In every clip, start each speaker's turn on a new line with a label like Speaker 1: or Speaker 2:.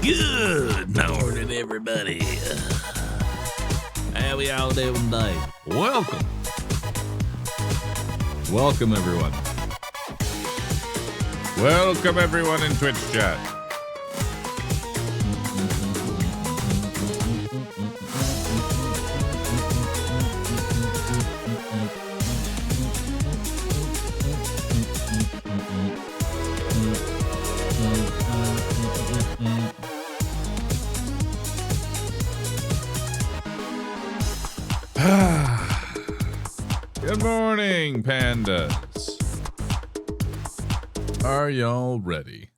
Speaker 1: Good morning, everybody. How we all doing today? Welcome. Welcome, everyone. Welcome, everyone in Twitch chat. Good morning, pandas. Are y'all ready?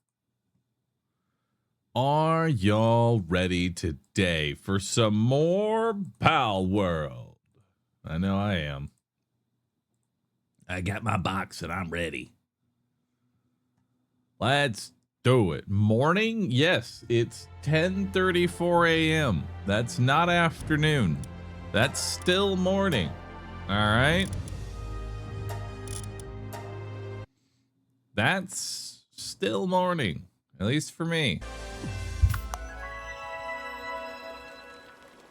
Speaker 1: Are y'all ready today for some more Palworld? I know I am. I got my box and I'm ready. Let's do it. Morning? Yes, it's 10:34 a.m. That's not afternoon. That's still morning. All right. That's still morning, at least for me.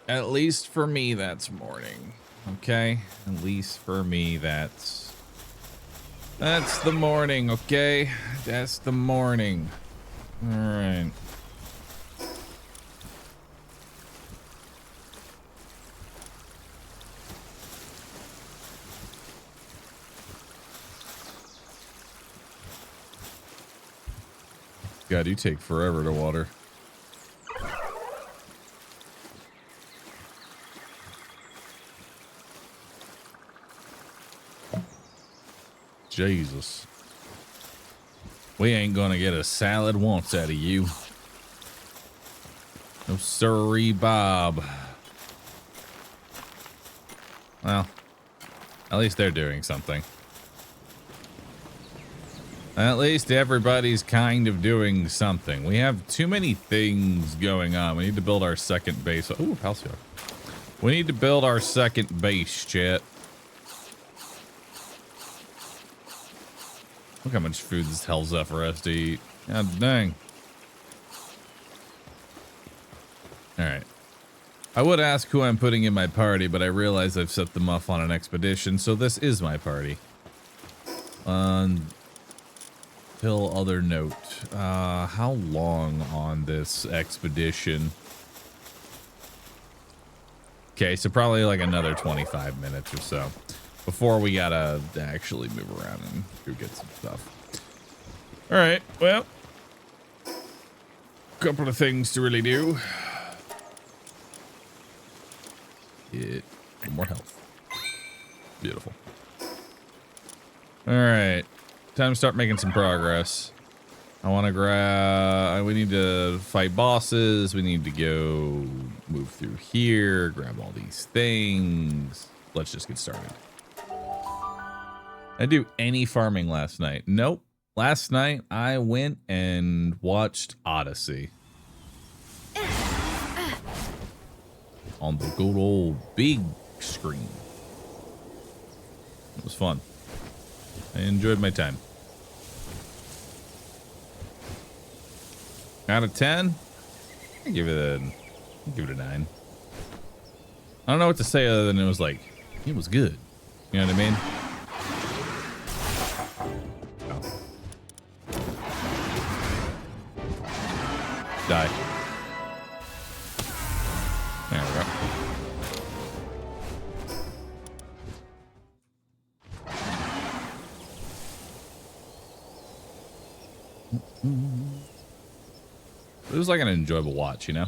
Speaker 1: At least for me, that's morning. Okay? At least for me, that's the morning, okay? That's the morning. All right. God, you take forever to water. Jesus. We ain't gonna get a salad once out of you. No sirree, Bob. Well, at least they're doing something. At least everybody's kind of doing something. We have too many things going on. We need to build our second base. Ooh, Halcyon. We need to build our second base, chat. Look how much food this hell's up for us to eat. God dang. Alright. I would ask who I'm putting in my party, but I realize I've set them off on an expedition, so this is my party. Till other note, how long on this expedition? Okay, so probably like another 25 minutes or so before we gotta actually move around and go get some stuff. All right, well, couple of things to really do. Get more health. Beautiful. All right. Time to start making some progress. I want to grab... We need to fight bosses. We need to go move through here. Grab all these things. Let's just get started. I do any farming last night? Nope. Last night I went and watched Odyssey. On the good old big screen. It was fun. I enjoyed my time. Out of 10, I give it a 9. I don't know what to say other than it was like, it was good. You know what I mean? Oh. Die. There we go. It was like an enjoyable watch, you know?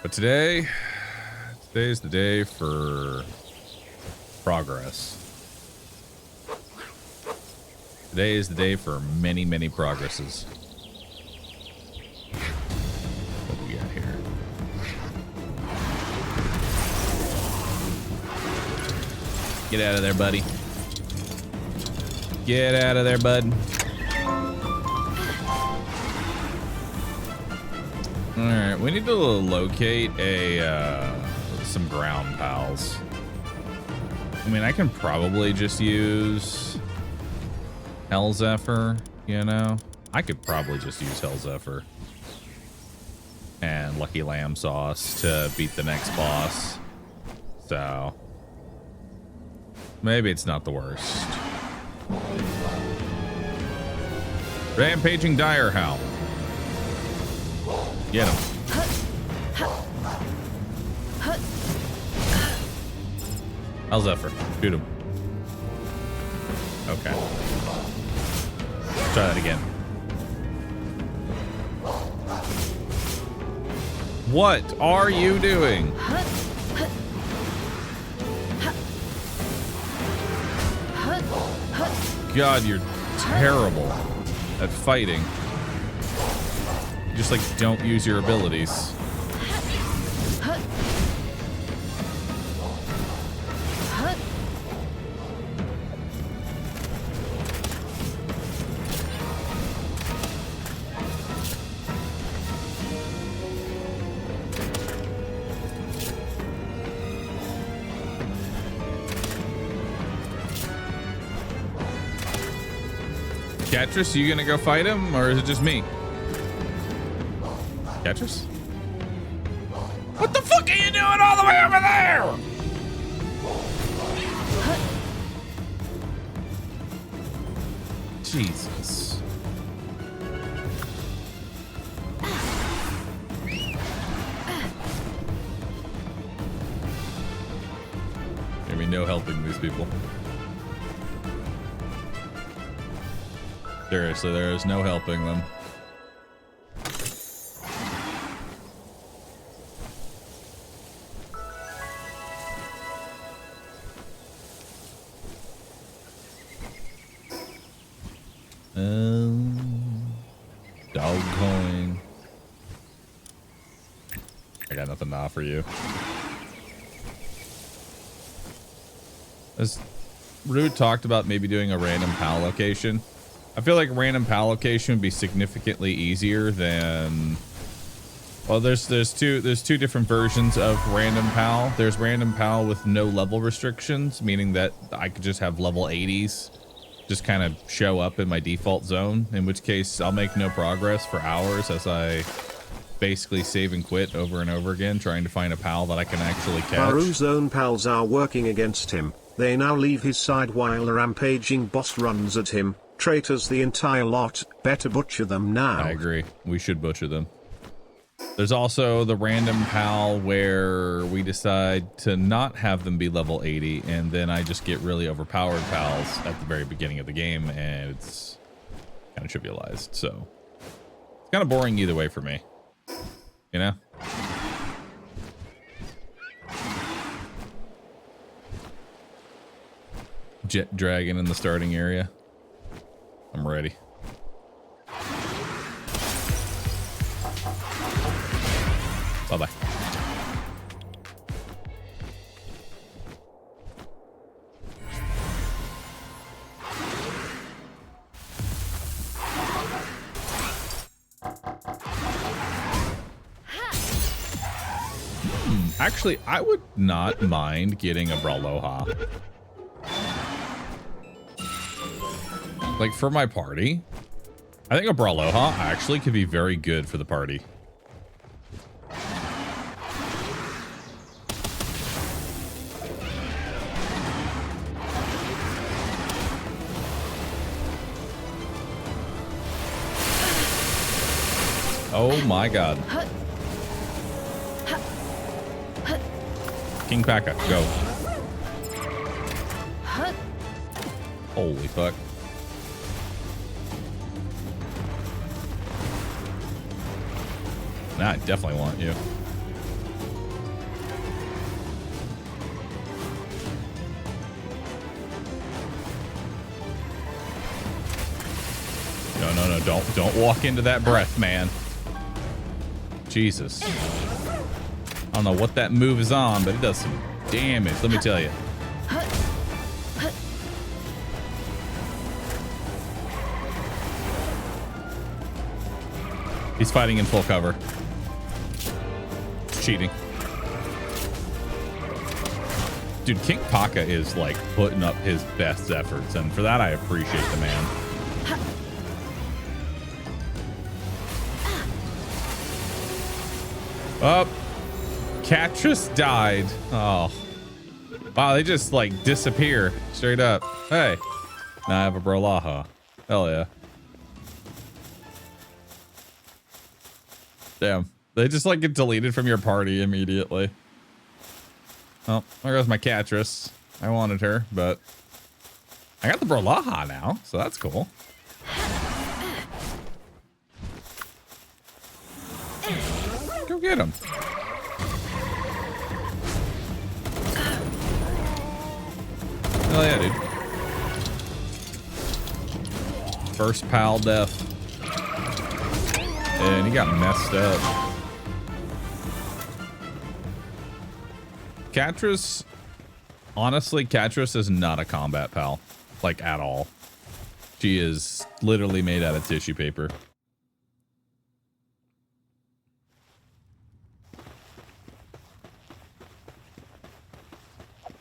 Speaker 1: But today's the day for progress. Today is the day for many, many progresses. What do we got here? Get out of there, buddy. Get out of there, bud. Alright, we need to locate some ground pals. I mean, I can probably just use Hell Zephyr, you know? I could probably just use Hell Zephyr and Lucky Lamb Sauce to beat the next boss. So maybe it's not the worst. Rampaging Dire Howl. Get him. Hell Zephyr. Shoot him. Okay. Let's try that again. What are you doing? God, you're terrible at fighting. You just like don't use your abilities. Catrus, you gonna go fight him, or is it just me? Catrus? What the fuck are you doing all the way over there? Jesus. There'll be no helping these people. Seriously, there is no helping them. Dog coin. I got nothing to offer you. As Rude talked about maybe doing a random PAL location. I feel like random PAL location would be significantly easier than, well, there's two different versions of random PAL. There's random PAL with no level restrictions, meaning that I could just have level 80s just kind of show up in my default zone, in which case I'll make no progress for hours as I basically save and quit over and over again trying to find a PAL that I can actually catch.
Speaker 2: Bahroo's own pals are working against him. They now leave his side while a rampaging boss runs at him. Traitors the entire lot. Better butcher them now.
Speaker 1: I agree. We should butcher them. There's also the random PAL where we decide to not have them be level 80, and then I just get really overpowered PALs at the very beginning of the game, and it's kind of trivialized. So it's kind of boring either way for me, you know? Jet Dragon in the starting area. I'm ready. Bye-bye. Actually, I would not mind getting a Braloha. Like, for my party, I think a Braloha actually could be very good for the party. Oh my god. King Paka, go. Holy fuck. Nah, I definitely want you. No, don't walk into that breath, man. Jesus. I don't know what that move is on, but it does some damage, let me tell you. He's fighting in full cover. It's cheating. Dude, King Paka is like putting up his best efforts, and for that I appreciate the man. Oh, Catrus died. Oh. Wow, they just like disappear straight up. Hey, now I have a Brolaha. Hell yeah. Damn, they just like get deleted from your party immediately. Oh, there goes my Catrus. I wanted her, but I got the Brolaha now, so that's cool. Go get him. Hell yeah, dude. First pal death. And he got messed up. Catrus, honestly, Catrus is not a combat pal, like at all. She is literally made out of tissue paper.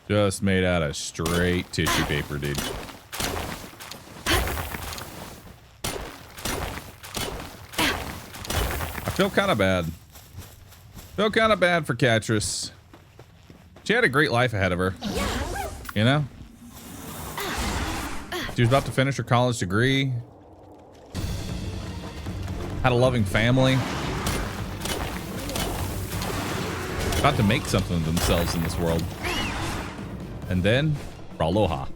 Speaker 1: Just made out of straight tissue paper, dude. I feel kind of bad. Feel kind of bad for Catrus. She had a great life ahead of her. You know? She was about to finish her college degree. Had a loving family. About to make something of themselves in this world. And then, Brolaha.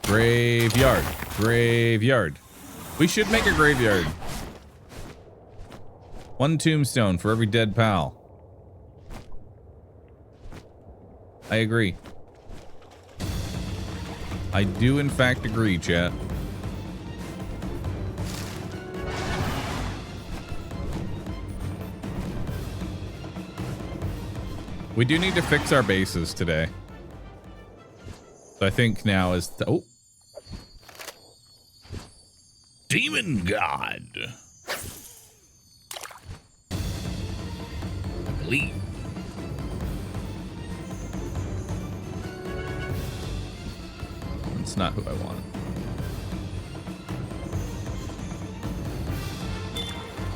Speaker 1: Graveyard. Graveyard. We should make a graveyard. One tombstone for every dead pal. I agree. I do in fact agree, chat. We do need to fix our bases today. So I think now is the, oh. Demon God. I believe. It's not who I want.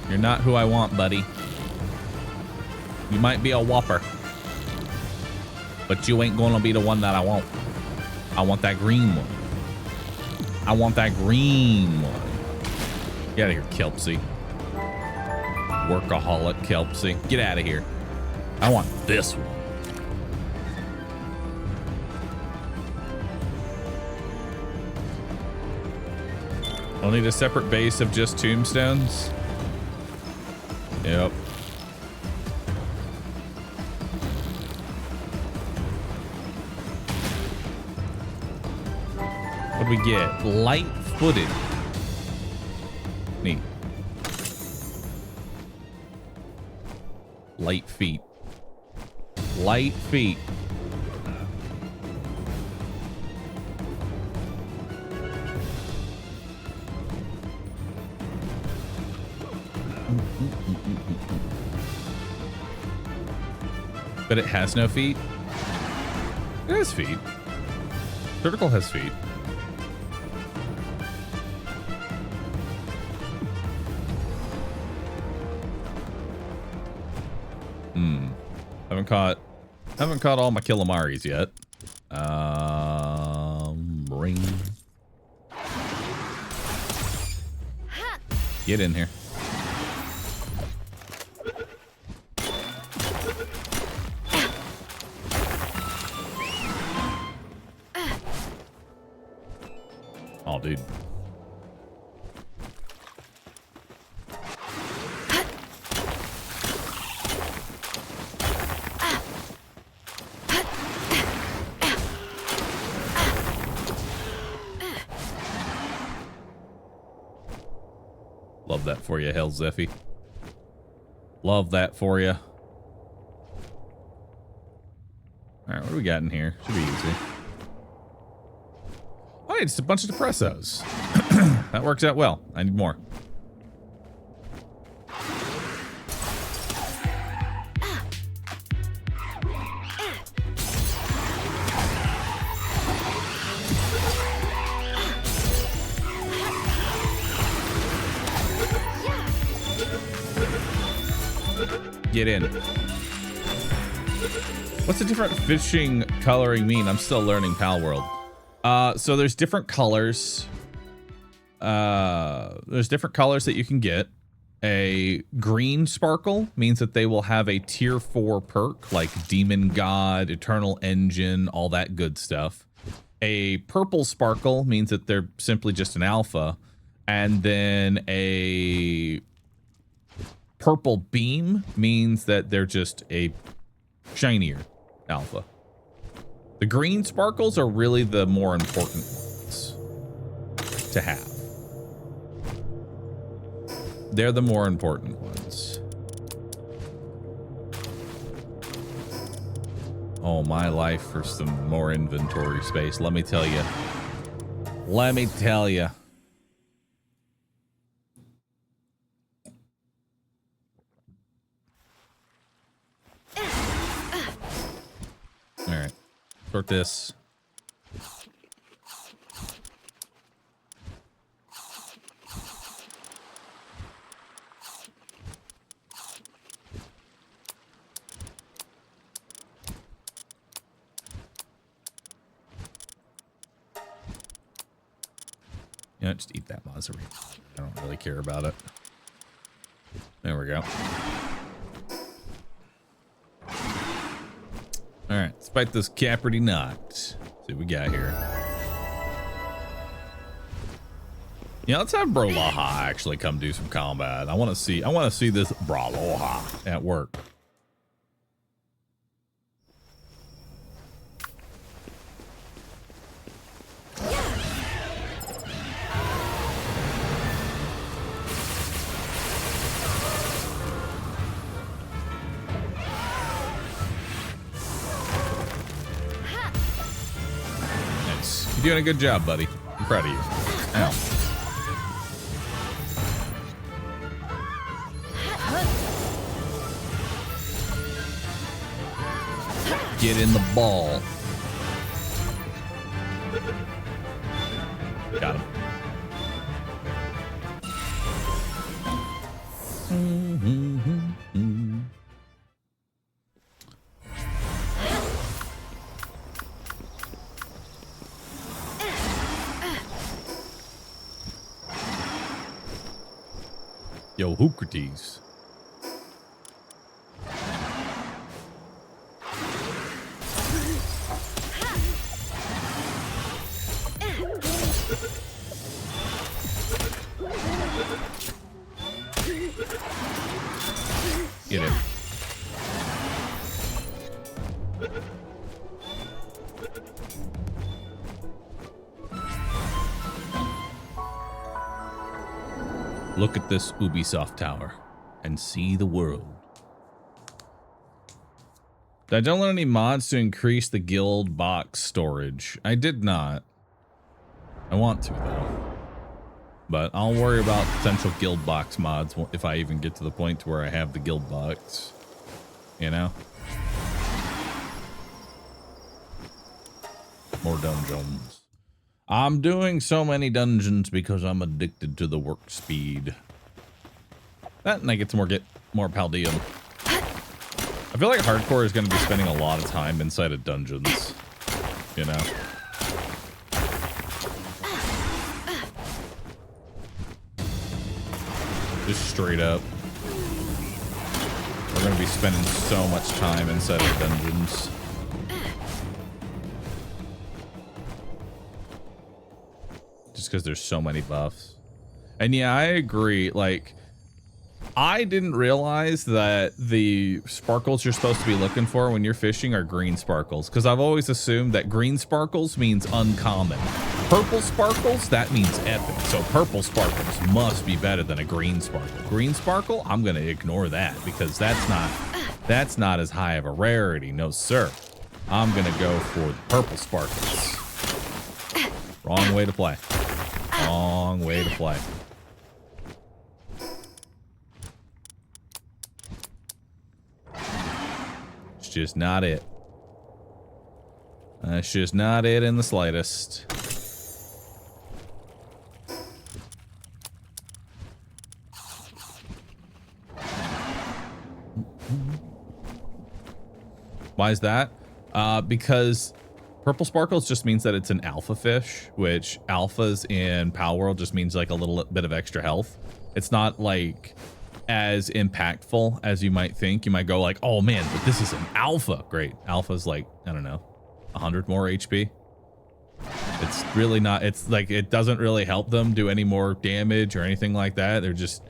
Speaker 1: You're not who I want, buddy. You might be a whopper, but you ain't gonna be the one that I want. I want that green one. I want that green one. Get out of here, Kelpsy. Workaholic Kelpsy. Get out of here. I want this one. I'll need a separate base of just tombstones. Yep. What do we get? Light-footed. Neat. Light feet. Light feet. But it has no feet? It has feet. Vertical has feet. Haven't caught all my Kilamaris yet. Ring. Get in here. Oh, dude. Love that for you, Hell Zeffy. Love that for you. Alright, what do we got in here? Should be easy. Oh, hey, it's a bunch of depressos. That works out well. I need more. Get in. What's the different fishing coloring mean? I'm still learning Palworld. So there's different colors. There's different colors that you can get. A green sparkle means that they will have a tier 4 perk like Demon God, Eternal Engine, all that good stuff. A purple sparkle means that they're simply just an alpha. And then a purple beam means that they're just a shinier alpha. The green sparkles are really the more important ones to have. They're the more important ones. Oh, my life for some more inventory space. Let me tell you. Let me tell you. All right. Sort this. Yeah, just eat that Maserati. I don't really care about it. There we go. All right, let's fight this Caperty Knot. See what we got here. Yeah, let's have Broloha actually come do some combat. I want to see this Broloha at work. You're doing a good job, buddy. I'm proud of you. Ow. Get in the ball. Got him. Yo, Hookrates. Get it. Look at this Ubisoft tower and see the world. Did I download any mods to increase the guild box storage? I did not. I want to though. But I'll worry about potential guild box mods if I even get to the point to where I have the guild box. You know? More dungeons. I'm doing so many dungeons because I'm addicted to the work speed. That and I get more Paldeum. I feel like hardcore is going to be spending a lot of time inside of dungeons. You know? Just straight up. We're going to be spending so much time inside of dungeons. Just because there's so many buffs. And yeah, I agree. Like, I didn't realize that the sparkles you're supposed to be looking for when you're fishing are green sparkles, because I've always assumed that green sparkles means uncommon. Purple sparkles, that means epic. So purple sparkles must be better than a green sparkle. Green sparkle, I'm going to ignore that because that's not as high of a rarity. No, sir. I'm going to go for the purple sparkles. Wrong way to play. Wrong way to play. It's just not it. That's just not it in the slightest. Why is that? Because purple sparkles just means that it's an alpha fish, which alphas in Palworld just means like a little bit of extra health. It's not like as impactful as you might think. You might go like, oh man, but this is an alpha. Great. Alpha's like, I don't know, 100 more HP. It's really not, it's like, it doesn't really help them do any more damage or anything like that. They're just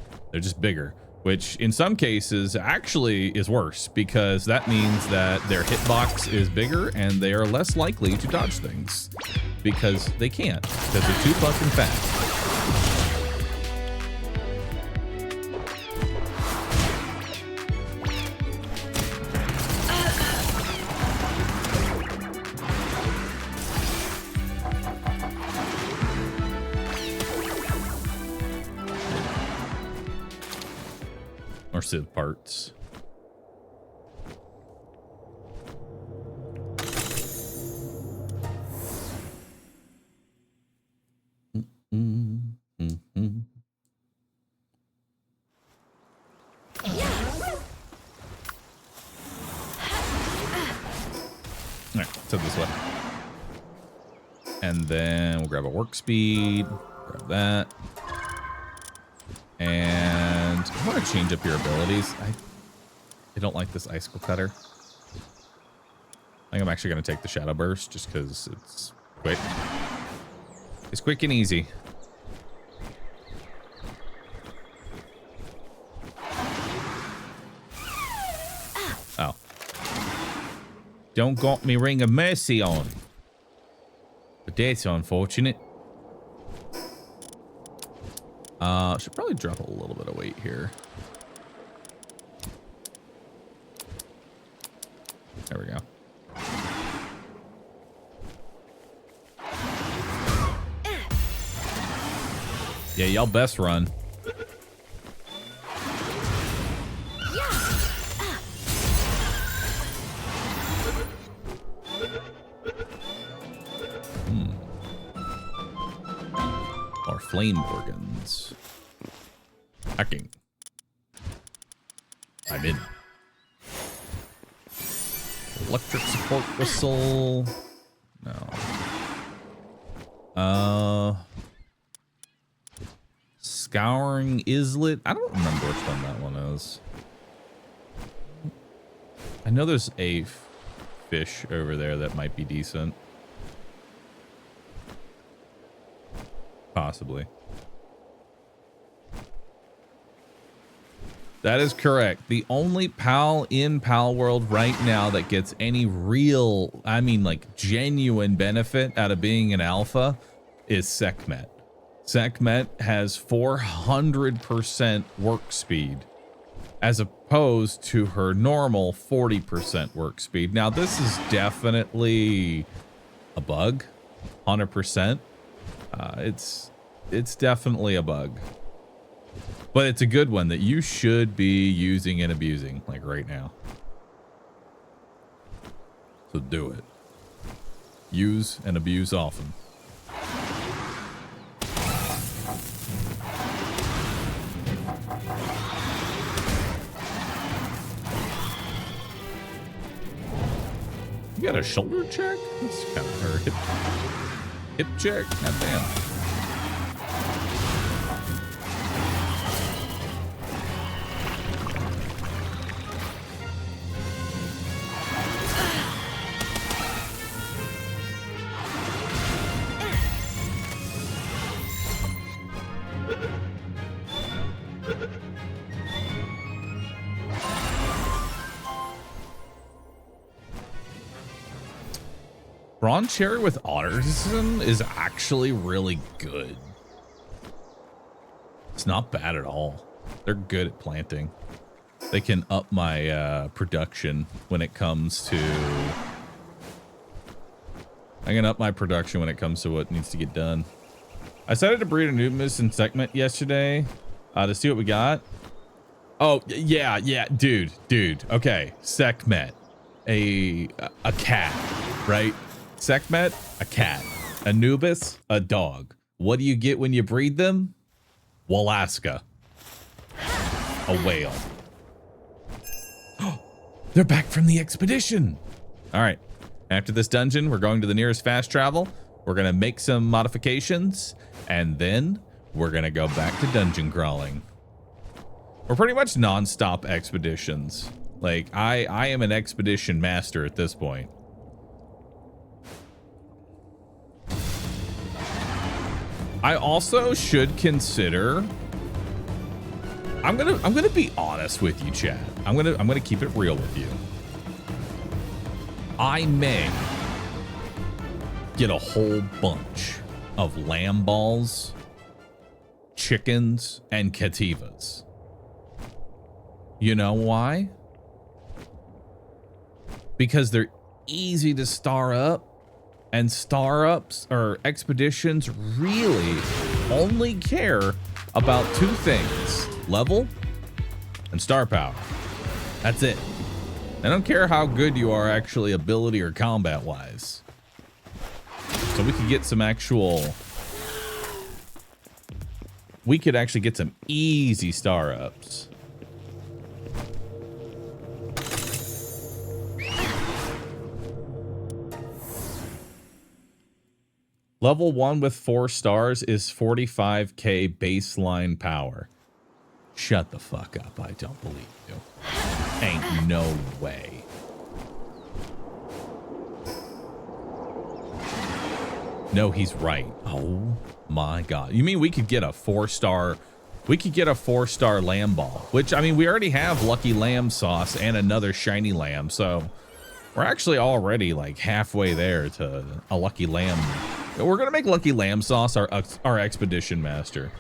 Speaker 1: bigger, which in some cases actually is worse, because that means that their hitbox is bigger and they are less likely to dodge things because they can't, because they're too fucking fast. Or Civ parts. Alright, let's head this way. And then we'll grab a work speed. Grab that. And I want to change up your abilities. I don't like this icicle cutter. I think I'm actually going to take the shadow burst just because it's quick. It's quick and easy. Oh. Don't got me ring of mercy on. But that's unfortunate. Should probably drop a little bit of weight here. There we go. Yeah, y'all best run. Or flame organs. Hacking. I'm in. Electric support whistle. No. Scouring islet. I don't remember which one that one is. I know there's a fish over there that might be decent. Possibly. That is correct. The only pal in Palworld right now that gets any real, I mean like genuine benefit out of being an alpha is Sekhmet. Sekhmet has 400% work speed as opposed to her normal 40% work speed. Now this is definitely a bug, 100%. It's definitely a bug. But it's a good one that you should be using and abusing, like right now. So do it. Use and abuse often. You got a shoulder check? That's kind of her hip check. God damn. Bronze cherry with autism is actually really good. It's not bad at all. They're good at planting. They can up my production when it comes to... I can up my production when it comes to what needs to get done. I decided to breed a Anubis and Sekhmet yesterday to see what we got. Oh, yeah, dude. Okay, Sekhmet. A cat, right? Sekhmet, a cat. Anubis, a dog. What do you get when you breed them? Walaska. A whale. They're back from the expedition. All right. After this dungeon, we're going to the nearest fast travel. We're going to make some modifications, and then we're going to go back to dungeon crawling. We're pretty much non-stop expeditions. Like, I am an expedition master at this point. I also should consider, I'm gonna be honest with you, Chad. I'm gonna keep it real with you. I may get a whole bunch of lamb balls, chickens, and cativas. You know why? Because they're easy to star up, and star ups or expeditions really only care about two things: level and star power. That's it. I don't care how good you are actually ability or combat wise. So we could get some actual, we could actually get some easy star ups. Level 1 with 4 stars is 45k baseline power. Shut the fuck up. I don't believe you. Ain't no way. No, he's right. Oh my god. You mean we could get a 4-star, we could get a 4-star lamb ball, which, I mean, we already have lucky lamb sauce and another shiny lamb, so we're actually already like halfway there to a lucky lamb. We're gonna make lucky lamb sauce our expedition master.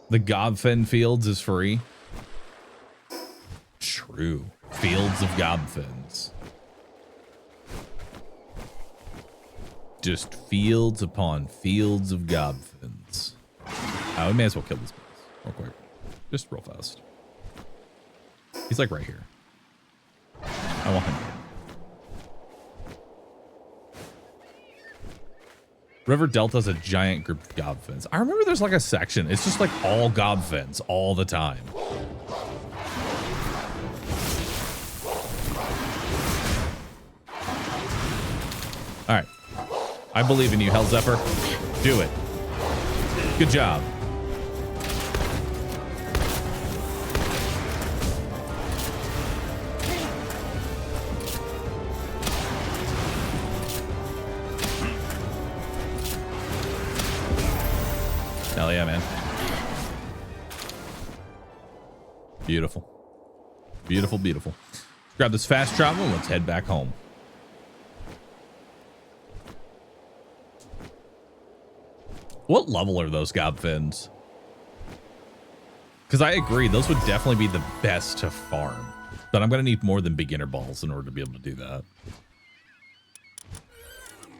Speaker 1: The Gobfen Fields is free. True. Fields of Gobfins. Just fields upon fields of Gobfins. We may as well kill this boss real quick. Just real fast. He's like right here. I want him here. River Delta's a giant group of Gobfins. I remember there's like a section. It's just like all Gobfins all the time. All right. I believe in you, Hell Zephyr. Do it. Good job. Hell yeah, man. Beautiful. Beautiful, beautiful. Let's grab this fast travel and let's head back home. What level are those Gobfins? Because I agree, those would definitely be the best to farm. But I'm going to need more than beginner balls in order to be able to do that.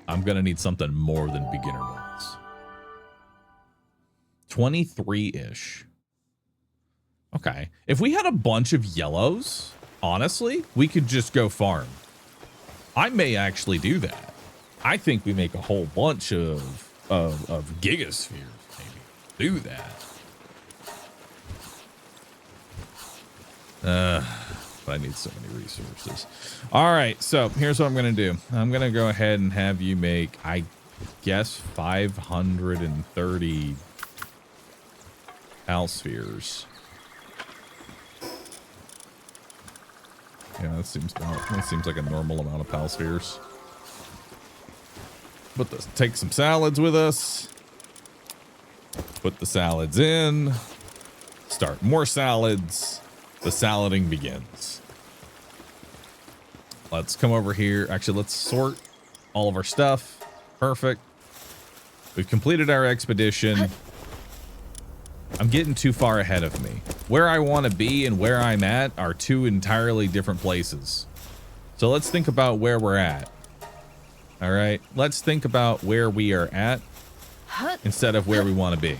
Speaker 1: I'm going to need something more than beginner balls. 23-ish. Okay. If we had a bunch of yellows, honestly, we could just go farm. I may actually do that. I think we make a whole bunch of gigaspheres, maybe. Do that. But I need so many resources. All right, so here's what I'm going to do. I'm going to go ahead and have you make, I guess, 530 Palspheres. Yeah, that seems like a normal amount of Palspheres. Take some salads with us. Put the salads in. Start more salads. The salading begins. Let's come over here. Actually, let's sort all of our stuff. Perfect. We've completed our expedition. I'm getting too far ahead of me. Where I want to be and where I'm at are two entirely different places. So let's think about where we're at. All right, let's think about where we are at instead of where we want to be.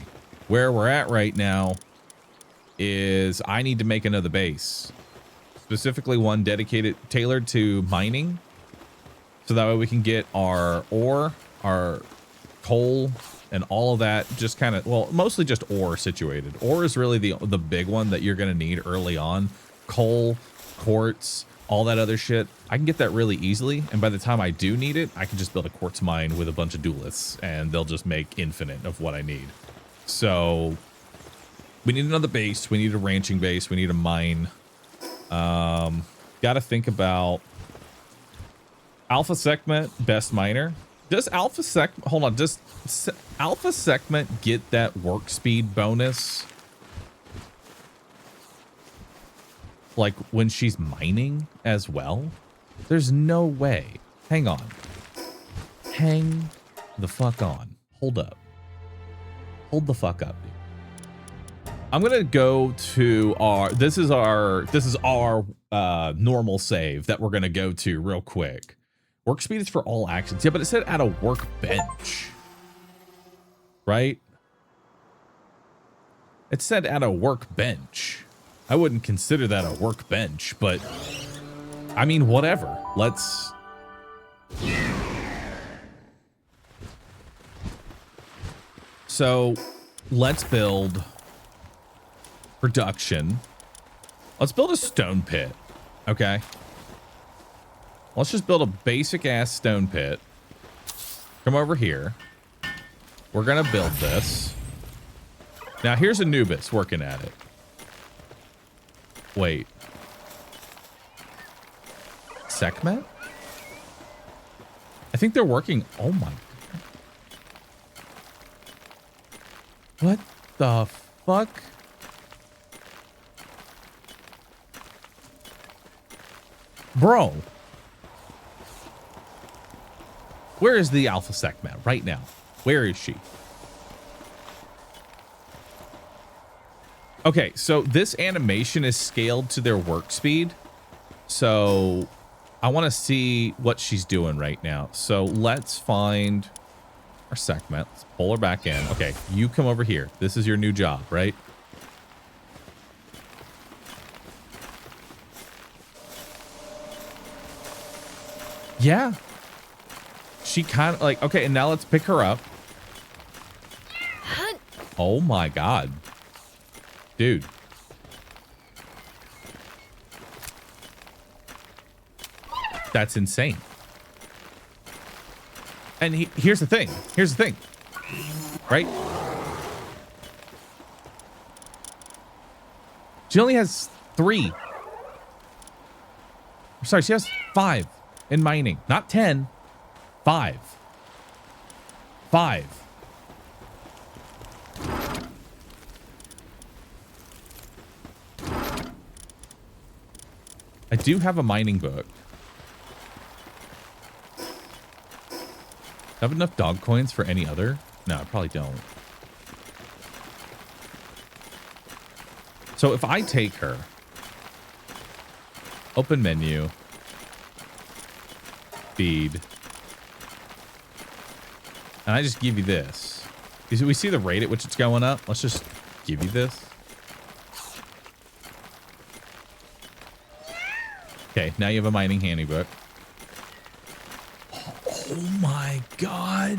Speaker 1: Where we're at right now is I need to make another base, specifically one dedicated, tailored to mining. So that way we can get our ore, our coal, and all of that just kind of, well, mostly just ore situated. Ore is really the big one that you're going to need early on. Coal, quartz, all that other shit. I can get that really easily, and by the time I do need it, I can just build a quartz mine with a bunch of duelists, and they'll just make infinite of what I need. So we need another base. We need a ranching base. We need a mine. Got to think about Alpha Segment, best miner. Does Alpha Segment, hold on, does Alpha Segment get that work speed bonus? Like when she's mining as well? There's no way. Hang on. Hang the fuck on. Hold up. Hold the fuck up, dude. I'm gonna go to our, this is our normal save that we're gonna go to real quick. Work speed is for all actions. Yeah, but it said at a workbench, right? It said at a workbench. I wouldn't consider that a workbench, but I mean, whatever. Let's. So let's build production. Let's build a stone pit. Okay. Let's just build a basic ass stone pit. Come over here. We're going to build this. Now here's Anubis working at it. Wait. Sekhmet? I think they're working. Oh my. What the fuck? Bro. Where is the Alpha Sekhmet right now? Where is she? Okay, so this animation is scaled to their work speed. So I want to see what she's doing right now. So let's find our Sekhmet. Let's pull her back in. Okay, you come over here. This is your new job, right? Yeah. She kind of like, okay, and now let's pick her up. Oh my God. Dude. That's insane. And here's the thing. Here's the thing. Right? She only has 3. I'm sorry, she has 5 in mining. Not 10. 5. 5. I do have a mining book. Do I have enough dog coins for any other? No, I probably don't. So if I take her, open menu, feed, and I just give you this. We see the rate at which it's going up. Let's just give you this. Okay, now you have a mining handybook. Oh my God.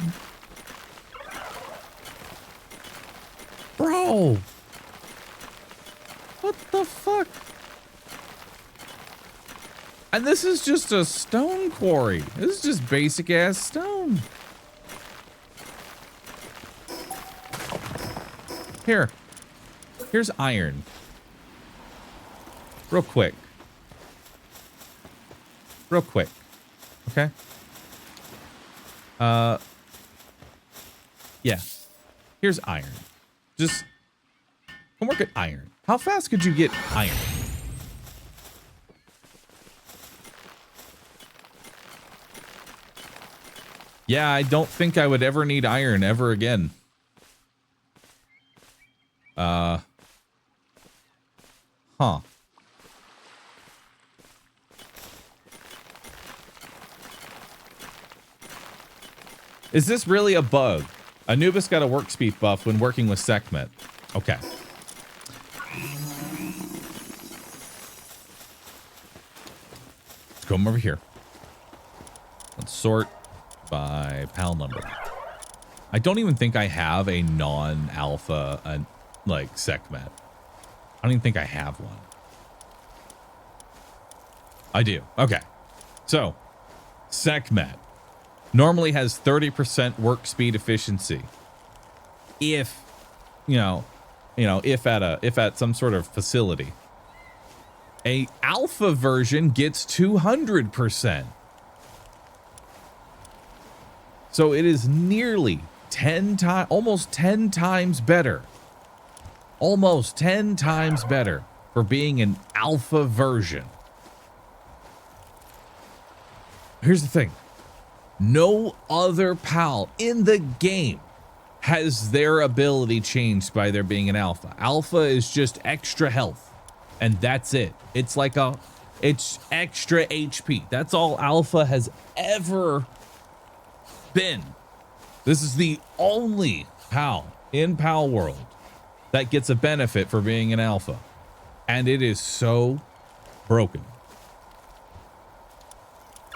Speaker 1: Bro. What the fuck? And this is just a stone quarry. This is just basic ass stone. Here's iron. Real quick. Okay. Yeah. Here's iron. Just come work at iron. How fast could you get iron? Yeah, I don't think I would ever need iron ever again. Huh. Is this really a bug? Anubis got a work speed buff when working with Sekhmet. Okay. Let's come over here. Let's sort by pal number. I don't even think I have a non-alpha, like, SecMet. I don't even think I have one. I do. Okay. So, SecMet normally has 30% work speed efficiency. If, if at some sort of facility. A alpha version gets 200%. So it is nearly 10 times, almost 10 times better. Almost 10 times better for being an alpha version. Here's the thing. No other PAL in the game has their ability changed by there being an alpha. Alpha is just extra health, and that's it. It's like it's extra HP. That's all alpha has ever been. This is the only PAL in Palworld that gets a benefit for being an alpha, and it is so broken.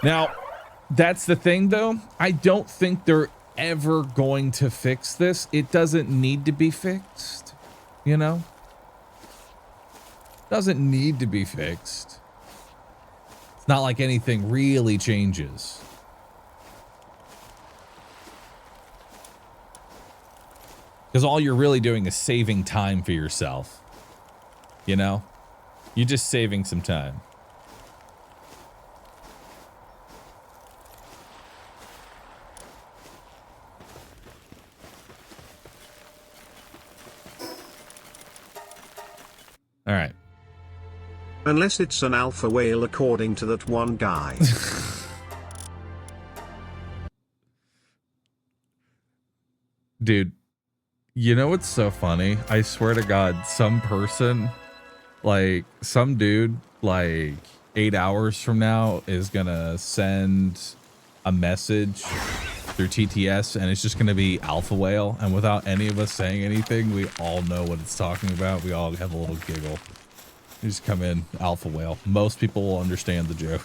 Speaker 1: Now, that's the thing, though. I don't think they're ever going to fix this. It doesn't need to be fixed, you know? Doesn't need to be fixed. It's not like anything really changes. Because all you're really doing is saving time for yourself. You know? You're just saving some time. All right.
Speaker 2: Unless it's an alpha whale, according to that one guy.
Speaker 1: Dude, you know what's so funny? I swear to God, some person, like some dude, like 8 hours from now is gonna send a message through TTS, and it's just gonna be alpha whale, and without any of us saying anything, we all know what it's talking about. We all have a little giggle. You just come in, alpha whale. Most people will understand the joke.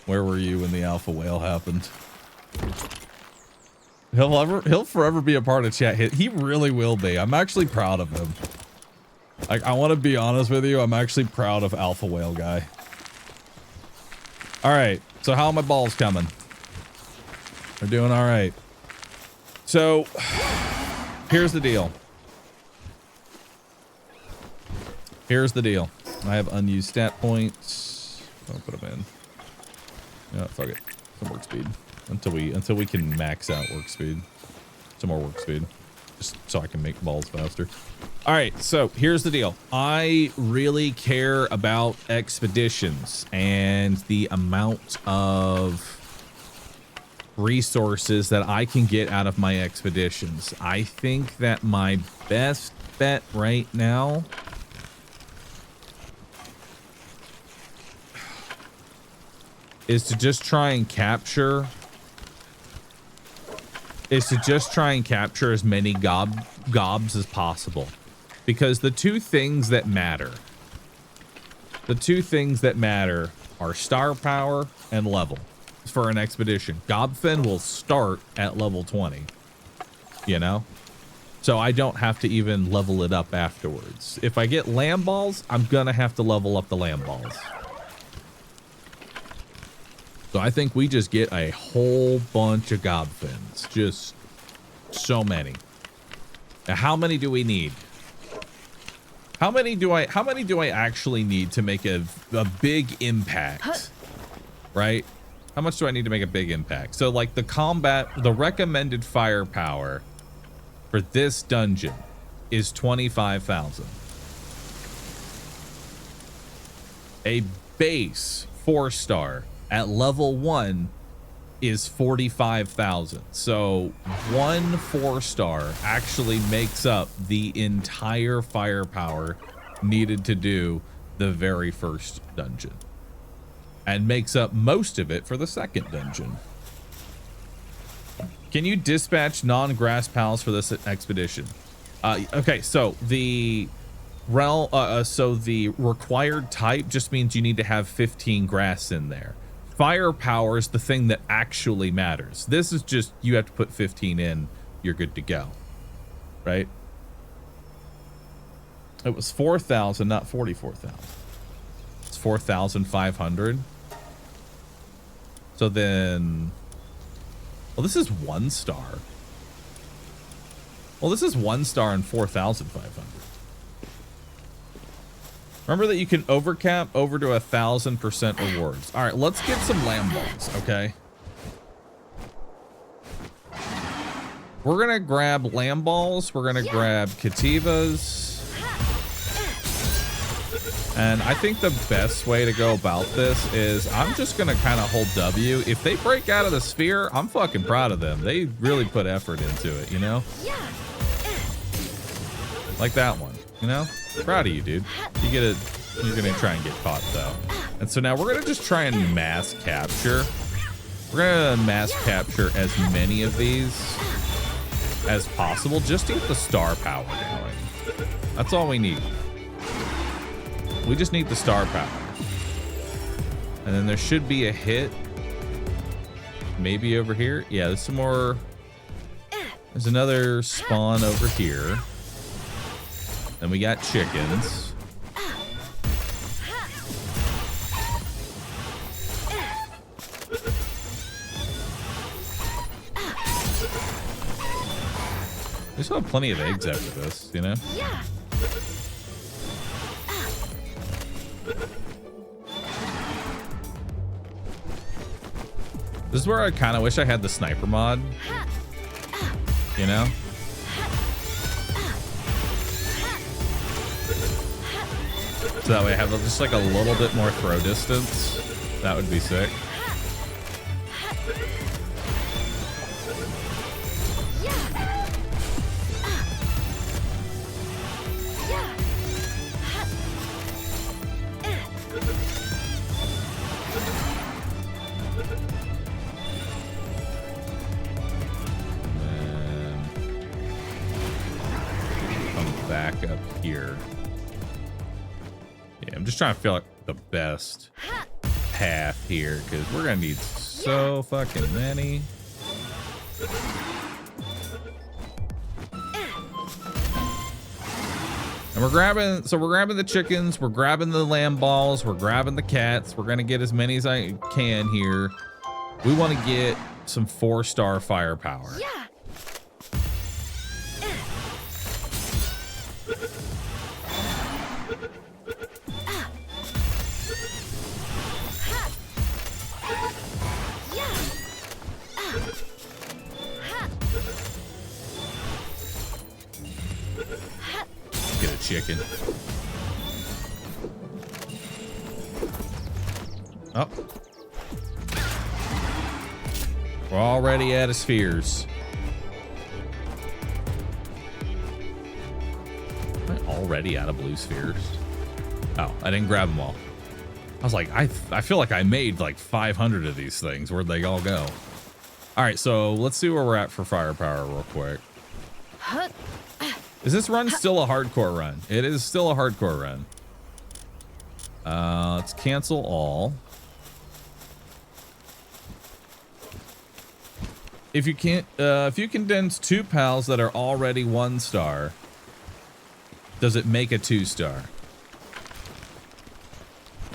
Speaker 1: Where were you when the alpha whale happened? He'll forever be a part of chat. He really will be. I'm actually proud of him. Like, I want to be honest with you. I'm actually proud of alpha whale guy. All right. So how are my balls coming? They're doing all right. So here's the deal. Here's the deal. I have unused stat points. I'll put them in. Yeah, fuck it. Some work speed until we can max out work speed. Some more work speed, just so I can make balls faster. All right, so here's the deal. I really care about expeditions and the amount of resources that I can get out of my expeditions. I think that my best bet right now is to just try and capture as many gobs as possible, because the two things that matter are star power and level for an expedition. Gobfin will start at level 20, you know, so I don't have to even level it up afterwards. If I get lamb balls, I'm gonna have to level up the lamb balls. So I think we just get a whole bunch of gobfins, just so many. Now, how many do we need? How many do I actually need to make a big impact? Right? How much do I need to make a big impact? So like the recommended firepower for this dungeon is 25,000. A base 4-star at level 1 is 45,000. So one 4-star actually makes up the entire firepower needed to do the very first dungeon, and makes up most of it for the second dungeon. Can you dispatch non-grass pals for this expedition? Okay, so the the required type just means you need to have 15 grass in there. firepower is the thing that actually matters. This is just, you have to put 15 in, you're good to go, right? It was 4,000, not 44,000. It's 4,500. So then, well, this is 1 star. Well, this is 1 star and 4,500. Remember that you can overcap over to 1,000% rewards. All right, let's get some lamb balls, okay? We're gonna grab lamb balls. We're gonna grab cativas. And I think the best way to go about this is I'm just gonna kind of hold W. If they break out of the sphere, I'm fucking proud of them. They really put effort into it, you know? Like that one, you know? Proud of you, dude. You get it. You're gonna try and get caught though. And so now we're gonna just try and mass capture. We're gonna mass capture as many of these as possible just to get the star power going. That's all we need. We just need the star power. And then there should be a hit. Maybe over here. Yeah, there's some more. There's another spawn over here. Then we got chickens. We still have plenty of eggs after this, you know? This is where I kind of wish I had the sniper mod, you know? So that way I have just like a little bit more throw distance. That would be sick. Trying to feel like the best path here because we're gonna need so fucking many. And we're grabbing the chickens, we're grabbing the lamb balls, we're grabbing the cats. We're gonna get as many as I can here. We want to get some 4-star firepower. Chicken. Oh. We're already out of spheres. Am I already out of blue spheres? Oh, I didn't grab them all. I was like, I feel like I made like 500 of these things. Where'd they all go? All right, so let's see where we're at for firepower real quick. Is this run still a hardcore run? It is still a hardcore run. Let's cancel all. If you condense 2 pals that are already 1 star, does it make a 2-star?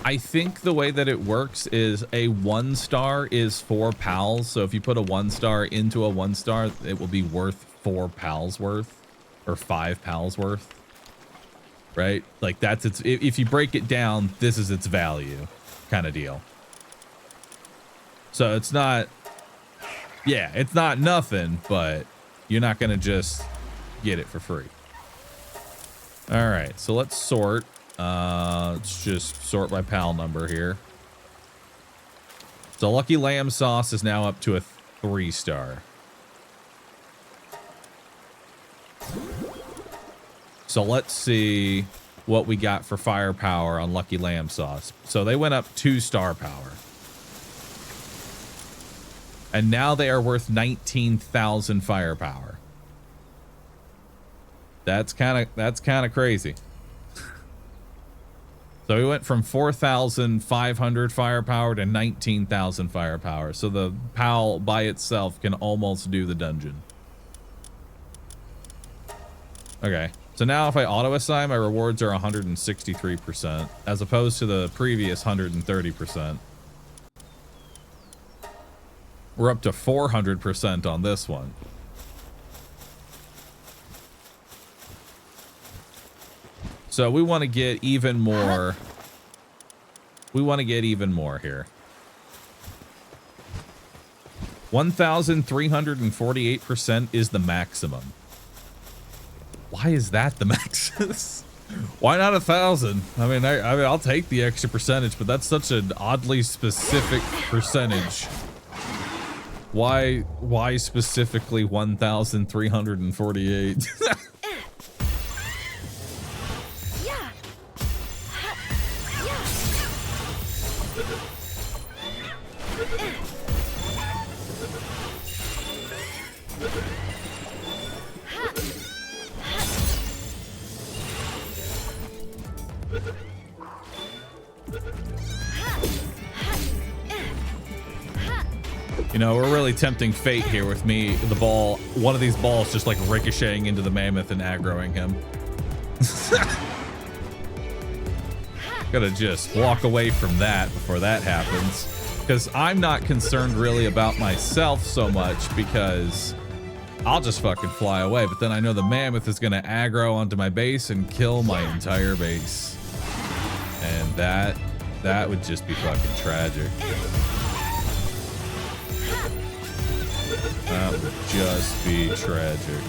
Speaker 1: I think the way that it works is a 1 star is 4 pals. So if you put a 1 star into a 1 star, it will be worth 4 pals worth. Or 5 pals worth, right? Like that's its, if you break it down, this is its value kind of deal. So it's not, yeah, it's not nothing, but you're not going to just get it for free. All right, so let's sort. Let's just sort by pal number here. So Lucky Lamb Sauce is now up to a 3-star. So let's see what we got for firepower on Lucky Lamb Sauce. So they went up 2-star power. And now they are worth 19,000 firepower. That's kind of crazy. So we went from 4,500 firepower to 19,000 firepower. So the PAL by itself can almost do the dungeon. Okay. So now if I auto-assign, my rewards are 163%, as opposed to the previous 130%. We're up to 400% on this one. So we want to get even more. We want to get even more here. 1,348% is the maximum. Why is that the max? Why not 1,000? I mean, I'll take the extra percentage, but that's such an oddly specific percentage. Why specifically 1,348? You know, we're really tempting fate here with me, the ball, one of these balls just like ricocheting into the mammoth and aggroing him. Gotta just walk away from that before that happens. Because I'm not concerned really about myself so much, because I'll just fucking fly away. But then I know the mammoth is gonna aggro onto my base and kill my entire base. And that would just be fucking tragic. That would just be tragic.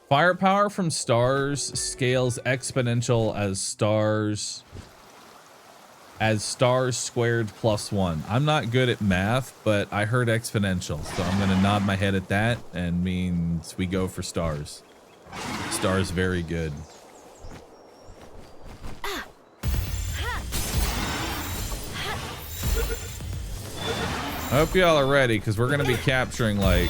Speaker 1: Firepower from stars scales exponential as stars squared +1. I'm not good at math, but I heard exponential, so I'm gonna nod my head at that, and means we go for stars. Stars very good. I hope y'all are ready, because we're going to be capturing, like...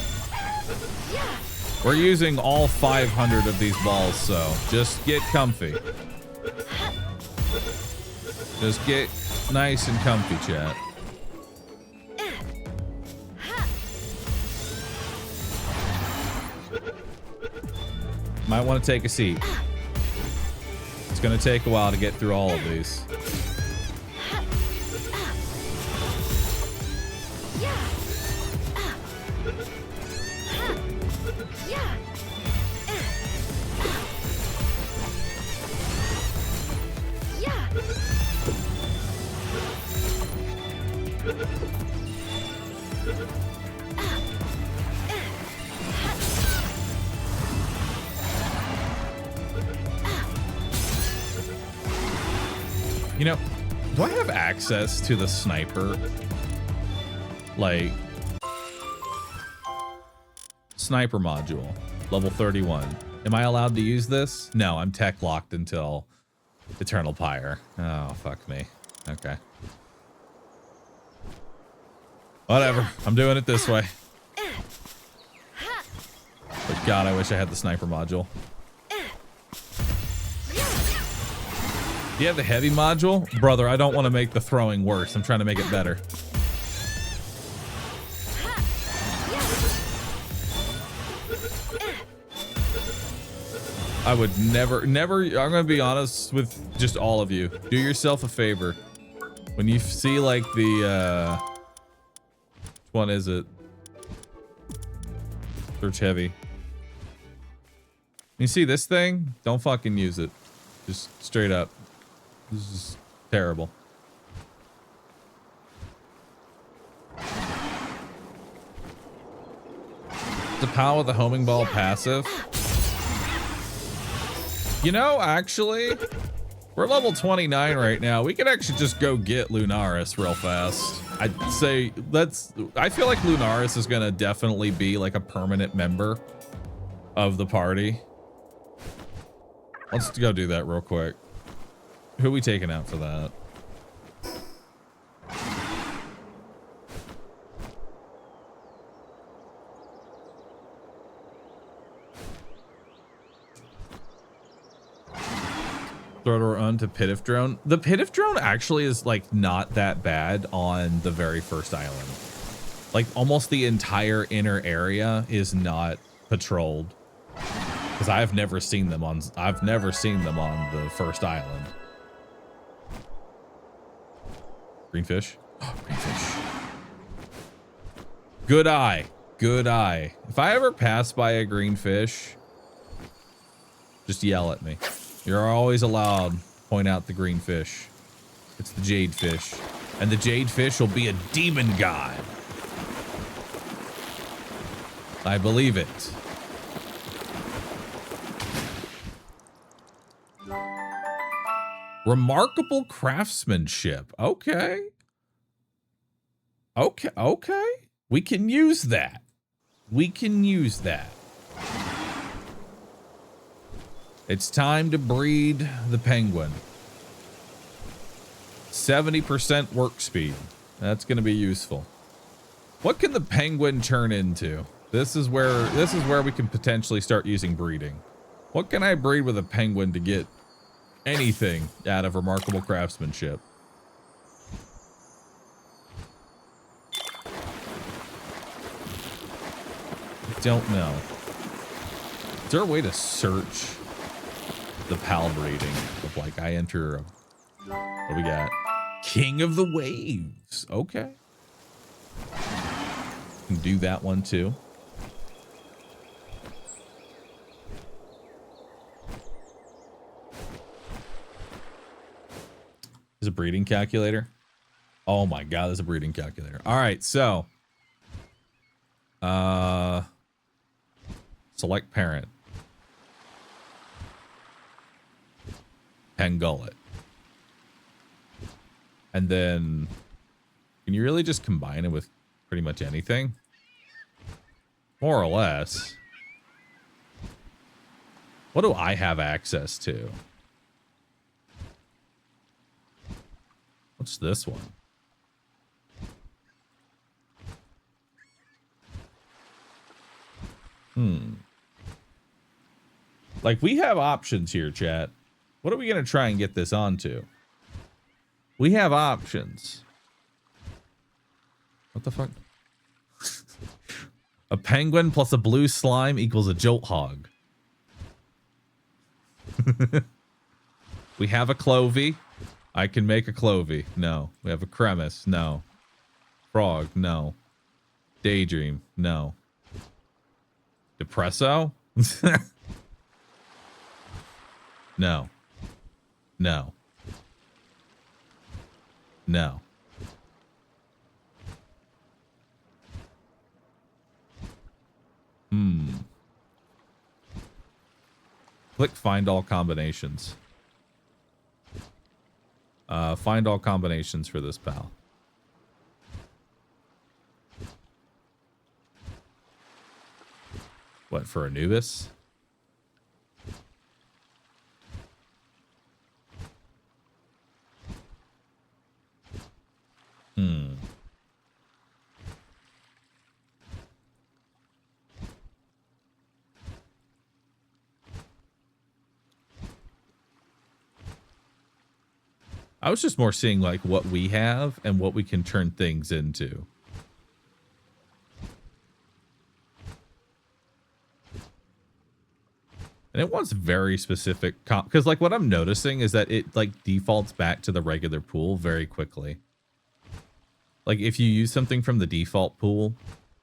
Speaker 1: We're using all 500 of these balls, so just get comfy. Just get nice and comfy, chat. Might want to take a seat. It's going to take a while to get through all of these. You know, do I have access to the sniper? Like, sniper module, level 31. Am I allowed to use this? No, I'm tech locked until Eternal Pyre. Oh, fuck me. Okay. Whatever. I'm doing it this way. But God, I wish I had the sniper module. Do you have the heavy module? Brother, I don't want to make the throwing worse. I'm trying to make it better. I would never, I'm going to be honest with just all of you. Do yourself a favor. When you see like the, which one is it? Search heavy. You see this thing? Don't fucking use it. Just straight up. This is terrible. The PAL with the homing ball passive. You know, actually, we're level 29 right now. We could actually just go get Lunaris real fast. I'd say I feel like Lunaris is gonna definitely be like a permanent member of the party. Let's go do that real quick. Who are we taking out for that? Throttle on to Pitif drone. The Pitif drone actually is like not that bad on the very first island. Like almost the entire inner area is not patrolled. Because I've never seen them on the first island. Greenfish. Oh, greenfish. Good eye. Good eye. If I ever pass by a greenfish, just yell at me. You're always allowed to point out the greenfish. It's the jade fish. And the jade fish will be a demon god. I believe it. Remarkable craftsmanship. Okay. Okay. We can use that. We can use that. It's time to breed the penguin. 70% work speed. That's going to be useful. What can the penguin turn into? This is where we can potentially start using breeding. What can I breed with a penguin to get anything out of remarkable craftsmanship? Don't know. Is there a way to search the PAL breeding of like I enter what do we got? King of the Waves. Okay. Can do that one too. There's a breeding calculator. Oh my god, there's a breeding calculator. All right, so select parent. Pangullet. And then can you really just combine it with pretty much anything? More or less. What do I have access to? What's this one? Like, we have options here, chat. What are we going to try and get this onto? We have options. What the fuck? A penguin plus a blue slime equals a jolt hog. We have a clovey. I can make a clovey. No. We have a cremis. No. Frog. No. Daydream. No. Depresso? No. No. No. Click find all combinations. Find all combinations for this pal. What, for Anubis? I was just more seeing like what we have and what we can turn things into. And it wants very specific because like what I'm noticing is that it like defaults back to the regular pool very quickly. Like if you use something from the default pool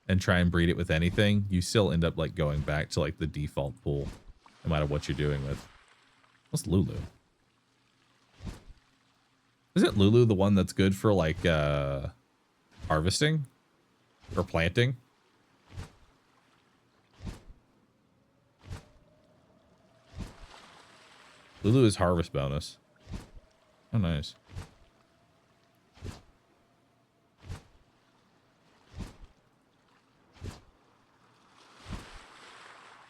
Speaker 1: and try and breed it with anything, you still end up like going back to like the default pool no matter what you're doing with. What's Lulu? Isn't Lulu the one that's good for like harvesting or planting? Lulu is harvest bonus. Oh, nice.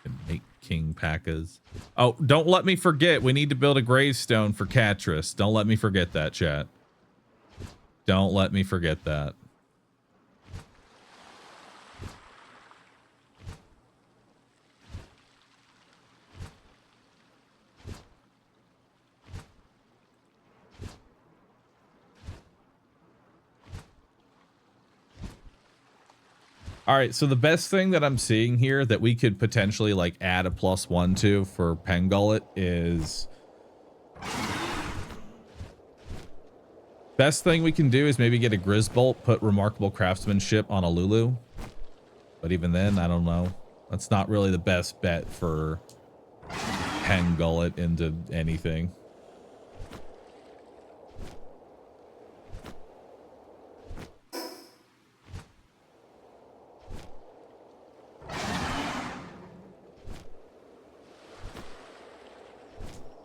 Speaker 1: Can make king packas. Oh, don't let me forget. We need to build a gravestone for Catrus. Don't let me forget that, chat. Don't let me forget that. All right, so the best thing that I'm seeing here that we could potentially like add a +1 to for Pengullet is best thing we can do is maybe get a Grizzbolt, put remarkable craftsmanship on a Lulu. But even then, I don't know. That's not really the best bet for Pengullet into anything.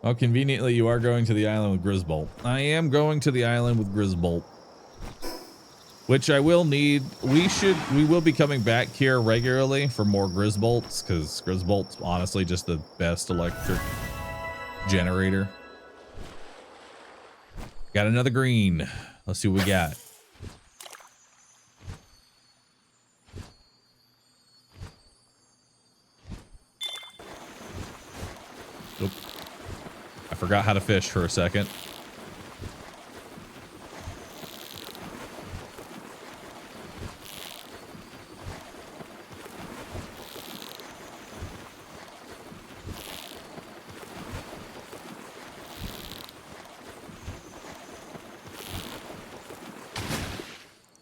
Speaker 1: Oh, conveniently, you are going to the island with Grizzbolt. I am going to the island with Grizzbolt. Which I will need. We will be coming back here regularly for more Grizzbolts, because Grizzbolt's honestly just the best electric generator. Got another green. Let's see what we got. Oop. I forgot how to fish for a second.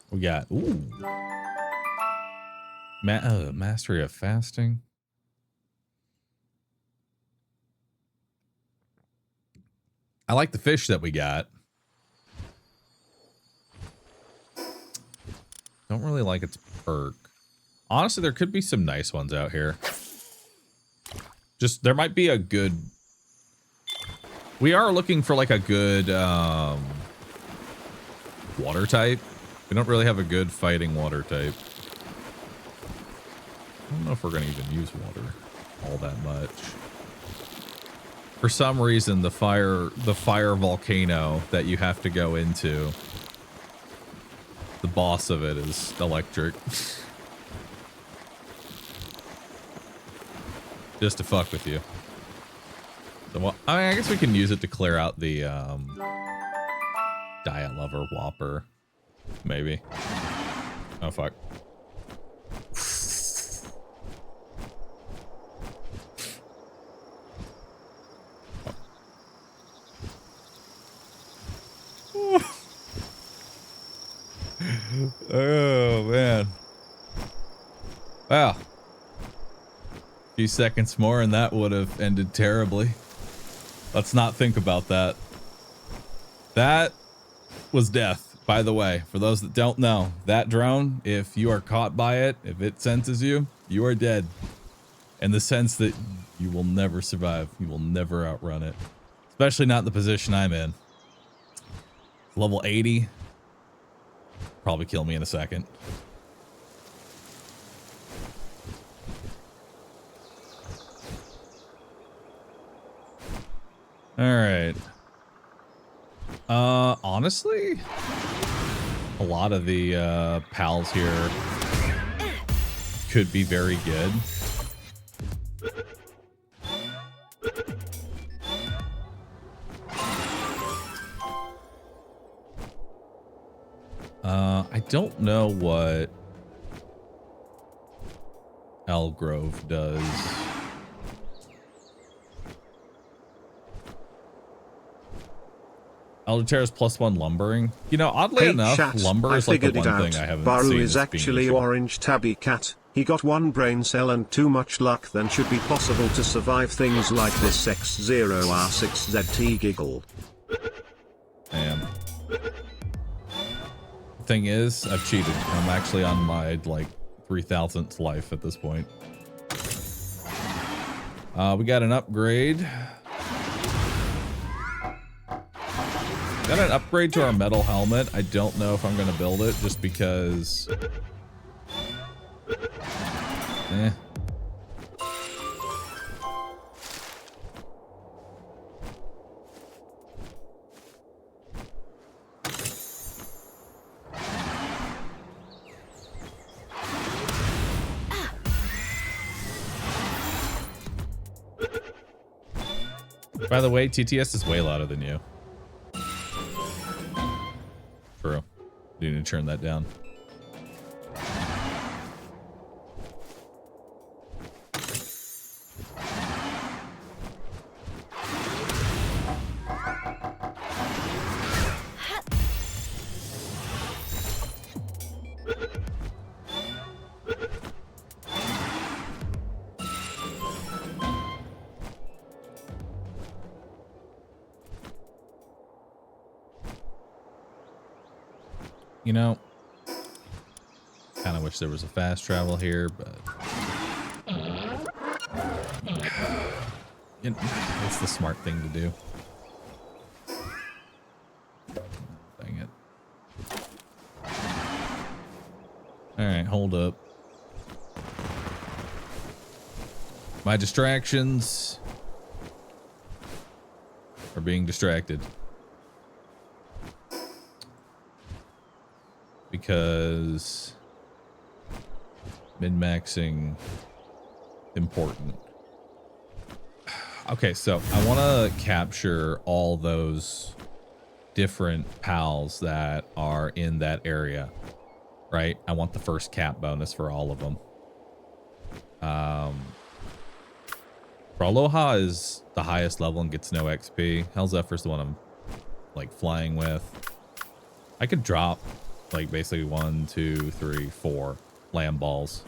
Speaker 1: We got, ooh. Mastery of fasting. I like the fish that we got. Don't really like its perk. Honestly, there could be some nice ones out here. Just, there might be a good... We are looking for like a good water type. We don't really have a good fighting water type. I don't know if we're going to even use water all that much. For some reason, the fire volcano that you have to go into, the boss of it is electric. Just to fuck with you. So, well, I guess we can use it to clear out the Diet Lover Whopper. Maybe. Oh, fuck. Oh, man. Wow. A few seconds more and that would have ended terribly. Let's not think about that. That was death. By the way, for those that don't know, that drone, if you are caught by it, if it senses you, you are dead. In the sense that you will never survive. You will never outrun it. Especially not in the position I'm in. Level 80. Probably kill me in a second. All right. Honestly, a lot of the pals here could be very good. I don't know what Elgrove does. Elderterra's +1 lumbering. You know, oddly enough,
Speaker 2: chat,
Speaker 1: lumber is like the one thing I haven't
Speaker 2: Bahroo
Speaker 1: seen.
Speaker 2: is actually orange tabby cat. He got one brain cell and too much luck then should be possible to survive things like this X0R6ZT giggle.
Speaker 1: Damn. Thing is, I've cheated. I'm actually on my like 3000th life at this point. We got an upgrade. Got an upgrade to our metal helmet. I don't know if I'm gonna build it just because. By the way, TTS is way louder than you. True. You need to turn that down. You know, kind of wish there was a fast travel here, but you know, it's the smart thing to do. Dang it. All right, hold up. My distractions are being distracted. Because min-maxing important. Okay, so I want to capture all those different pals that are in that area, right? I want the first cap bonus for all of them. Aloha is the highest level and gets no XP. Hellzephyr's the one I'm like flying with. I could drop like basically 1, 2, 3, 4 lamb balls.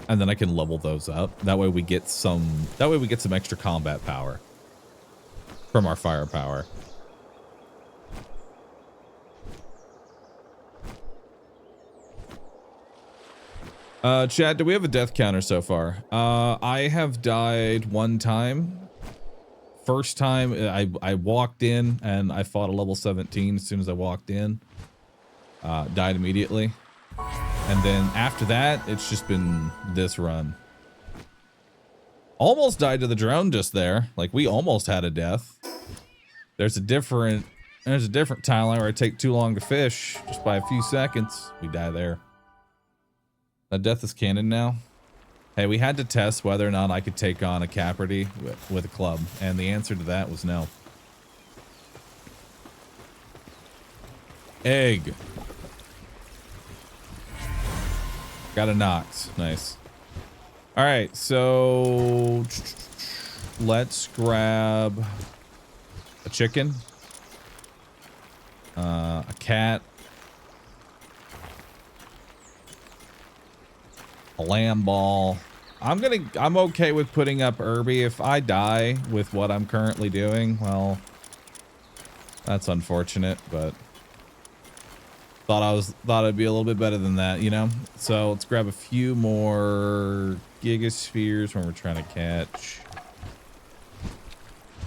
Speaker 1: And then I can level those up. That way we get some extra combat power from our firepower. Chad, do we have a death counter so far? I have died 1 time. First time I walked in and I fought a level 17 as soon as I walked in. Died immediately. And then after that, it's just been this run. Almost died to the drone just there. Like we almost had a death. There's a different timeline where I take too long to fish just by a few seconds. We die there. That death is canon now. Hey, we had to test whether or not I could take on a Caperty with a club, and the answer to that was no. Egg. Got a Nox. Nice. All right, so let's grab a chicken, a cat, a lamb ball. I'm okay with putting up Irby. If I die with what I'm currently doing, well, that's unfortunate, but thought it'd be a little bit better than that, you know? So let's grab a few more gigaspheres when we're trying to catch.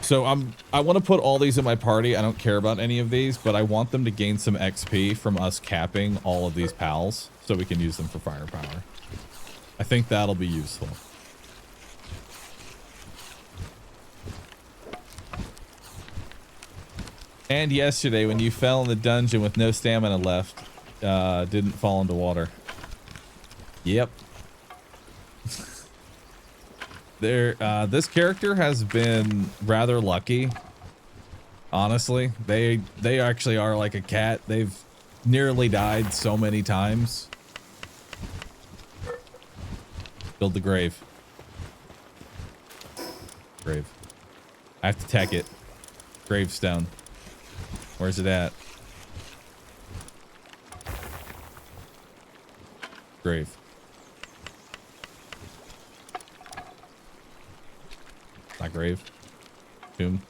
Speaker 1: So I want to put all these in my party. I don't care about any of these, but I want them to gain some XP from us capping all of these pals so we can use them for firepower. I think that'll be useful. And yesterday when you fell in the dungeon with no stamina left, didn't fall into water. Yep. This character has been rather lucky. Honestly, they actually are like a cat. They've nearly died so many times. Build the grave. Grave. I have to tech it. Gravestone. Where's it at? Grave. Not grave. Tomb.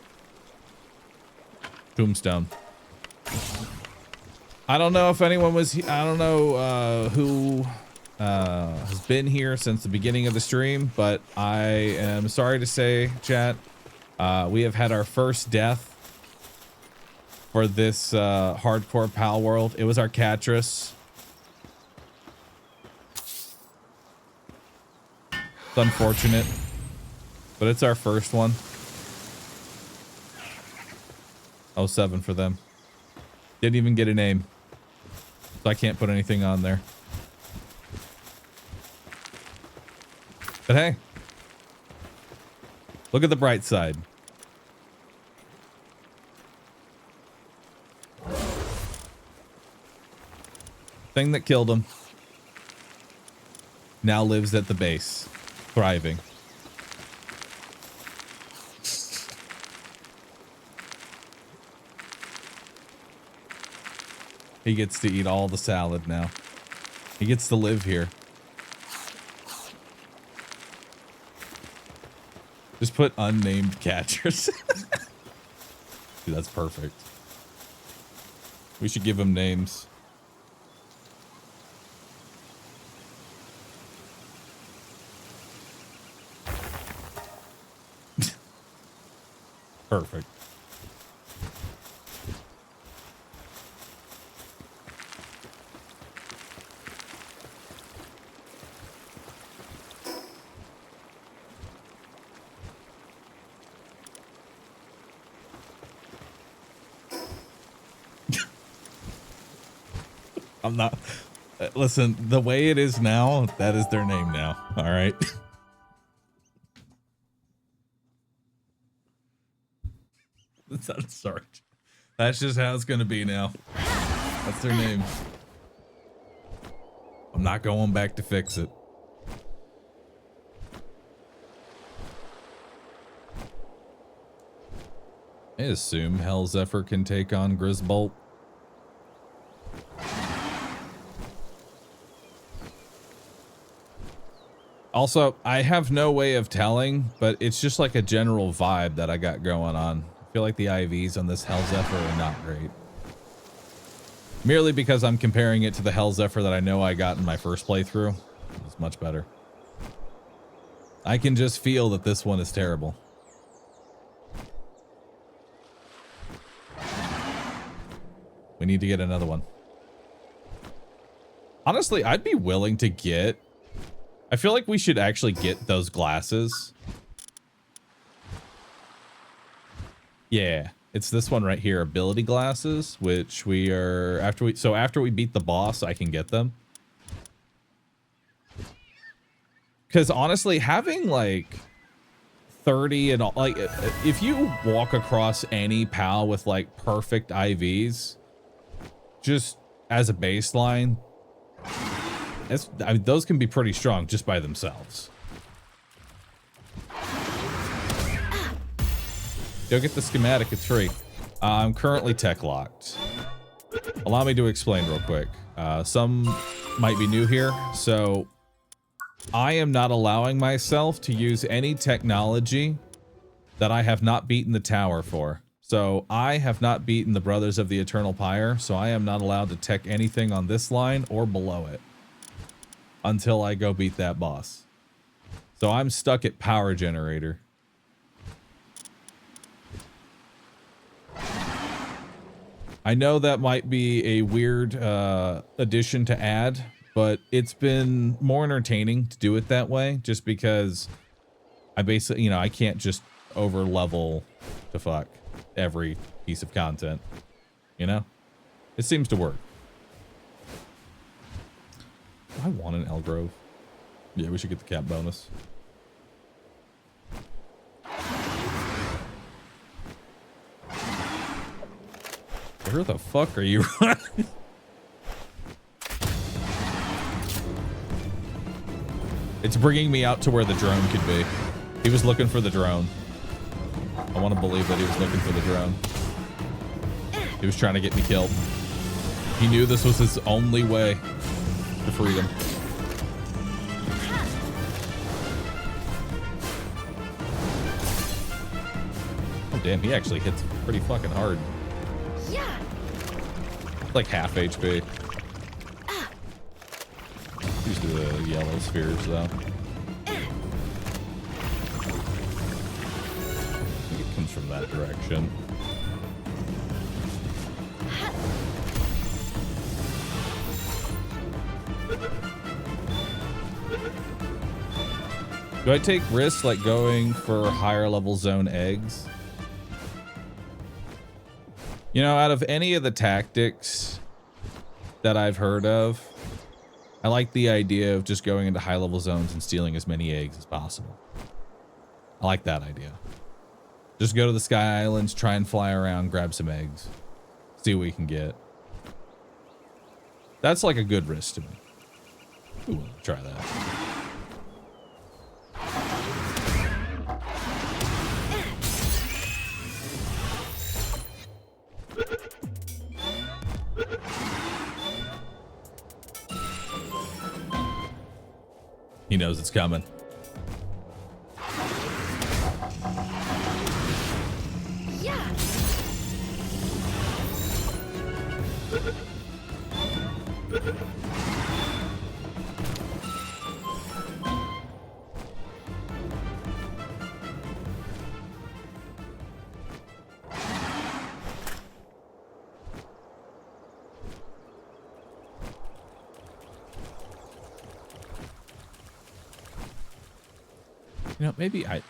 Speaker 1: Tombstone. I don't know if anyone was. I don't know who has been here since the beginning of the stream, but I am sorry to say, chat, we have had our first death for this hardcore Palworld. It was our Catrus. It's unfortunate, but it's our first one. 07 for them. Didn't even get a name, so I can't put anything on there. But hey, look at the bright side. Thing that killed him now lives at the base, thriving. He gets to eat all the salad now. He gets to live here. Just put unnamed catchers. Dude, that's perfect. We should give them names. Perfect. I'm not. Listen, the way it is now, that is their name now. All right. I'm sorry. That's just how it's going to be now. That's their name. I'm not going back to fix it. I assume Hell Zephyr can take on Grisbolt. Also, I have no way of telling, but it's just like a general vibe that I got going on. I feel like the IVs on this Hell Zephyr are not great. Merely because I'm comparing it to the Hell Zephyr that I know I got in my first playthrough. It's much better. I can just feel that this one is terrible. We need to get another one. Honestly, I'd be willing to get... I feel like we should actually get those glasses. Yeah, it's this one right here, ability glasses, which we are after we beat the boss, I can get them. Because honestly, having like 30 and all, like if you walk across any pal with like perfect IVs, just as a baseline, I mean, those can be pretty strong just by themselves. Go get the schematic, it's free. I'm currently tech locked. Allow me to explain real quick. Some might be new here, so I am not allowing myself to use any technology that I have not beaten the tower for. So I have not beaten the Brothers of the Eternal Pyre, so I am not allowed to tech anything on this line or below it until I go beat that boss. So I'm stuck at power generator. I know that might be a weird addition to add, but it's been more entertaining to do it that way, just because I basically, you know, I can't just over level to fuck every piece of content, you know? It seems to work. I want an Elgrove. Yeah, we should get the cap bonus. Where the fuck are you running? It's bringing me out to where the drone could be. He was looking for the drone. I want to believe that he was looking for the drone. He was trying to get me killed. He knew this was his only way to freedom. Oh damn, he actually hits pretty fucking hard. Yeah. Like half HP. Use the yellow spheres though. I think it comes from that direction. Do I take risks like going for higher level zone eggs? You know, out of any of the tactics that I've heard of, I like the idea of just going into high level zones and stealing as many eggs as possible. I like that idea. Just go to the Sky Islands, try and fly around, grab some eggs, see what we can get. That's like a good risk to me. Ooh, try that. He knows it's coming. You know, maybe I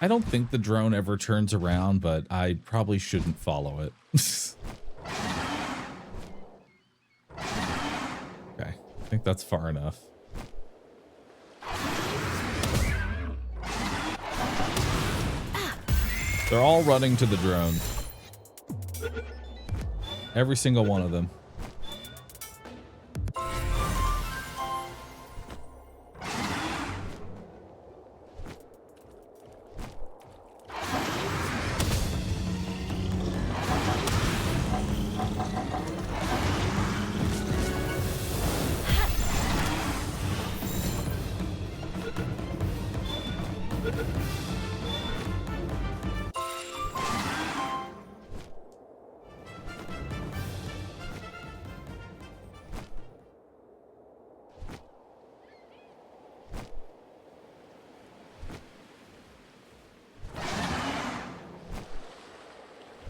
Speaker 1: don't think the drone ever turns around, but I probably shouldn't follow it. Okay, I think that's far enough. They're all running to the drone. Every single one of them.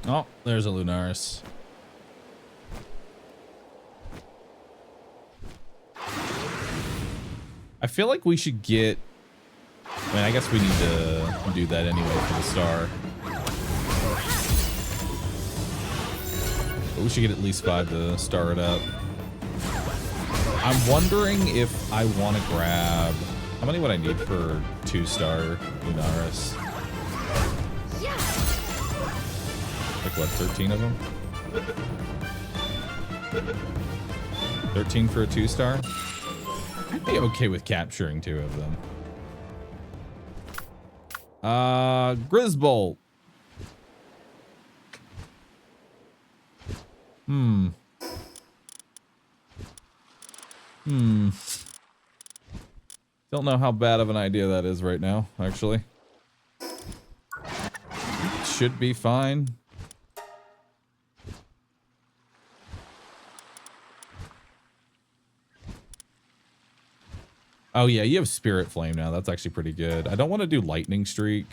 Speaker 1: Oh, there's a Lunaris. I feel like we should get... I mean, I guess we need to do that anyway for the star. But we should get at least 5 to star it up. I'm wondering if I want to grab... How many would I need for 2-star Lunaris? Like what, 13 of them? 13 for a 2-star? I'd be okay with capturing 2 of them. Grisbolt. Don't know how bad of an idea that is right now, actually. Should be fine. Oh yeah, you have Spirit Flame now. That's actually pretty good. I don't want to do Lightning Streak.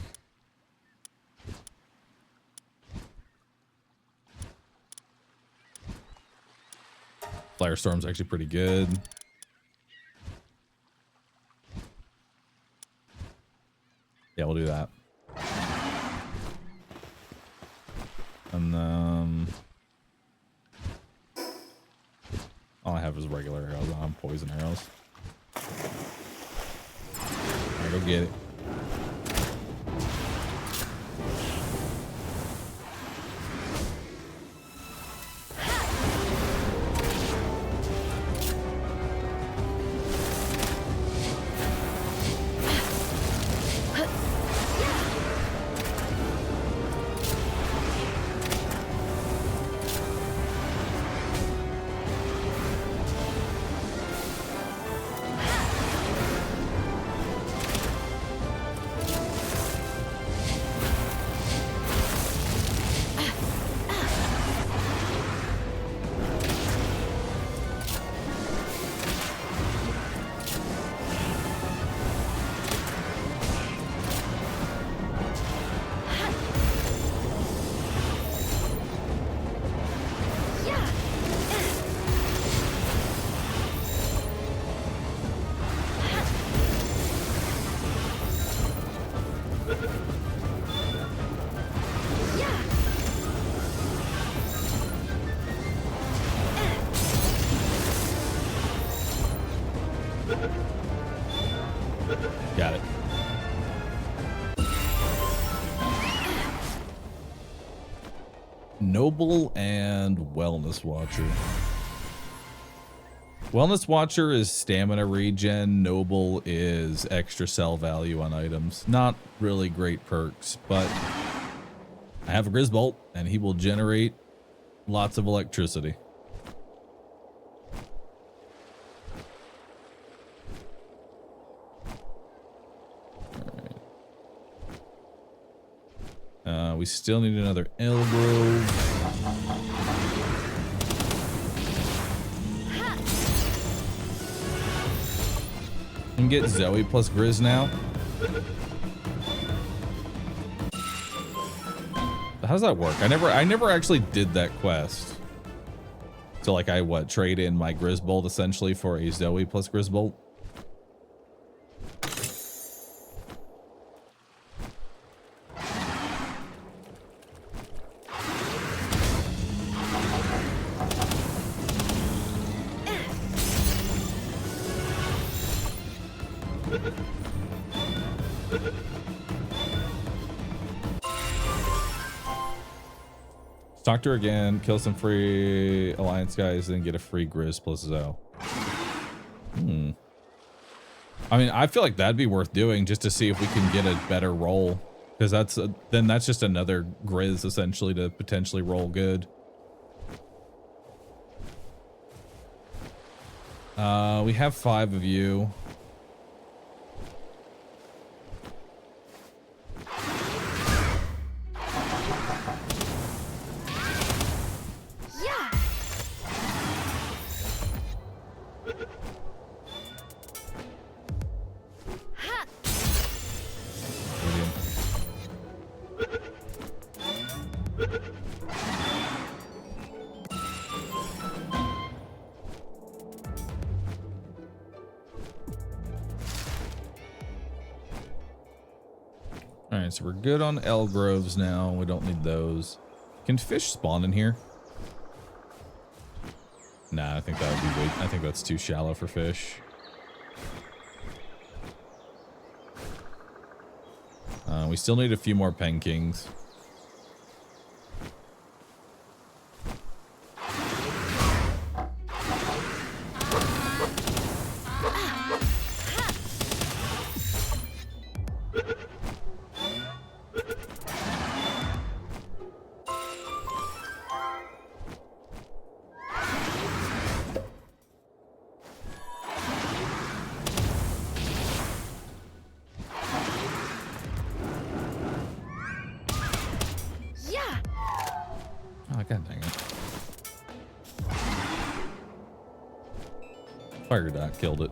Speaker 1: Firestorm's actually pretty good. Yeah, we'll do that. And then... all I have is regular arrows. I don't have poison arrows. Alright, go get it. Got it. Noble and Wellness Watcher. Wellness Watcher is stamina regen. Noble is extra sell value on items. Not really great perks, but I have a Grisbolt and he will generate lots of electricity. We still need another Elgrove. can get Zoe plus Grizz now. How does that work? I never actually did that quest. So like I trade in my Grizzbolt essentially for a Zoe plus Grizzbolt. Talk to her again, kill some free Alliance guys, then get a free Grizz plus Zoe. I mean, I feel like that'd be worth doing just to see if we can get a better roll. Because that's just another Grizz essentially to potentially roll good. We have 5 of you. Alright, so we're good on L Groves now. We don't need those. Can fish spawn in here? Nah, I think that would be way. I think that's too shallow for fish. We still need a few more Pen Kings. Fire dot killed it.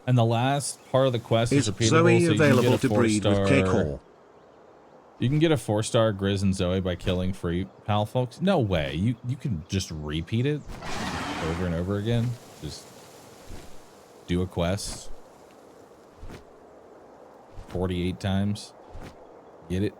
Speaker 1: And the last part of the quest is repeatable,
Speaker 2: Zoe
Speaker 1: so
Speaker 2: available to breed with K-Core.
Speaker 1: You can get a 4-star Grizz and Zoe by killing free pal folks. No way. You can just repeat it over and over again. Just do a quest 48 times. Get it?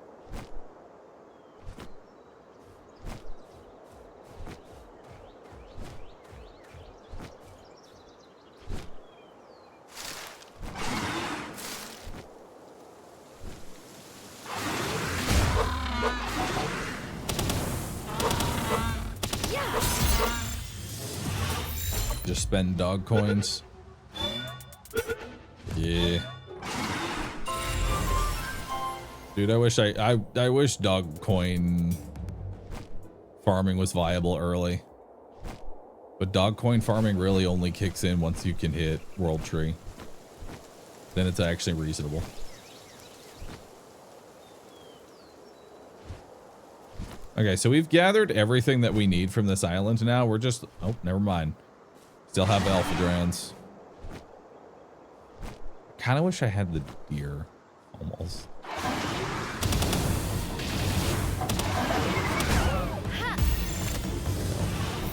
Speaker 1: Just spend dog coins. Yeah. Dude, I wish dog coin farming was viable early. But dog coin farming really only kicks in once you can hit World Tree. Then it's actually reasonable. Okay, so we've gathered everything that we need from this island now. We're just... Oh, never mind. Still have alpha drones. Kind of wish I had the deer. Almost.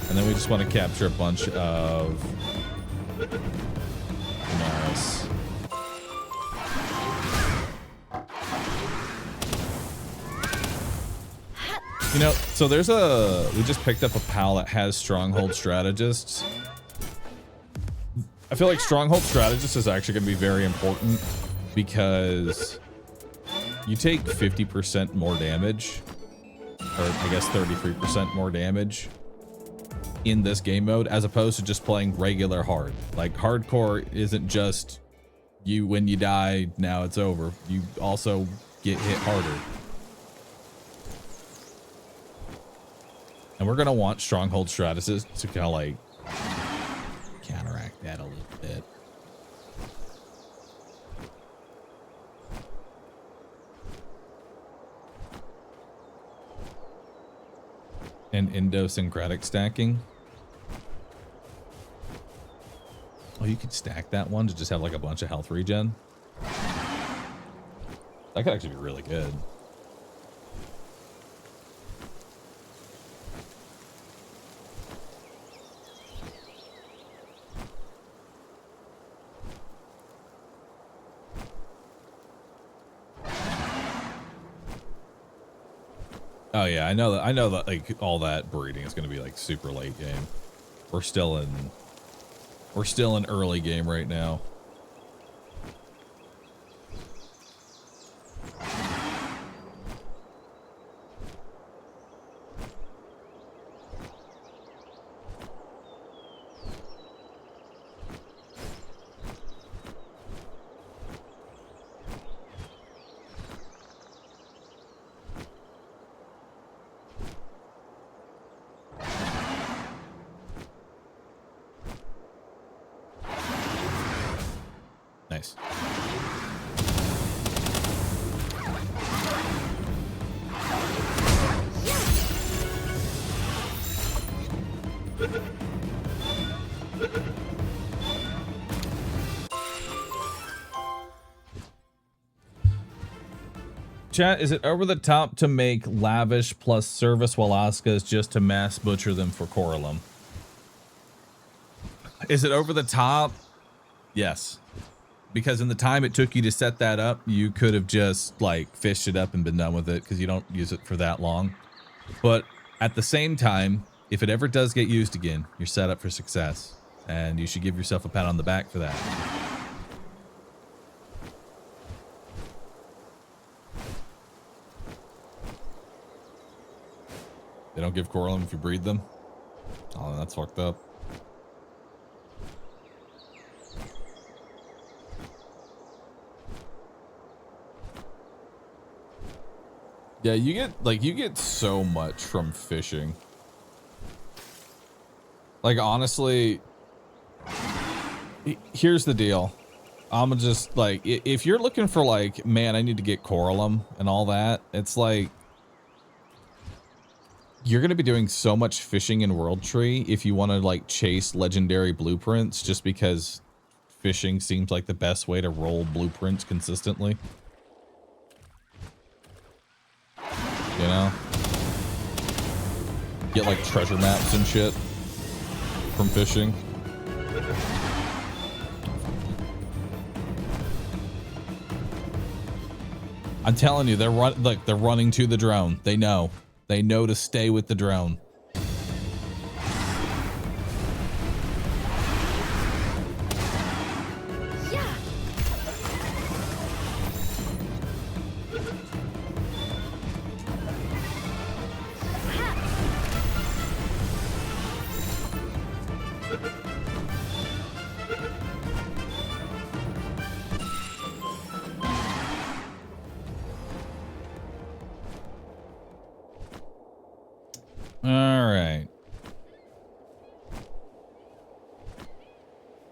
Speaker 1: And then we just want to capture a bunch of... Nice. You know, so there's we just picked up a pal that has Stronghold Strategists. I feel like Stronghold Strategist is actually going to be very important because you take 50% more damage, or I guess 33% more damage in this game mode as opposed to just playing regular hard. Like hardcore isn't just when you die, now it's over. You also get hit harder. And we're going to want Stronghold Strategists to kind of like counteract that a little bit. And idiosyncratic stacking. Oh, you could stack that one to just have like a bunch of health regen. That could actually be really good. Oh yeah, I know that like all that breeding is going to be like super late game. We're still in early game right now. Nice. Chat, is it over the top to make Lavish plus Service Walaskas just to mass butcher them for Coralum? Is it over the top? Yes. Because in the time it took you to set that up, you could have just like fished it up and been done with it because you don't use it for that long. But at the same time, if it ever does get used again, you're set up for success. And you should give yourself a pat on the back for that. They don't give Coralum if you breed them? Oh, that's fucked up. Yeah, you get so much from fishing. Like, honestly, here's the deal. I'm just like, if you're looking for like, man, I need to get Coralum and all that, it's like, you're going to be doing so much fishing in World Tree if you want to like chase legendary blueprints, just because fishing seems like the best way to roll blueprints consistently. You know? Get like treasure maps and shit from fishing. I'm telling you, they're running to the drone. They know to stay with the drone.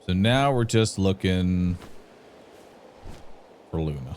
Speaker 1: So now we're just looking for Luna.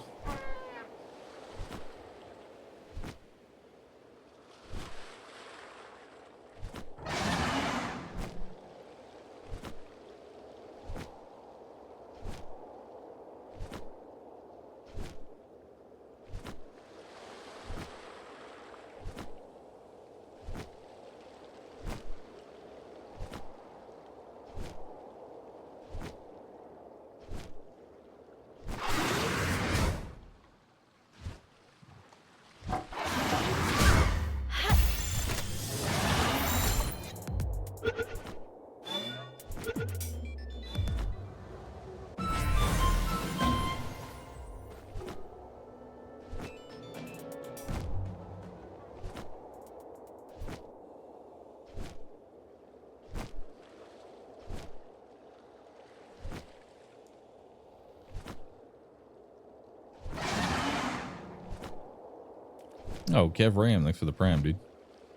Speaker 1: Oh, Kev Ram, thanks for the pram, dude.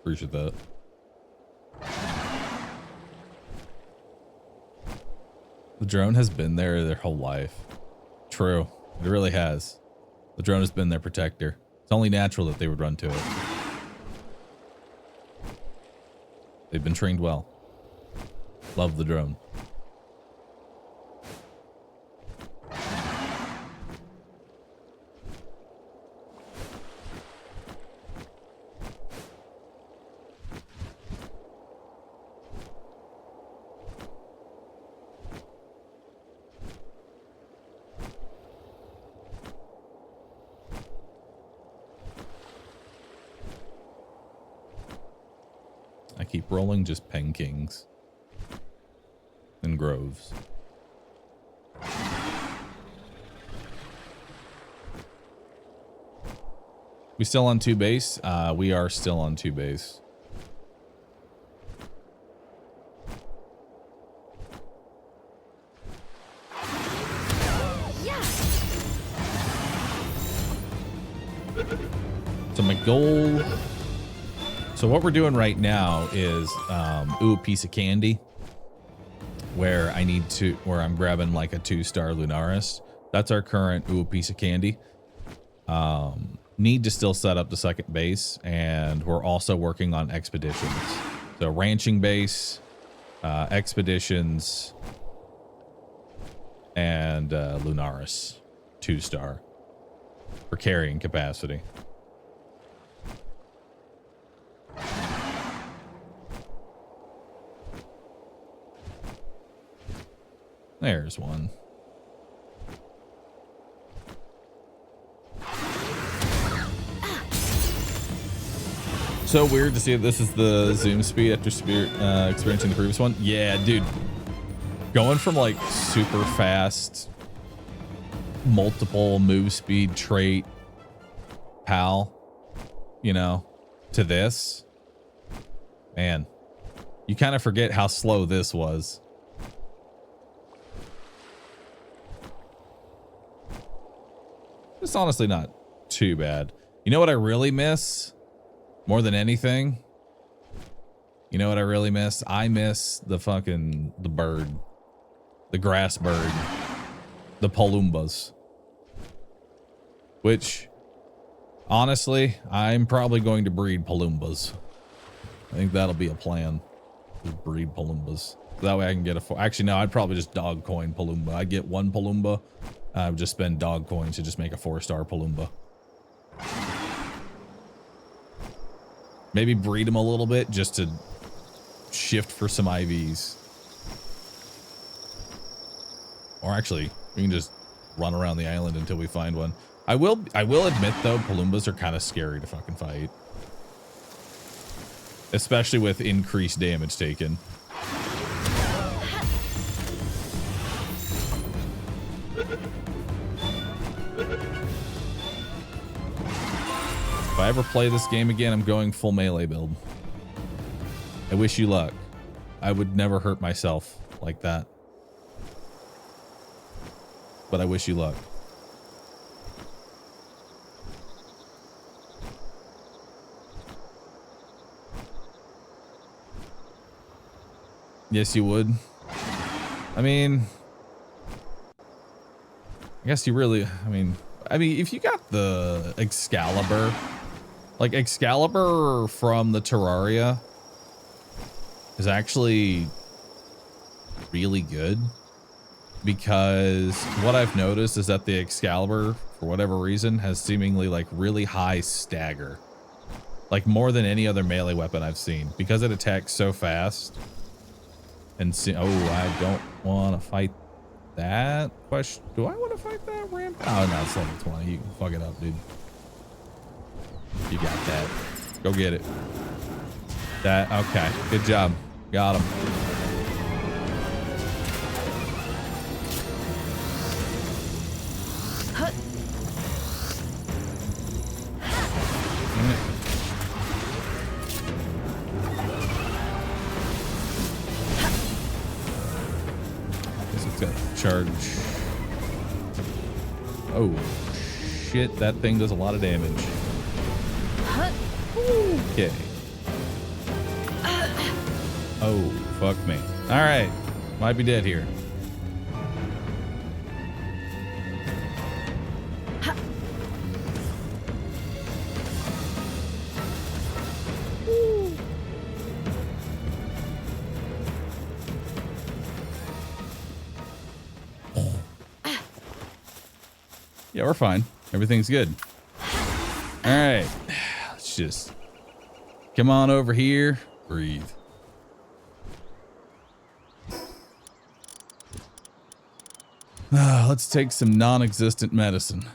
Speaker 1: Appreciate that. The drone has been there their whole life. True. It really has. The drone has been their protector. It's only natural that they would run to it. They've been trained well. Love the drone. I keep rolling just pen kings and groves. We still on 2 base? We are still on 2 base. So my goal. So what we're doing right now is a piece of candy where I'm grabbing like a 2-star Lunaris. That's our current piece of candy. Need to still set up the second base, and we're also working on expeditions. So ranching base, expeditions, and Lunaris 2-star for carrying capacity. There's one. So weird to see that this is the zoom speed after experiencing the previous one. Yeah, dude. Going from like super fast, multiple move speed trait PAL, you know, to this. Man, you kind of forget how slow this was. It's honestly not too bad. You know what I really miss more than anything? You know what I really miss? I miss the bird, the grass bird, the palumbas, which honestly, I'm probably going to breed palumbas. I think that'll be a plan. Just breed palumbas. That way I can get actually, no, I'd probably just dog coin palumba. I'd get 1 palumba. I would just spend dog coins to just make a 4-star palumba. Maybe breed them a little bit just to shift for some IVs. Or actually, we can just run around the island until we find one. I will admit though, palumbas are kind of scary to fucking fight. Especially with increased damage taken. If I ever play this game again, I'm going full melee build. I wish you luck. I would never hurt myself like that. But I wish you luck. Yes, you would. I mean, I guess you really, I mean, if you got the Excalibur, like Excalibur from the Terraria is actually really good, because what I've noticed is that the Excalibur, for whatever reason, has seemingly like really high stagger, like more than any other melee weapon I've seen, because it attacks so fast. And see, oh, I don't want to fight that. Question: do I want to fight that ramp? Oh no, it's level 20. You can fuck it up, dude. You got that. Go get it. That, okay. Good job. Got him. Guess it's got charge. Oh shit, that thing does a lot of damage. Okay. Oh, fuck me. All right. Might be dead here. Yeah, we're fine. Everything's good. All right. Let's just come on over here. Breathe. Let's take some non-existent medicine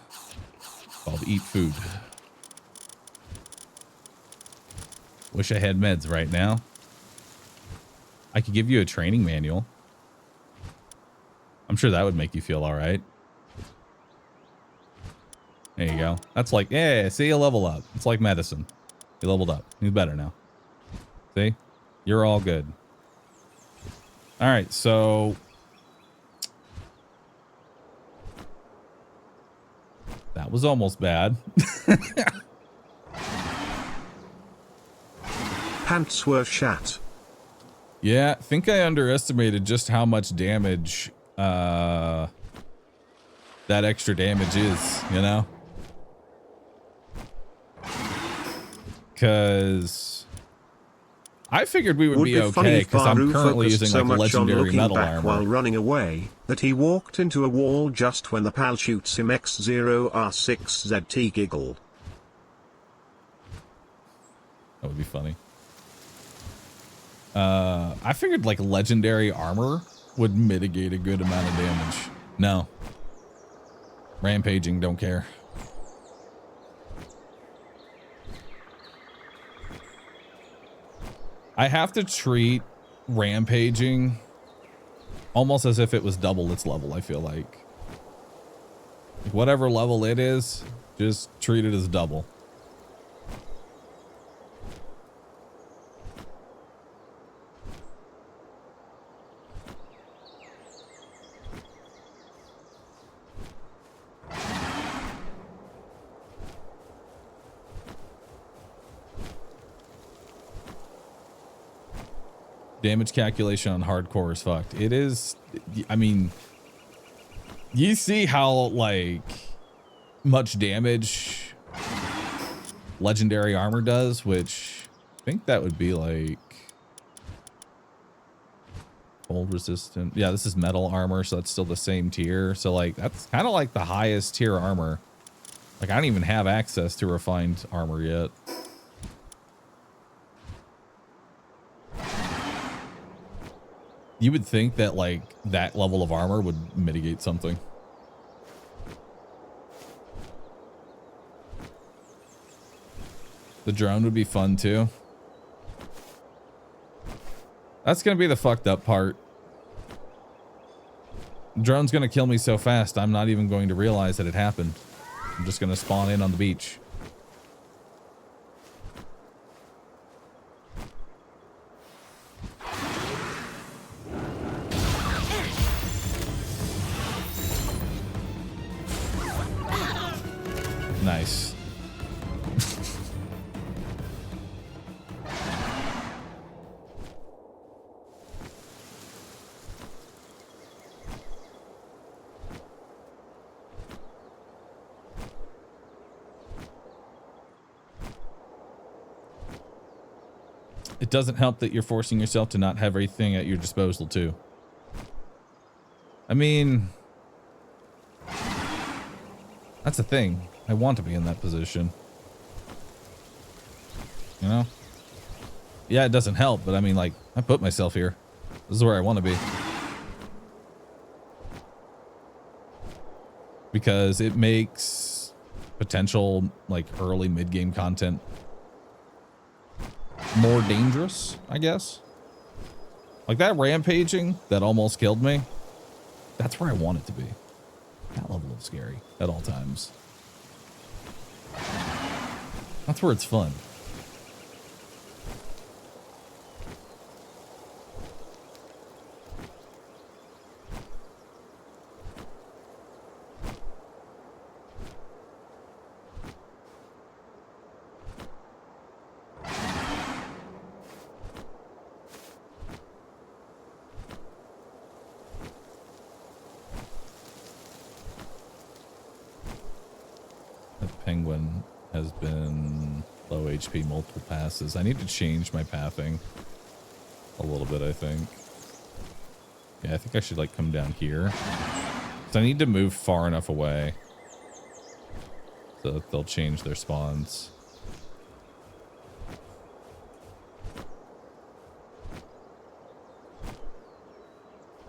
Speaker 1: called eat food. Wish I had meds right now. I could give you a training manual. I'm sure that would make you feel all right. There you go. That's like, yeah, see, you level up. It's like medicine. You leveled up. He's better now. See? You're all good. All right, so... that was almost bad.
Speaker 2: Pants were shat.
Speaker 1: Yeah, I think I underestimated just how much damage that extra damage is, you know? Because I figured we would be okay because I'm currently using like a legendary metal armor.
Speaker 2: While running away, that he walked into a wall just when the pal shoots him X0R6ZT giggle.
Speaker 1: That would be funny. I figured like legendary armor would mitigate a good amount of damage. No. Rampaging, don't care. I have to treat rampaging almost as if it was double its level, I feel like. Whatever level it is, just treat it as double. Damage calculation on hardcore is fucked. It is, I mean, you see how like much damage legendary armor does, which I think that would be like cold resistant. Yeah, this is metal armor, so that's still the same tier. So like that's kind of like the highest tier armor. Like I don't even have access to refined armor yet. You would think that like that level of armor would mitigate something. The drone would be fun too. That's gonna be the fucked up part. The drone's gonna kill me so fast, I'm not even going to realize that it happened. I'm just gonna spawn in on the beach. Nice. It doesn't help that you're forcing yourself to not have everything at your disposal too. I mean, that's the thing. I want to be in that position. You know? Yeah, it doesn't help, but I mean, like, I put myself here. This is where I want to be. Because it makes potential, like, early mid-game content more dangerous, I guess. Like, that rampaging that almost killed me, that's where I want it to be. That level of scary at all times. That's where it's fun. penguin has been low HP multiple passes. I need to change my pathing a little bit, I think. Yeah, I think I should like come down here. So I need to move far enough away so that they'll change their spawns.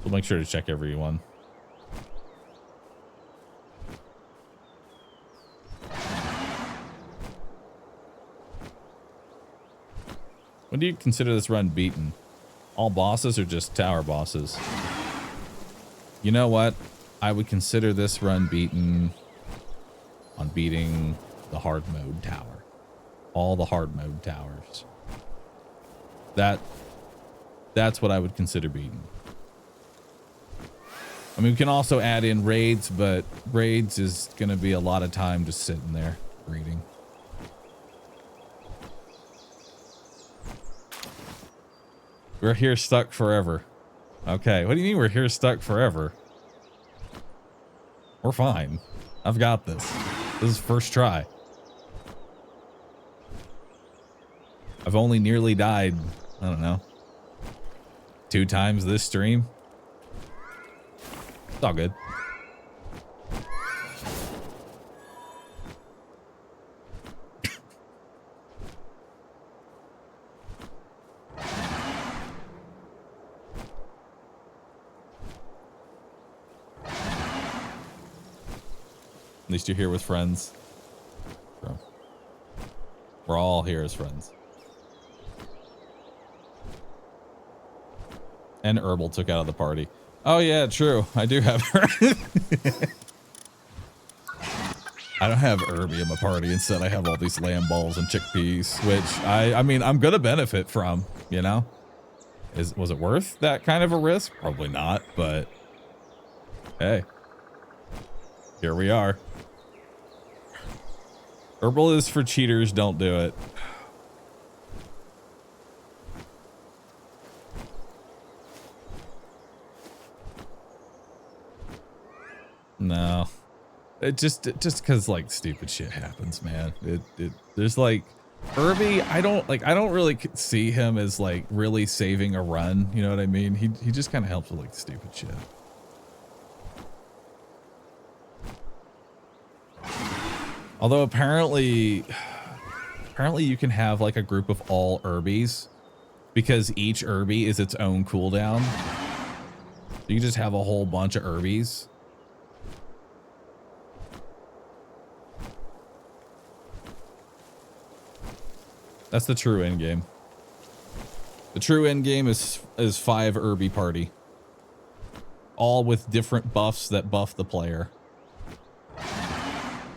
Speaker 1: So make sure to check everyone. When do you consider this run beaten? All bosses or just tower bosses? You know what? I would consider this run beaten on beating the hard mode tower. All the hard mode towers. That's what I would consider beaten. I mean, we can also add in raids, but raids is going to be a lot of time just sitting there reading. We're here stuck forever. Okay, what do you mean we're here stuck forever? We're fine. I've got this. This is first try. I've only nearly died, I don't know, 2 times this stream. It's all good. At least you're here with friends. Bro. We're all here as friends. And Herbal took out of the party. Oh yeah, true. I do have her. I don't have Herbie in my party. Instead, I have all these lamb balls and chickpeas, which I mean, I'm gonna benefit from, you know? Was it worth that kind of a risk? Probably not, but hey. Here we are. Herbal is for cheaters, don't do it. No. It just cause like stupid shit happens, man. There's like Herbie, I don't really see him as like really saving a run, you know what I mean? He just kind of helps with like stupid shit. Although apparently you can have like a group of all Herbies because each Herbie is its own cooldown. You can just have a whole bunch of Herbies. That's the true end game. The true end game is 5 Herbie party. All with different buffs that buff the player.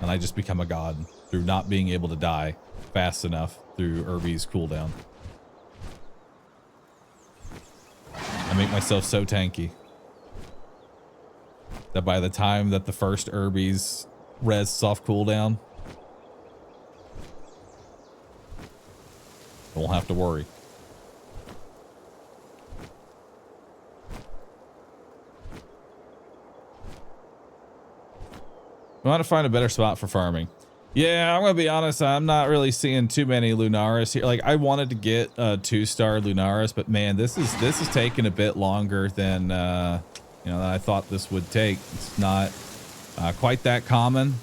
Speaker 1: And I just become a god through not being able to die fast enough through Herbie's cooldown. I make myself so tanky that by the time that the first Herbie's res soft cooldown, I won't have to worry. I want to find a better spot for farming. Yeah, I'm gonna be honest, I'm not really seeing too many Lunaris here. Like, I wanted to get a 2-star Lunaris, but man, this is taking a bit longer than you know, I thought this would take. It's not quite that common.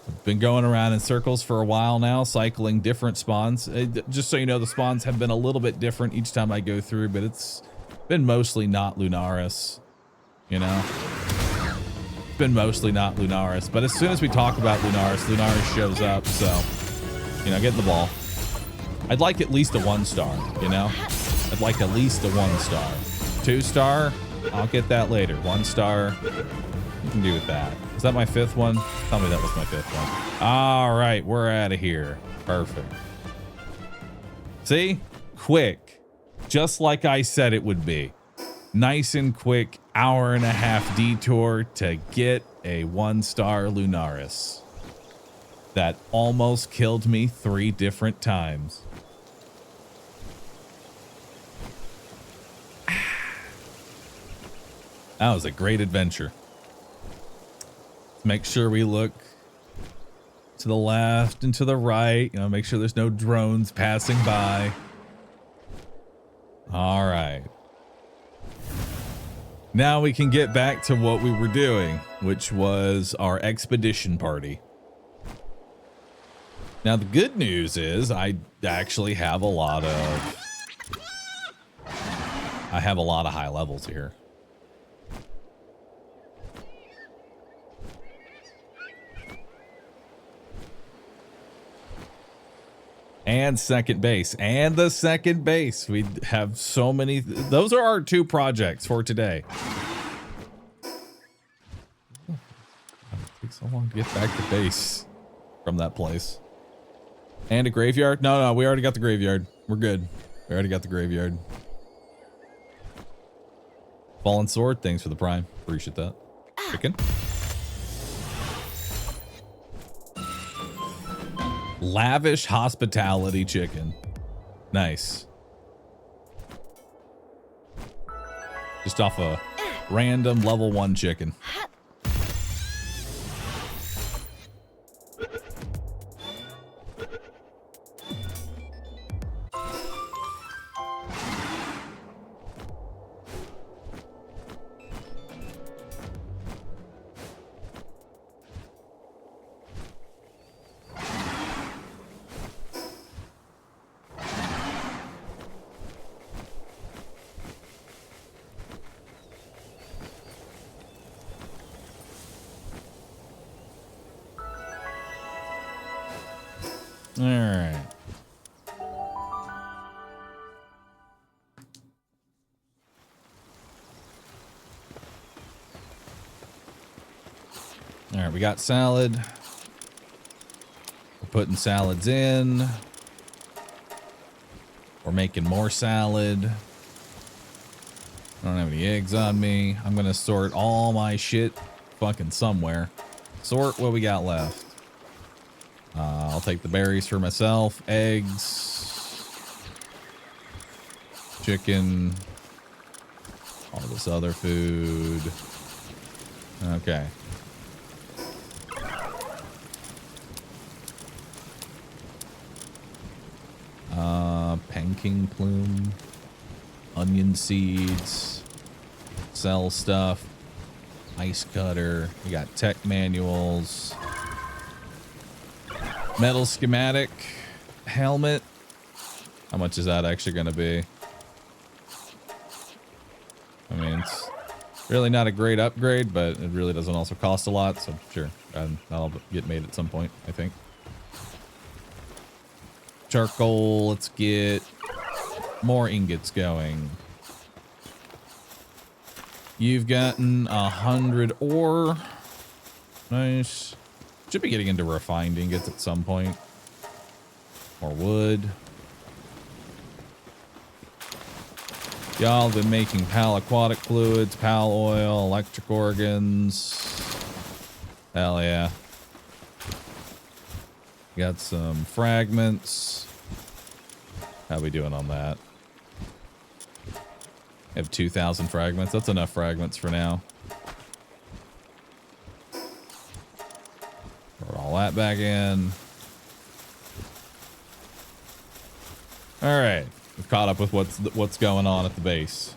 Speaker 1: I've been going around in circles for a while now, cycling different spawns. Just so you know, the spawns have been a little bit different each time I go through, but it's been mostly not Lunaris, you know? It's been mostly not Lunaris, but as soon as we talk about Lunaris shows up, so, you know, get the ball. I'd like at least a 1-star, you know? I'd like at least a 1-star. 2-star, I'll get that later. 1-star, you can do with that. Is that my 5th one? Tell me that was my 5th one. All right, we're out of here. Perfect. See? Quick. Just like I said it would be. Nice and quick, hour-and-a-half detour to get a 1-star Lunaris. That almost killed me 3 different times. That was a great adventure. Make sure we look to the left and to the right. You know, make sure there's no drones passing by. All right. Now we can get back to what we were doing, which was our expedition party. Now, the good news is I actually have a lot of high levels here. And second base. And the second base. We have so many. Those are our 2 projects for today. It takes so long to get back to base from that place. And a graveyard? No, we already got the graveyard. We're good. We already got the graveyard. Fallen sword. Thanks for the prime. Appreciate that. Chicken. Lavish hospitality chicken. Nice. Just off a random level 1 chicken. All right. All right, we got salad. We're putting salads in. We're making more salad. I don't have any eggs on me. I'm gonna sort all my shit fucking somewhere. Sort what we got left. I'll take the berries for myself. Eggs. Chicken. All this other food. Okay. Panking plume. Onion seeds. Sell stuff. Ice cutter. We got tech manuals. Metal schematic. Helmet. How much is that actually going to be? I mean, it's really not a great upgrade, but it really doesn't also cost a lot. So sure, that'll get made at some point, I think. Charcoal. Let's get more ingots going. You've gotten 100 ore. Nice. Should be getting into refined ingots at some point. More wood. Y'all have been making PAL aquatic fluids, PAL oil, electric organs. Hell yeah. Got some fragments. How we doing on that? I have 2,000 fragments. That's enough fragments for now. Throw all that back in. All right. We've caught up with what's going on at the base.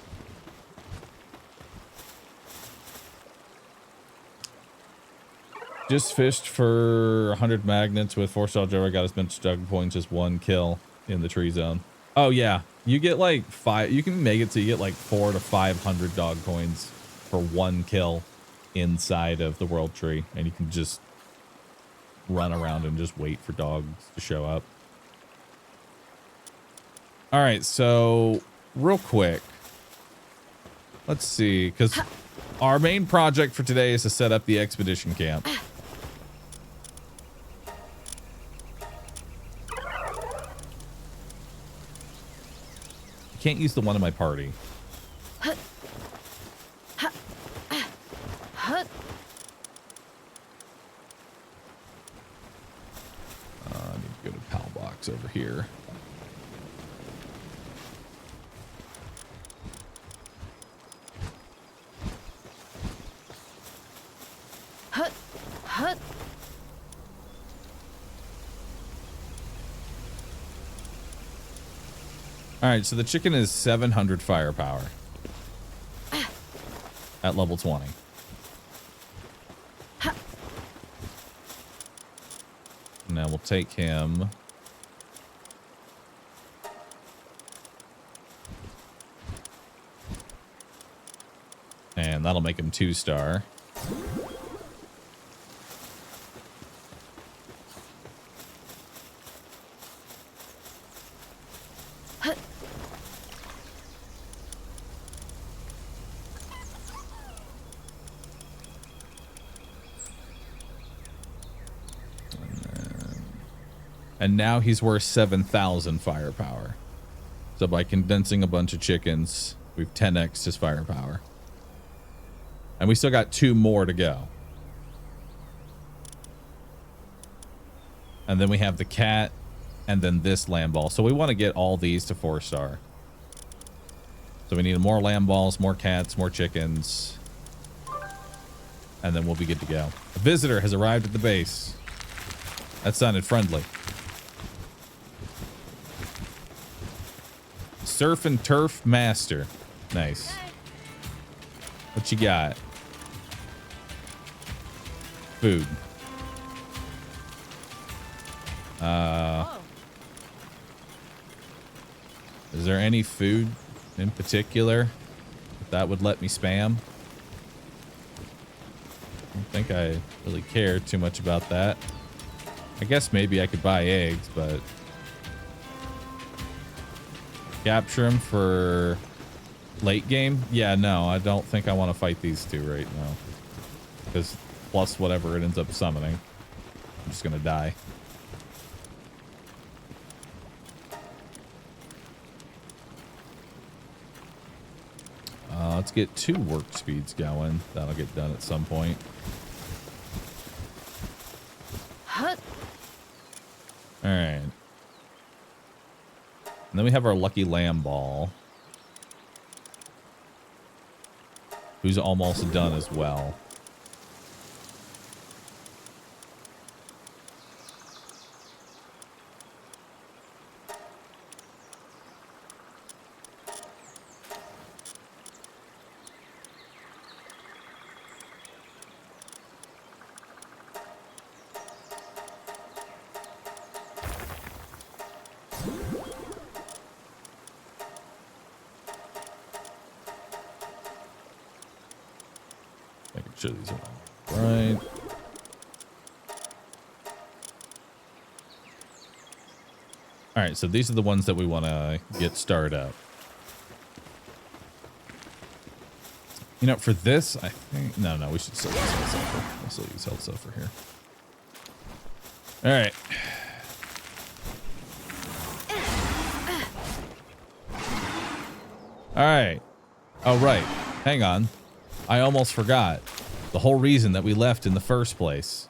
Speaker 1: Just fished for 100 magnets with 4-star Joe. I got as bench jug points, just 1 kill in the tree zone. Oh yeah, you get like 5. You can make it so you get like 400 to 500 dog coins for 1 kill inside of the world tree, and you can just run around and just wait for dogs to show up. All right, so real quick, let's see, because our main project for today is to set up the expedition camp. Can't use the one in my party. I need to go to PAL box over here. All right, so the chicken is 700 firepower at level 20. Now we'll take him. And that'll make him 2-star. And now he's worth 7,000 firepower. So by condensing a bunch of chickens, we've 10x'd his firepower. And we still got 2 more to go. And then we have the cat and then this lamb ball. So we want to get all these to 4-star. So we need more lamb balls, more cats, more chickens. And then we'll be good to go. A visitor has arrived at the base. That sounded friendly. Surf and Turf Master. Nice. What you got? Food. Is there any food in particular that would let me spam? I don't think I really care too much about that. I guess maybe I could buy eggs, but capture him for late game? Yeah, no, I don't think I want to fight these two right now. Because plus whatever it ends up summoning, I'm just going to die. Let's get 2 work speeds going. That'll get done at some point. All right. And then we have our lucky lamb ball, who's almost done as well. Making sure these are all right. All right, so these are the ones that we want to get started up. You know, for this, I think... No, we should still use health sulfur. We'll still use health sulfur here. All right. All right. Oh, right. Hang on. I almost forgot. The whole reason that we left in the first place.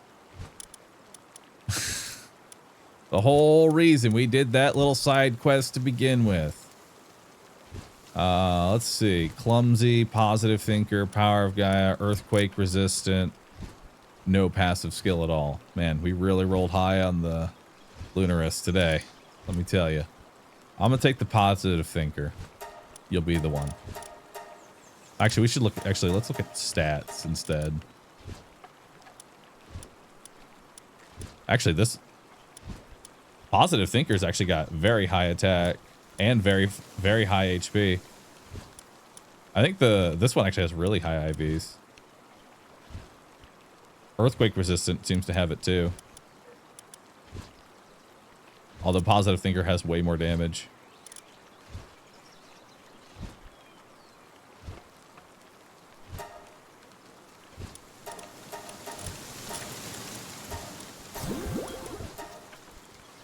Speaker 1: The whole reason we did that little side quest to begin with. Let's see. Clumsy, positive thinker, power of Gaia, earthquake resistant, no passive skill at all. Man, we really rolled high on the Lunarist today. Let me tell you. I'm going to take the positive thinker. You'll be the one. Actually, we should look. Actually, let's look at stats instead. Actually, this positive thinker's actually got very high attack and very high HP. I think this one actually has really high IVs. Earthquake resistant seems to have it too. Although positive thinker has way more damage.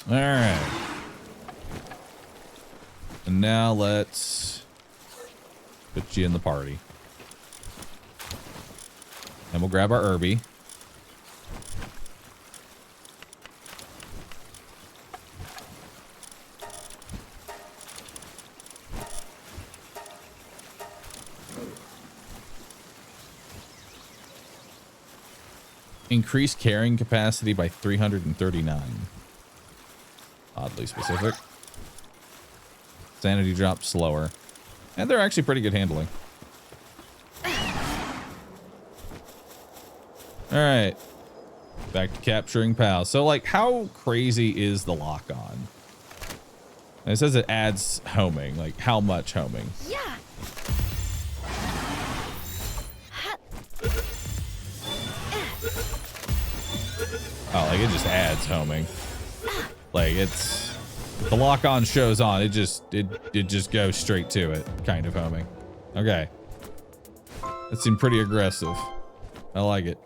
Speaker 1: All right. And now let's put you in the party. And we'll grab our Herbie. Increase carrying capacity by 339. Oddly specific. Sanity drops slower. And they're actually pretty good handling. Alright. Back to capturing pals. So, like, how crazy is the lock-on? It says it adds homing. Like, how much homing?
Speaker 3: Yeah.
Speaker 1: Oh, like, it just adds homing. Like, it's... The lock-on shows on. It just goes straight to it. Kind of homing. Okay. That seemed pretty aggressive. I like it.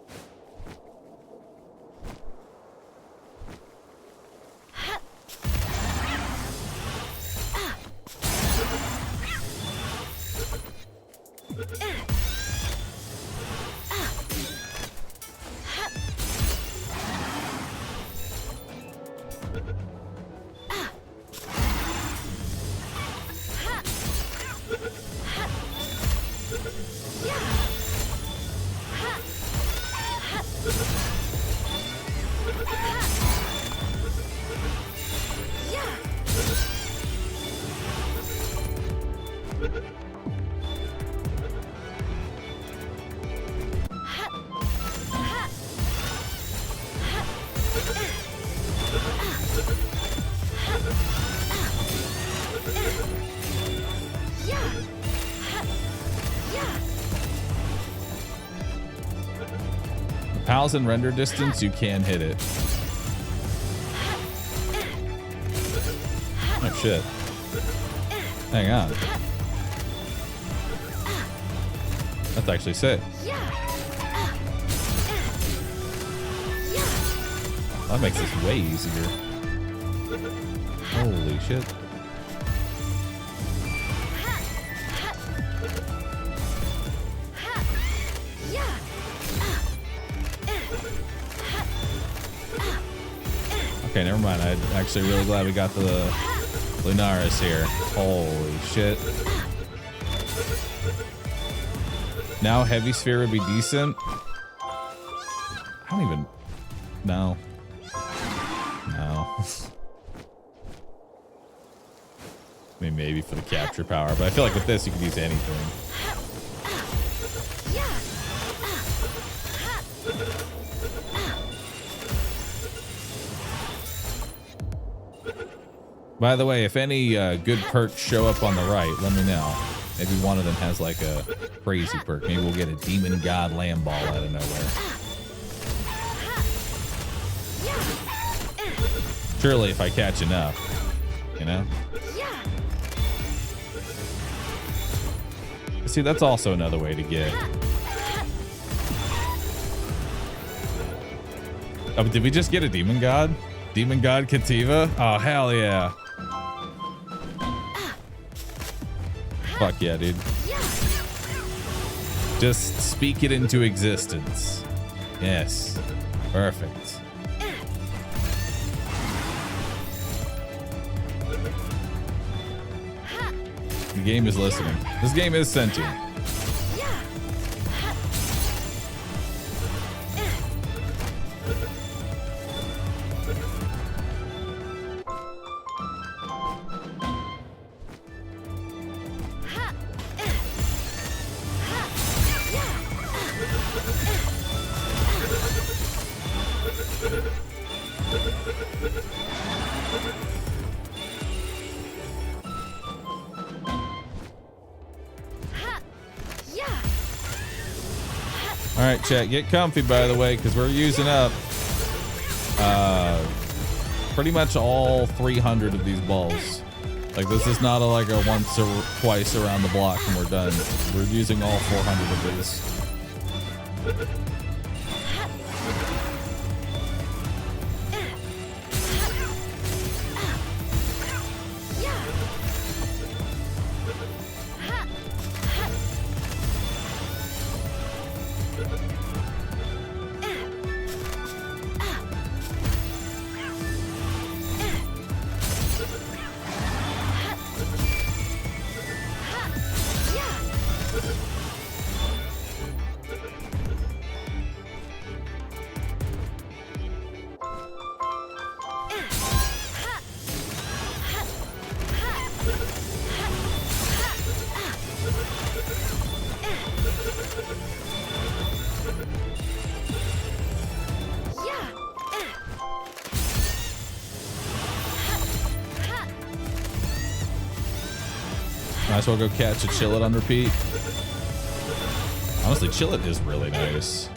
Speaker 1: Pals in render distance, you can hit it. Oh shit. Hang on. That's actually sick. That makes this way easier. Holy shit. Okay, never mind. I'm actually really glad we got the Lunaris here. Holy shit. Now Heavy Sphere would be decent. I don't even... No. No. I mean, maybe for the capture power, but I feel like with this you could use anything. By the way, if any good perks show up on the right, let me know. Maybe one of them has like a crazy perk. Maybe we'll get a Demon God Lamb Ball out of nowhere. Surely if I catch enough, you know? See, that's also another way to get... Oh, did we just get a Demon God? Demon God Kativa? Oh, hell yeah. Fuck yeah, dude. Just speak it into existence. Yes. Perfect. The game is listening. This game is sentient. All right, chat, get comfy, by the way, because we're using up pretty much all 300 of these balls. Like, this is not like a once or twice around the block and we're done. We're using all 400 of these. Might as well go catch a Chillet on repeat. Honestly, Chillet is really nice.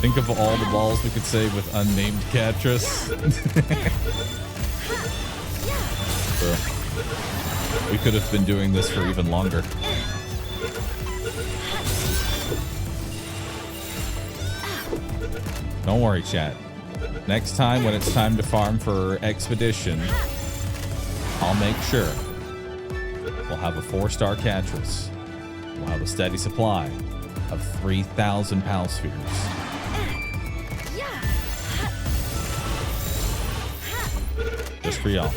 Speaker 1: Think of all the balls we could save with unnamed Catrus. We could have been doing this for even longer. Don't worry, chat. Next time when it's time to farm for Expedition, I'll make sure we'll have a 4-star Catrus. We'll have a steady supply of 3,000 Pal Spheres. Just for y'all.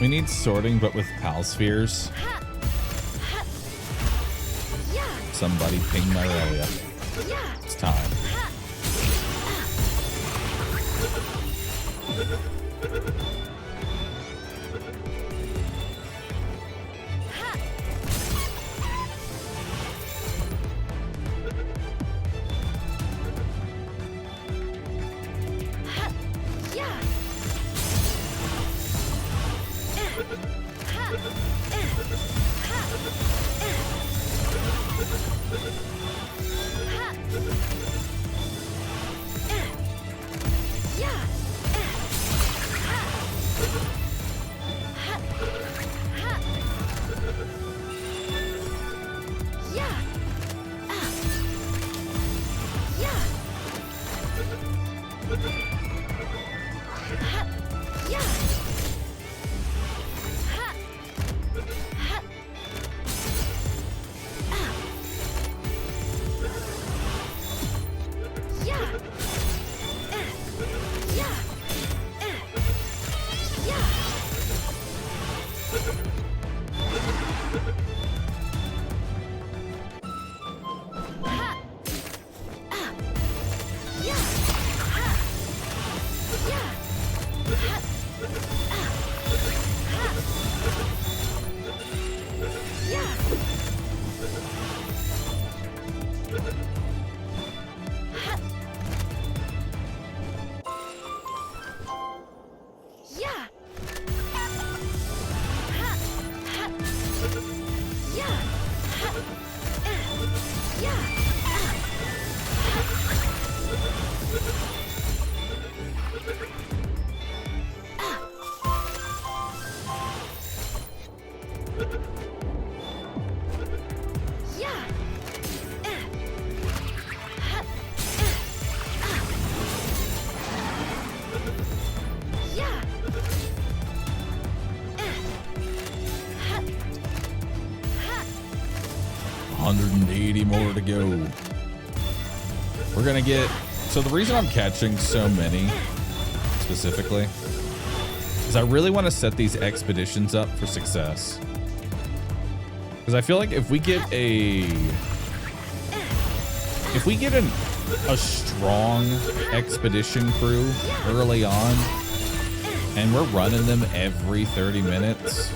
Speaker 1: We need sorting, but with Pal Spheres. Somebody ping Myrelia. It's time. More to go. We're gonna get, so the reason I'm catching so many specifically is I really want to set these expeditions up for success, because I feel like if we get a strong expedition crew early on, And we're running them every 30 minutes.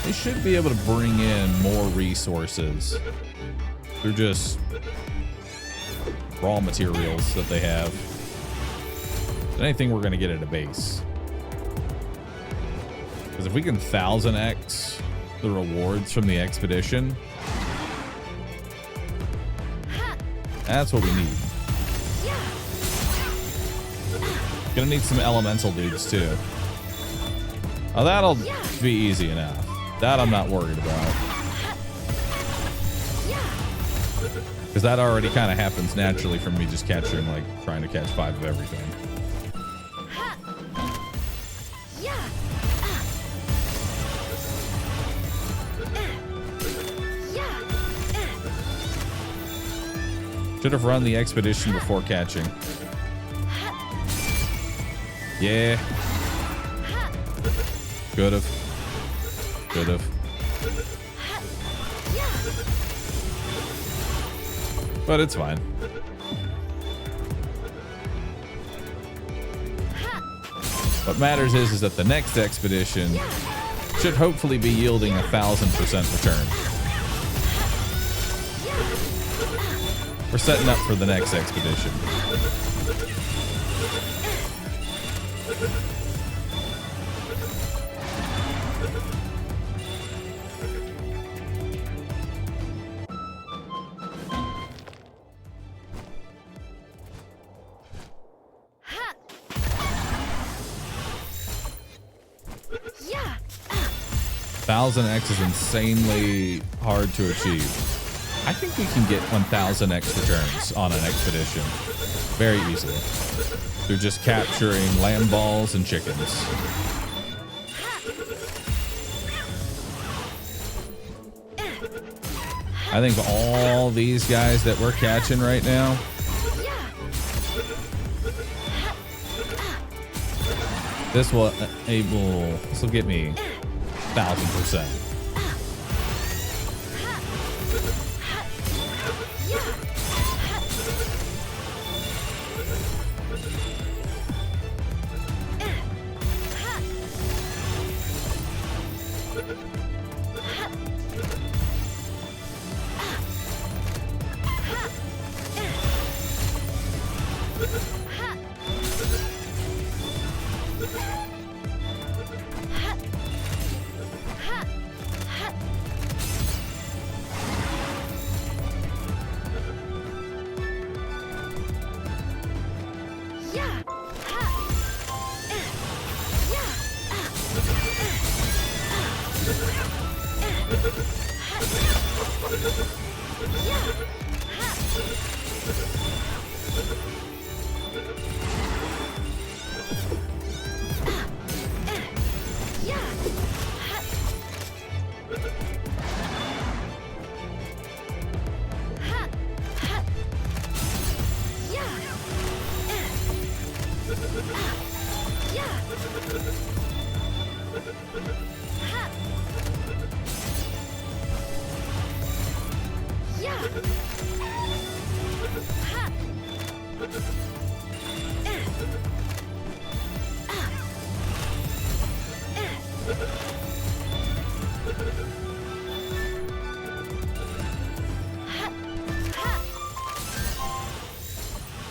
Speaker 1: They should be able to bring in more resources. They're just raw materials that they have. Anything we're going to get at a base. Because if we can 1000x the rewards from the expedition, that's what we need. Gonna need some elemental dudes too. Oh, that'll be easy enough. That I'm not worried about. Because that already kind of happens naturally from me just capturing, like, trying to catch 5 of everything. Should have run the expedition before catching. Yeah. Could have. Could have. But it's fine. What matters is that the next expedition should hopefully be yielding 1000% return. We're setting up for the next expedition.
Speaker 3: Yeah.
Speaker 1: 1000x is insanely hard to achieve. I think we can get 1000x returns on an expedition very easily through just capturing lamb balls and chickens. I think all these guys that we're catching right now, this will get me 1000%.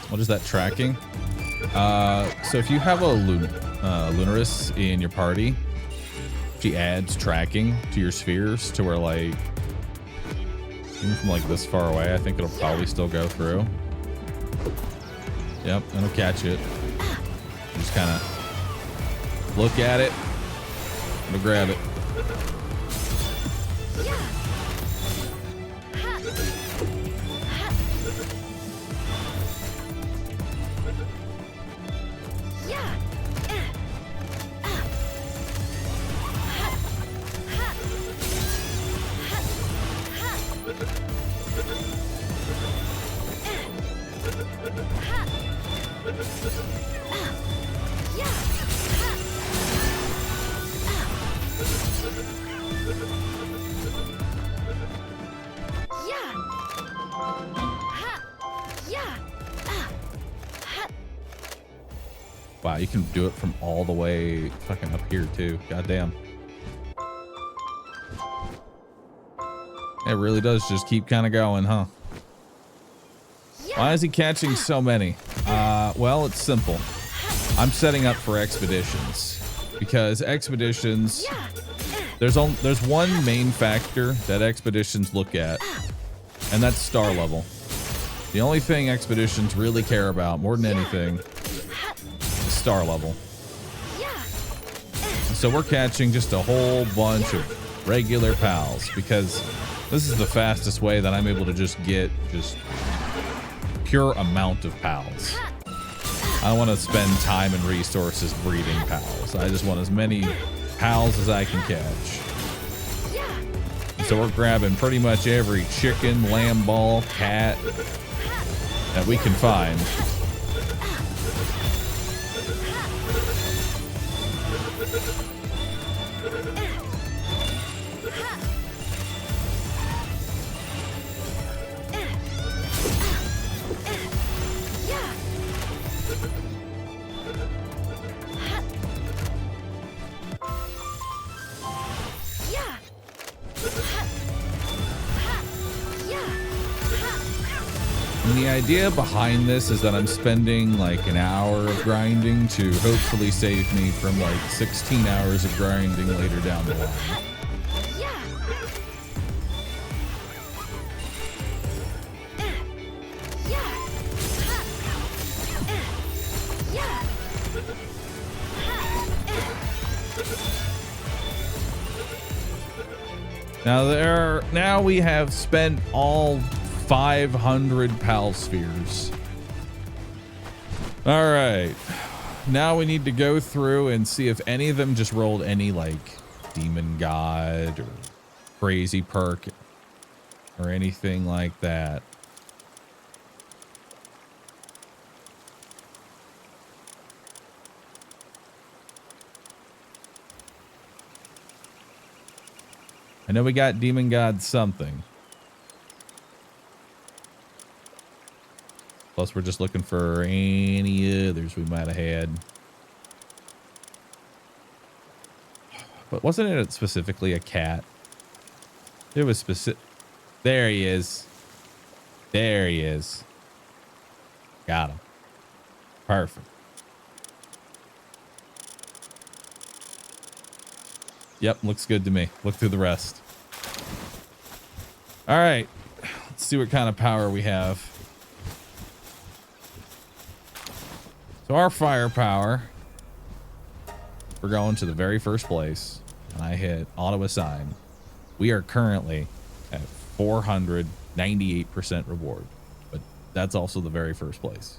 Speaker 1: What is that tracking? So if you have a Lunaris in your party, she adds tracking to your spheres to where, like, even from like this far away, I think it'll probably still go through. Yep, it'll catch it. Just kind of look at it. It'll grab it. Wow, you can do it from all the way fucking up here too. Goddamn. It really does just keep kind of going, huh? Why is he catching so many? Well, it's simple. I'm setting up for expeditions because expeditions, there's one main factor that expeditions look at, and that's star level. The only thing expeditions really care about more than anything is star level. So we're catching just a whole bunch of regular pals because this is the fastest way that I'm able to just get just pure amount of pals. I don't want to spend time and resources breeding pals. I just want as many pals as I can catch. So we're grabbing pretty much every chicken, lamb ball, cat that we can find. And the idea behind this is that I'm spending like an hour of grinding to hopefully save me from like 16 hours of grinding later down the line. Now we have spent all 500 pal spheres. All right, now we need to go through and see if any of them just rolled any like demon god or crazy perk or anything like that. I know we got demon god something. Plus, we're just looking for any others we might have had. But wasn't it specifically a cat? It was specific. There he is. There he is. Got him. Perfect. Yep, looks good to me. Look through the rest. All right. Let's see what kind of power we have. So our firepower, we're going to the very first place, and I hit auto assign. We are currently at 498% reward, but that's also the very first place.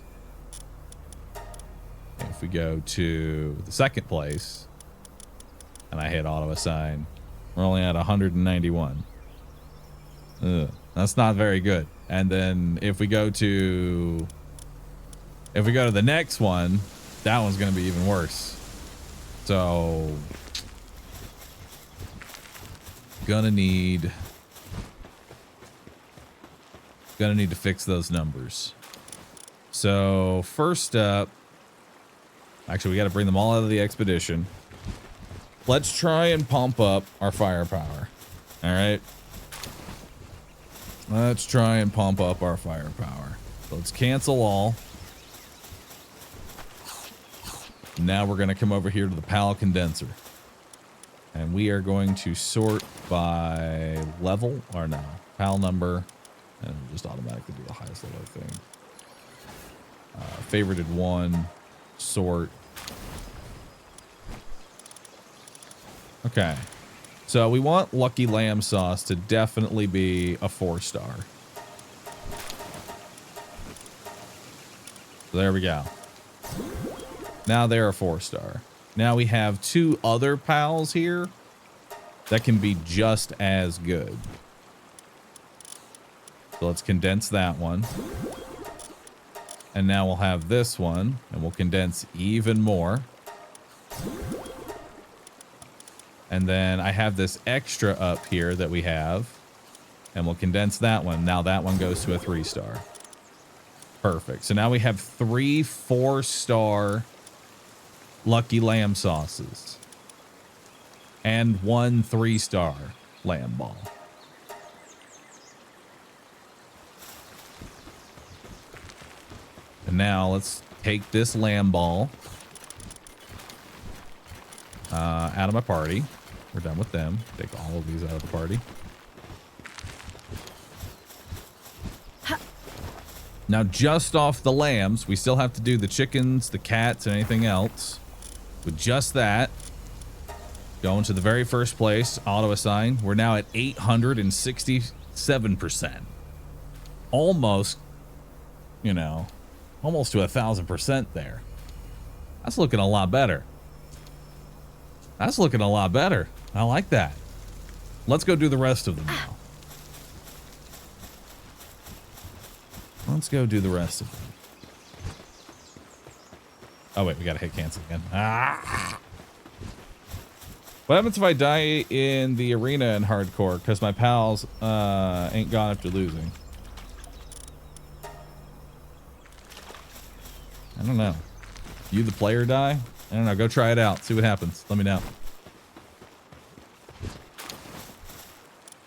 Speaker 1: And if we go to the second place, and I hit auto assign, we're only at 191. Ugh, that's not very good. And then if we go to the next one, that one's going to be even worse. So gonna need to fix those numbers. So first up, actually we got to bring them all out of the expedition. Let's try and pump up our firepower. All right. Let's try and pump up our firepower. So let's cancel all. Now we're going to come over here to the PAL condenser. And we are going to sort by level, or no, PAL number. And we'll just automatically do the highest level thing. Favorited one, sort. Okay. So we want Lucky Lamb Sauce to definitely be a 4-star. So there we go. Now they're a 4-star. Now we have 2 other pals here that can be just as good. So let's condense that one. And now we'll have this one, and we'll condense even more. And then I have this extra up here that we have, and we'll condense that one. Now that one goes to a 3-star. Perfect. So now we have 3 4-star lucky lamb sauces. And 1 3-star lamb ball. And now let's take this lamb ball out of my party. We're done with them. Take all of these out of the party. Now, just off the lambs, we still have to do the chickens, the cats, and anything else. With just that, going to the very first place, auto assign. We're now at 867%. Almost, you know, almost to 1,000% there. That's looking a lot better. That's looking a lot better. I like that. Let's go do the rest of them now. Let's go do the rest of them. Oh, wait, we gotta hit cancel again. Ah! What happens if I die in the arena in hardcore because my pals ain't gone after losing? I don't know. You, the player, die? I don't know. Go try it out. See what happens. Let me know.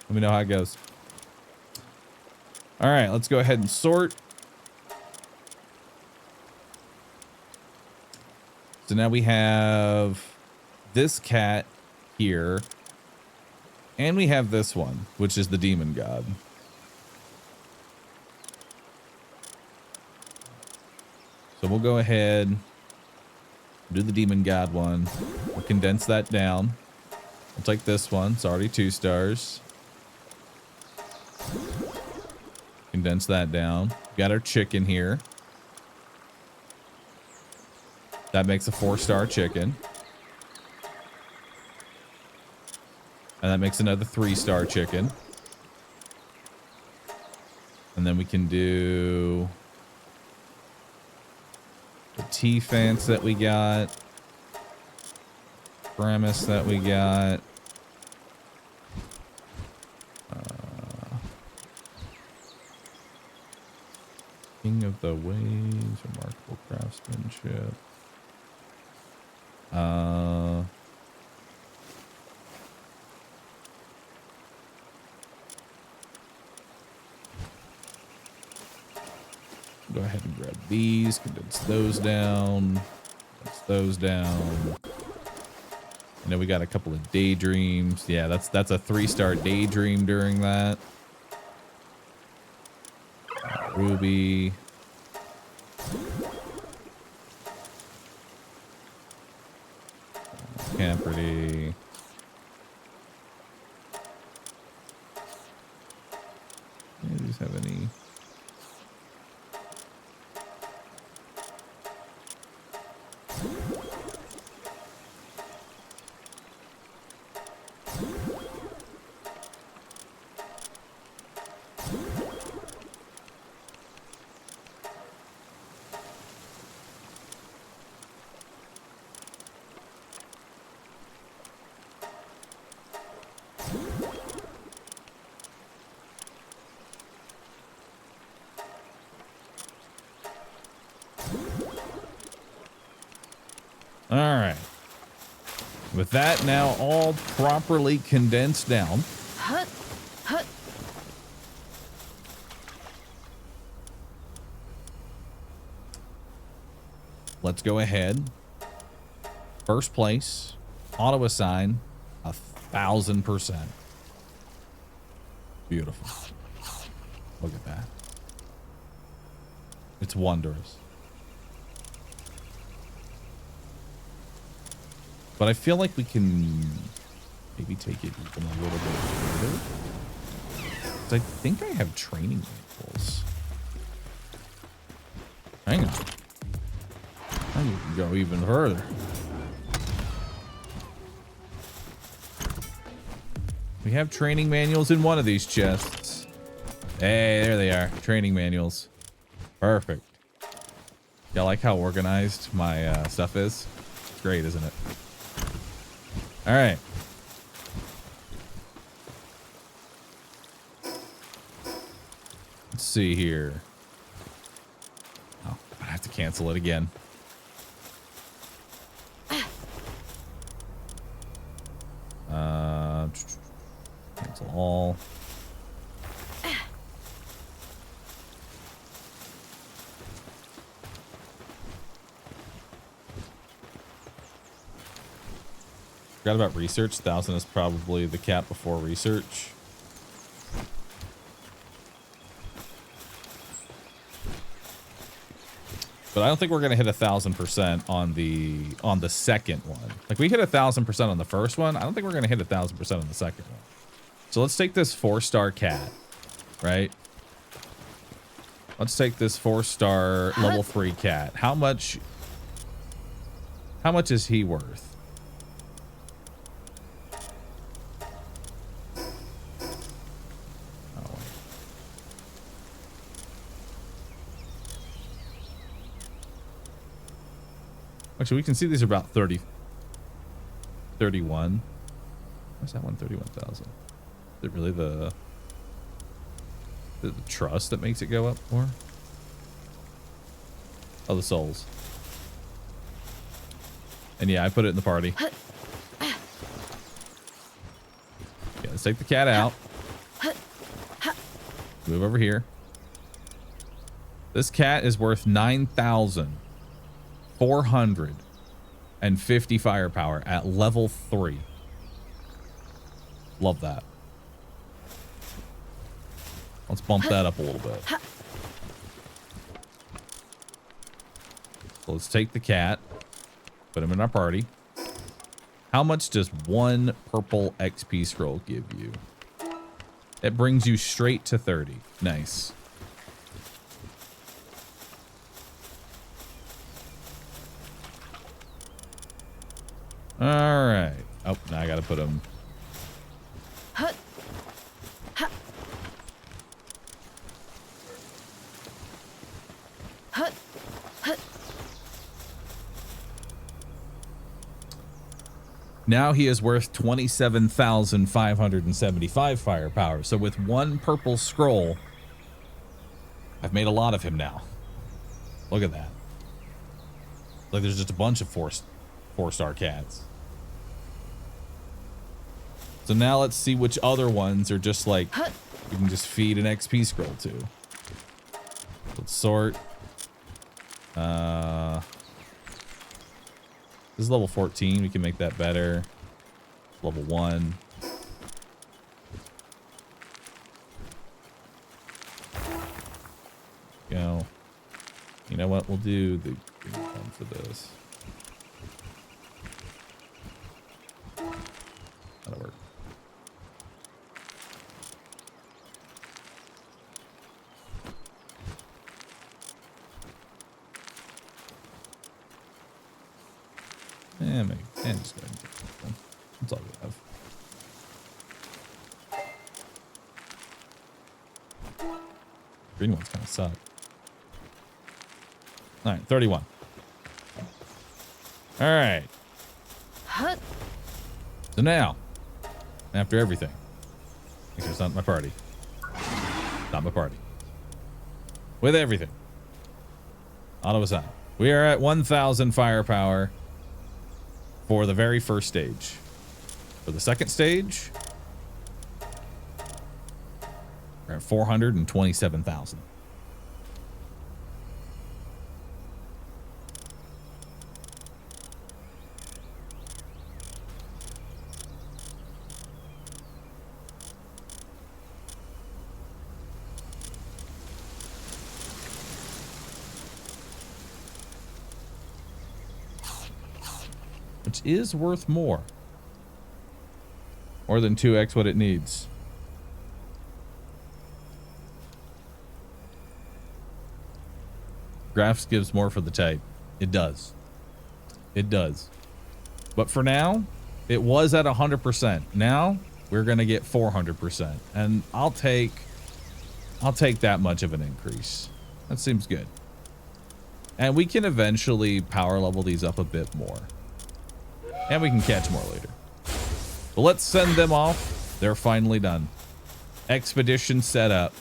Speaker 1: Let me know how it goes. All right, let's go ahead and sort. So now we have this cat here. And we have this one, which is the demon god. So we'll go ahead, do the demon god one. We'll condense that down. We'll take this one. It's already 2 stars. Condense that down. Got our chicken here. That makes a 4-star chicken. And that makes another 3-star chicken. And then we can do the T-Fance that we got. Premise that we got. King of the Waves, remarkable craftsmanship. Go ahead and grab these, condense those down, condense those down. And then we got a couple of daydreams. Yeah, that's a 3-star daydream during that. Ruby. Camperty. Do these have any? All right. With that now all properly condensed down. Let's go ahead. First place, auto assign 1,000%. Beautiful. Look at that. It's wondrous. But I feel like we can maybe take it even a little bit further. 'Cause I think I have training rifles. Hang on. I need to go even further. We have training manuals in one of these chests. Hey, there they are. Training manuals. Perfect. Y'all like how organized my stuff is? It's great, isn't it? All right. Let's see here. Oh, I have to cancel it again. all. Forgot about research. 1,000 is probably the cap before research. But I don't think we're gonna hit 1,000% on the second one. Like we hit 1,000% on the first one. I don't think we're gonna hit 1,000% on the second one. So let's take this 4-star cat, right? Let's take this 4-star level 3 cat. How much is he worth? Actually, we can see these are about 30, 31. Where's that one? 31,000. Is it really the trust that makes it go up more? Oh, the souls. And yeah, I put it in the party. Yeah, let's take the cat out. Move over here. This cat is worth 9,450 firepower at level 3. Love that. Let's bump that up a little bit. So let's take the cat, put him in our party. How much does one purple XP scroll give you? It brings you straight to 30. Nice. All right. Oh, now I gotta put him. Now he is worth 27,575 firepower. So with one purple scroll, I've made a lot of him now. Look at that. Like there's just a bunch of four-star cats. So now let's see which other ones are just like you can just feed an XP scroll to. Let's sort. This is level 14. We can make that better. Level 1. Go. You know what? We'll do the green one for this. That'll work. And maybe, and just go ahead and take that one. That's all we have. Green ones kind of suck. All right, 31. All right. So now, after everything, make sure it's not my party. Not my party. With everything. All of a sudden, we are at 1,000 firepower for the very first stage. For the second stage, we're at 427,000. Which is worth more. More than 2x what it needs. Graphs gives more for the type. It does. It does. But for now, it was at 100%. Now, we're going to get 400%. And I'll take that much of an increase. That seems good. And we can eventually power level these up a bit more. And we can catch more later. But let's send them off. They're finally done. Expedition set up.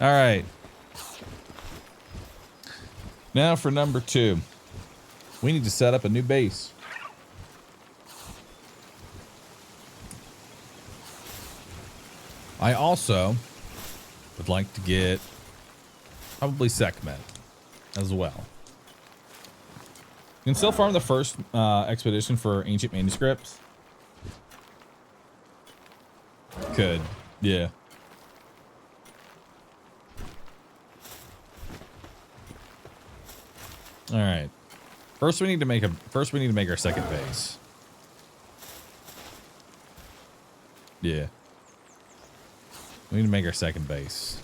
Speaker 1: All right. Now for number 2. We need to set up a new base. I also would like to get probably Sekhmet as well. You can still farm the first expedition for ancient manuscripts. Could, yeah. All right. First, we need to make our second base. Yeah. We need to make our second base.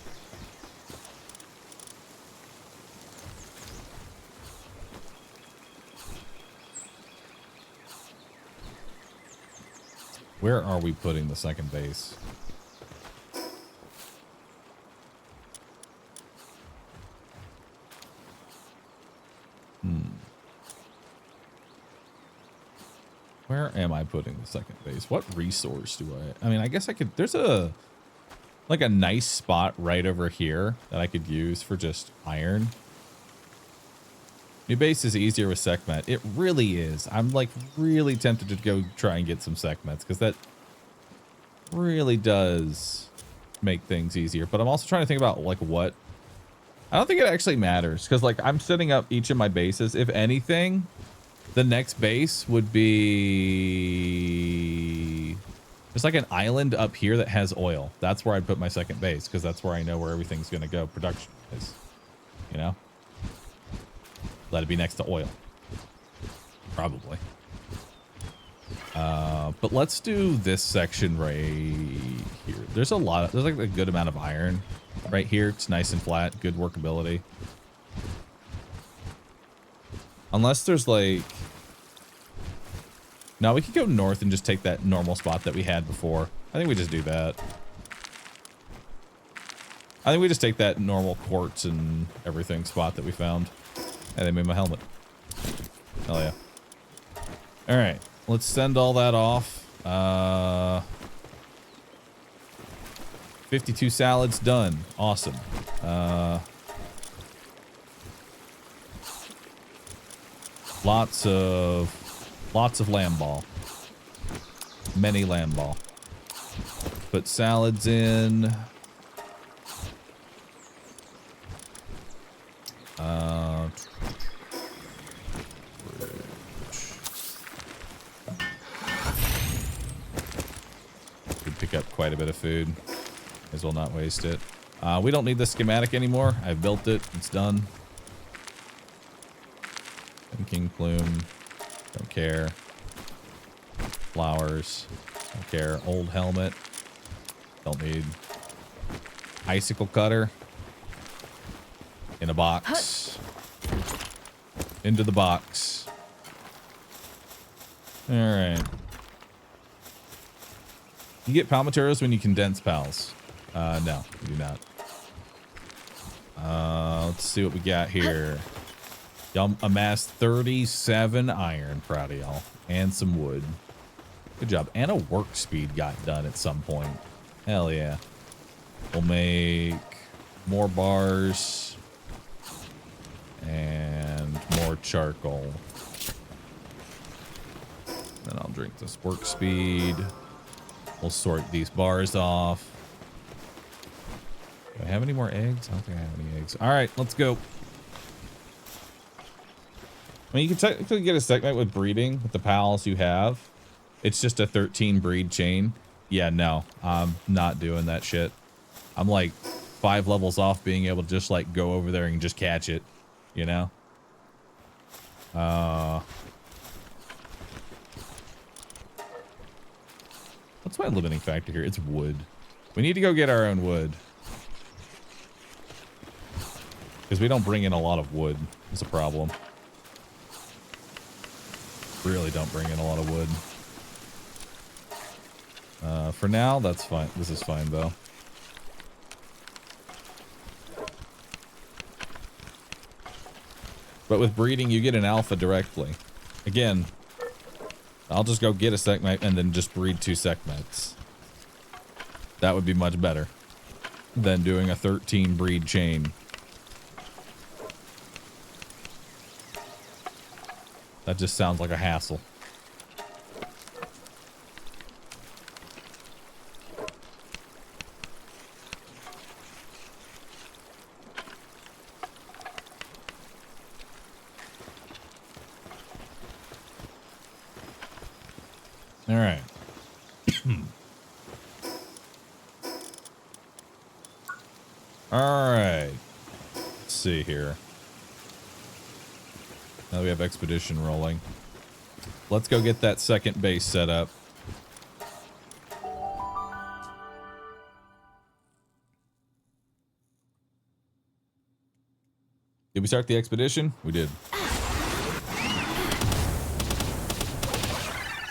Speaker 1: Where are we putting the second base? Where am I putting the second base? What resource do I mean, I guess I could, there's a nice spot right over here that I could use for just iron. New base is easier with Sekhmet. It really is. I'm like really tempted to go try and get some Sekhmets because that really does make things easier. But I'm also trying to think about like what, I don't think it actually matters because like I'm setting up each of my bases. If anything, the next base would be there's like an island up here that has oil. That's where I'd put my second base because that's where I know where everything's going to go production is, you know? Let it be next to oil. Probably. But let's do this section right here. There's like a good amount of iron right here. It's nice and flat, good workability. Unless there's like... No, we could go north and just take that normal spot that we had before. I think we just do that. I think we just take that normal quartz and everything spot that we found. Hey, they made my helmet. Hell yeah. Alright, let's send all that off. 52 salads done. Awesome. Lots of lamb ball. Many lamb ball. Put salads in. Could pick up quite a bit of food. May as well not waste it. We don't need the schematic anymore. I've built it. It's done. And king plume. Don't care. Flowers. Don't care. Old helmet. Don't need. Icicle cutter. In a box. Into the box. Alright. You get pal materials when you condense pals. No, you do not. Let's see what we got here. Y'all amassed 37 iron. Proud of y'all. And some wood. Good job. And a work speed got done at some point. Hell yeah. We'll make more bars. And more charcoal. Then I'll drink this work speed. We'll sort these bars off. Do I have any more eggs? I don't think I have any eggs. All right, let's go. I mean, you can technically get a Sekhmet with breeding with the pals you have. It's just a 13 breed chain. Yeah, no, I'm not doing that shit. I'm like 5 levels off being able to just like go over there and just catch it, you know? What's my limiting factor here? It's wood. We need to go get our own wood. Because we don't bring in a lot of wood. It's a problem. Really don't bring in a lot of wood. For now, that's fine. This is fine, though. But with breeding, you get an alpha directly. Again, I'll just go get a Sekhmet and then just breed 2 Sekhmets. That would be much better than doing a 13 breed chain. That just sounds like a hassle. All right. All right. Let's see here. Now we have expedition rolling. Let's go get that second base set up. Did we start the expedition? We did.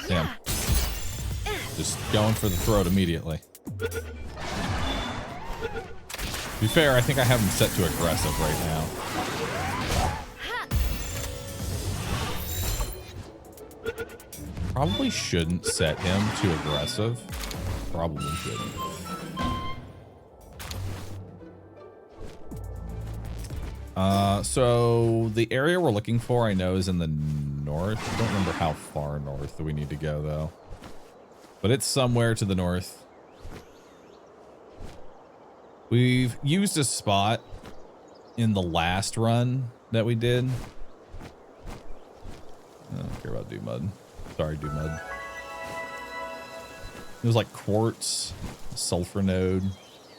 Speaker 1: Damn. Just going for the throat immediately. To be fair, I think I have him set to aggressive right now. Probably shouldn't set him to aggressive. Probably shouldn't. So the area we're looking for, I know, is in the north. I don't remember how far north we need to go, though. But it's somewhere to the north. We've used a spot in the last run that we did. I don't care about Mud. Sorry, Mud. It was like quartz, a sulfur node,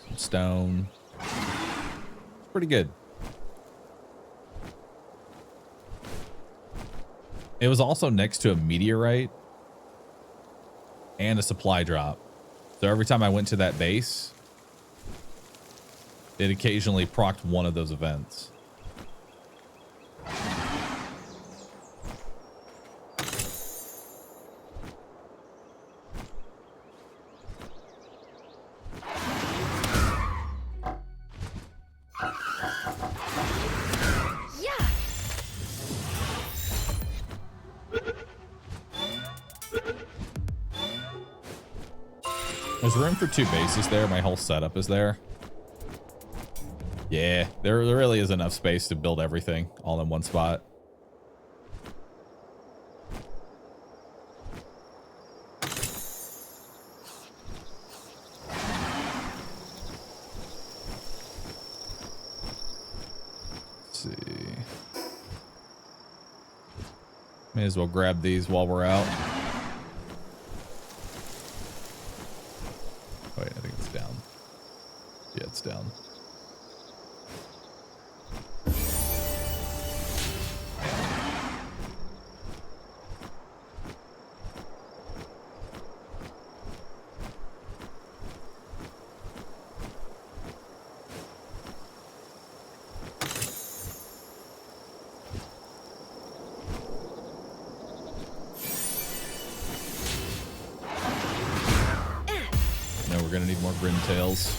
Speaker 1: some stone. It's pretty good. It was also next to a meteorite and a supply drop. So every time I went to that base, it occasionally procced one of those events. There's room for 2 bases there. My whole setup is there. Yeah, there really is enough space to build everything all in one spot. Let's see. May as well grab these while we're out. Wait, I think it's down. Yeah, it's down. We're gonna need more Grintails.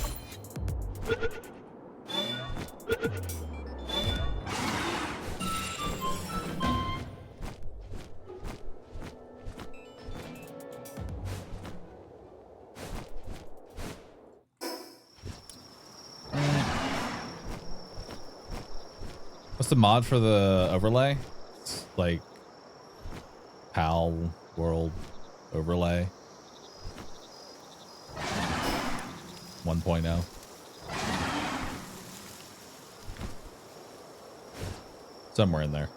Speaker 1: What's the mod for the overlay? It's like Palworld overlay. 1.0. Somewhere in there.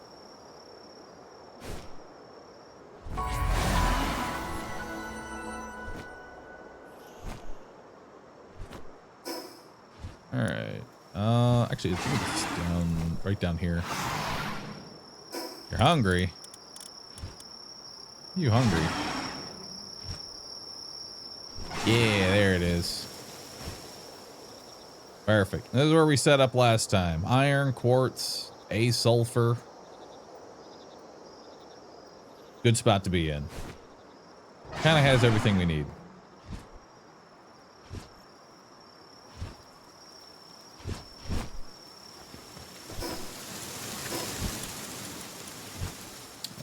Speaker 1: All right. Actually, I think it's down, right down here. You're hungry? You hungry? Yeah, there it is. Perfect. This is where we set up last time. Iron, quartz, a sulfur. Good spot to be in. Kind of has everything we need.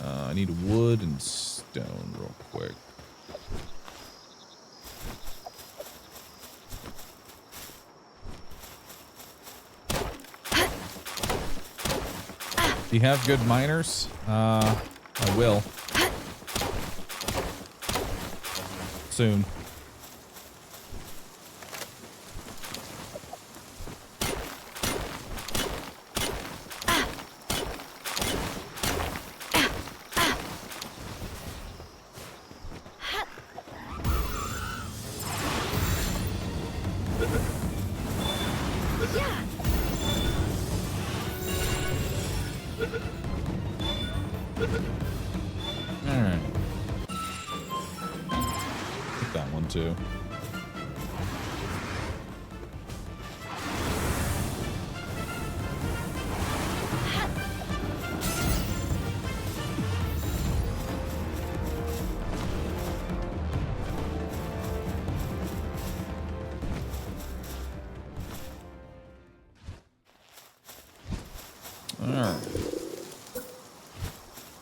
Speaker 1: I need wood and stone real quick. Do you have good miners? I will. Soon. too.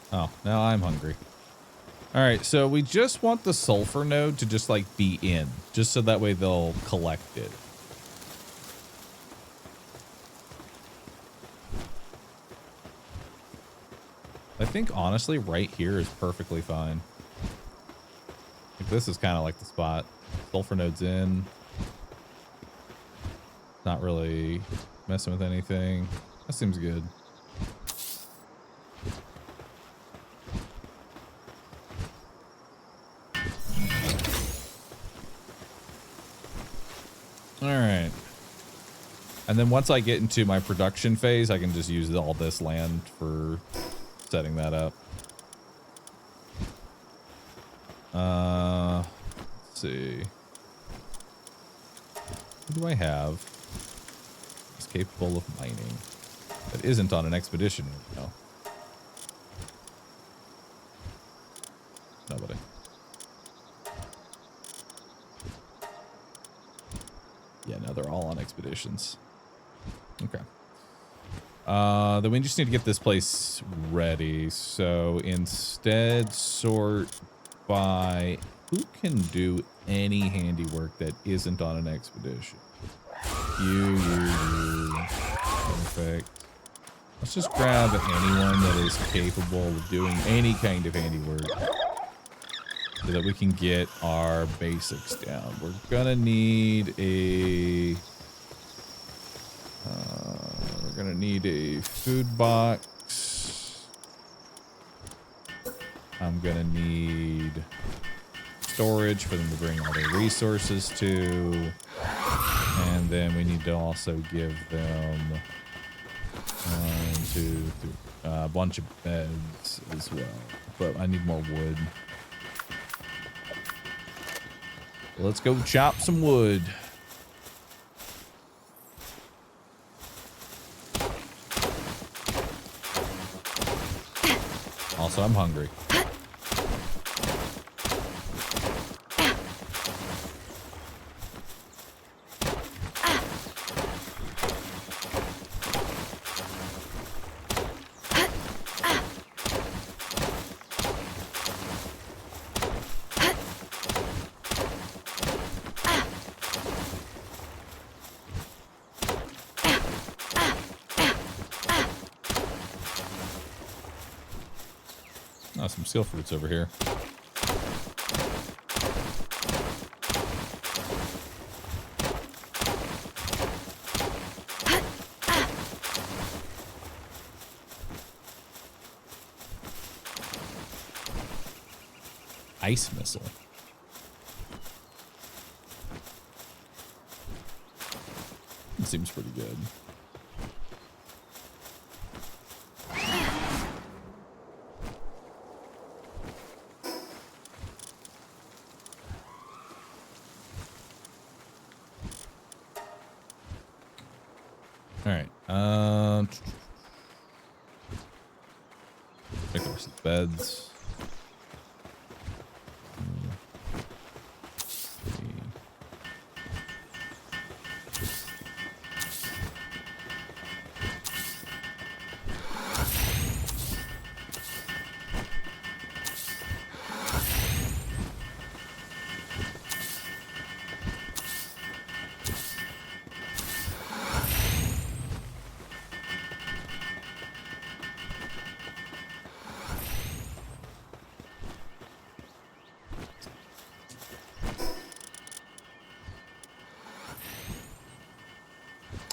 Speaker 1: Oh, now I'm hungry. All right, so we just want the sulfur node to just like be in, just so that way they'll collect it. I think honestly right here is perfectly fine. Like, this is kind of like the spot. Sulfur node's in. Not really messing with anything. That seems good. All right. And then once I get into my production phase, I can just use all this land for setting that up. Let's see. Who do I have that's capable of mining that isn't on an expedition right now? Nobody. Yeah, no, they're all on expeditions. Okay. Then we just need to get this place ready. So instead, sort by who can do any handiwork that isn't on an expedition. You. Perfect. Let's just grab anyone that is capable of doing any kind of handiwork so that we can get our basics down. We're gonna need a food box. I'm gonna need storage for them to bring all their resources to, and then we need to also give them a bunch of beds as well. But I need more wood. Let's go chop some wood. Also, I'm hungry. Oh, some seal fruits over here. Ice missile. It seems pretty good. All right. Make the rest of the beds.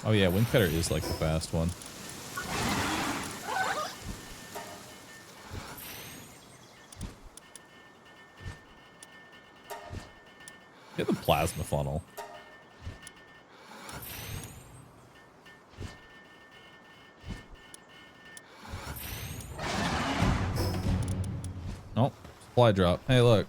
Speaker 1: Oh yeah, Windcutter is like the fast one. Get the plasma funnel. Oh, supply drop. Hey, look.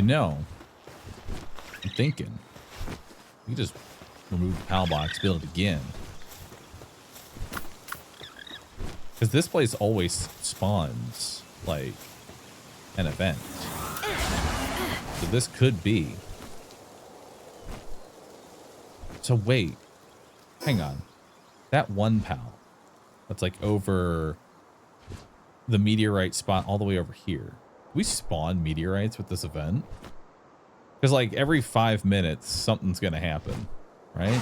Speaker 1: know, I'm thinking we just remove the PAL box, build it again. Because this place always spawns, like, an event. So this could be. So wait. Hang on. That one PAL that's, like, over the meteorite spot all the way over here. Do we spawn meteorites with this event? Because, like, every 5 minutes, something's going to happen, right?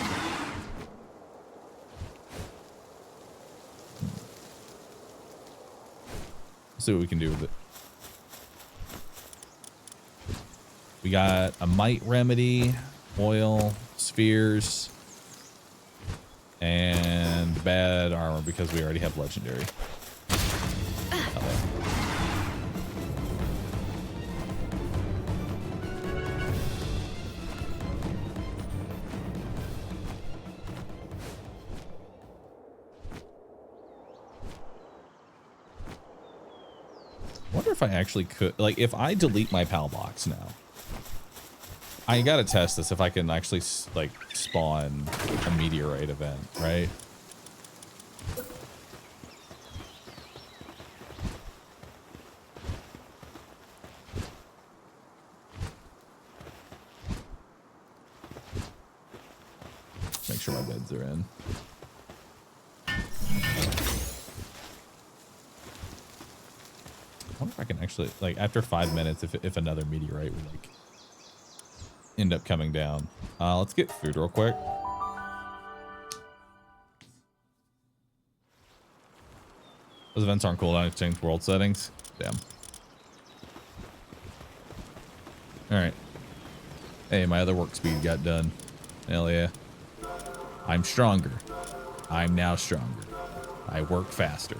Speaker 1: See what we can do with it. We got a mite remedy, oil, spheres, and bad armor because we already have legendary. Wonder if I actually could, like, if I delete my PAL box now, I gotta test this if I can actually, like, spawn a meteorite event, right? Make sure my beds are in. I wonder if I can actually, like, after 5 minutes, if another meteorite would, like, end up coming down. Let's get food real quick. Those events aren't cooldown exchange world settings. Damn. Alright. Hey, my other work speed got done. Hell yeah. I'm stronger. I'm now stronger. I work faster.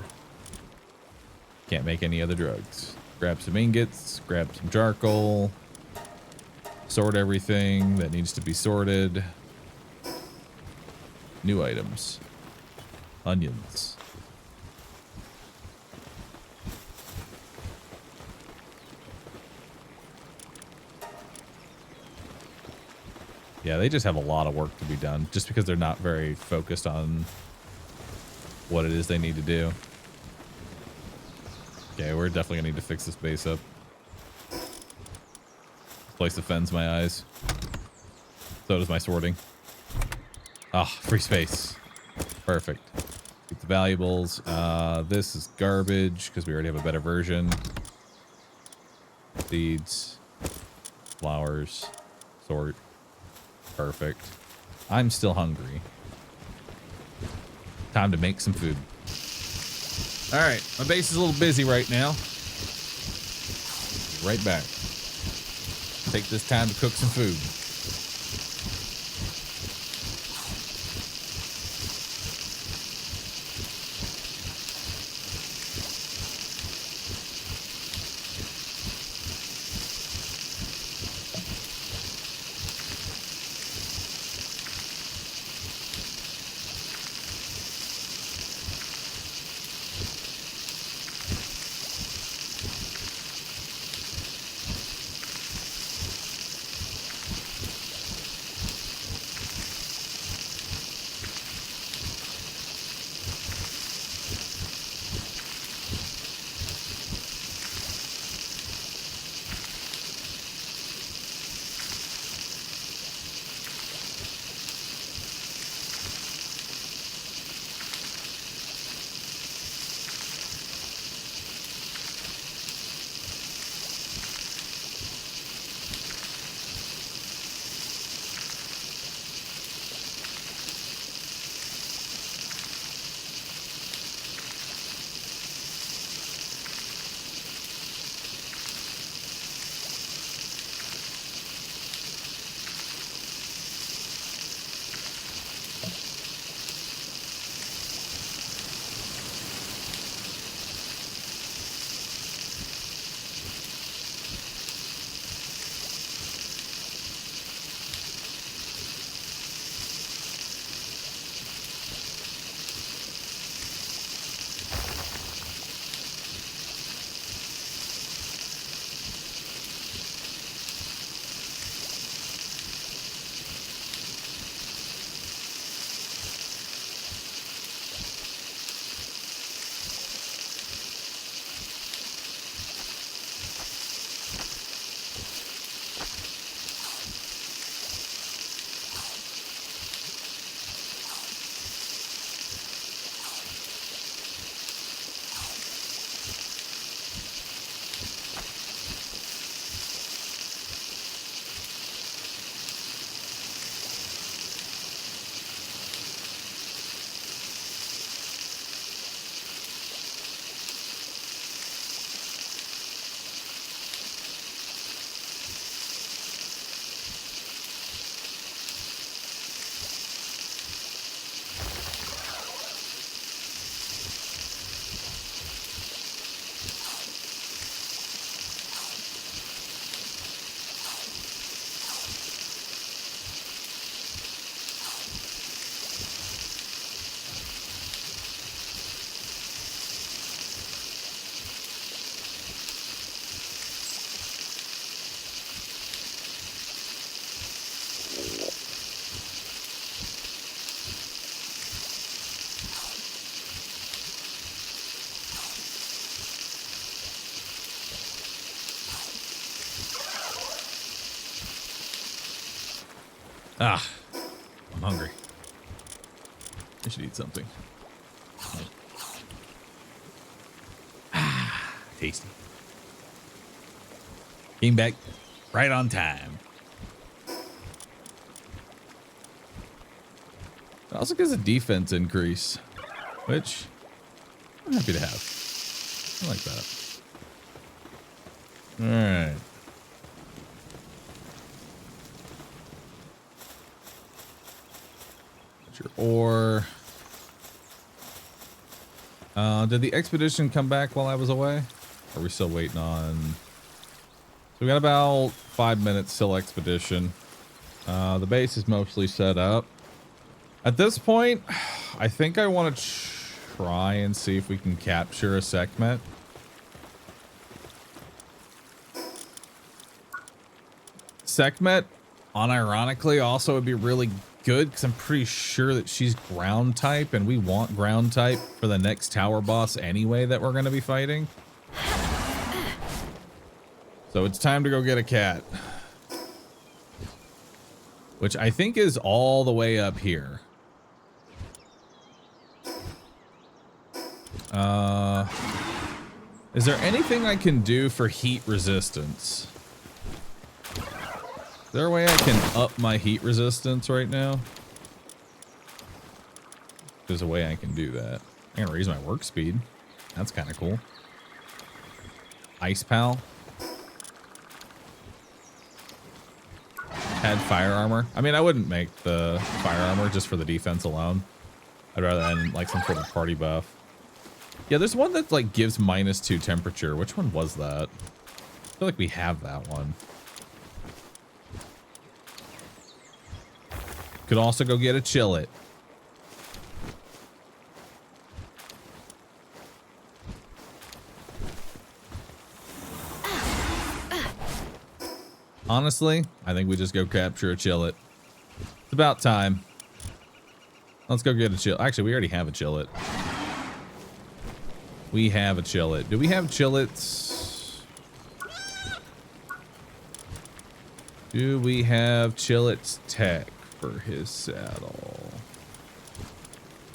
Speaker 1: Can't make any other drugs. Grab some ingots, grab some charcoal, sort everything that needs to be sorted. New items. Onions. Yeah, they just have a lot of work to be done just because they're not very focused on what it is they need to do. Okay, we're definitely gonna need to fix this base up. This place offends my eyes. So does my sorting. Ah, free space. Perfect. Get the valuables. This is garbage because we already have a better version. Seeds. Flowers. Sort. Perfect. I'm still hungry. Time to make some food. All right, my base is a little busy right now. Right back. Take this time to cook some food. Ah, I'm hungry. I should eat something. Ah, tasty. Came back right on time. It also gives a defense increase, which I'm happy to have. I like that. All right. That's your ore. Did the expedition come back while I was away? Or are we still waiting on? So we got about 5 minutes till expedition. The base is mostly set up. At this point, I think I want to try and see if we can capture a segment. Sekhmet, unironically, also would be really good because I'm pretty sure that she's ground type and we want ground type for the next tower boss anyway that we're going to be fighting. So it's time to go get a cat. Which I think is all the way up here. Is there anything I can do for heat resistance? Is there a way I can up my heat resistance right now? There's a way I can do that. I can raise my work speed. That's kind of cool. Ice Pal. Add fire armor. I mean, I wouldn't make the fire armor just for the defense alone. I'd rather add like some sort of party buff. Yeah, there's one that like gives -2 temperature. Which one was that? I feel like we have that one. Could also go get a chill it. Honestly, I think we just go capture a chill it. It's about time. Let's go get a chill. Actually, we already have a chill it. We have a chill it. Do we have chillets? Do we have chillet's tech for his saddle?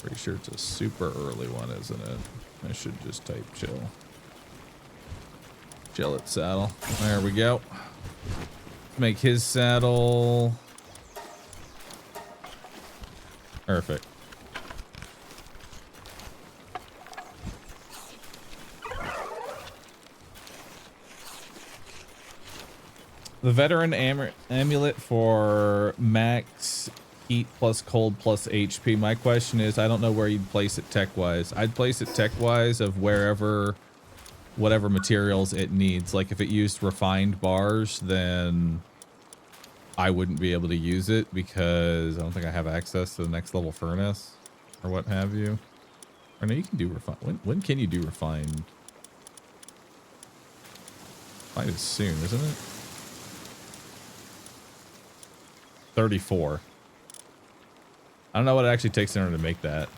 Speaker 1: Pretty sure it's a super early one, isn't it? I should just type chill. Chillet saddle. There we go. Make his saddle. Perfect. The veteran amulet for max heat plus cold plus HP. My question is, I don't know where you'd place it tech-wise. I'd place it tech-wise of wherever, whatever materials it needs. Like if it used refined bars, then I wouldn't be able to use it because I don't think I have access to the next level furnace or what have you. Or no, you can do refined. When can you do refined? Might is soon, isn't it? 34. I don't know what it actually takes in order to make that.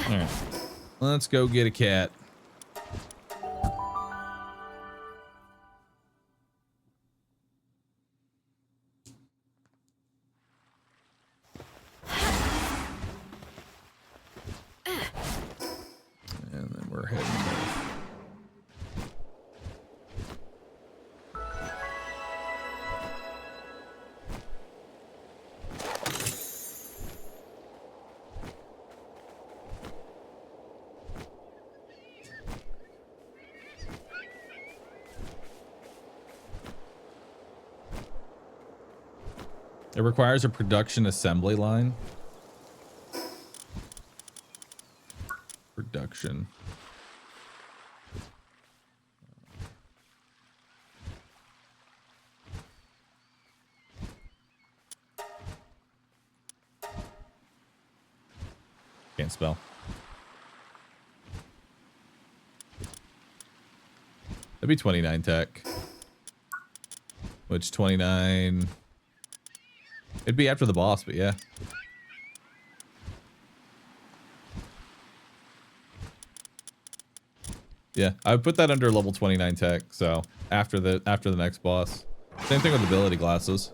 Speaker 1: All right. Let's go get a cat. And then we're heading north. It requires a production assembly line. Production. Can't spell. That'd be 29 tech. Which 29... It'd be after the boss, but yeah. Yeah, I would put that under level 29 tech, so after the next boss. Same thing with ability glasses.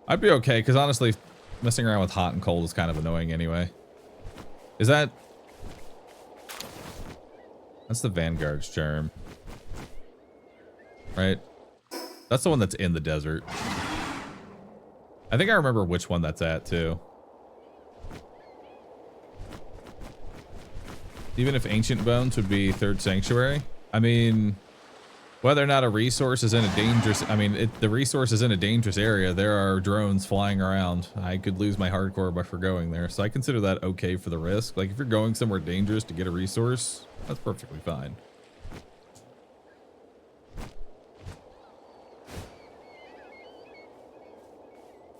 Speaker 1: I'd be okay, because honestly, messing around with hot and cold is kind of annoying anyway. Is that... That's the Vanguard's charm. Right? That's the one that's in the desert. I think I remember which one that's at, too. Even if Ancient Bones would be Third Sanctuary. I mean, whether or not a resource is in a dangerous... I mean, the resource is in a dangerous area. There are drones flying around. I could lose my hardcore by forgoing there. So I consider that okay for the risk. Like, if you're going somewhere dangerous to get a resource, that's perfectly fine.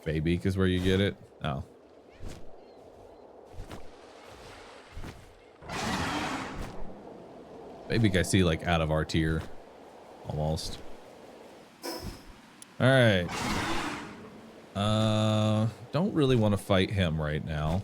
Speaker 1: Baybeak is where you get it? Oh. Baybeak I see like out of our tier. Almost. Alright. Don't really want to fight him right now.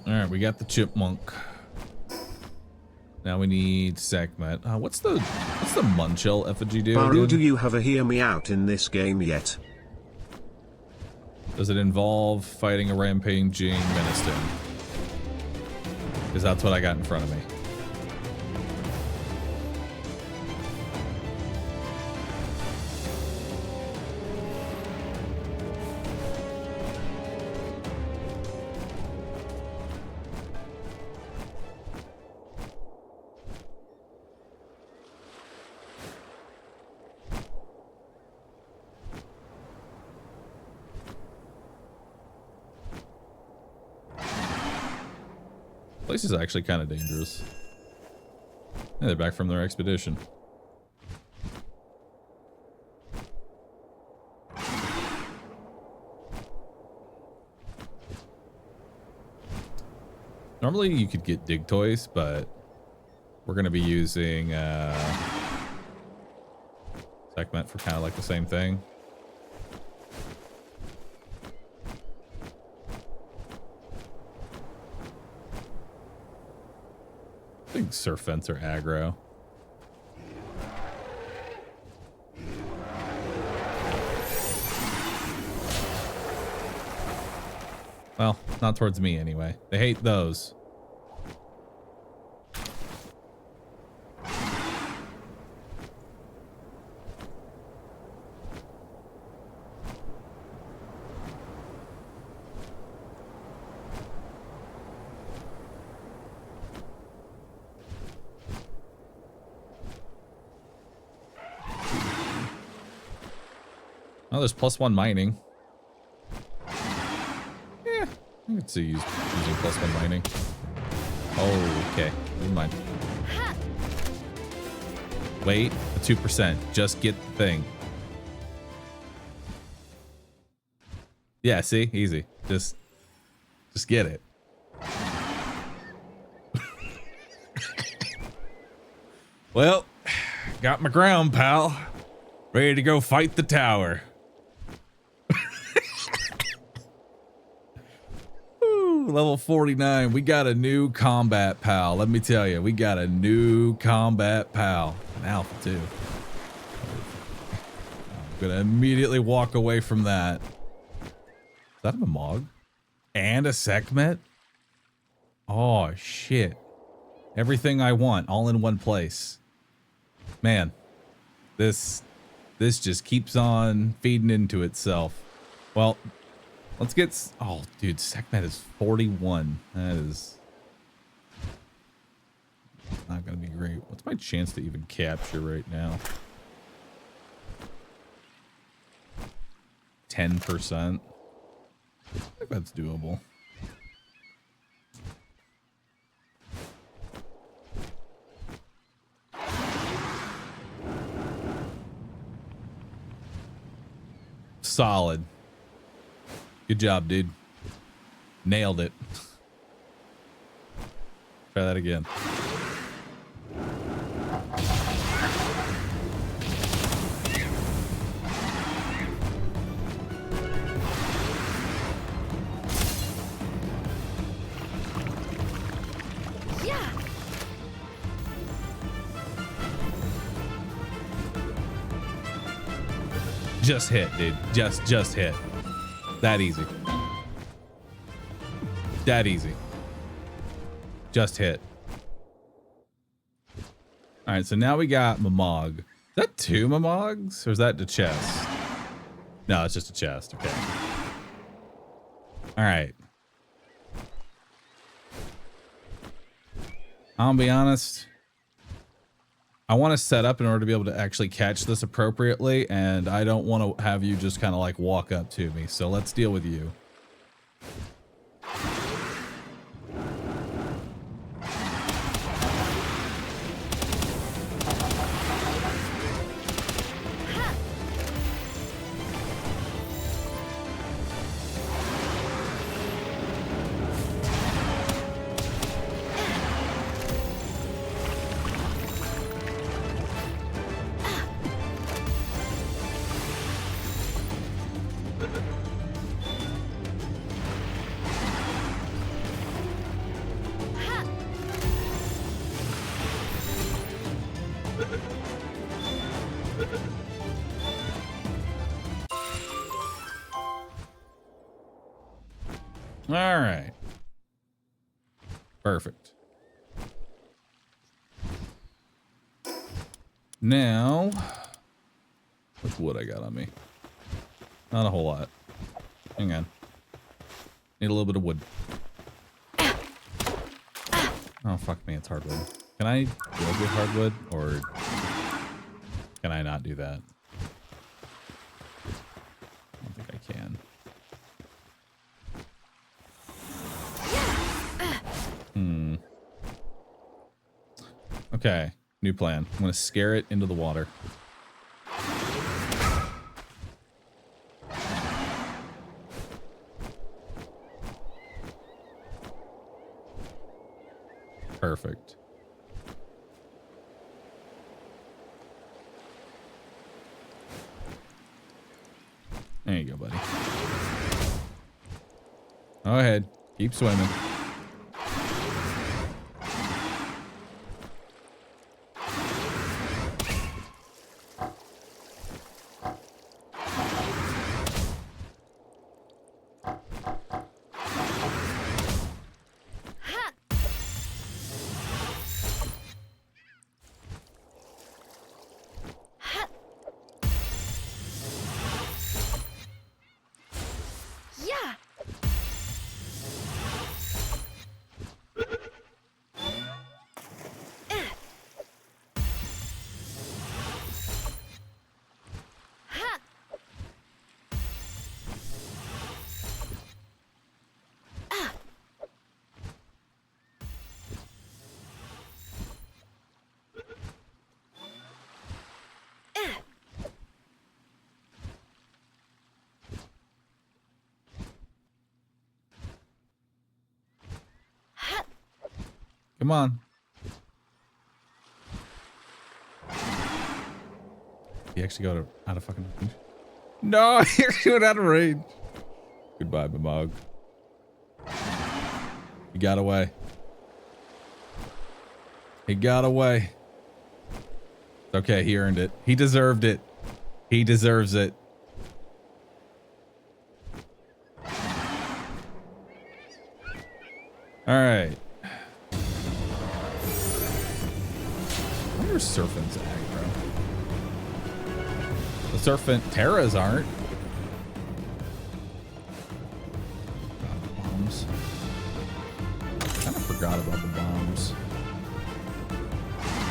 Speaker 1: Alright, we got the chipmunk. Now we need segment. What's the Munchel effigy do?
Speaker 2: Bahroo,
Speaker 1: Again?
Speaker 2: do you have a hear me out in this game yet?
Speaker 1: Does it involve fighting a rampaging Minister? Because that's what I got in front of me. Place is actually kind of dangerous. Yeah, they're back from their expedition. Normally you could get dig toys, but we're going to be using segment for kind of like the same thing. I think surf fence are aggro. Well, not towards me anyway. They hate those. Oh, there's +1 mining. Yeah, I could see using +1 mining. Oh, okay. Never mind. Wait, a 2%. Just get the thing. Yeah, see? Easy. Just get it. Well, got my ground, pal. Ready to go fight the tower. Level 49. We got a new combat pal. Let me tell you, we got a new combat pal. An alpha too. I'm gonna immediately walk away from that. Is that a Mog? And a segment? Oh shit. Everything I want all in one place. Man, this just keeps on feeding into itself. Well, let's get... Oh, dude, segment is 41. That is not going to be great. What's my chance to even capture right now? 10%. I think that's doable. solid. Good job, dude. Nailed it. Try that again.
Speaker 3: Yeah.
Speaker 1: Just hit, dude. Just hit. That easy. That easy. Just hit. All right, so now we got Mamog. Is that 2 Mamogs, or is that the chest? No, it's just a chest. Okay. All right. I'll be honest. I want to set up in order to be able to actually catch this appropriately, and I don't want to have you just kind of like walk up to me. So let's deal with you. All right. Perfect. Now, which wood I got on me? Not a whole lot. Hang on. Need a little bit of wood. Oh, fuck me. It's hardwood. Can I build with hardwood, or can I not do that? I don't think I can. Okay, new plan. I'm gonna scare it into the water. Perfect. There you go, buddy. Go ahead. Keep swimming.
Speaker 3: Yeah. Ha.
Speaker 1: Come on. He actually got out of fucking range. No, he actually went out of range. Goodbye, Mamog. He got away. He got away. It's okay, he earned it. He deserved it. He deserves it. All right. I wonder if Serpent's aggro. The Serpent Terras aren't. God, the bombs. Kind of forgot about the bombs.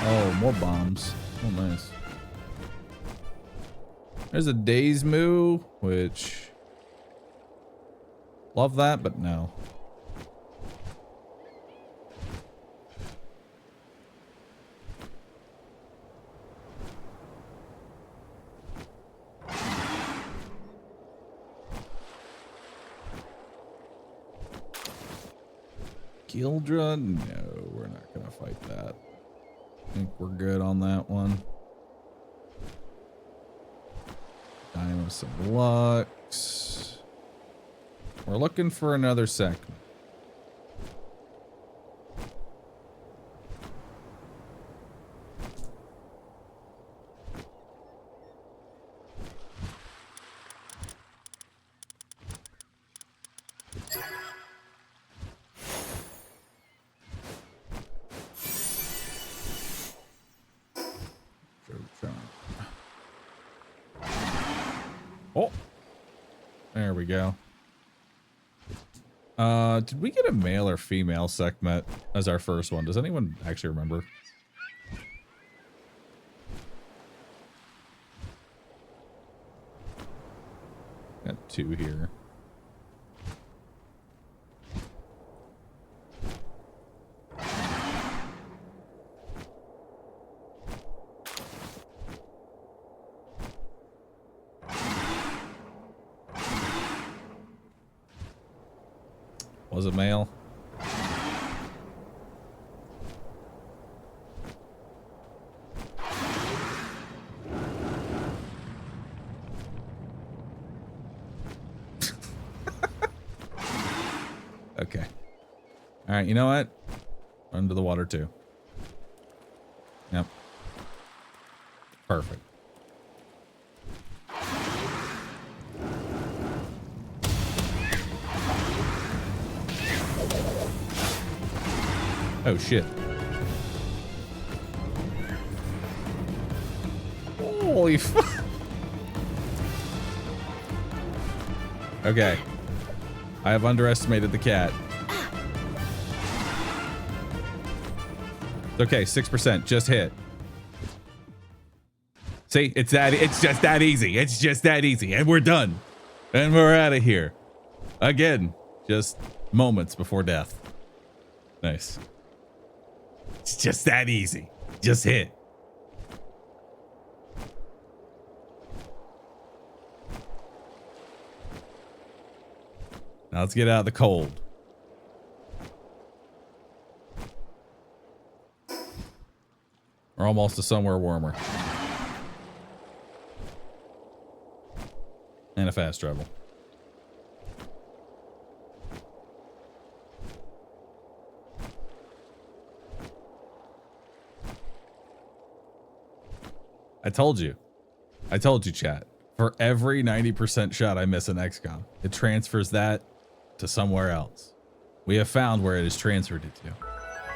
Speaker 1: Oh, more bombs. Oh, nice. There's a Daze Moo, which... Love that, but no. Gildra? No, we're not gonna fight that. I think we're good on that one. Dino some Lux. We're looking for another segment. Oh, there we go. Did we get a male or female segment as our first one? Does anyone actually remember? Got 2 here. Was it male? Okay. All right, you know what? Under the water too. Yep. Perfect. Oh shit. Holy fuck. Okay. I have underestimated the cat. It's okay, 6%. Just hit. See, it's just that easy. It's just that easy. And we're done. And we're out of here. Again, just moments before death. Nice. It's just that easy. Just hit. Now let's get out of the cold. We're almost to somewhere warmer. And a fast travel. I told you, chat. For every 90% shot I miss in XCOM, it transfers that to somewhere else. We have found where it has transferred it to.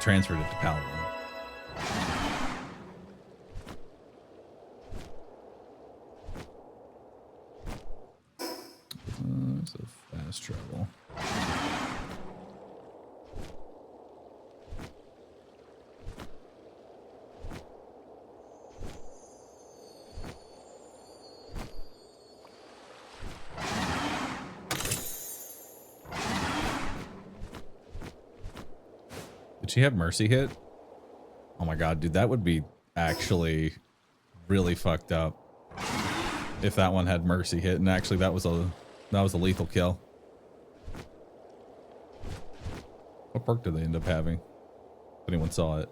Speaker 1: Transferred it to Palworld. So fast travel. Did she have mercy hit? Oh my god, dude, that would be actually really fucked up if that one had mercy hit, and actually that was a lethal kill. What perk did they end up having? If anyone saw it.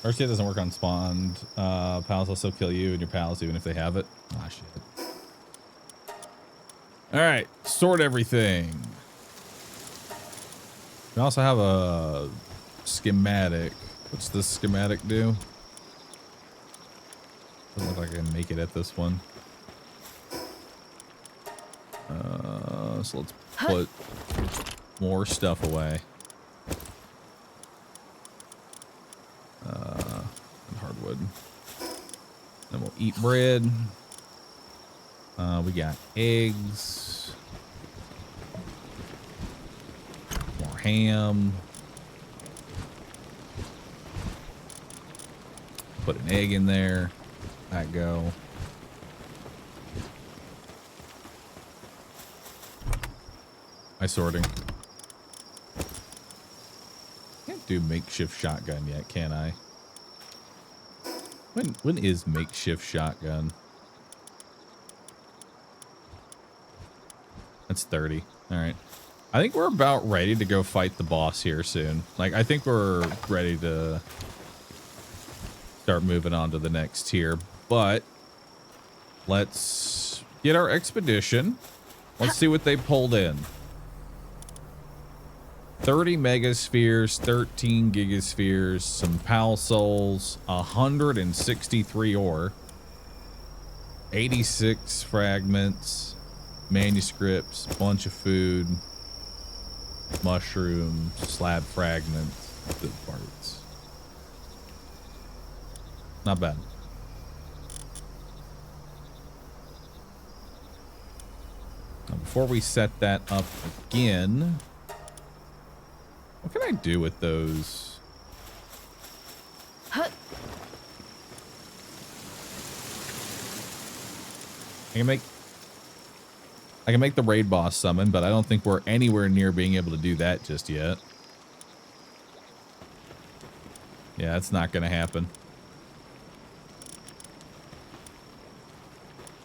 Speaker 1: Mercy doesn't work on spawned. Pals also kill you and your pals even if they have it. Ah, shit. All right, sort everything. We also have a schematic. What's this schematic do? Doesn't look like I can make it at this one. So let's put more stuff away. And hardwood. Then we'll eat bread. We got eggs. More ham. Put an egg in there. That go. My sorting. Can't do makeshift shotgun yet, can I? When is makeshift shotgun? That's 30. All right. I think we're about ready to go fight the boss here soon. Like, I think we're ready to start moving on to the next tier. But let's get our expedition. Let's see what they pulled in. 30 megaspheres, 13 gigaspheres, some pal souls, 163 ore, 86 fragments, manuscripts, bunch of food, mushrooms, slab fragments, good parts. Not bad. Now, before we set that up again, what can I do with those?
Speaker 3: Huh.
Speaker 1: I can make the raid boss summon, but I don't think we're anywhere near being able to do that just yet. Yeah, that's not going to happen.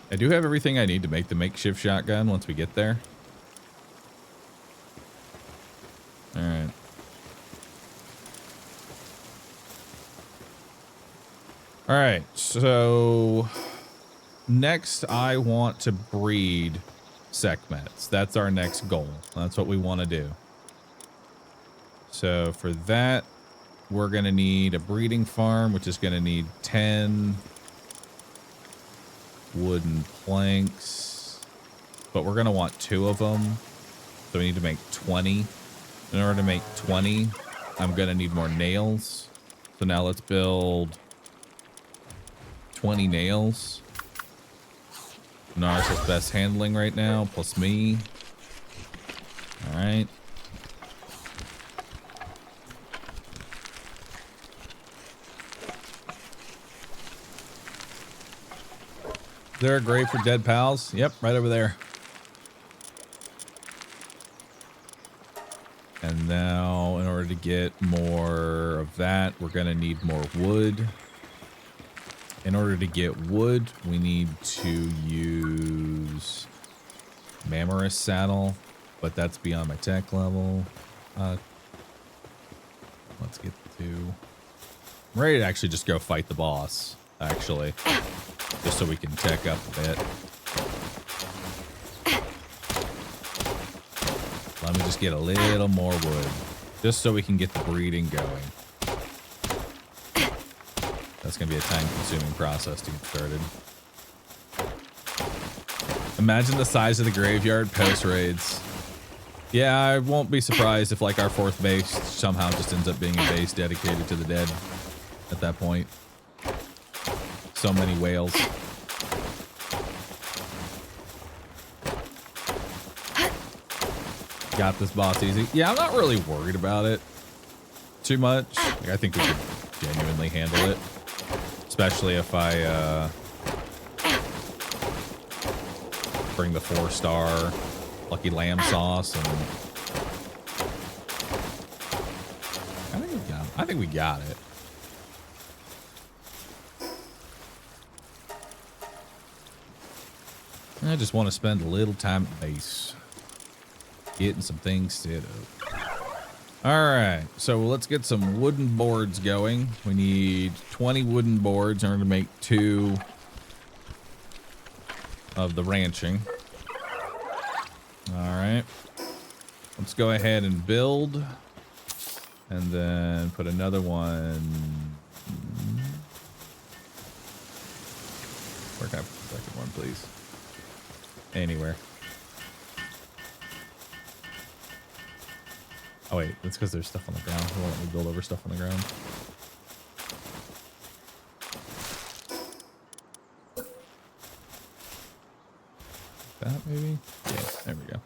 Speaker 1: I do have everything I need to make the makeshift shotgun once we get there. All right. All right, so next I want to breed Sekhmets. That's our next goal. That's what we want to do. So for that, we're going to need a breeding farm, which is going to need 10 wooden planks, but we're going to want 2 of them. So we need to make 20. In order to make 20, I'm going to need more nails. So now let's build 20 nails. Nars has best handling right now, plus me. All right. Is there a grave for dead pals? Yep, right over there. And now, in order to get more of that, we're going to need more wood. In order to get wood, we need to use Mammoris saddle, but that's beyond my tech level. Let's get to... I'm ready to actually just go fight the boss, actually. Just so we can tech up a bit. Let me just get a little more wood, just so we can get the breeding going. That's going to be a time-consuming process to get started. Imagine the size of the graveyard post-raids. Yeah, I won't be surprised if, like, our 4th base somehow just ends up being a base dedicated to the dead at that point. So many whales. Got this boss easy. Yeah, I'm not really worried about it too much. Like, I think we could genuinely handle it. Especially if I bring the 4-star Lucky Lamb sauce, and I think we got it. I just want to spend a little time at base getting some things set up. Alright, so let's get some wooden boards going. We need 20 wooden boards in order to make 2 of the ranching. Alright. Let's go ahead and build. And then put another one. Where can I put the second one, please? Anywhere. Oh wait, that's because there's stuff on the ground. It won't let me build over stuff on the ground. That maybe? Yeah, there we go.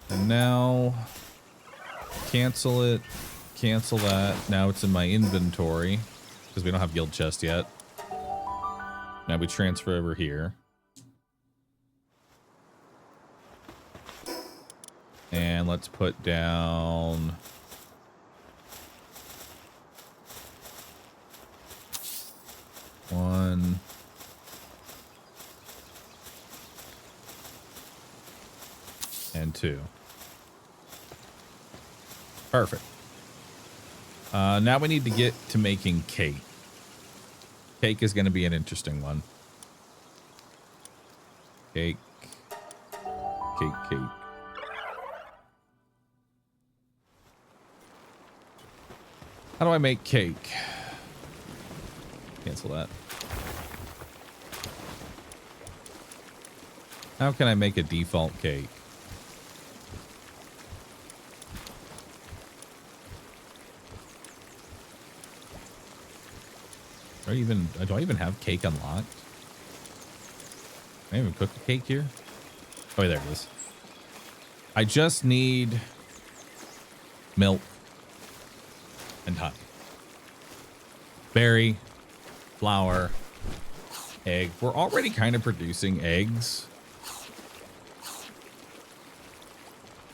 Speaker 1: And now cancel it, cancel that. Now it's in my inventory. because we don't have guild chest yet. Now we transfer over here. And let's put down... one... and two. Perfect. Now we need to get to making cake. Cake is going to be an interesting one. Cake. Cake, cake. How do I make cake? Cancel that. How can I make a default cake? Do I even have cake unlocked? Can I even cook a cake here? Oh, there it is. I just need milk and honey. Berry, flour, egg. We're already kind of producing eggs.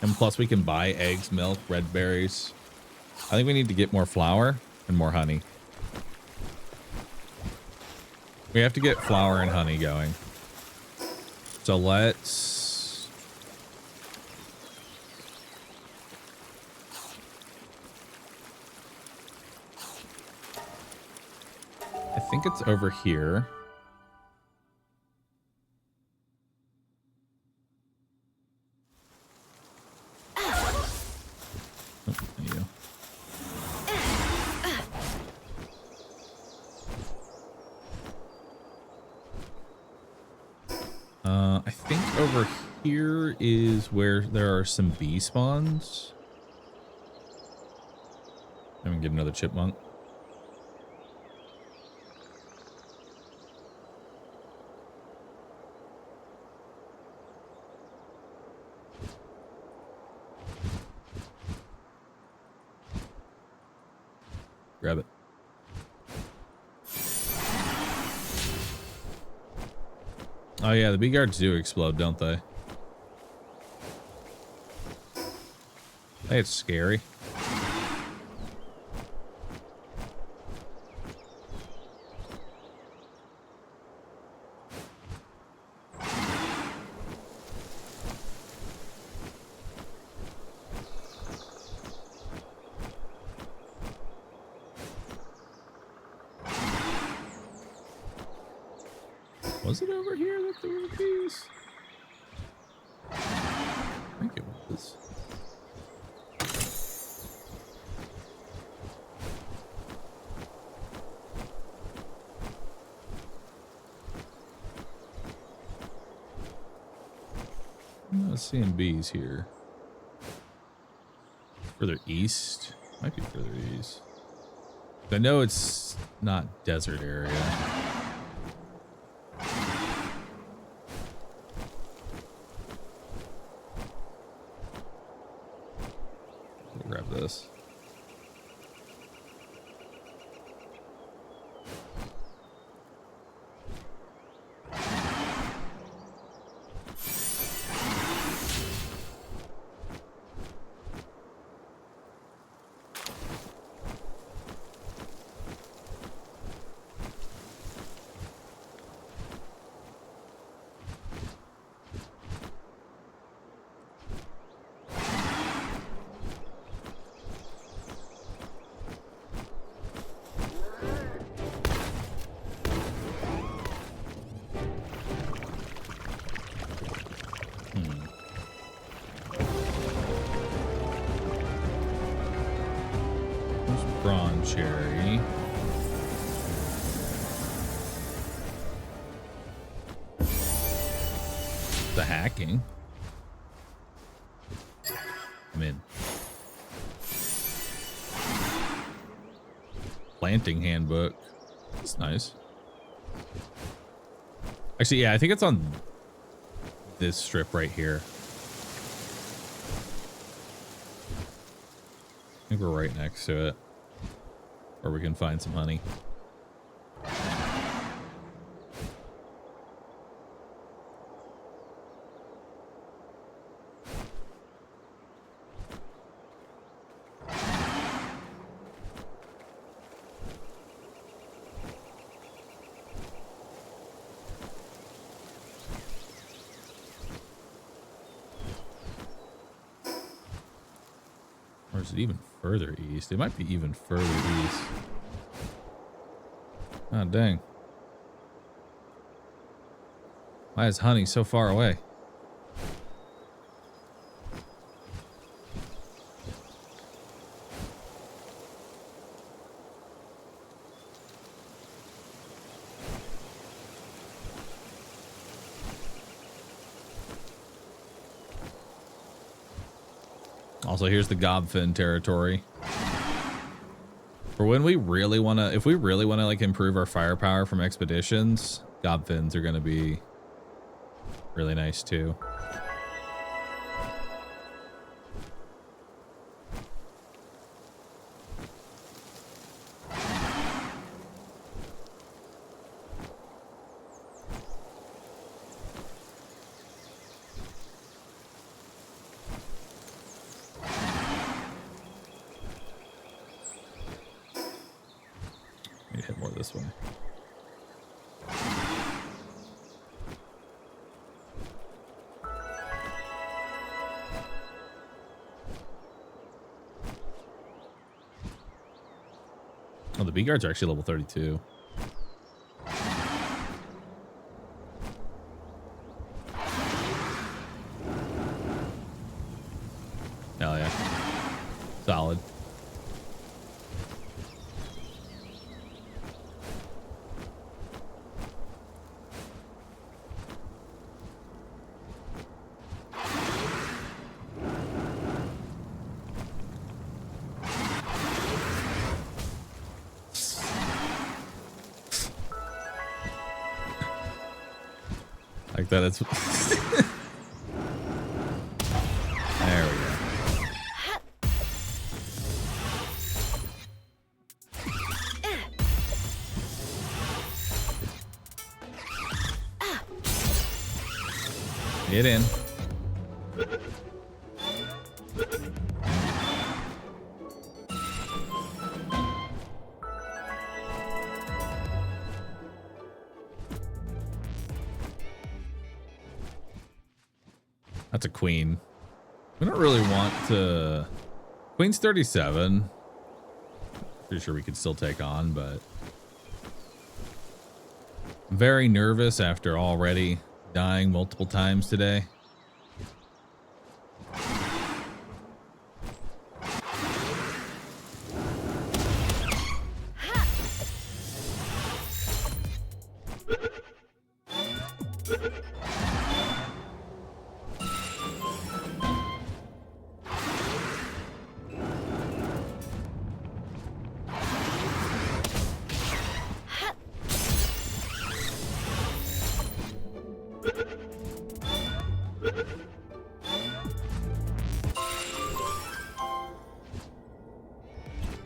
Speaker 1: And plus we can buy eggs, milk, red berries. I think we need to get more flour and more honey. We have to get flour and honey going. So let's... I think it's over here. Oh, thank you. I think over here is where there are some bee spawns. I'm gonna get another chipmunk. Grab it. Oh yeah, the bee guards do explode, don't they? Hey, it's scary. Was it over here that there were bees? I think it was. I'm not seeing bees here. Further east? Might be further east. I know it's not desert area. Grab this. Cherry. The hacking. I'm in. Planting handbook. That's nice. Actually, yeah, I think it's on this strip right here. I think we're right next to it. Or we can find some honey. Or is it even further east? It might be even further east. Oh, dang. Why is honey so far away? Also, here's the Gobfin territory. For when we really want to, if we really want to like improve our firepower from expeditions, Gobfins are going to be really nice too. Maybe hit more this way. Oh, the bee guards are actually level 32. Hell yeah. Solid. Like that, it's there we go. Get in. That's a queen. We don't really want to... Queen's 37. Pretty sure we could still take on, but... I'm very nervous after already dying multiple times today.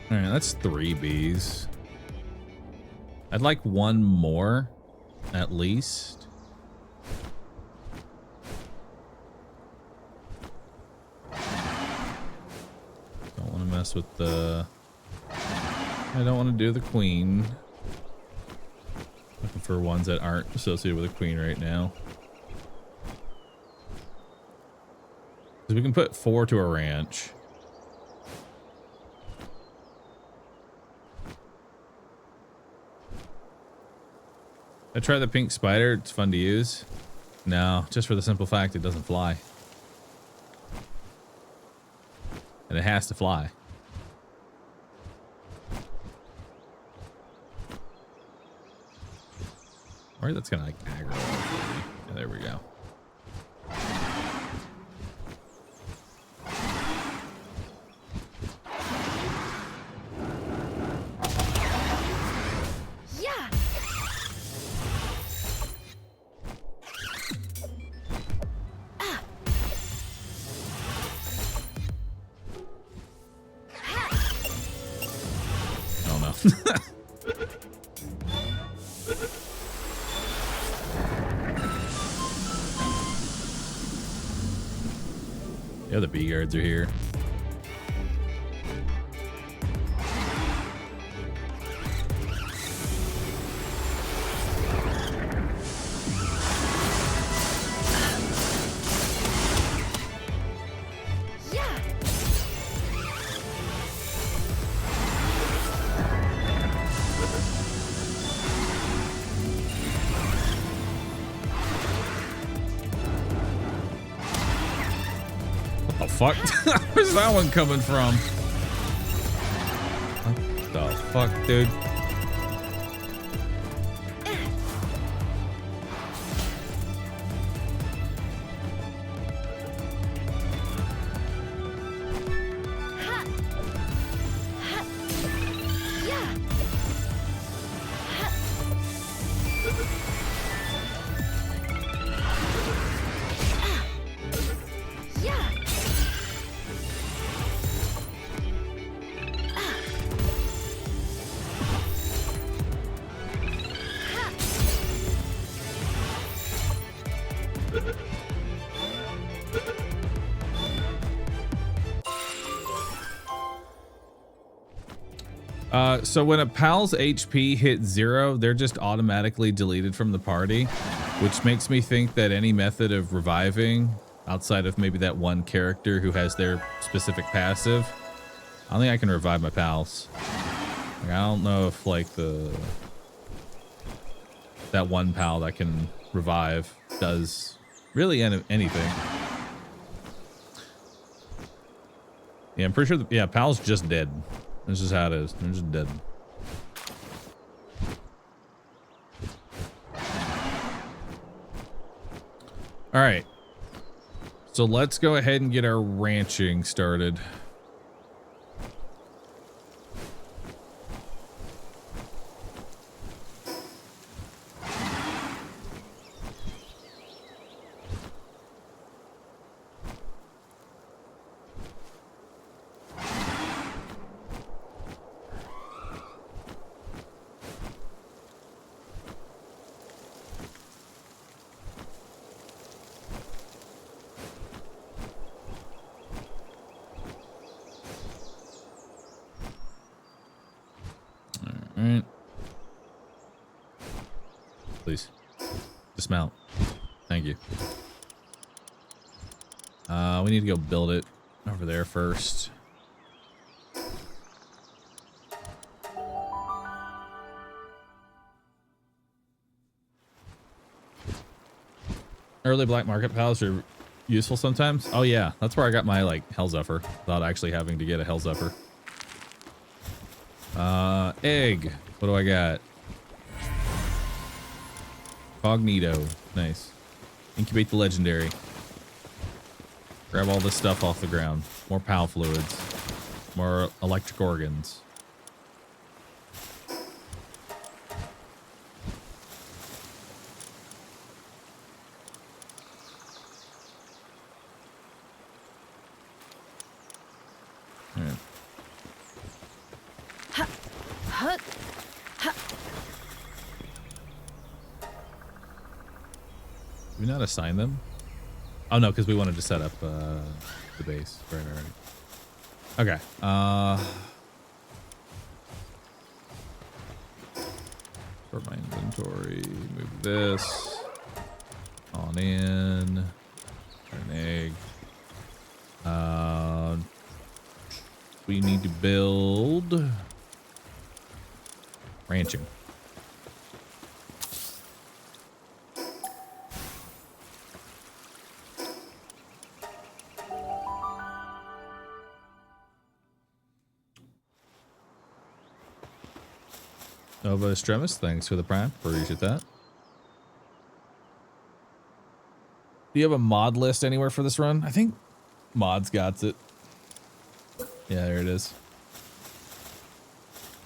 Speaker 1: Alright, that's 3 bees. I'd like one more, at least. Don't want to mess with the... I don't want to do the queen. Looking for ones that aren't associated with a queen right now. Because we can put 4 to a ranch. I tried the pink spider. It's fun to use. No, just for the simple fact it doesn't fly. And it has to fly. Or that's gonna like aggro. Yeah, there we go. The other bee guards are here. Oh, fuck. Where's that one coming from? What the fuck, dude? So when a pal's HP hits 0, they're just automatically deleted from the party, which makes me think that any method of reviving, outside of maybe that one character who has their specific passive, I don't think I can revive my pals. Like, I don't know if like that one pal that can revive does really anything. Yeah, I'm pretty sure. Yeah, pal's just dead. This is how it is. They're just dead. All right. So let's go ahead and get our ranching started. Alright. Please. Dismount. Thank you. We need to go build it over there first. Early black market pals are useful sometimes. Oh yeah, that's where I got my like Hellzephyr without actually having to get a Hellzephyr. Egg. What do I got? Cognito. Nice. Incubate the legendary. Grab all this stuff off the ground. More PAL fluids. More electric organs. Alright. Did we not assign them? Oh no, because we wanted to set up the base. Right. Okay. For my inventory, move this on in. An egg. We need to build ranching. Nova Extremis, thanks for the prime. Appreciate that. Do you have a mod list anywhere for this run? I think mods got it. Yeah, there it is.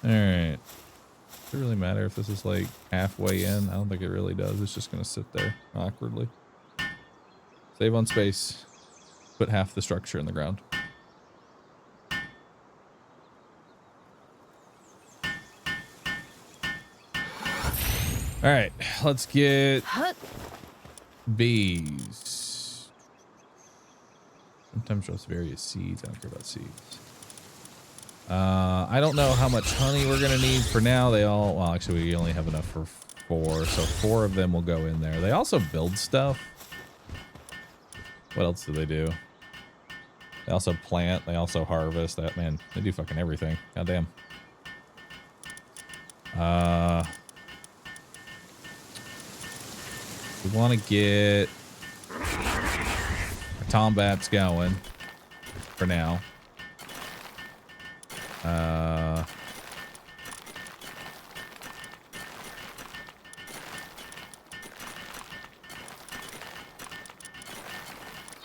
Speaker 1: Alright. Does it really matter if this is like halfway in? I don't think it really does. It's just going to sit there awkwardly. Save on space. Put half the structure in the ground. Alright, let's get bees. Sometimes just various seeds. I don't care about seeds. I don't know how much honey we're gonna need for now. They all, well, actually we only have enough for 4, so 4 of them will go in there. They also build stuff. What else do they do? They also plant. They also harvest. That, man, they do fucking everything. Goddamn. We want to get our tombats going. for now.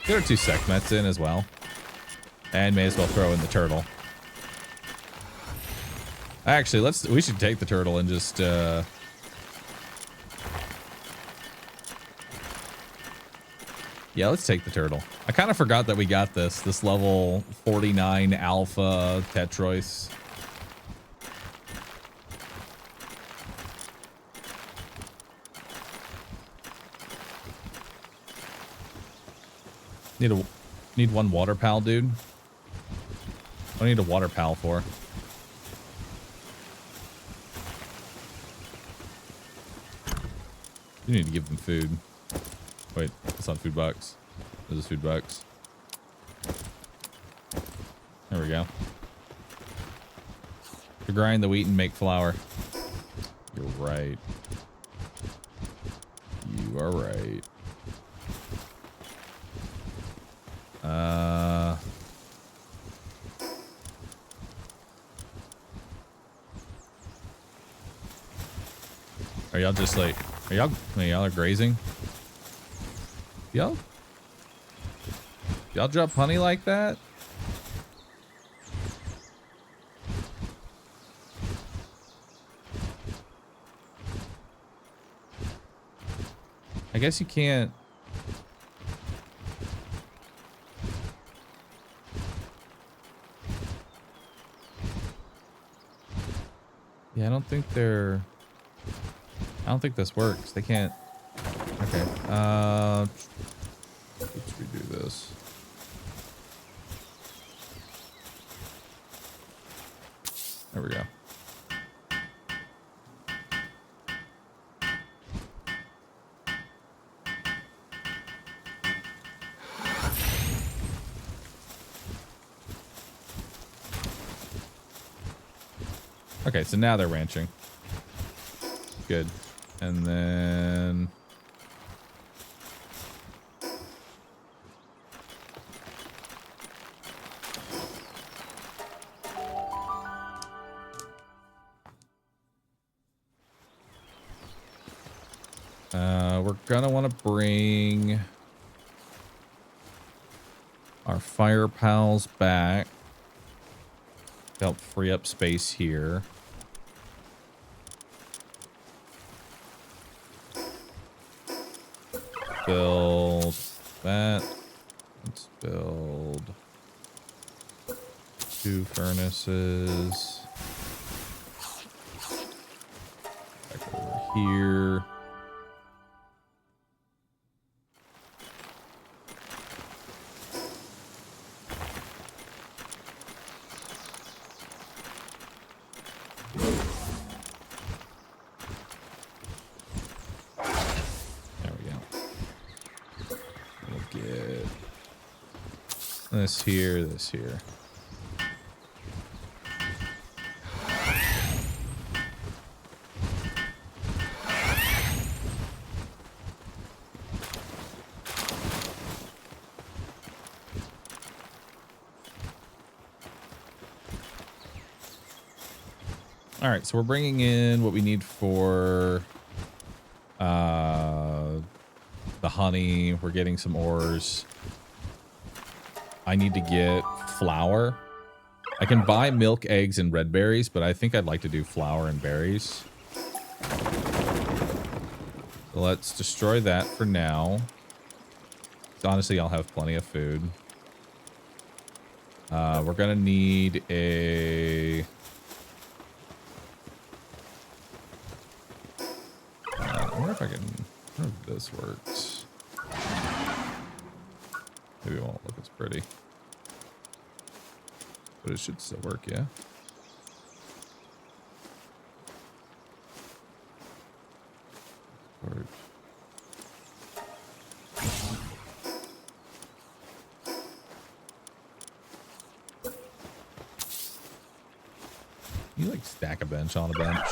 Speaker 1: Get our 2 Sekhmets in as well. And may as well throw in the turtle. Actually, we should take the turtle and just yeah, let's take the turtle. I kind of forgot that we got this level 49 alpha Tetrois. Need one water pal, dude. What do I need a water pal for? You need to give them food. Wait, that's not food box. This is food box. There we go. To grind the wheat and make flour. You're right. You are right. Are y'all just like, y'all are grazing? Y'all drop honey like that? I guess you can't. Yeah, I don't think this works. They can't. Okay. Let's redo this. There we go. Okay, so now they're ranching. Good. And then we're gonna want to bring our fire pals back to help free up space here. Build that. Let's build 2 furnaces. Back over here. This here, this here. All right, so we're bringing in what we need for the honey. We're getting some ores. I need to get flour. I can buy milk, eggs, and red berries, but I think I'd like to do flour and berries. So let's destroy that for now. Honestly, I'll have plenty of food. We're gonna need a... I wonder if I can... I wonder if this works. Maybe it won't look as pretty. But it should still work, yeah? Or... You like stack a bench on a bench?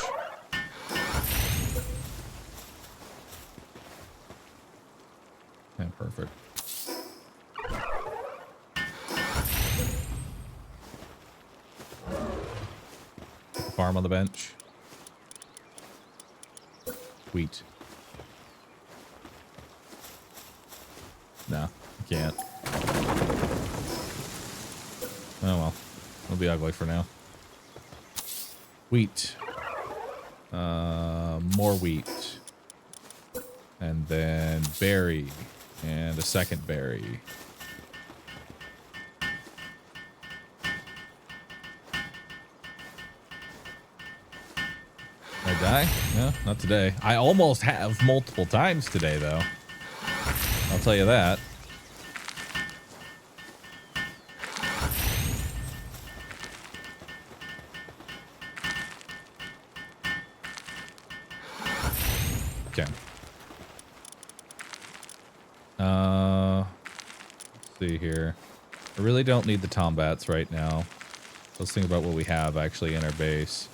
Speaker 1: Yeah, perfect. farm on the bench. Wheat. No, I can't. Oh well. It'll be ugly for now. Wheat. More wheat. And then berry. And a second berry. Did I die? No, not today. I almost have multiple times today, though. I'll tell you that. Okay. Let's see here. I really don't need the tombats right now. Let's think about what we have actually in our base.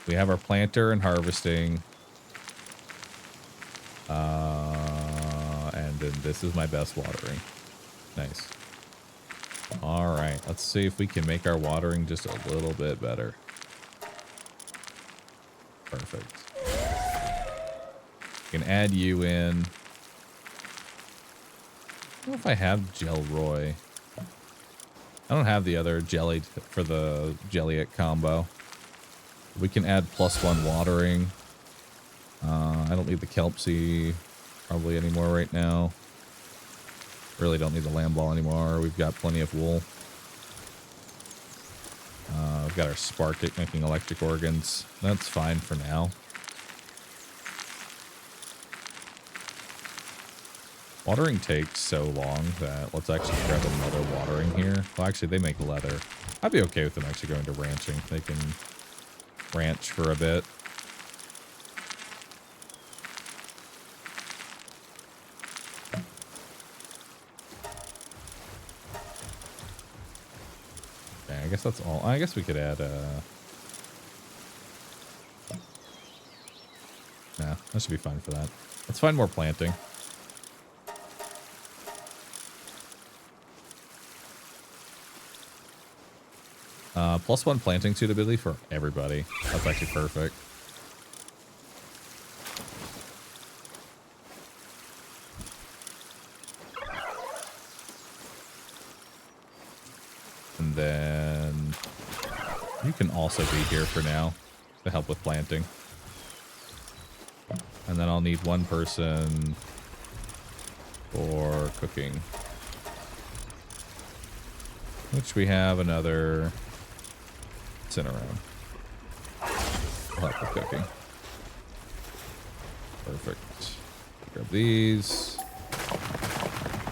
Speaker 1: We have our planter and harvesting. And then this is my best watering. Nice. All right, let's see if we can make our watering just a little bit better. Perfect. We can add you in. I don't know if I have Gelroy. I don't have the other jelly for the Jelliet combo. We can add +1 watering. I don't need the Kelpsy probably anymore right now. Really don't need the lamb ball anymore. We've got plenty of wool. We've got our Sparkit making electric organs. That's fine for now. Watering takes so long that let's actually grab another watering here. Well, actually, they make leather. I'd be okay with them actually going to ranching. They can ranch for a bit. Okay, I guess that's all. I guess we could add nah, that should be fine for that. Let's find more planting. +1 planting suitability for everybody. That's actually perfect. And then you can also be here for now to help with planting. And then I'll need one person for cooking. Which we have another in around. I'll help with cooking. Perfect. Grab these.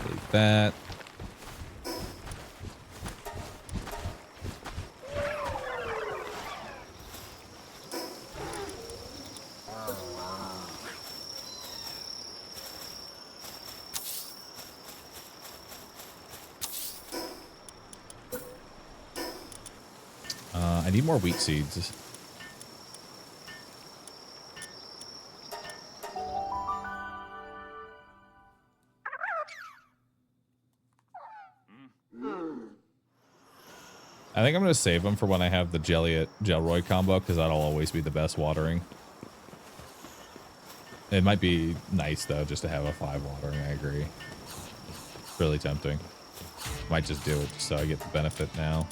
Speaker 1: Delete that. I need more wheat seeds. I think I'm going to save them for when I have the Gelroy combo, because that'll always be the best watering. It might be nice, though, just to have a 5 watering, I agree. It's really tempting. Might just do it just so I get the benefit now.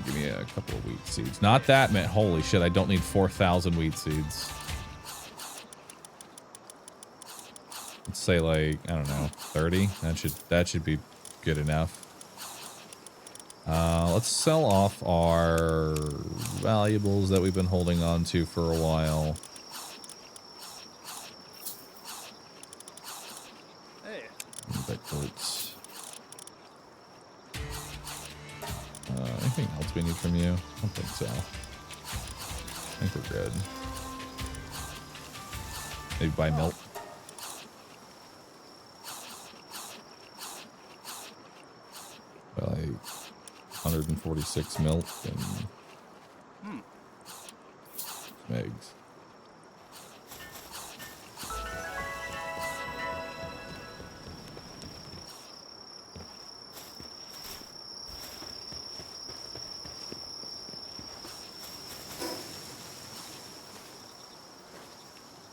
Speaker 1: Give me a couple of wheat seeds. Not that, man. Holy shit, I don't need 4,000 wheat seeds. Let's say, like, I don't know, 30? That should be good enough. Let's sell off our valuables that we've been holding on to for a while.
Speaker 4: Hey.
Speaker 1: That hurts. Anything else we need from you? I don't think so. I think we're good. Maybe buy milk. Like 146 milk and some eggs.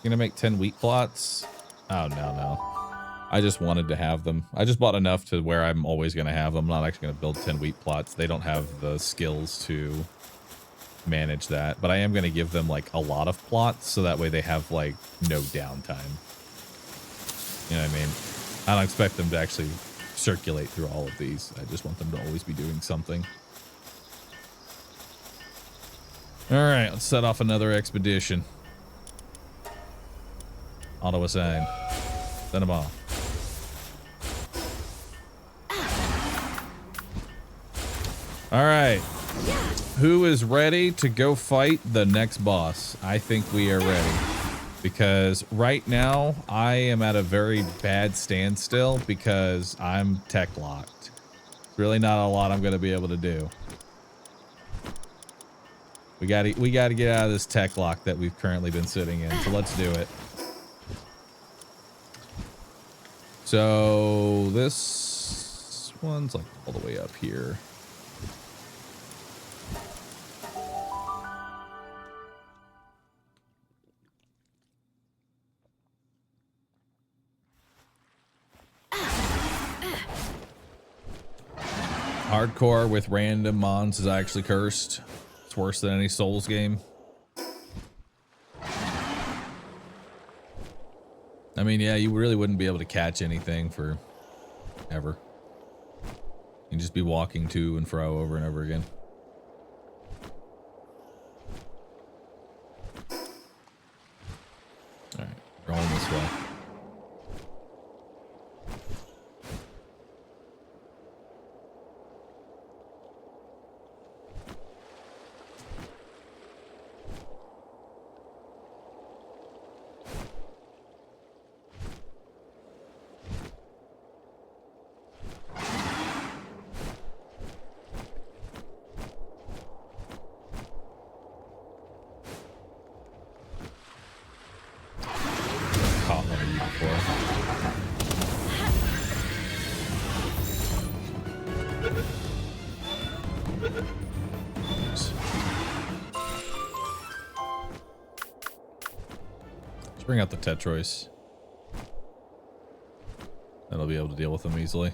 Speaker 1: Gonna make 10 wheat plots. Oh, no. I just wanted to have them. I just bought enough to where I'm always gonna have them. I'm not actually gonna build 10 wheat plots. They don't have the skills to manage that, but I am gonna give them like a lot of plots so that way they have like no downtime. You know what I mean? I don't expect them to actually circulate through all of these. I just want them to always be doing something. All right, let's set off another expedition. Auto assign. Send them off. All right. Who is ready to go fight the next boss? I think we are ready. Because right now, I am at a very bad standstill because I'm tech locked. Really not a lot I'm going to be able to do. We gotta get out of this tech lock that we've currently been sitting in, so let's do it. So this one's like all the way up here. Hardcore with random mons is actually cursed. It's worse than any Souls game. I mean, yeah, you really wouldn't be able to catch anything for ever. You'd just be walking to and fro over and over again. All right, rolling this way. Bring out the Tetrois. That'll be able to deal with them easily.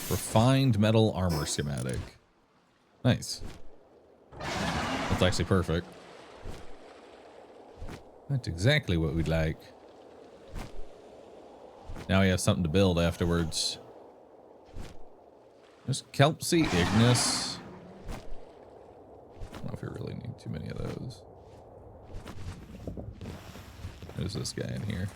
Speaker 1: Refined metal armor schematic. Nice. That's actually perfect. That's exactly what we'd like. Now we have something to build afterwards. There's Kelpsy Ignis. I don't know if we really need too many of those. There's this guy in here.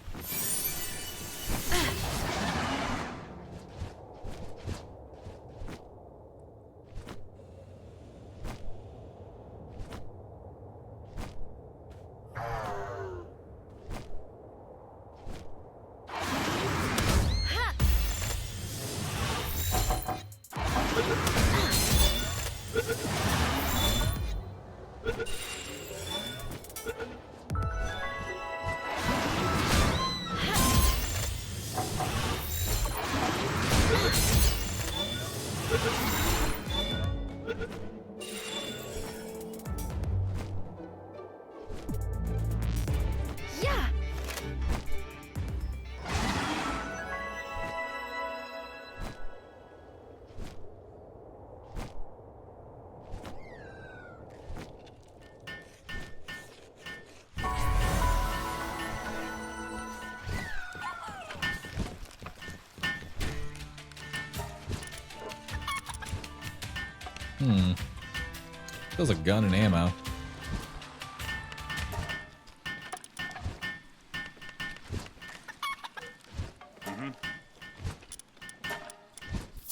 Speaker 1: Feels like gun and ammo.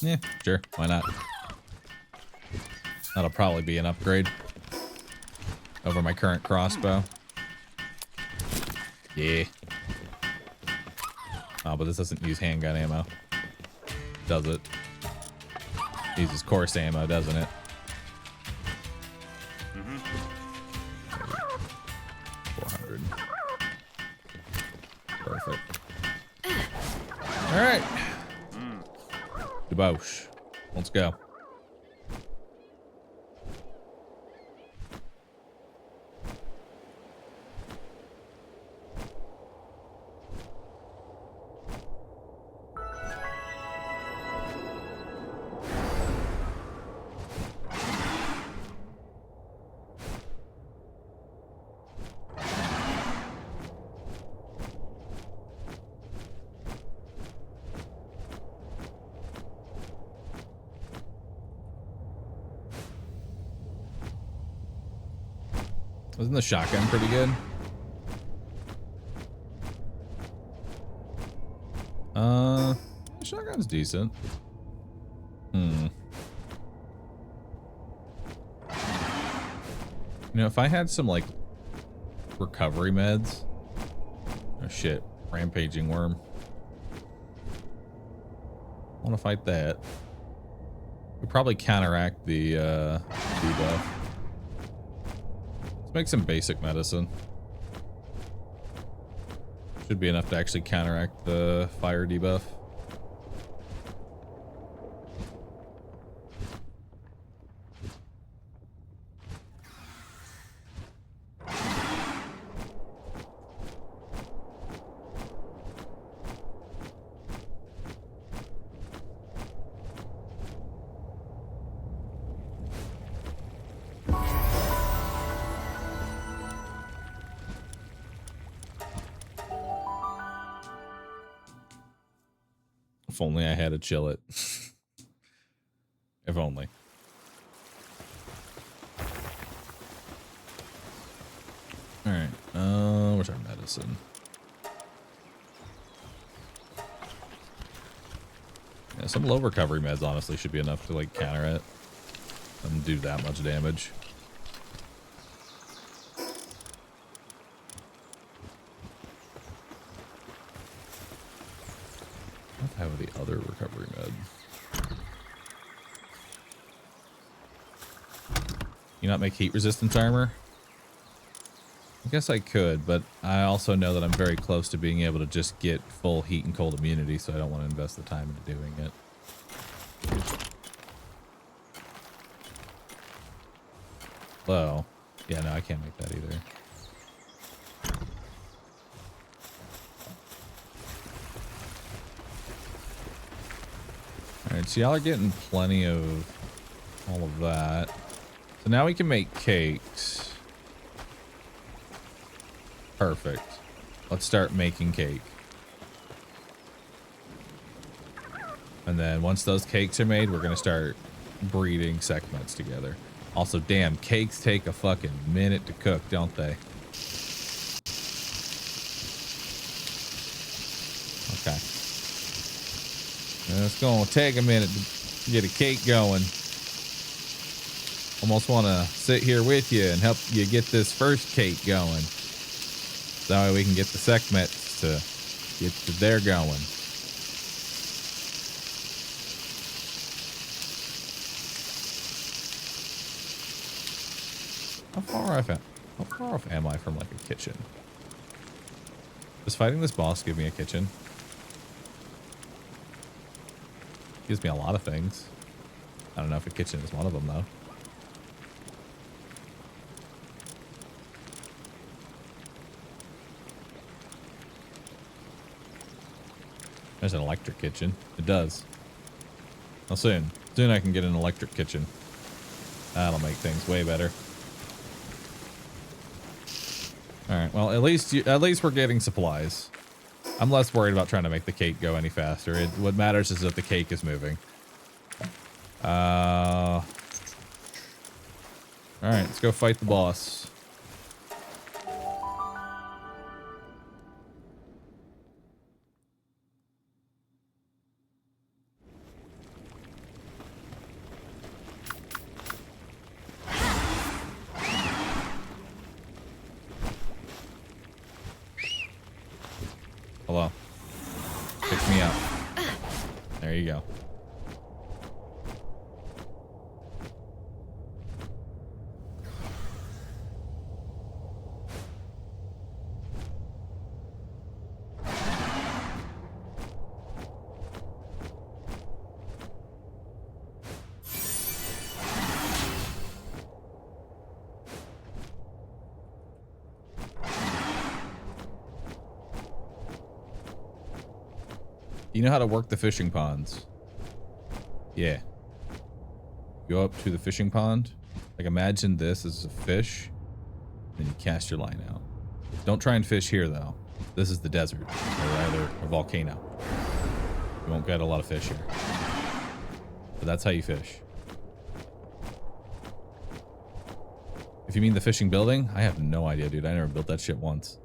Speaker 1: Yeah, sure. Why not? That'll probably be an upgrade over my current crossbow. Yeah. Oh, but this doesn't use handgun ammo. Does it? Uses coarse ammo, doesn't it? 400. Perfect. All right. Debauch. Let's go. Wasn't the shotgun pretty good? The shotgun's decent. You know, if I had some like recovery meds. Oh shit, rampaging worm. I want to fight that. Would probably counteract the debuff. Let's make some basic medicine. Should be enough to actually counteract the fire debuff. If only I had to chill it. If only. Alright, where's our medicine? Yeah, some low recovery meds honestly should be enough to like counter it and do that much damage. What have the other recovery med? You not make heat resistance armor? I guess I could, but I also know that I'm very close to being able to just get full heat and cold immunity, so I don't want to invest the time into doing it. Well, yeah, no, I can't make that either. Alright, so y'all are getting plenty of all of that. So now we can make cakes. Perfect. Let's start making cake. And then once those cakes are made, we're going to start breeding segments together. Also, damn, cakes take a fucking minute to cook, don't they? Okay. It's going to take a minute to get a cake going. Almost want to sit here with you and help you get this first cake going. That way we can get the segments to get to there going. How far off am I from like a kitchen? Does fighting this boss give me a kitchen? Gives me a lot of things. I don't know if a kitchen is one of them though. There's an electric kitchen. It does. Well, soon I can get an electric kitchen. That'll make things way better. All right. Well, at least we're getting supplies. I'm less worried about trying to make the cake go any faster. What matters is that the cake is moving. All right. Let's go fight the boss. Hello. Pick me up. There you go. You know how to work the fishing ponds? Yeah. Go up to the fishing pond. Like imagine this as a fish. And you cast your line out. Don't try and fish here though. This is the desert. Or rather a volcano. You won't get a lot of fish here. But that's how you fish. If you mean the fishing building, I have no idea, dude. I never built that shit once.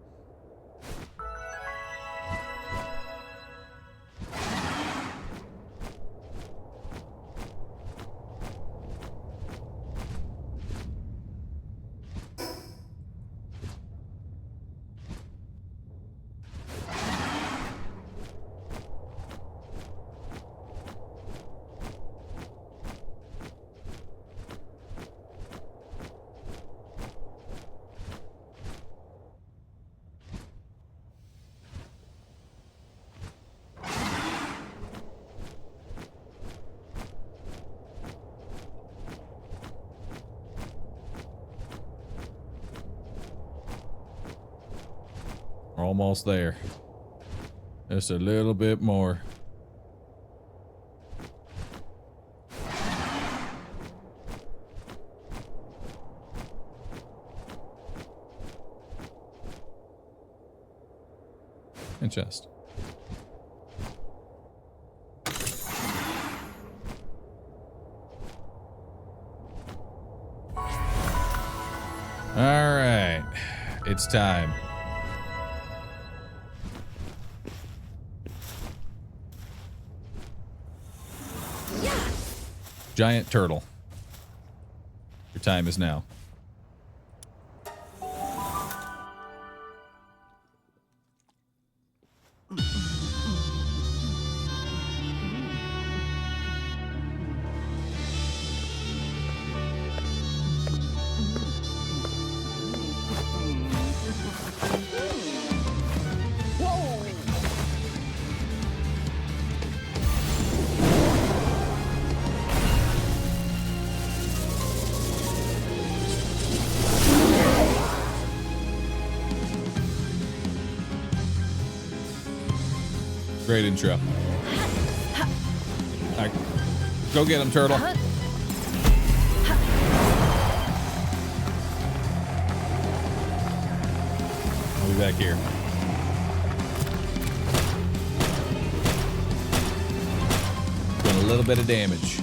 Speaker 1: We're almost there. Just a little bit more. And chest. All right, it's time. Giant turtle. Your time is now. Great intro. All right. Go get him, turtle. I'll be back here. Doing a little bit of damage.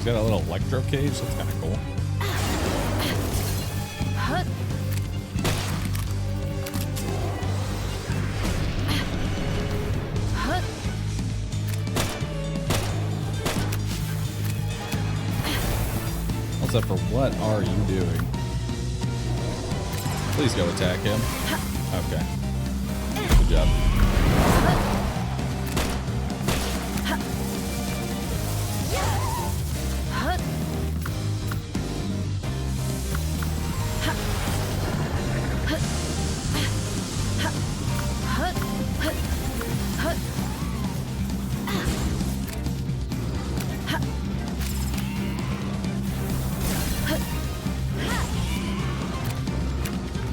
Speaker 1: He's got a little electro cage. That's kind of cool. What's up for what are you doing? Please go attack him. Okay. Good job.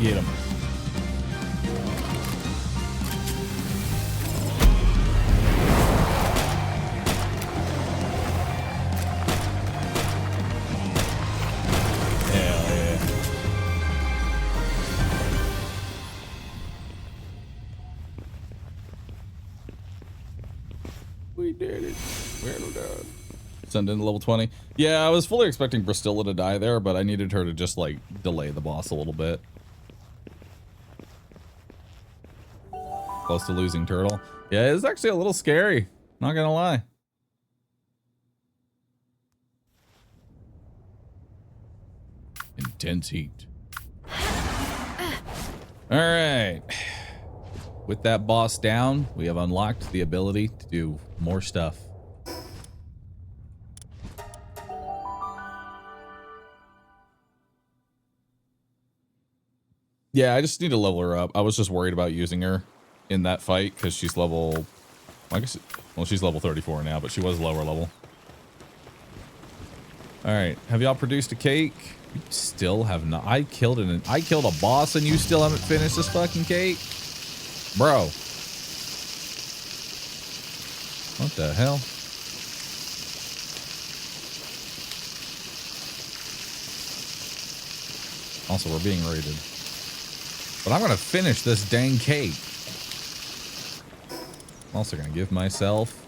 Speaker 1: Get him. Hell yeah. We did it. We're done. Send in level 20. Yeah, I was fully expecting Bristilla to die there, but I needed her to just like delay the boss a little bit. Close to losing turtle. Yeah, it's actually a little scary. Not gonna lie. Intense heat. All right. with that boss down, we have unlocked the ability to do more stuff. Yeah, I just need to level her up. I was just worried about using her in that fight because she's level... I guess... Well, she's level 34 now, but she was lower level. Alright, have y'all produced a cake? You still have not... I killed a boss and you still haven't finished this fucking cake? Bro. What the hell? Also, we're being raided. But I'm gonna finish this dang cake. I'm also gonna give myself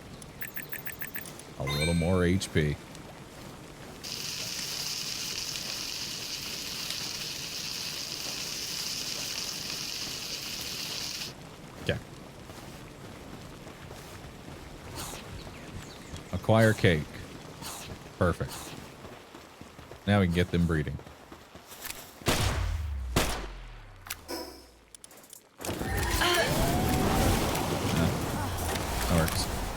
Speaker 1: a little more HP. Okay. Acquire cake. Perfect. Now we can get them breeding.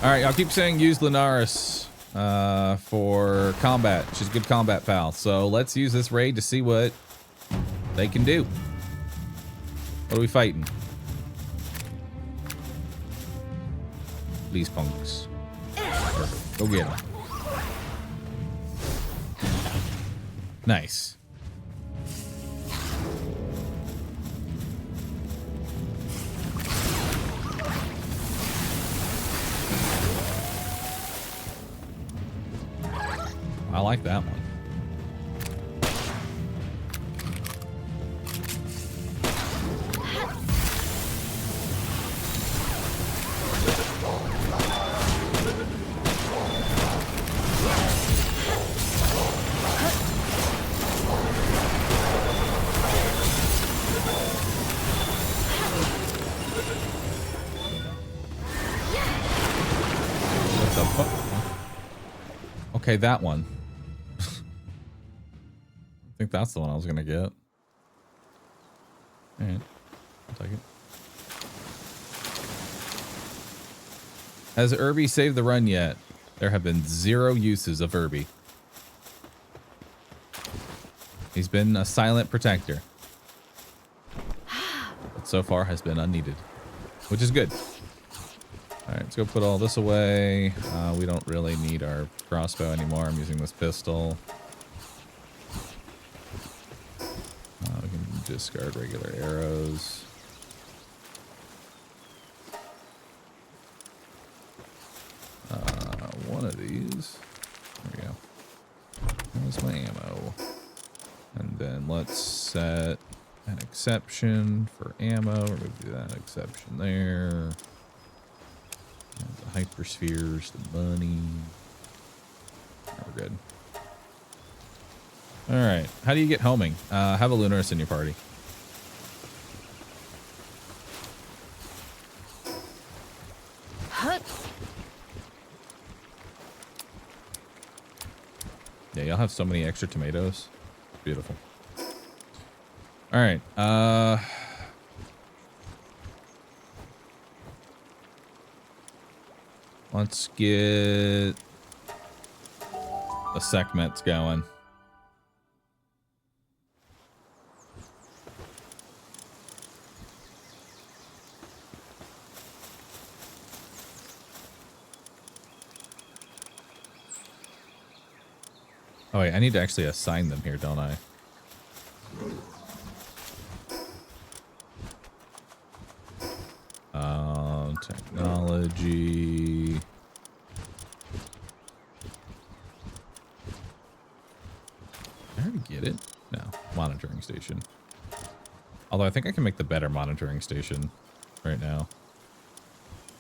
Speaker 1: Alright, I'll keep saying use Lunaris for combat. She's a good combat pal. So let's use this raid to see what they can do. What are we fighting? These punks. Perfect. Go get them. Nice. I like that one. What the fuck? Okay, that one. I think that's the one I was gonna get. Alright, I'll take it. Has Irby saved the run yet? There have been 0 uses of Irby. He's been a silent protector. But so far has been unneeded. Which is good. Alright, let's go put all this away. We don't really need our crossbow anymore. I'm using this pistol. We can discard regular arrows. One of these. There we go. There's my ammo. And then let's set an exception for ammo. We're going to do that exception there. And the hyperspheres, the money. We're good. Alright, how do you get homing? Have a Lunaris in your party. Yeah, y'all have so many extra tomatoes. Beautiful. Alright, let's get the segments going. Oh wait, I need to actually assign them here, don't I? Technology. Did I already get it? No. Monitoring station. Although I think I can make the better monitoring station right now.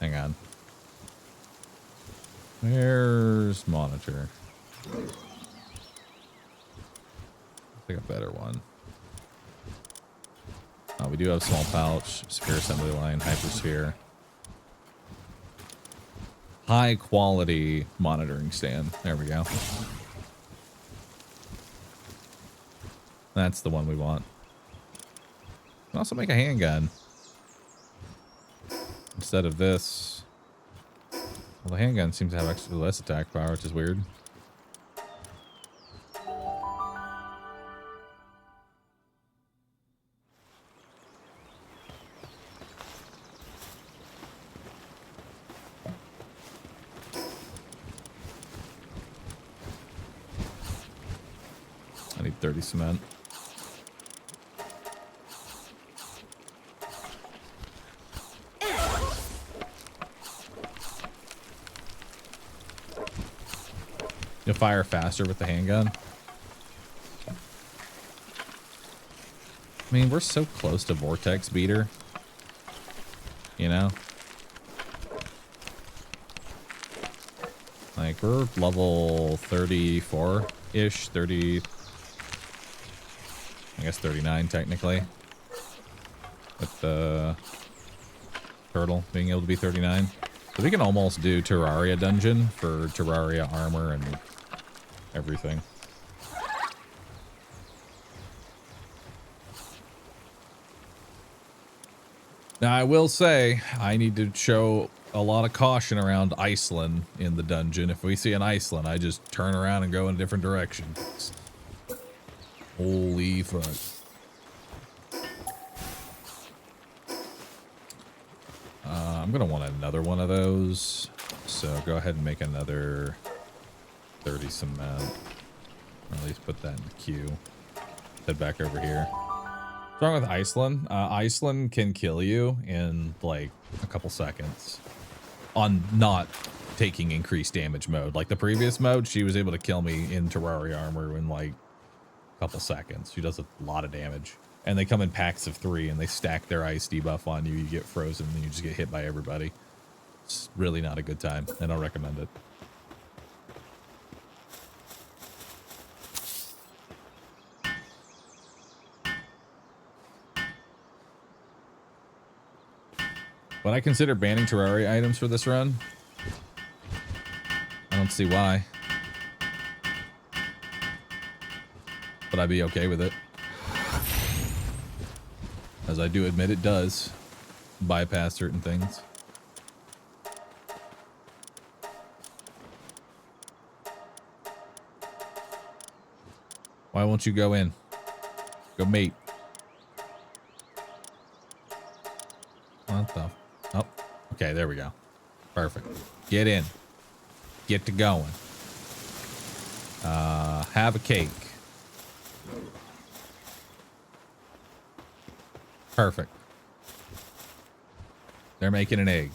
Speaker 1: Hang on. Where's monitor? I think a better one. We do have small pouch, sphere assembly line, hypersphere. High quality monitoring stand. There we go. That's the one we want. We can also make a handgun. instead of this. Well, the handgun seems to have actually less attack power, which is weird. I need 30 cement. You'll fire faster with the handgun. I mean, we're so close to Vortex Beater. You know? Like, we're level 34-ish, 30... I guess 39, technically. With the turtle being able to be 39. So we can almost do Terraria dungeon for Terraria armor and everything. Now, I will say, I need to show a lot of caution around Iceland in the dungeon. If we see an Iceland, I just turn around and go in a different direction. Holy fuck. I'm going to want another one of those. So go ahead and make another 30 cement. Or at least put that in the queue. Head back over here. What's wrong with Iceland? Iceland can kill you in like a couple seconds on not taking increased damage mode. Like the previous mode, she was able to kill me in Terraria armor in like a couple seconds. She does a lot of damage. And they come in packs of 3 and they stack their ice debuff on you. You get frozen and you just get hit by everybody. It's really not a good time. I don't recommend it. Would I consider banning Terraria items for this run? I don't see why. But I'd be okay with it. As I do admit it does bypass certain things. Why won't you go in? Go mate. What the? Oh, okay, there we go. Perfect. Get in. Get to going. Have a cake. Perfect. They're making an egg.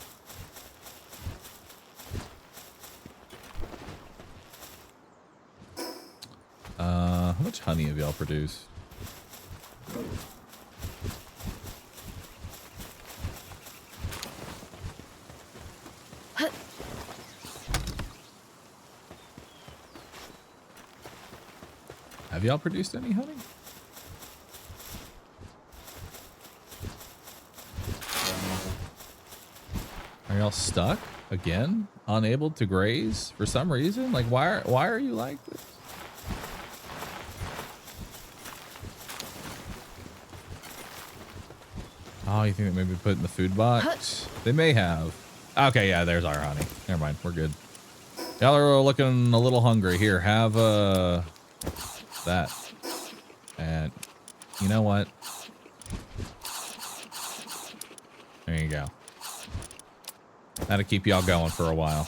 Speaker 1: How much honey have y'all produced? Have y'all produced any honey? Are y'all stuck again? Unable to graze for some reason? Like why are you like this? Oh, you think they maybe put it in the food box? They may have. Okay, yeah, there's our honey. Never mind, we're good. Y'all are looking a little hungry. Here, have that. And you know what? There you go. That'll keep y'all going for a while.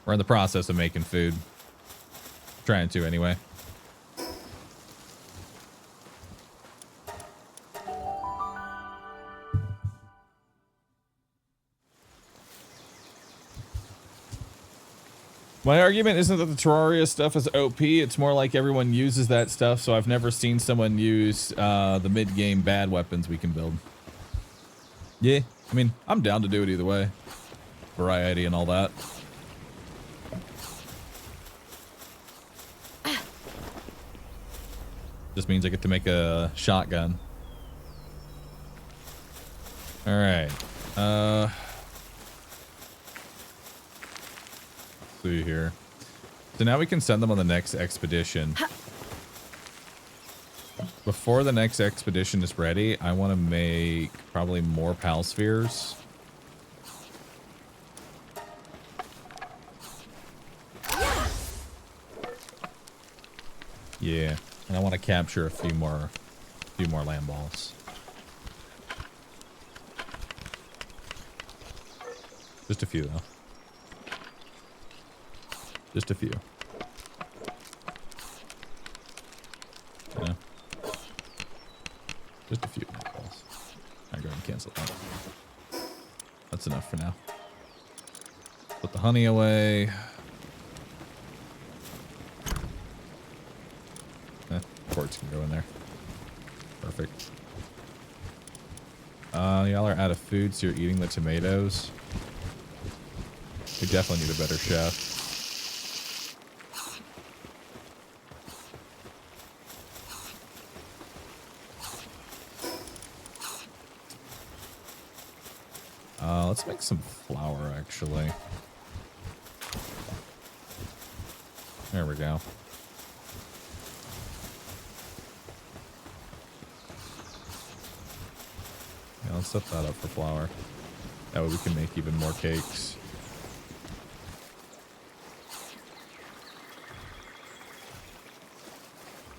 Speaker 1: We're in the process of making food. Trying to anyway. My argument isn't that the Terraria stuff is OP, it's more like everyone uses that stuff, so I've never seen someone use the mid-game bad weapons we can build. Yeah, I mean, I'm down to do it either way. Variety and all that. Just means I get to make a shotgun. Alright. See here. So now we can send them on the next expedition. Before the next expedition is ready, I want to make probably more pal spheres. Yeah, and I want to capture a few more land balls. Just a few, though. Just a few. Yeah. Just a few land balls. I'll go ahead and cancel that. That's enough for now. Put the honey away. Quartz can go in there. Perfect. Y'all are out of food, so you're eating the tomatoes. We definitely need a better chef. Let's make some flour, actually. There we go. Yeah, let's set that up for flour. That way we can make even more cakes.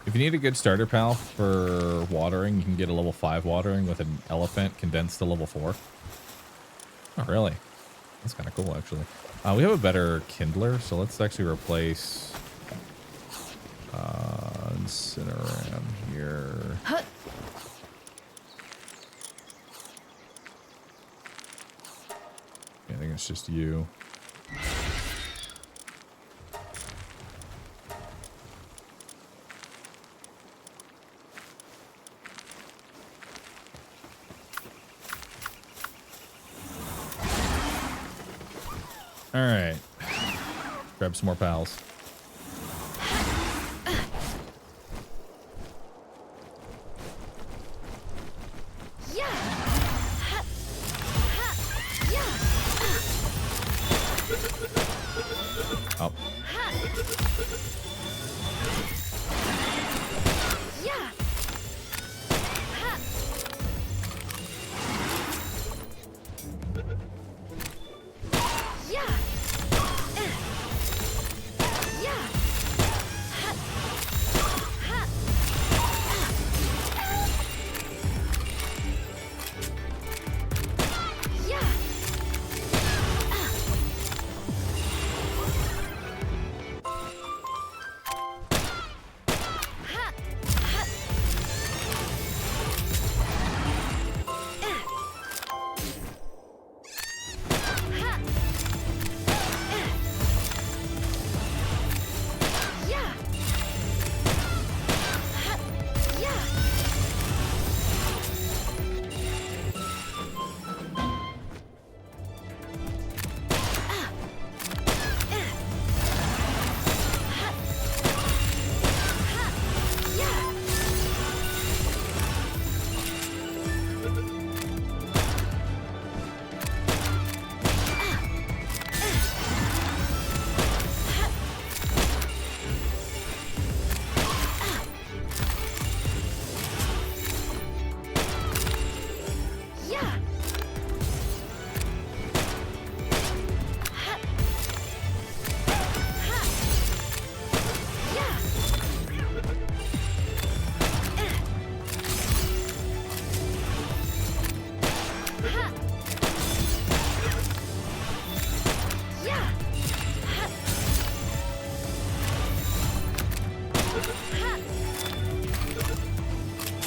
Speaker 1: If you need a good starter pal for watering, you can get a level 5 watering with an elephant condensed to level 4. Oh, really? That's kind of cool, actually. We have a better kindler, so let's actually replace Incineram here. I think it's just you. All right. Grab some more pals. Up.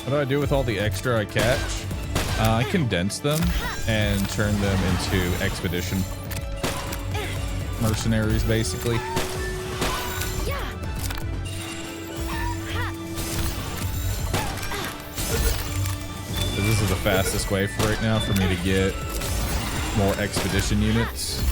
Speaker 1: What do I do with all the extra I catch? I condense them and turn them into expedition mercenaries, basically. So this is the fastest way for right now for me to get more expedition units.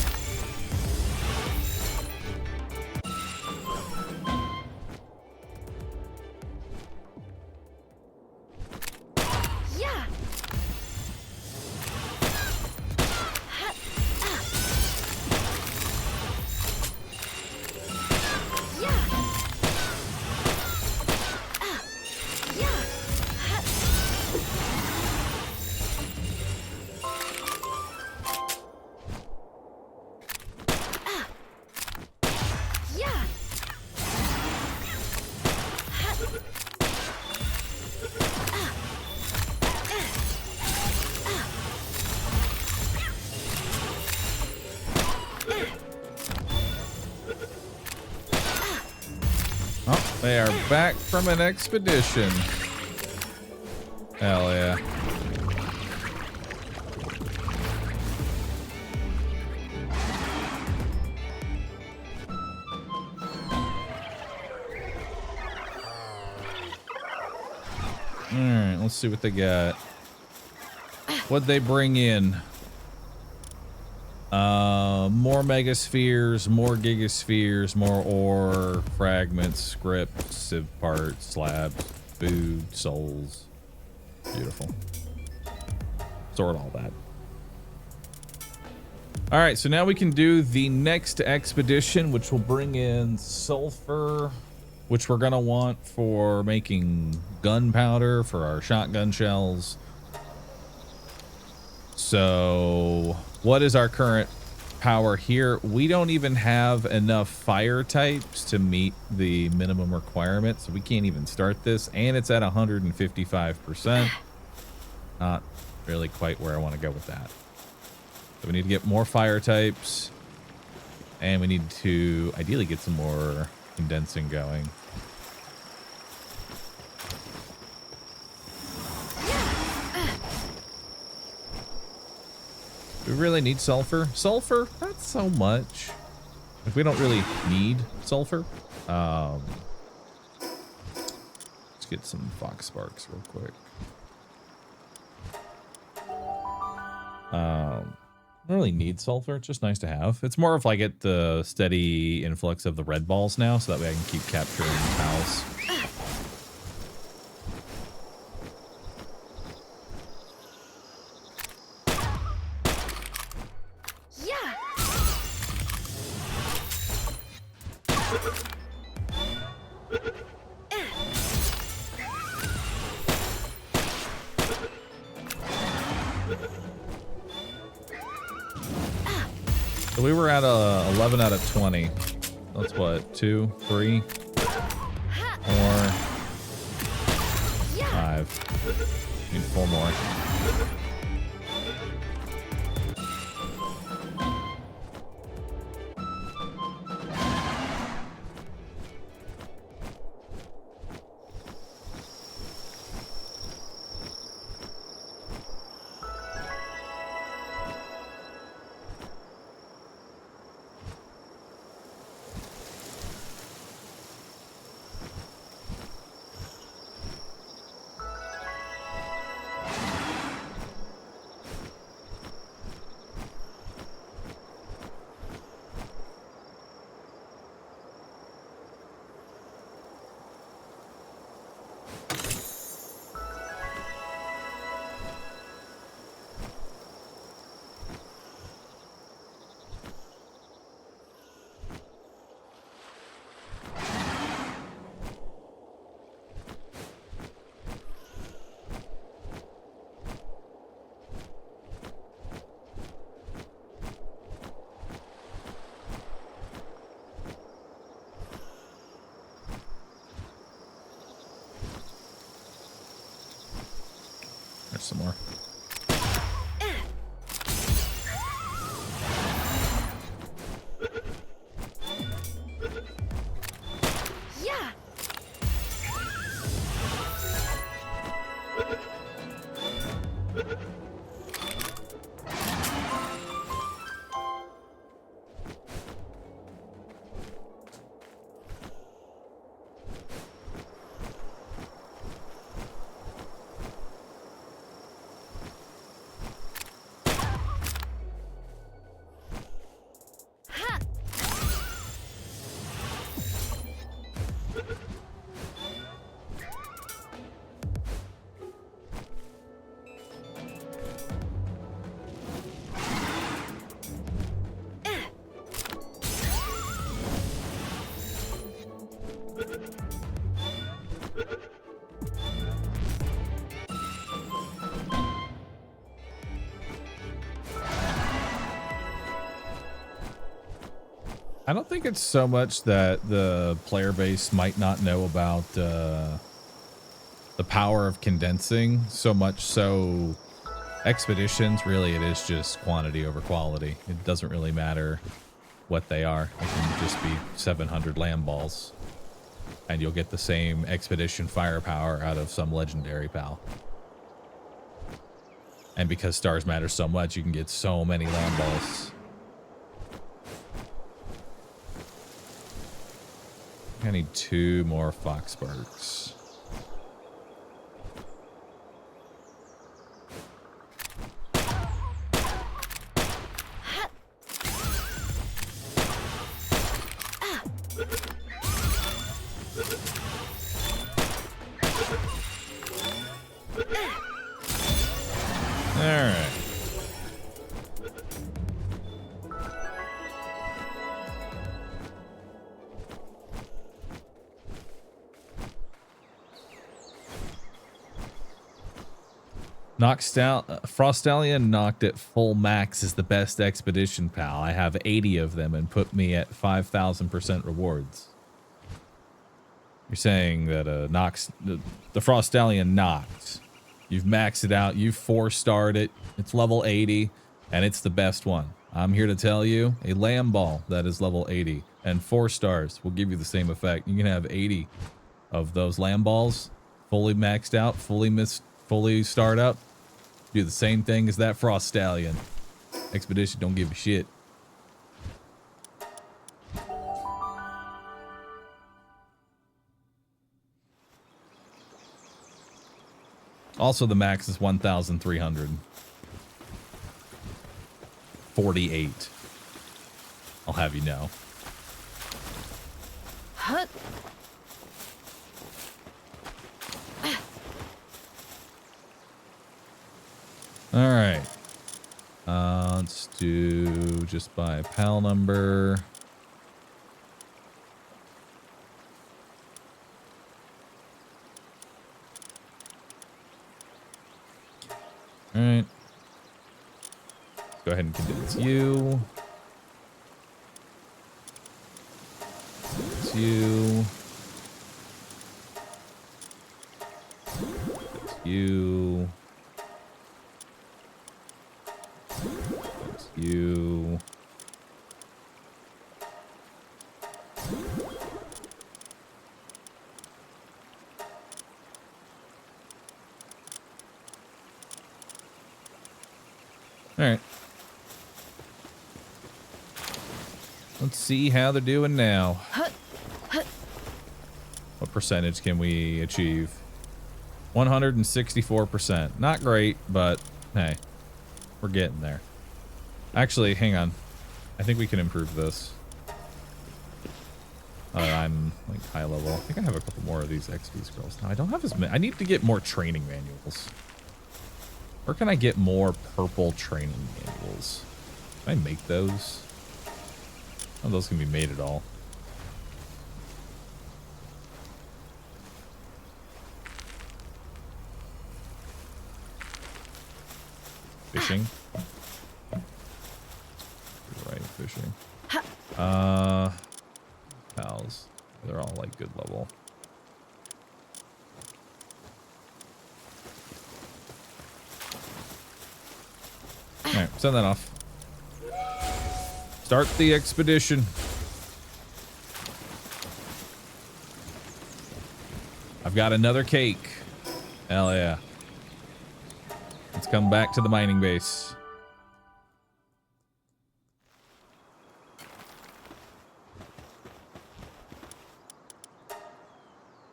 Speaker 1: They are back from an expedition. Hell yeah. Alright, let's see what they got. What'd they bring in? More megaspheres, more gigaspheres, more ore, fragments, scripts, civ parts, slabs, food, souls. Beautiful. Sort all that. Alright, so now we can do the next expedition, which will bring in sulfur, which we're gonna want for making gunpowder for our shotgun shells. So what is our current power here? We don't even have enough fire types to meet the minimum requirement, so we can't even start this, and it's at 155%. Not really quite where I want to go with that. So we need to get more fire types, and we need to ideally get some more condensing going. Do we really need sulfur? Sulfur? Not so much. If we don't really need sulfur. Let's get some fox sparks real quick. Don't really need sulfur. It's just nice to have. It's more of like get the steady influx of the red balls now, so that way I can keep capturing pals. So we were at 11 out of 20. That's what, 2, 3, 4, 5. Need 4 more. There's some more. I don't think it's so much that the player base might not know about the power of condensing, so much so expeditions, really it is just quantity over quality. It doesn't really matter what they are. It can just be 700 lamb balls. And you'll get the same expedition firepower out of some legendary pal. And because stars matter so much, you can get so many land balls. I need 2 more fox sparks. Alright. Frostallion knocked at full max is the best expedition pal. I have 80 of them and put me at 5,000% rewards. You're saying that the Frostallion knocked. You've maxed it out. You've 4-starred it. It's level 80, and it's the best one. I'm here to tell you, a lamb ball that is level 80 and 4 stars will give you the same effect. You can have 80 of those lamb balls, fully maxed out, fully starred up. Do the same thing as that Frostallion. Expedition don't give a shit. Also, the max is 1,348. I'll have you know.
Speaker 3: Huh.
Speaker 1: All right. Let's do just by pal number. All right. Go ahead and condense you. It's you. It's you. It's you. All right. Let's see how they're doing now. What percentage can we achieve? 164%. Not great, but hey, we're getting there. Actually, hang on. I think we can improve this. I'm like high level. I think I have a couple more of these XP scrolls. Now, I don't have as many. I need to get more training manuals. Where can I get more purple training manuals? Can I make those? Oh, those can be made at all. Fishing. Right, fishing. Pals. They're all like good level. Alright, send that off. Start the expedition. I've got another cake. Hell yeah. Let's come back to the mining base.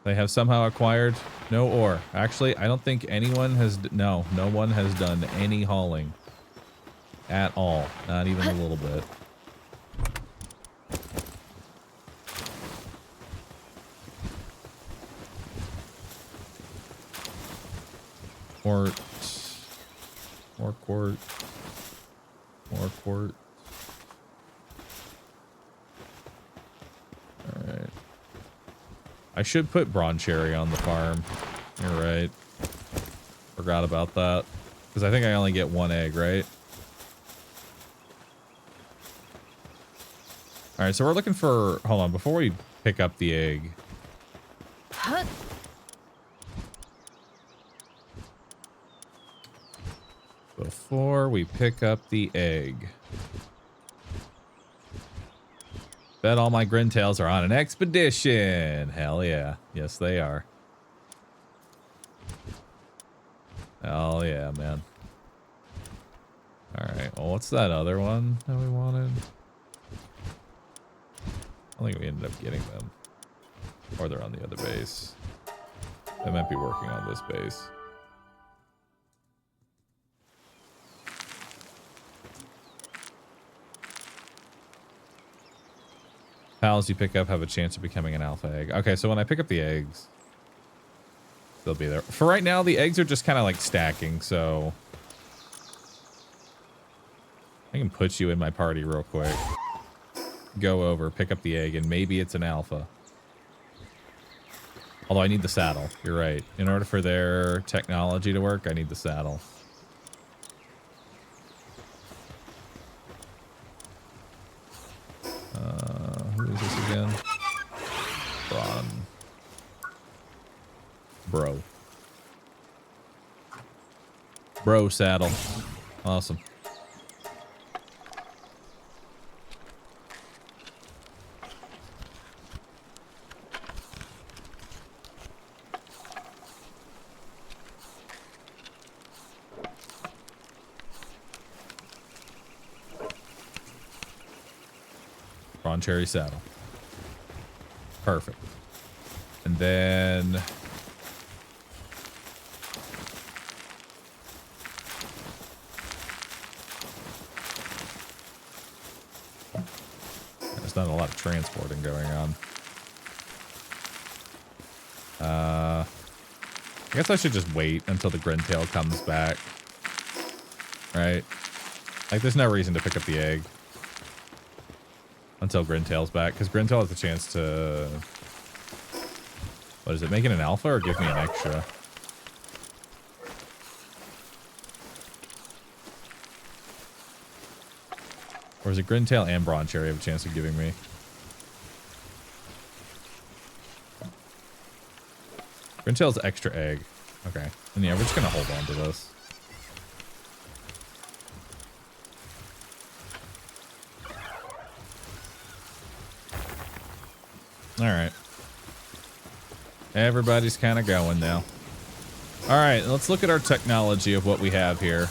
Speaker 1: They have somehow acquired no ore. Actually, I don't think anyone has... No one has done any hauling. At all. Not even a little bit. Quart. More quart. More quart. Alright. I should put bronze cherry on the farm. You're right. Forgot about that. Because I think I only get 1 egg, right? Alright, so we're looking for... Hold on, before we pick up the egg. Before we pick up the egg. Bet all my Grintails are on an expedition. Hell yeah. Yes, they are. Hell yeah, man. Alright, well, what's that other one that we wanted? I think we ended up getting them. Or they're on the other base. They might be working on this base. Pals you pick up have a chance of becoming an alpha egg. Okay, so when I pick up the eggs, they'll be there. For right now, the eggs are just kind of like stacking, so I can put you in my party real quick. Go over, pick up the egg, and maybe it's an alpha. Although I need the saddle. You're right. In order for their technology to work, I need the saddle. Who is this again? Bro saddle. Awesome. Prawn cherry saddle. Perfect. And then there's not a lot of transporting going on. I guess I should just wait until the Grintail comes back. Right? Like, there's no reason to pick up the egg until Grintail's back, because Grintail has the chance to... What is it, make it an alpha or give me an extra? Or is it Grintail and Brawn Cherry have a chance of giving me? Grintail's extra egg. Okay. And yeah, we're just going to hold on to this. Alright. Everybody's kind of going now. Alright, let's look at our technology of what we have here.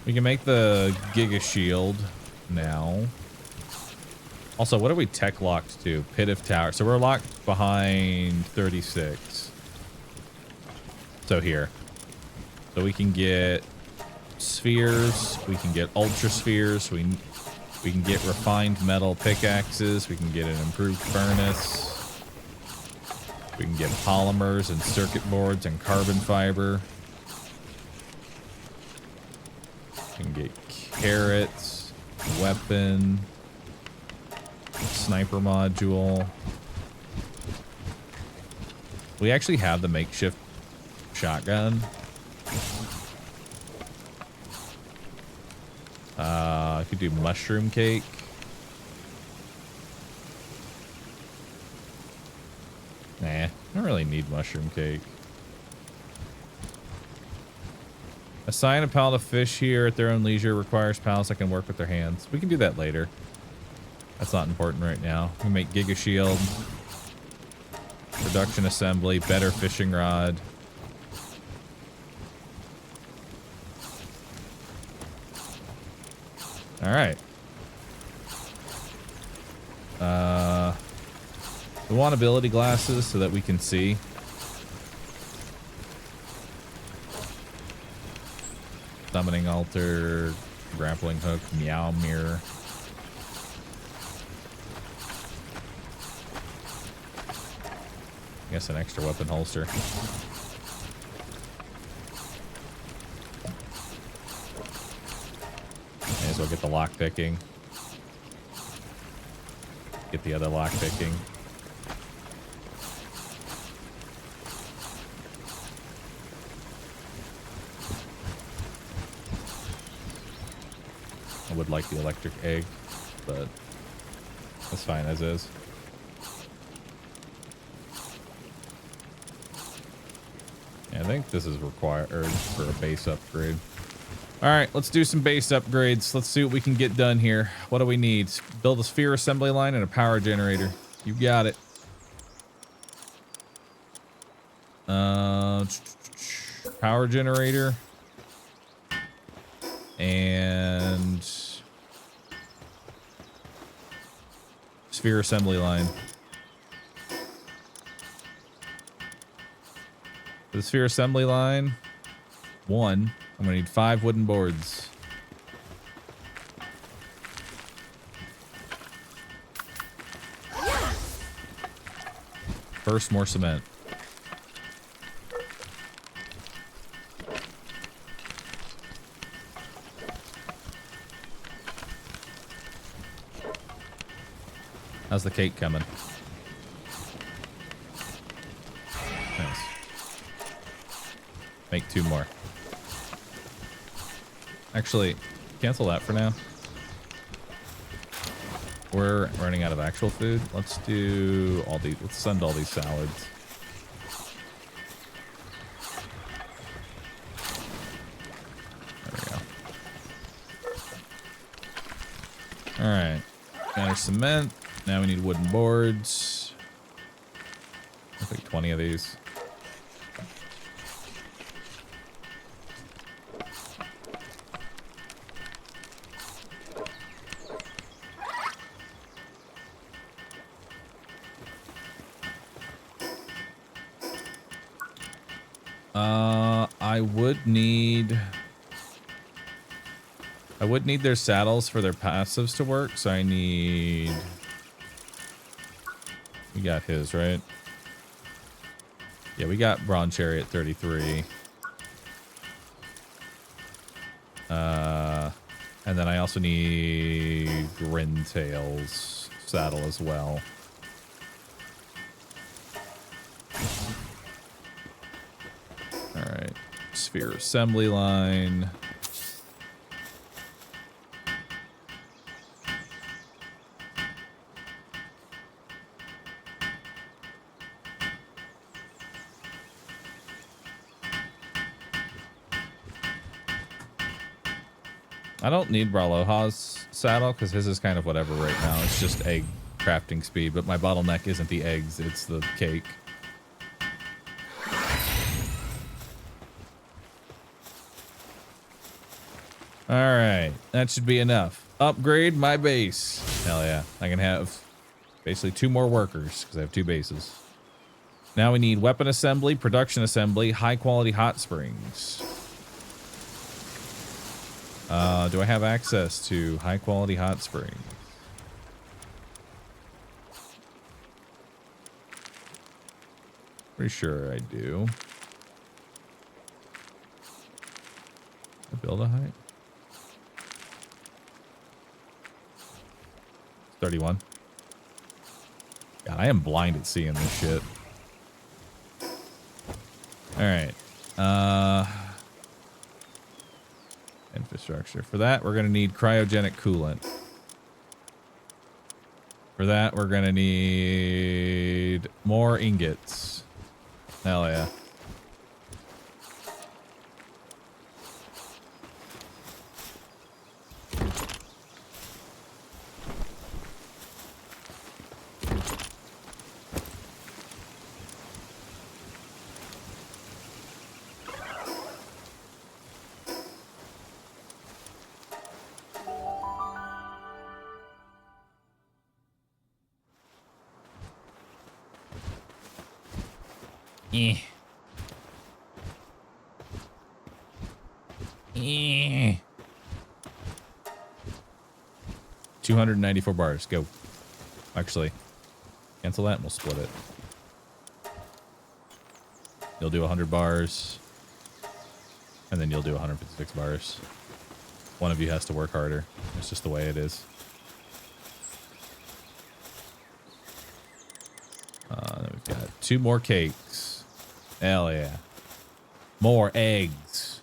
Speaker 1: We can make the Giga Shield now. Also, what are we tech locked to? Pit of Tower. So we're locked behind 36. So here. So we can get spheres. We can get ultra spheres. We can get refined metal pickaxes. We can get an improved furnace. We can get polymers and circuit boards and carbon fiber. We can get carrots, weapon, sniper module. We actually have the makeshift shotgun. I could do mushroom cake. Nah, I don't really need mushroom cake. Assign a pal to fish here at their own leisure. Requires pals that can work with their hands. We can do that later. That's not important right now. We make Giga Shield. Production assembly. Better fishing rod. Alright. We want ability glasses so that we can see. Summoning altar, grappling hook, meow mirror. I guess an extra weapon holster. May as well get the lock picking. Get the other lock picking. I would like the electric egg, but that's fine as is. Yeah, I think this is required for a base upgrade. All right, let's do some base upgrades. Let's see what we can get done here. What do we need? Build a sphere assembly line and a power generator. You got it. Power generator. And sphere assembly line. For the sphere assembly line, 1. I'm gonna need 5 wooden boards. First, more cement. How's the cake coming? Nice. Make 2 more. Actually, cancel that for now. We're running out of actual food. Let's do all these. Let's send all these salads. There we go. All right. Got our cement. Now we need wooden boards. I think 20 of these. I would need their saddles for their passives to work, so I need... We got his, right? Yeah, we got Bronze Chariot 33. And then I also need Grintail's saddle as well. Alright. Sphere assembly line. I don't need Braloha's saddle because his is kind of whatever right now. It's just egg crafting speed, but my bottleneck isn't the eggs, it's the cake. Alright, that should be enough. Upgrade my base. Hell yeah, I can have basically 2 more workers because I have 2 bases. Now we need weapon assembly, production assembly, high quality hot springs. Do I have access to high quality hot springs? Pretty sure I do. I build a height? 31. God, I am blind at seeing this shit. Alright. Infrastructure. For that, we're going to need cryogenic coolant. For that, we're going to need more ingots. Hell yeah. Eh. Eh. 294 bars. Go. Actually, cancel that and we'll split it. You'll do 100 bars. And then you'll do 156 bars. One of you has to work harder. It's just the way it is. Then we've got 2 more cakes. Hell yeah. More eggs.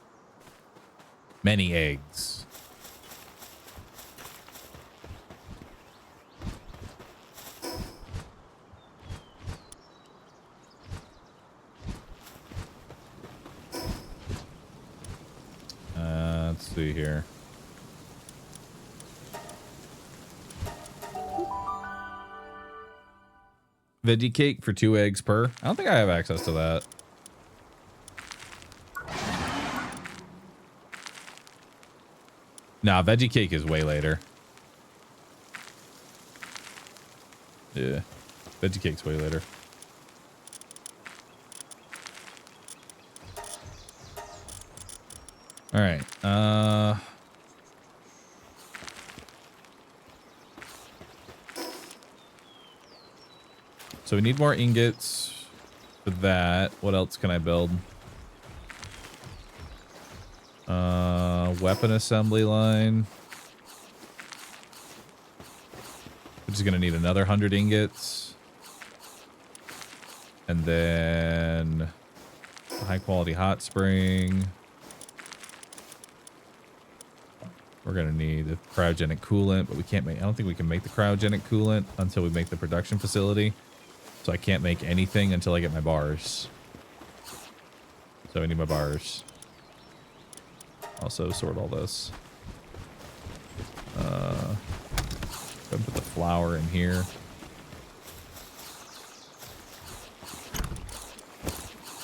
Speaker 1: Many eggs. Let's see here. Veggie cake for 2 eggs per. I don't think I have access to that. Nah, veggie cake is way later. Yeah, veggie cake's way later. All right. So we need more ingots for that. What else can I build? Weapon assembly line. We're just gonna need another 100 ingots. And then high quality hot spring. We're gonna need a cryogenic coolant, but we can't make, I don't think we can make the cryogenic coolant until we make the production facility. So I can't make anything until I get my bars. So I need my bars. Also sort all this. Go put the flour in here.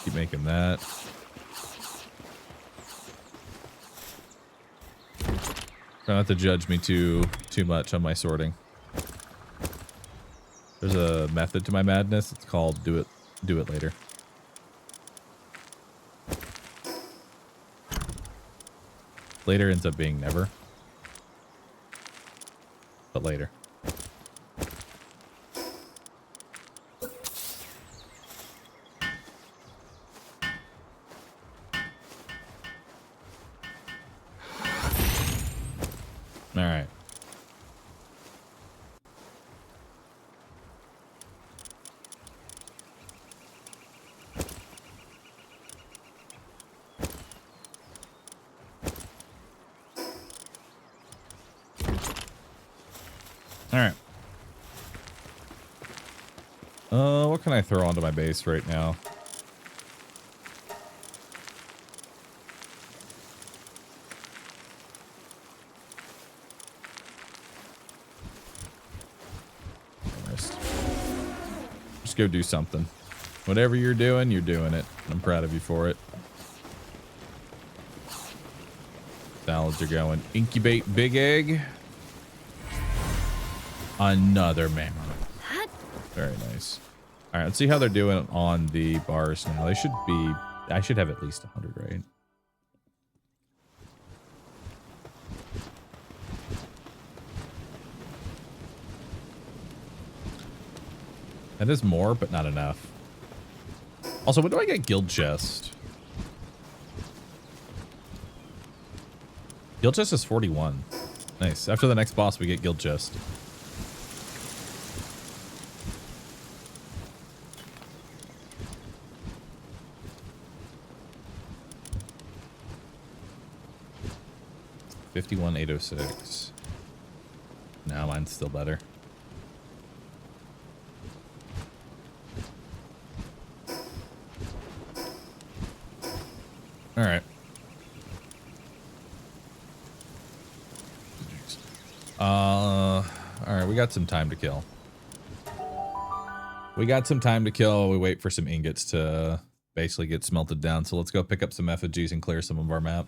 Speaker 1: Keep making that. Try not to judge me too much on my sorting. There's a method to my madness. It's called do it later. Later ends up being never. But later. All right. All right. What can I throw onto my base right now? Just go do something. Whatever you're doing it. I'm proud of you for it. Salads are going. Incubate big egg. Another mammoth. Very nice. All right, let's see how they're doing on the bars now. They should be, I should have at least 100, right? That is more, but not enough. Also, when do I get guild chest? Guild chest is 41. Nice. After the next boss, we get guild chest. $51,806. Now mine's still better. All right. All right, we got some time to kill. We wait for some ingots to basically get smelted down. So let's go pick up some effigies and clear some of our map.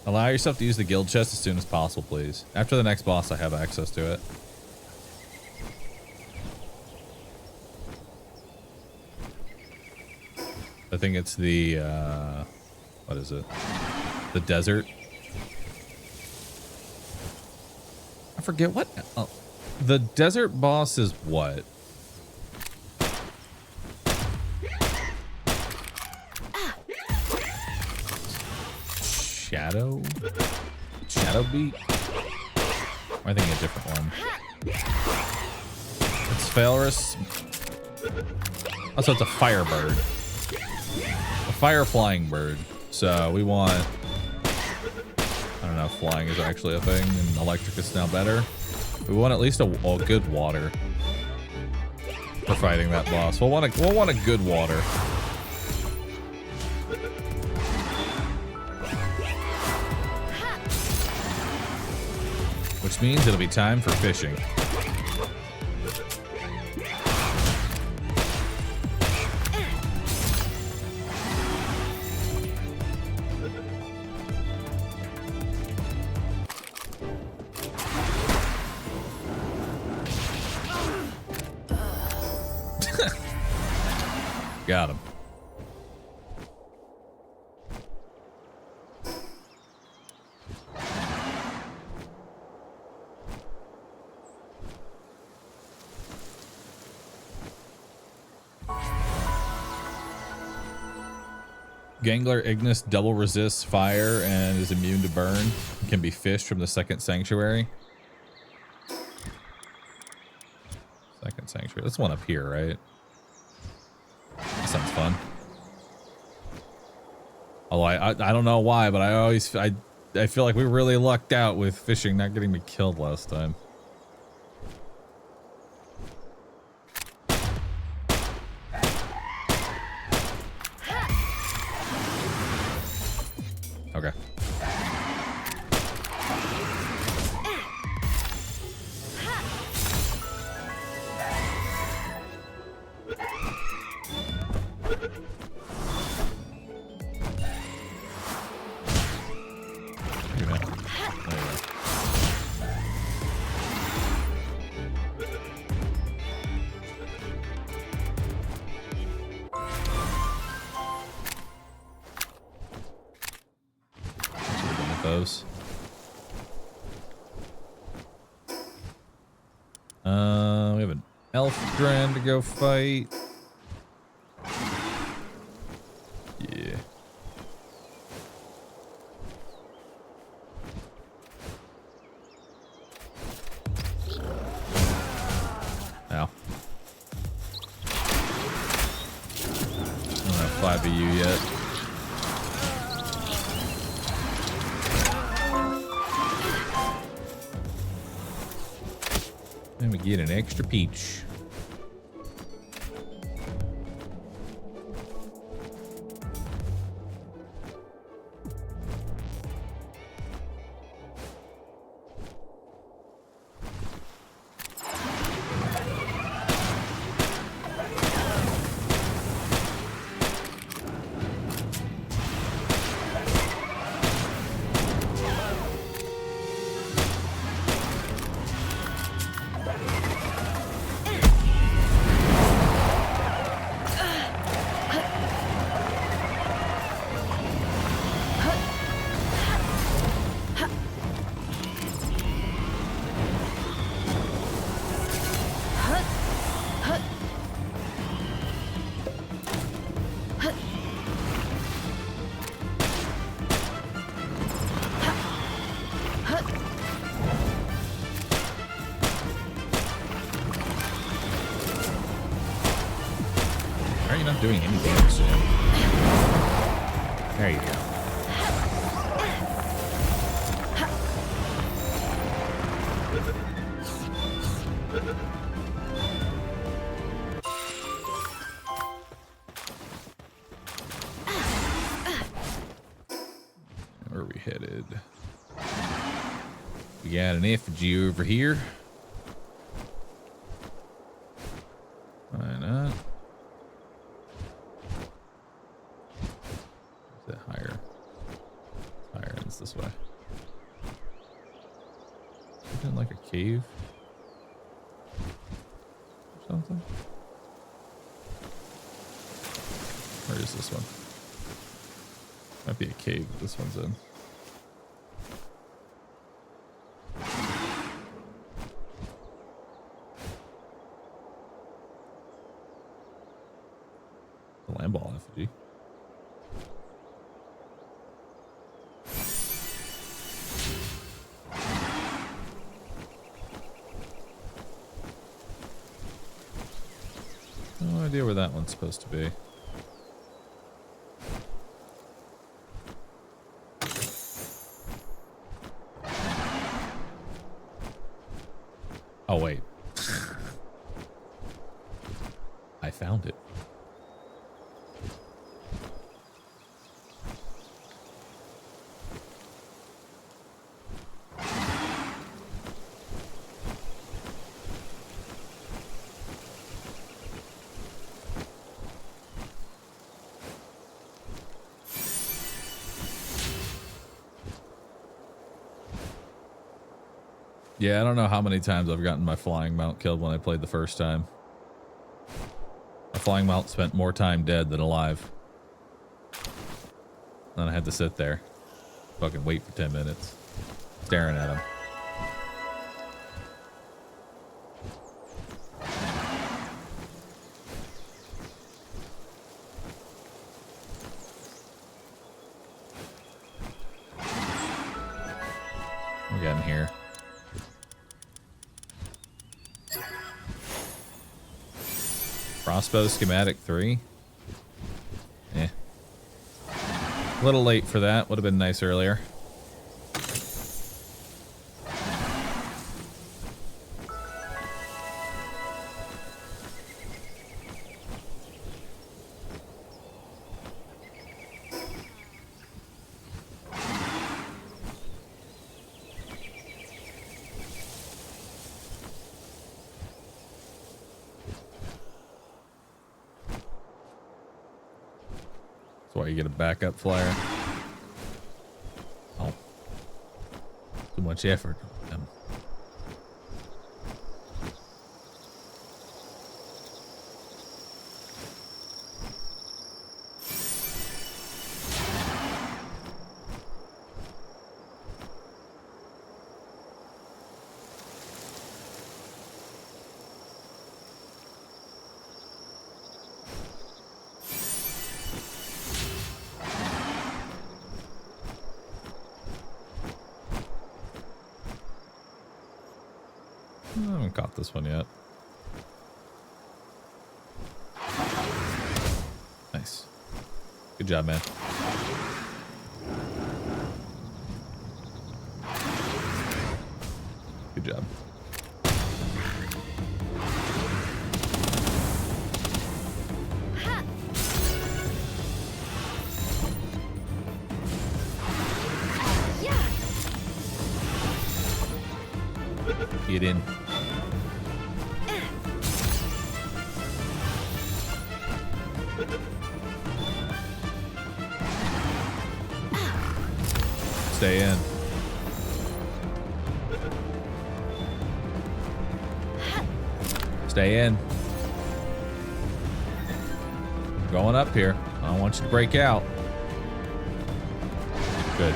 Speaker 1: Allow yourself to use the guild chest as soon as possible, please. After the next boss, I have access to it. I think it's the, what is it? The desert. I forget what, the desert boss is what? Shadow beat? Or I think a different one. It's Phalrus. Also, it's a firebird. A fire flying bird. So we want, I don't know if flying is actually a thing and electric is now better. We want at least a good water. for fighting that boss. We'll want a good water. Which means it'll be time for fishing. Got him. Gangler Ignis double resists fire and is immune to burn. Can be fished from the second sanctuary. Second sanctuary. That's one up here, right? That sounds fun. Although I don't know why, but I feel like we really lucked out with fishing not getting me killed last time. Okay. Those. We have an elf grand to go fight. Yeah. Ow. I don't have 5 of you yet. Let me get an extra peach. Doing any damage to him. There you go. Where are we headed? We got an effigy over here. Why not? This way. Is it in like a cave or something? Where is this one? Might be a cave that this one's in. The land ball effigy. No idea where that one's supposed to be. Oh, wait. Yeah, I don't know how many times I've gotten my flying mount killed when I played the first time. My flying mount spent more time dead than alive. Then I had to sit there. Fucking wait for 10 minutes. Staring at him. We're getting here. Crossbow schematic 3. Eh. A little late for that. Would have been nice earlier. Why you get a backup flyer? Oh, too much effort. I haven't caught this one yet. Nice. Good job, man. Good job. Get in. Stay in. Stay in. I'm going up here. I don't want you to break out. Good.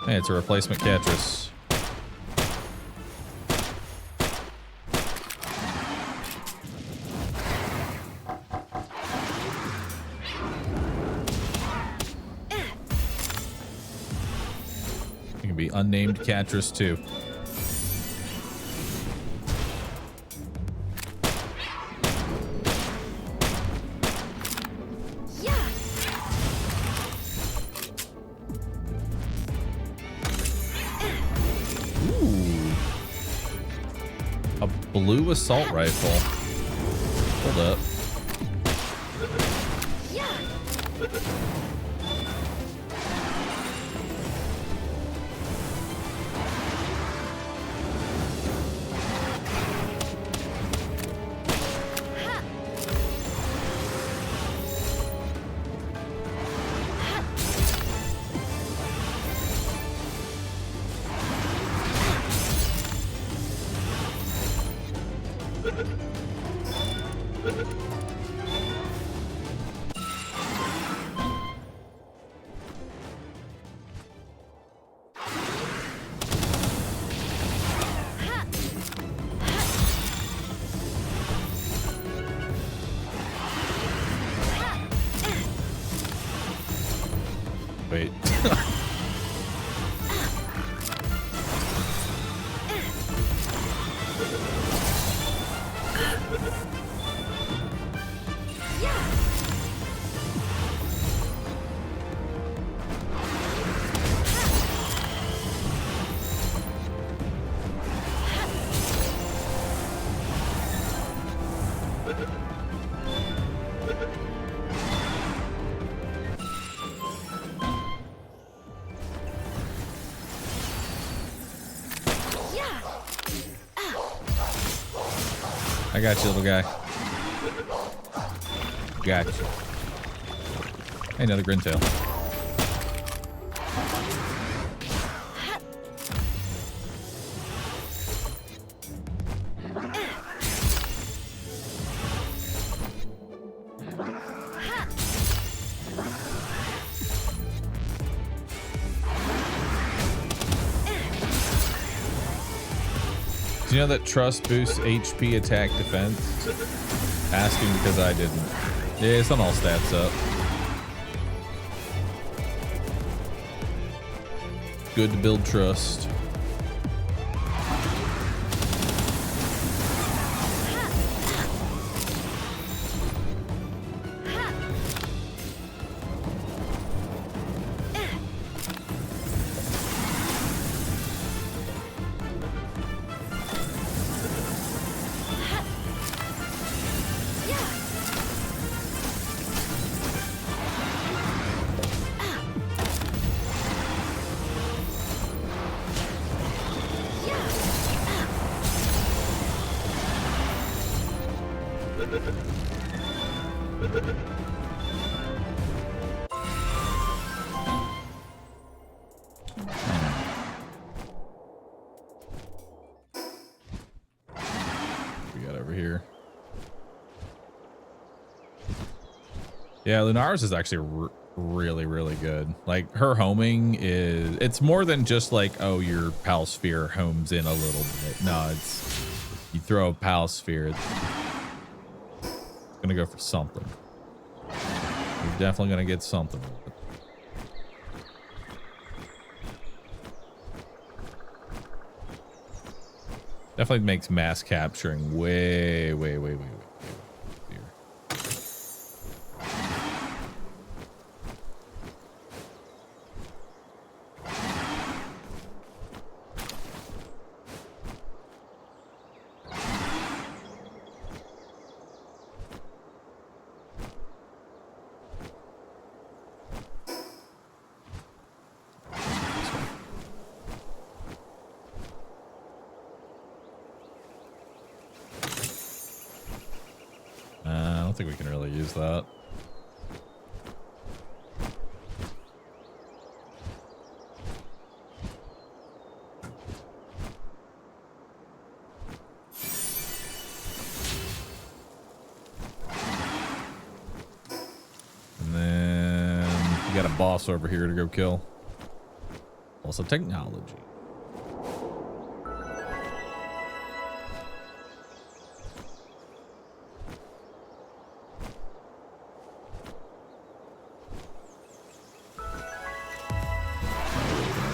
Speaker 1: Hey, it's a replacement Catrus. It can be unnamed Catrus too. Blue assault rifle. Hold up. Wait. I got you, little guy. Got you. Hey, another Grintail. Do you know that trust boosts HP, attack, defense? Asking because I didn't. Yeah, it's on all stats up. Good to build trust. Yeah, Lunara's is actually really, really good. Like, her homing is... It's more than just like, oh, your Pal Sphere homes in a little bit. No, it's... You throw a Pal Sphere, it's gonna go for something. You're definitely gonna get something. Definitely makes mass capturing way easier. I don't think we can really use that. And then we got a boss over here to go kill. Also technology.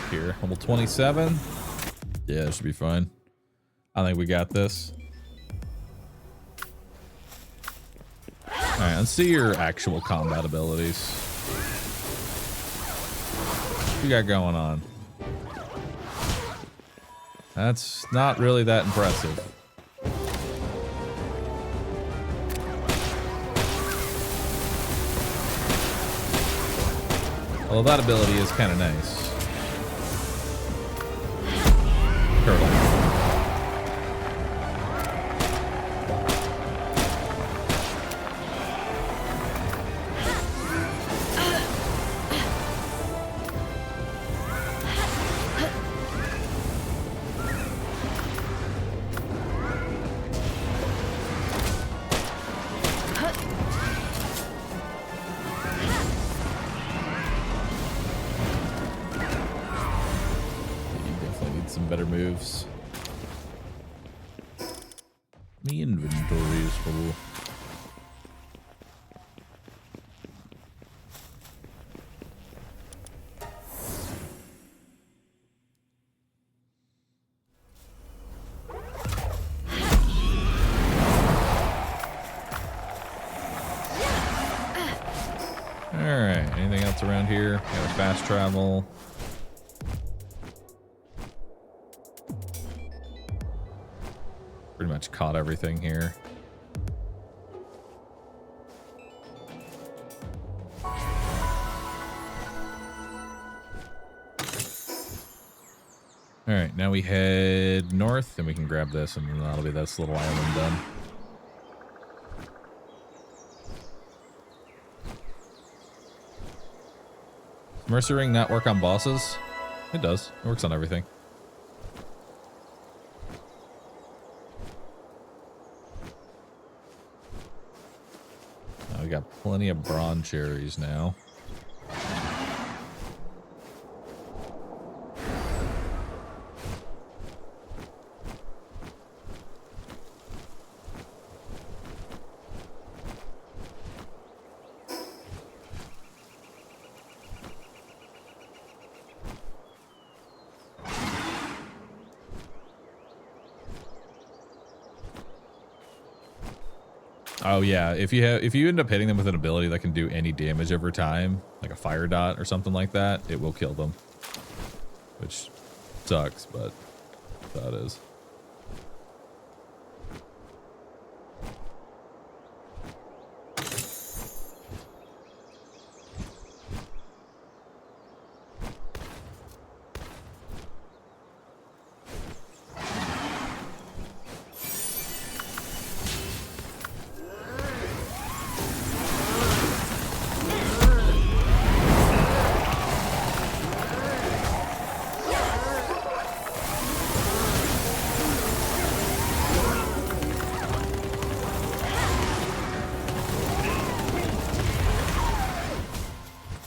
Speaker 1: Here, level 27. Yeah, it should be fine. I think we got this. All right, let's see your actual combat abilities. What you got going on? That's not really that impressive. Well, that ability is kind of nice. Turtle. Better moves. The inventory is full. All right. Anything else around here? Got a fast travel. Pretty much caught everything here. All right, now we head north and we can grab this and that'll be this little island done. Mercy ring not work on bosses? It does. It works on everything. We got plenty of bronze cherries now. Oh yeah, if you end up hitting them with an ability that can do any damage over time, like a fire dot or something like that, it will kill them. Which sucks, but that is.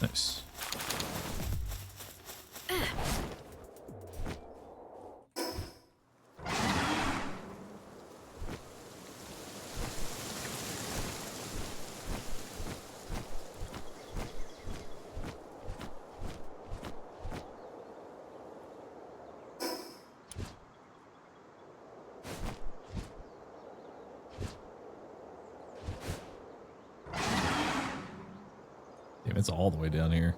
Speaker 1: Nice. Damn, it's all the way down here.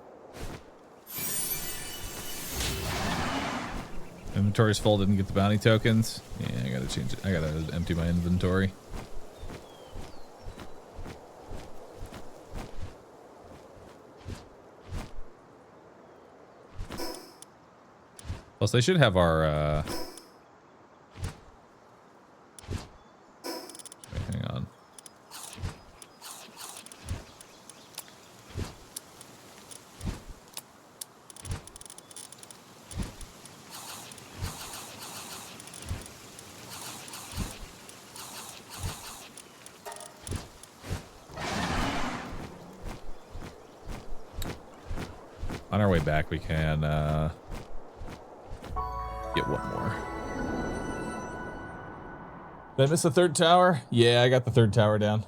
Speaker 1: Inventory's full, didn't get the bounty tokens. Yeah, I gotta change it. I gotta empty my inventory. Plus, they should have our, wait, hang on. On our way back, we can get one more. Did I miss the third tower? Yeah, I got the third tower down.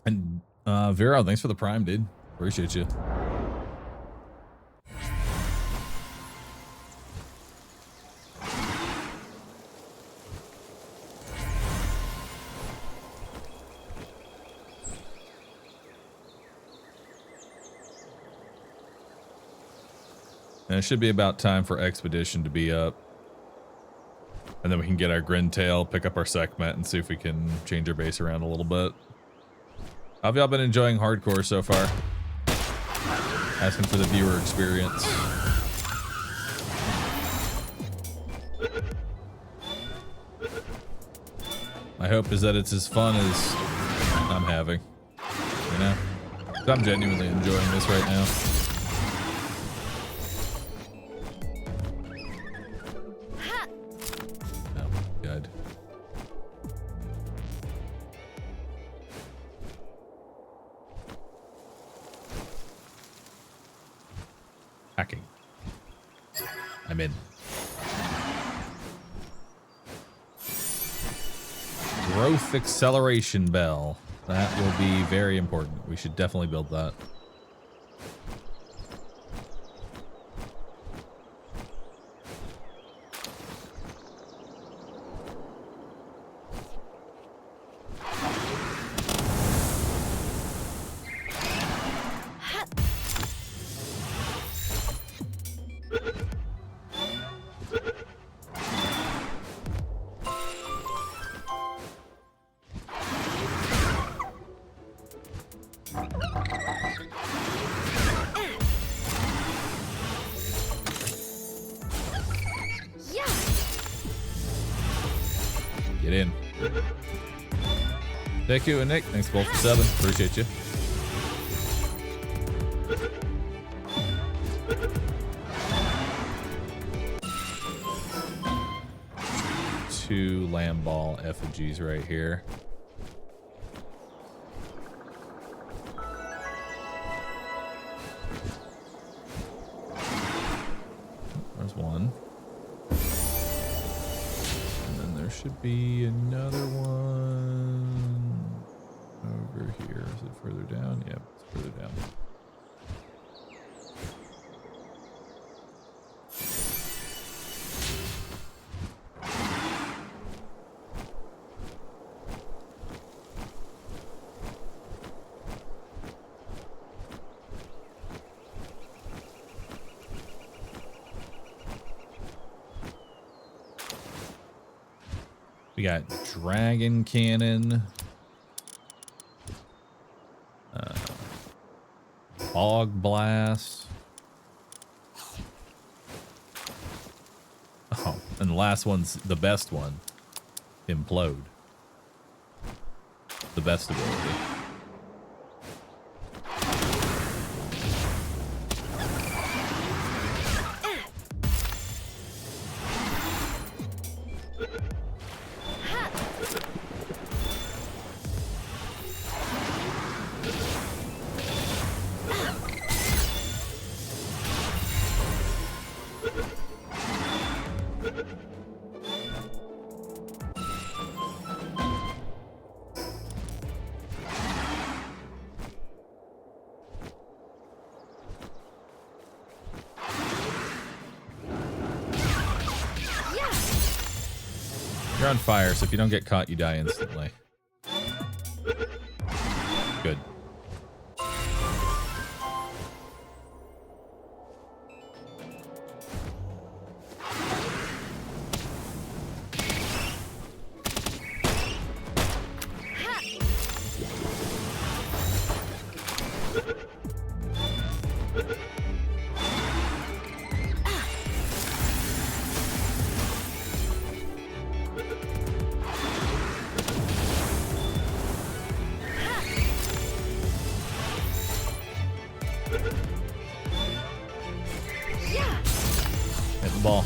Speaker 1: And Vero, thanks for the prime, dude. Appreciate you. And it should be about time for Expedition to be up. And then we can get our Grintail, pick up our Sekhmet, and see if we can change our base around a little bit. How have y'all been enjoying hardcore so far? Asking for the viewer experience. My hope is that it's as fun as I'm having. You know? 'Cause I'm genuinely enjoying this right now. Hacking. I'm in. Growth acceleration bell. That will be very important. We should definitely build that. Get in. Deku and Nick, thanks both for 7. Appreciate you. Two lamb ball effigies right here. There's one. And then there should be another one over here. Is it further down? Yep, it's further down. We got dragon cannon, fog blast. Oh, and the last one's the best one. Implode. The best ability. You're on fire, so if you don't get caught, you die instantly. Good. Hit the ball.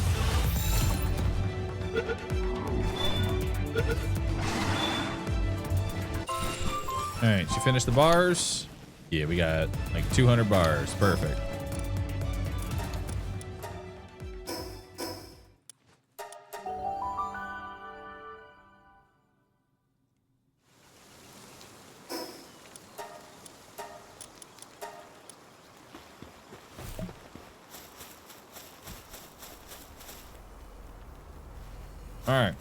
Speaker 1: Alright, she finished the bars. Yeah, we got like 200 bars. Perfect. All right.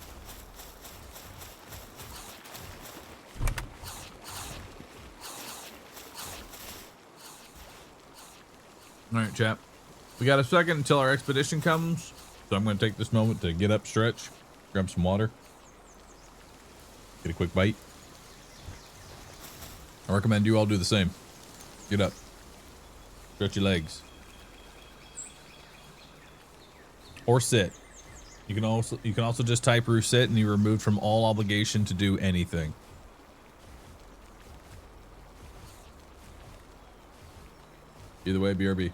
Speaker 1: All right, chap. We got a second until our expedition comes, so I'm going to take this moment to get up, stretch, grab some water, get a quick bite. I recommend you all do the same. Get up, stretch your legs, or sit. You can also just type "Roo sit" and you're removed from all obligation to do anything. Either way, BRB.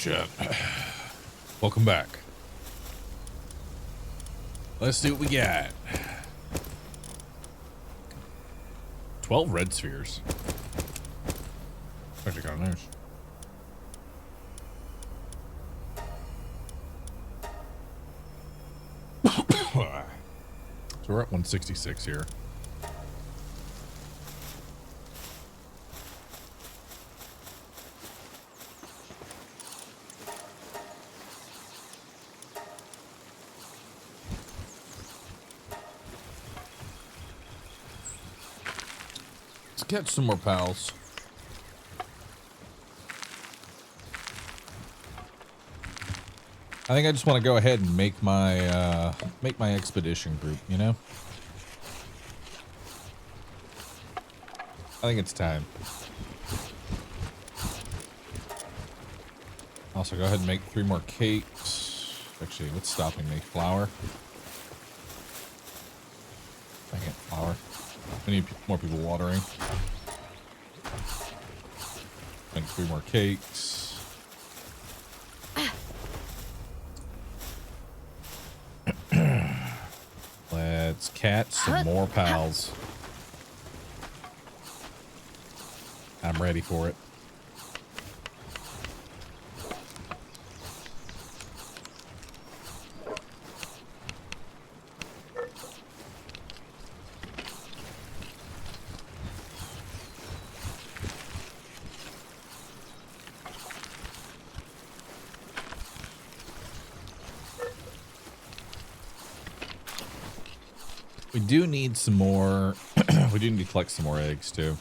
Speaker 1: chat. Welcome back. Let's see what we got. 12 red spheres. Actually kind of nice. So we're at 166 here. Let's catch some more pals. I think I just want to go ahead and make my expedition group, you know? I think it's time. Also, go ahead and make 3 more cakes. Actually, what's stopping me? Flour. I can't flour. I need more people watering. Make 3 more cakes. Let's catch some more pals. I'm ready for it. We do need some more. We do need to collect some more eggs too.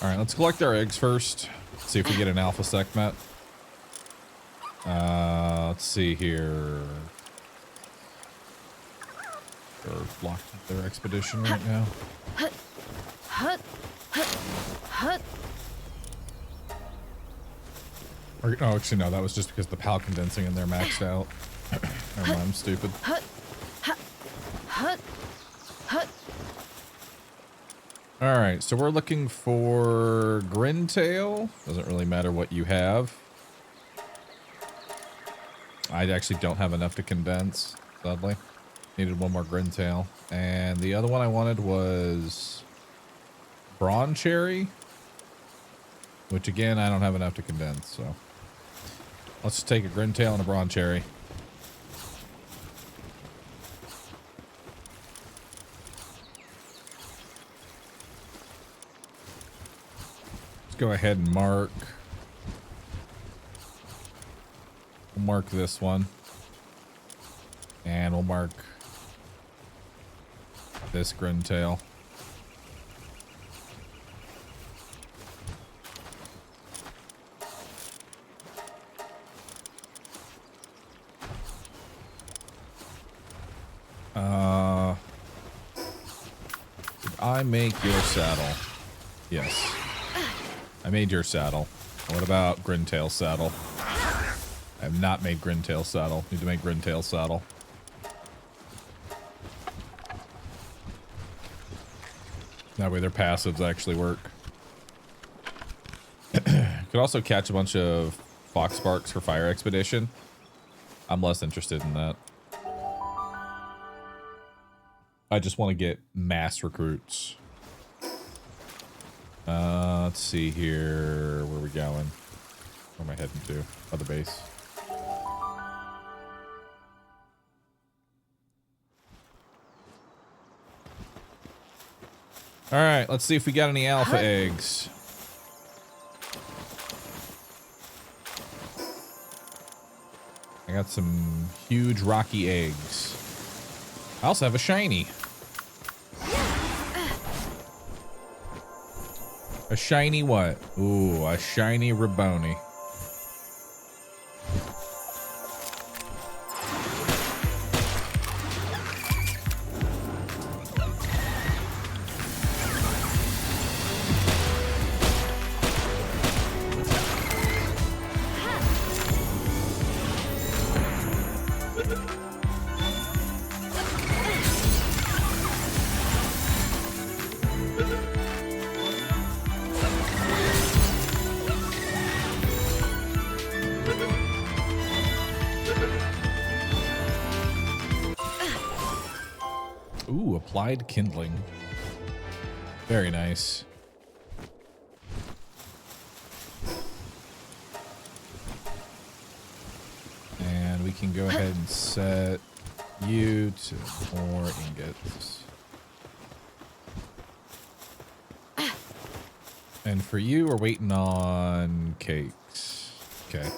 Speaker 1: All right, let's collect our eggs first. See if we get an alpha segment. Let's see here. They're blocked their expedition right now. Or, oh, actually, no, that was just because the PAL condensing in there maxed out. Never mind, I'm stupid. Alright, so we're looking for Grintail. Doesn't really matter what you have. I actually don't have enough to condense, sadly. Needed 1 more Grintail. And the other one I wanted was Brawn Cherry. Which, again, I don't have enough to condense, so... Let's take a Grintail and a Brawn Cherry. Let's go ahead and mark. We'll mark this one. And we'll mark this Grintail. Did I make your saddle? Yes. I made your saddle. What about Grintail's saddle? I have not made Grintail's saddle. Need to make Grintail's saddle. That way their passives actually work. Could also catch a bunch of Fox Sparks for Fire Expedition. I'm less interested in that. I just want to get mass recruits. Let's see here. Where are we going? Where am I heading to? Other base. Alright, let's see if we got any alpha eggs. I got some huge rocky eggs. I also have a shiny. A shiny what? Ooh, a shiny Raboni. Applied kindling. Very nice. And we can go ahead and set you to more ingots. And for you, we're waiting on cakes. Okay.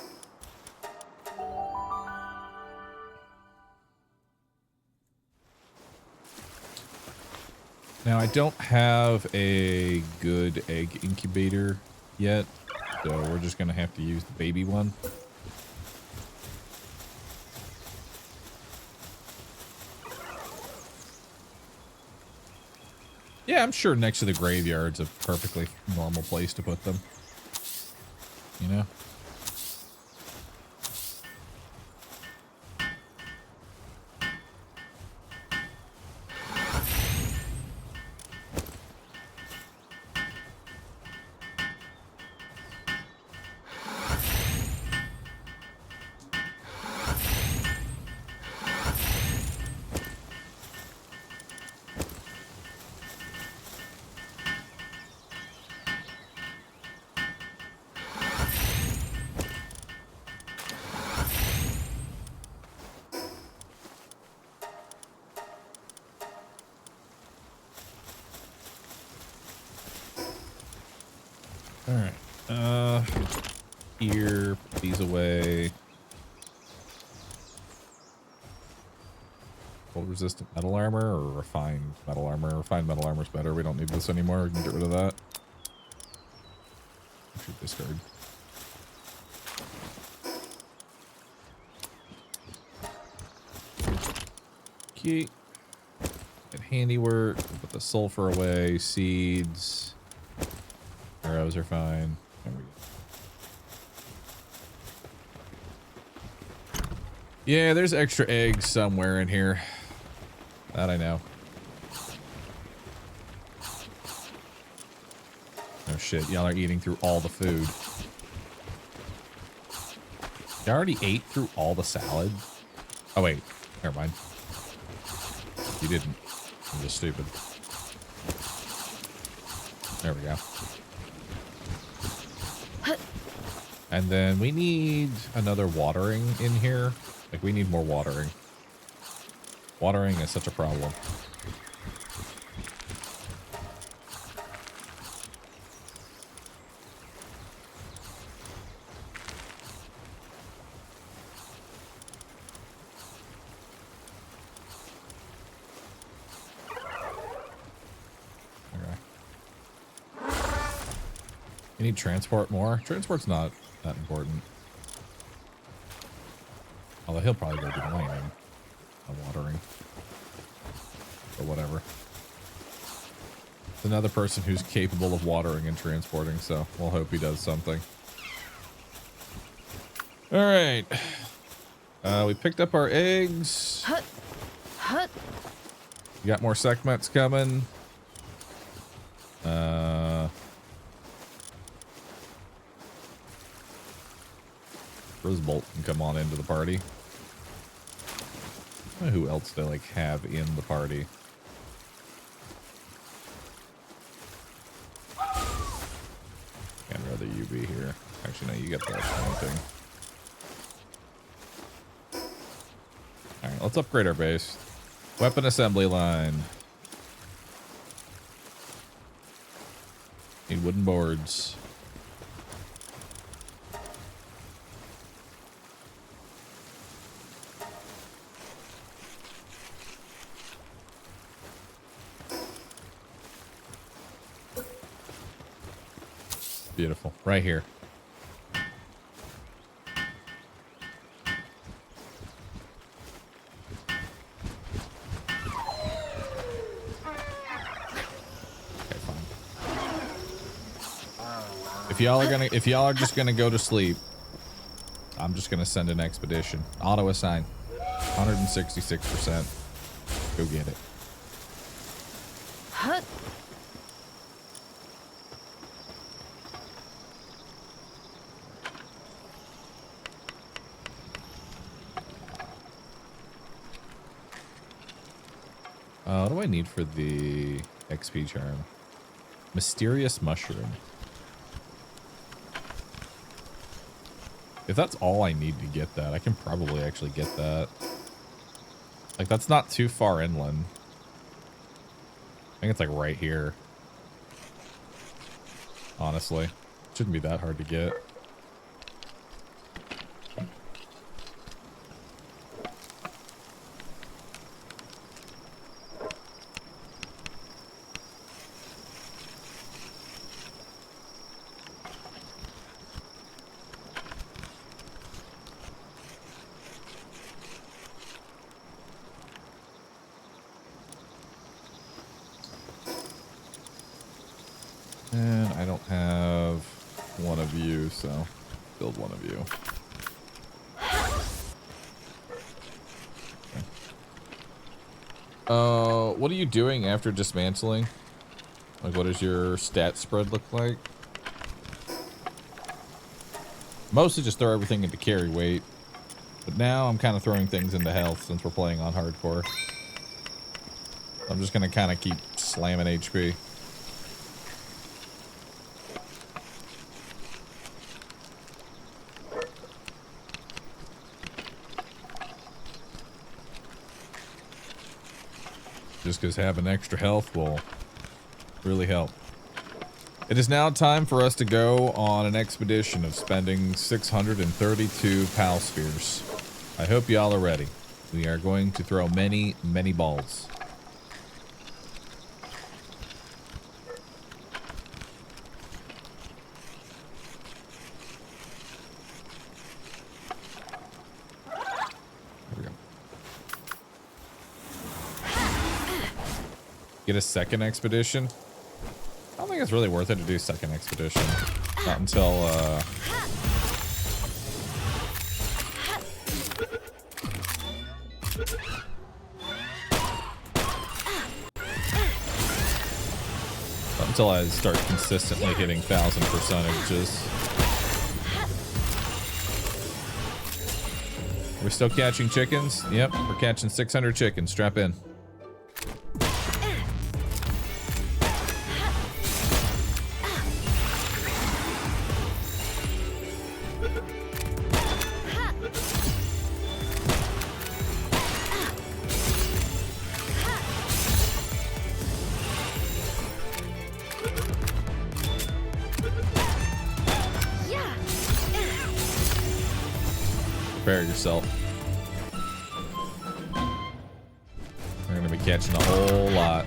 Speaker 1: Now, I don't have a good egg incubator yet, so we're just going to have to use the baby one. Yeah, I'm sure next to the graveyard's a perfectly normal place to put them. You know? Alright, here, put these away. Cold resistant metal armor or refined metal armor? Refined metal armor is better. We don't need this anymore. We can get rid of that. I should discard. Okay. Get handiwork. Put the sulfur away. Seeds. Arrows are fine. There we go. Yeah, there's extra eggs somewhere in here. That I know. Oh shit, y'all are eating through all the food. You already ate through all the salad? Oh wait, never mind. You didn't. I'm just stupid. There we go. And then we need another watering in here. Like, we need more watering. Watering is such a problem. Okay. You need transport more? Transport's not that important. Although he'll probably go do mining. Watering. Or whatever. It's another person who's capable of watering and transporting, so we'll hope he does something. Alright. We picked up our eggs. We got more segments coming. Rosebolt can come on into the party. I don't know who else they like have in the party. I'd rather you be here. Actually, no, you get that thing. Alright, let's upgrade our base. Weapon assembly line. Need wooden boards. Beautiful. Right here. Okay, fine. If y'all are just gonna go to sleep, I'm just gonna send an expedition. Auto assign. 166%. Go get it. What do I need for the XP charm? Mysterious mushroom. If that's all I need to get that, I can probably actually get that. Like, that's not too far inland. I think it's like right here. Honestly. Shouldn't be that hard to get. And I don't have one of you, so build one of you. Okay. What are you doing after dismantling? Like, what does your stat spread look like? Mostly just throw everything into carry weight. But now I'm kind of throwing things into health since we're playing on hardcore. I'm just going to kind of keep slamming HP. Just because having extra health will really help. It is now time for us to go on an expedition of spending 632 Pal Spheres. I hope y'all are ready. We are going to throw many, many balls. There we go. Get a second expedition? I don't think it's really worth it to do second expedition. Not until, not until I start consistently hitting 1000%. We're still catching chickens? Yep, we're catching 600 chickens. Strap in. Prepare yourself. We're gonna be catching a whole lot.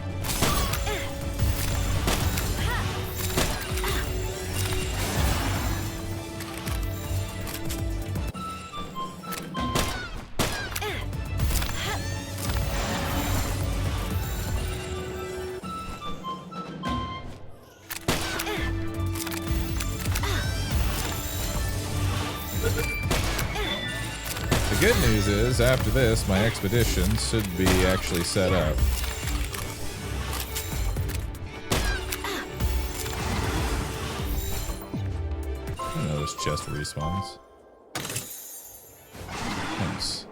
Speaker 1: The good news is, after this, my expedition should be actually set up. I know this chest respawns. Nice.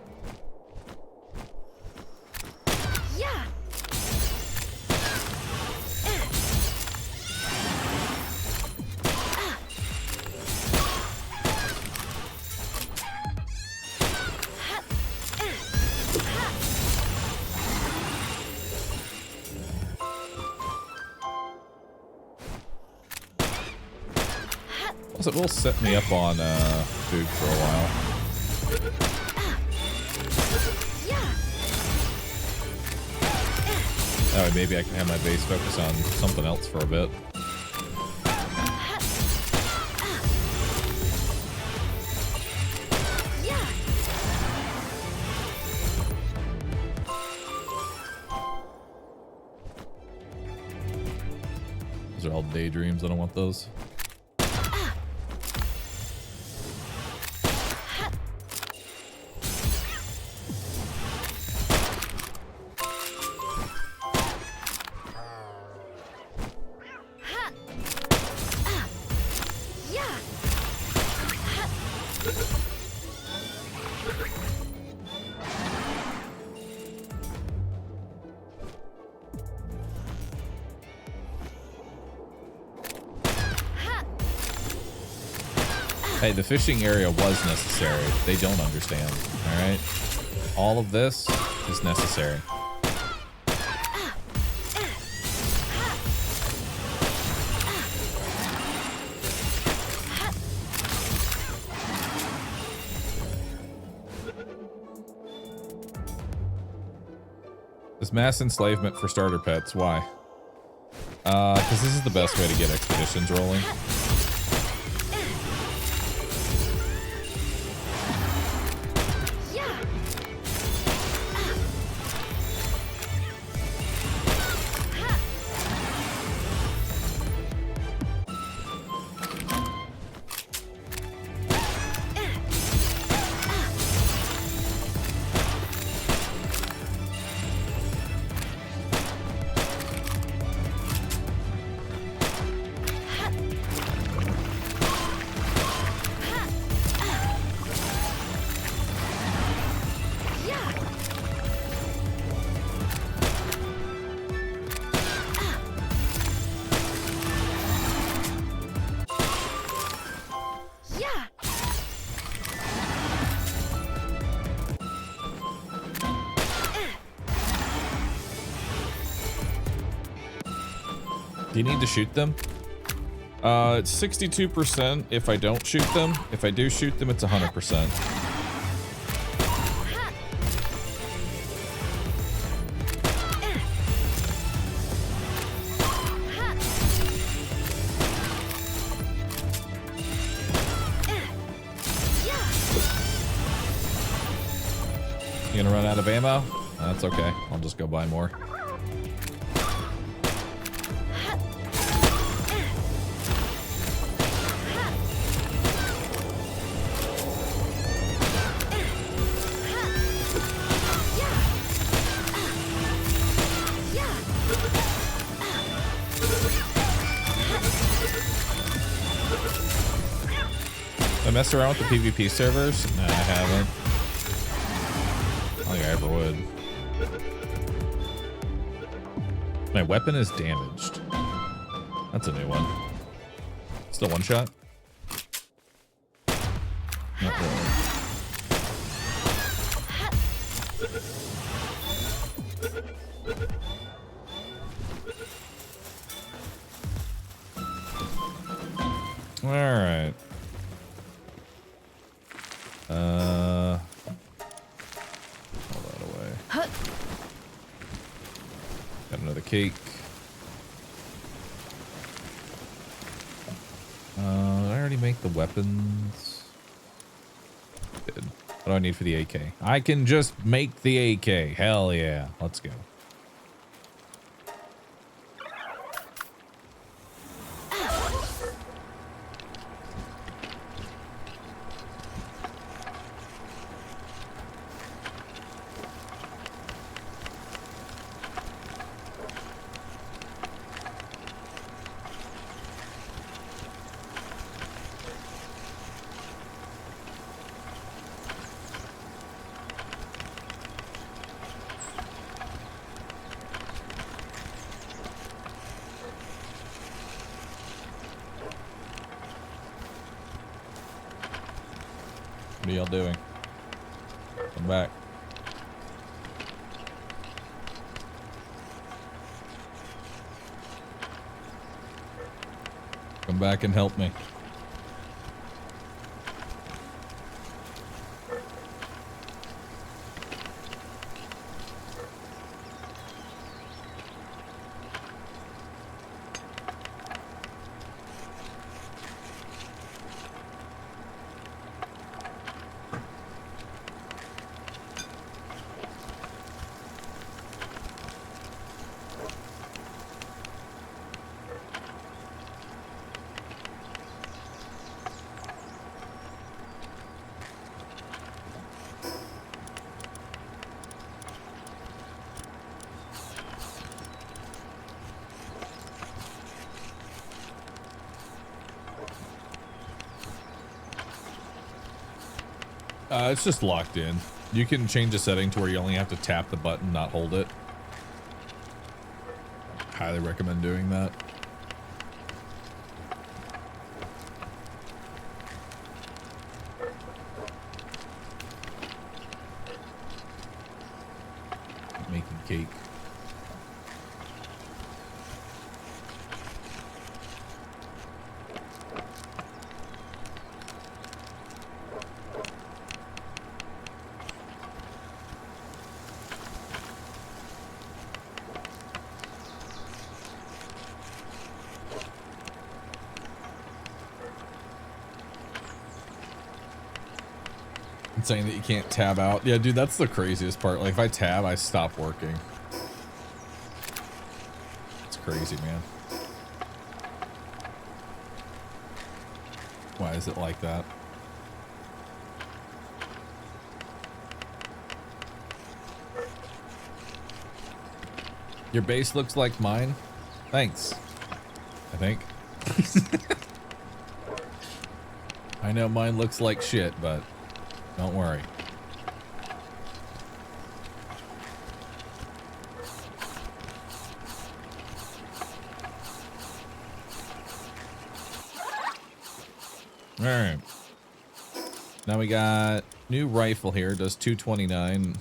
Speaker 1: It will set me up on food for a while. Oh, maybe I can have my base focus on something else for a bit. Those are all daydreams. I don't want those. Hey, the fishing area was necessary. They don't understand. All right. All of this is necessary. This mass enslavement for starter pets. Why? Because this is the best way to get expeditions rolling. Do you need to shoot them? It's 62% if I don't shoot them. If I do shoot them, it's 100%. You gonna run out of ammo? That's okay. I'll just go buy more. I mess around with the PvP servers? Nah, I haven't. I don't think I ever would. My weapon is damaged. That's a new one. Still one shot? Not really. All right. All that away. Got another cake. Did I already make the weapons? Did. What do I need for the AK? I can just make the AK. Hell yeah. Let's go. What are y'all doing? Come back. Come back and help me. It's just locked in. You can change a setting to where you only have to tap the button, not hold it. Highly recommend doing that. cake. Saying that you can't tab out. Yeah, dude, that's the craziest part. Like, if I tab, I stop working. It's crazy, man. Why is it like that? Your base looks like mine. Thanks. I think. I know mine looks like shit, but don't worry. All right. Now we got new rifle here. Does 229.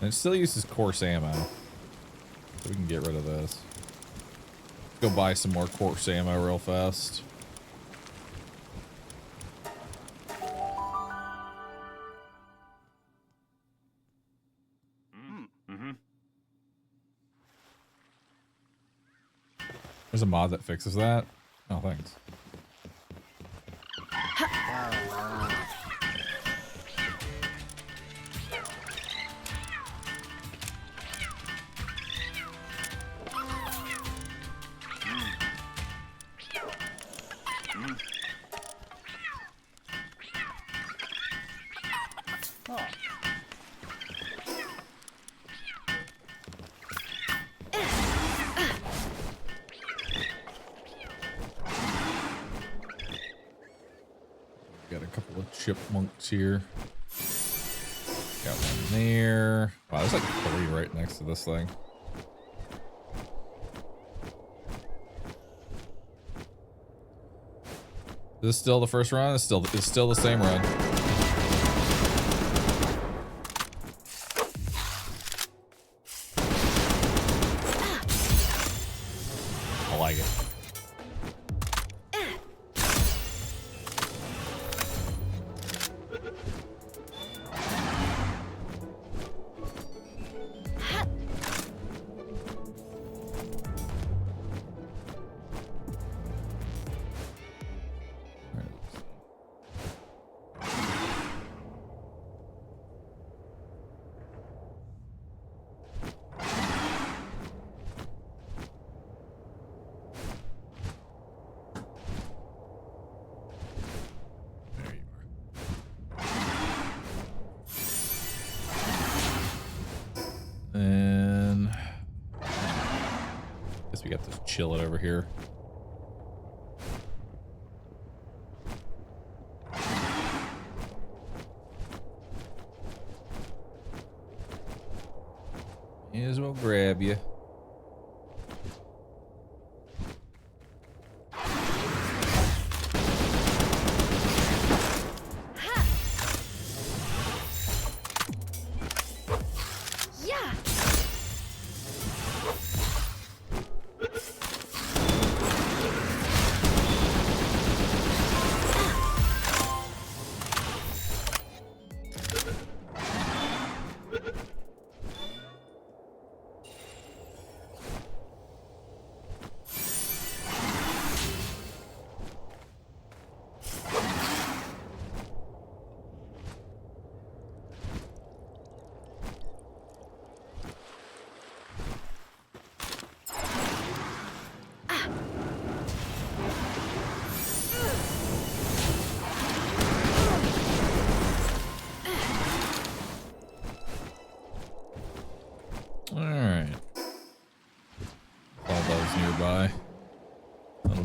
Speaker 1: And it still uses coarse ammo. So we can get rid of this. Go buy some more coarse ammo real fast. There's a mod that fixes that. Oh, thanks. Chipmunks here. Got one there. Wow, there's like 3 right next to this thing. Is this still the first run? It's still the same run. I like it. And guess we got to chill it over here. May as well grab you.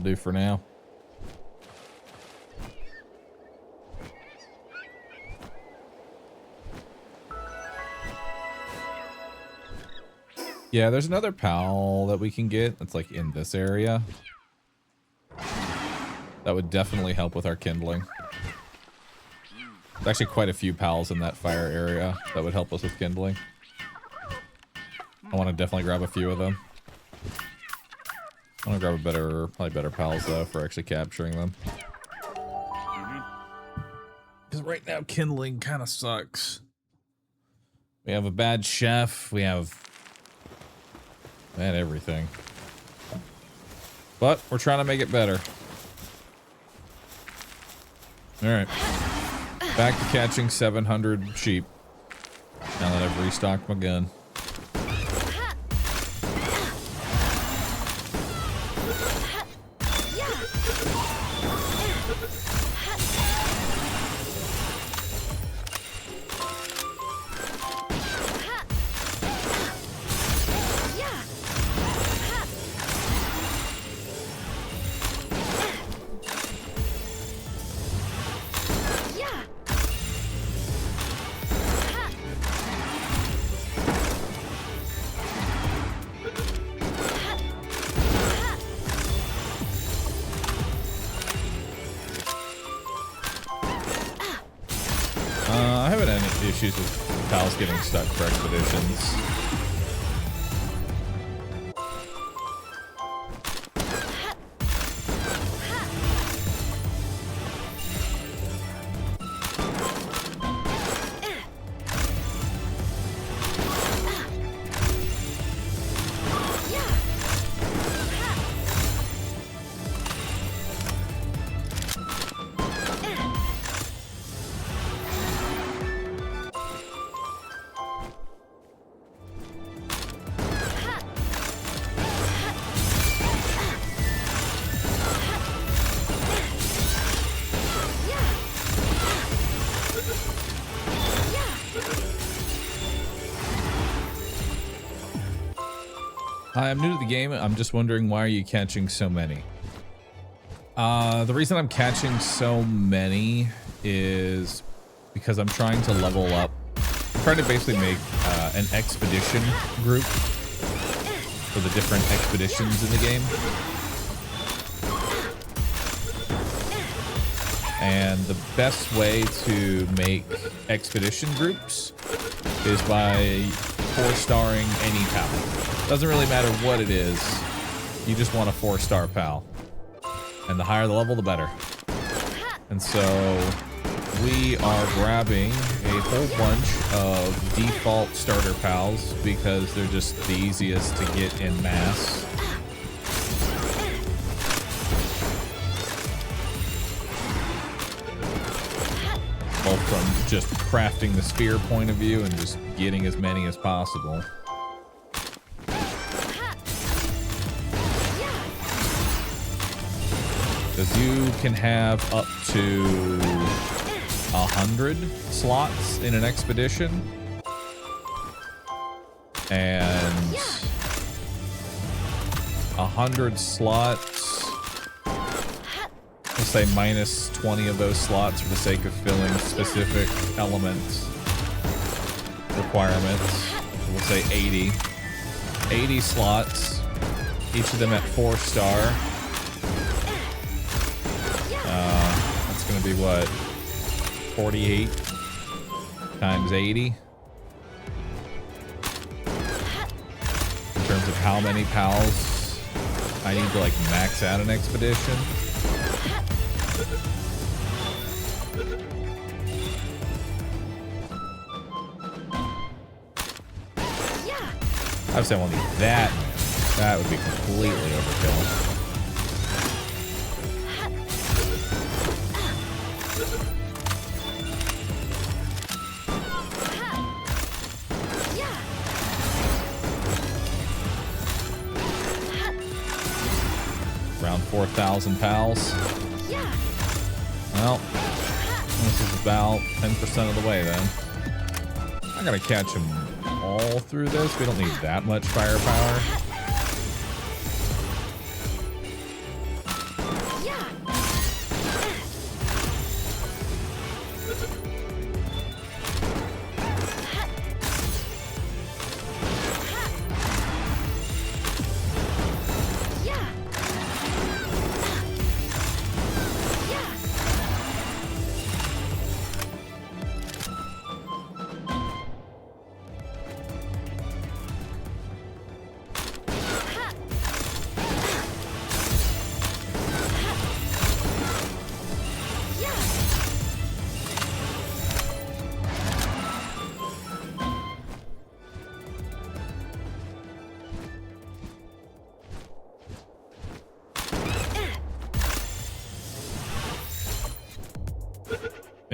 Speaker 1: Do for now. Yeah, there's another pal that we can get that's like in this area. That would definitely help with our kindling. There's actually quite a few pals in that fire area that would help us with kindling. I want to definitely grab a few of them. I want to grab a better, probably better pals though for actually capturing them. Because right now kindling kind of sucks. We have a bad chef. We have bad everything. But we're trying to make it better. Alright. Back to catching 700 sheep. Now that I've restocked my gun. I haven't had any issues with pals getting stuck for expeditions. Hi, I'm new to the game. I'm just wondering, why are you catching so many? The reason I'm catching so many is because I'm trying to level up. I'm trying to basically make an expedition group for the different expeditions in the game. And the best way to make expedition groups is by 4-starring any pal. Doesn't really matter what it is. You just want a 4-star pal. And the higher the level, the better. And so we are grabbing a whole bunch of default starter pals because they're just the easiest to get in mass. Both from just crafting the sphere point of view and just getting as many as possible. Because you can have up to 100 slots in an expedition. And 100 slots, let's say minus 20 of those slots for the sake of filling specific element requirements. We'll say 80. 80 slots, each of them at 4-star. That's going to be what? 48 times 80. In terms of how many pals I need to like max out an expedition. Obviously I won't need that. That would be completely overkill. Around 4,000 pals. Well, this is about 10% of the way then. I gotta catch them all through this. We don't need that much firepower.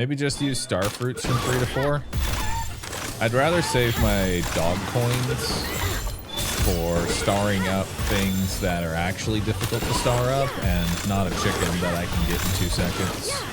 Speaker 1: Maybe just use star fruits from 3 to 4. I'd rather save my dog coins for starring up things that are actually difficult to star up and not a chicken that I can get in 2 seconds.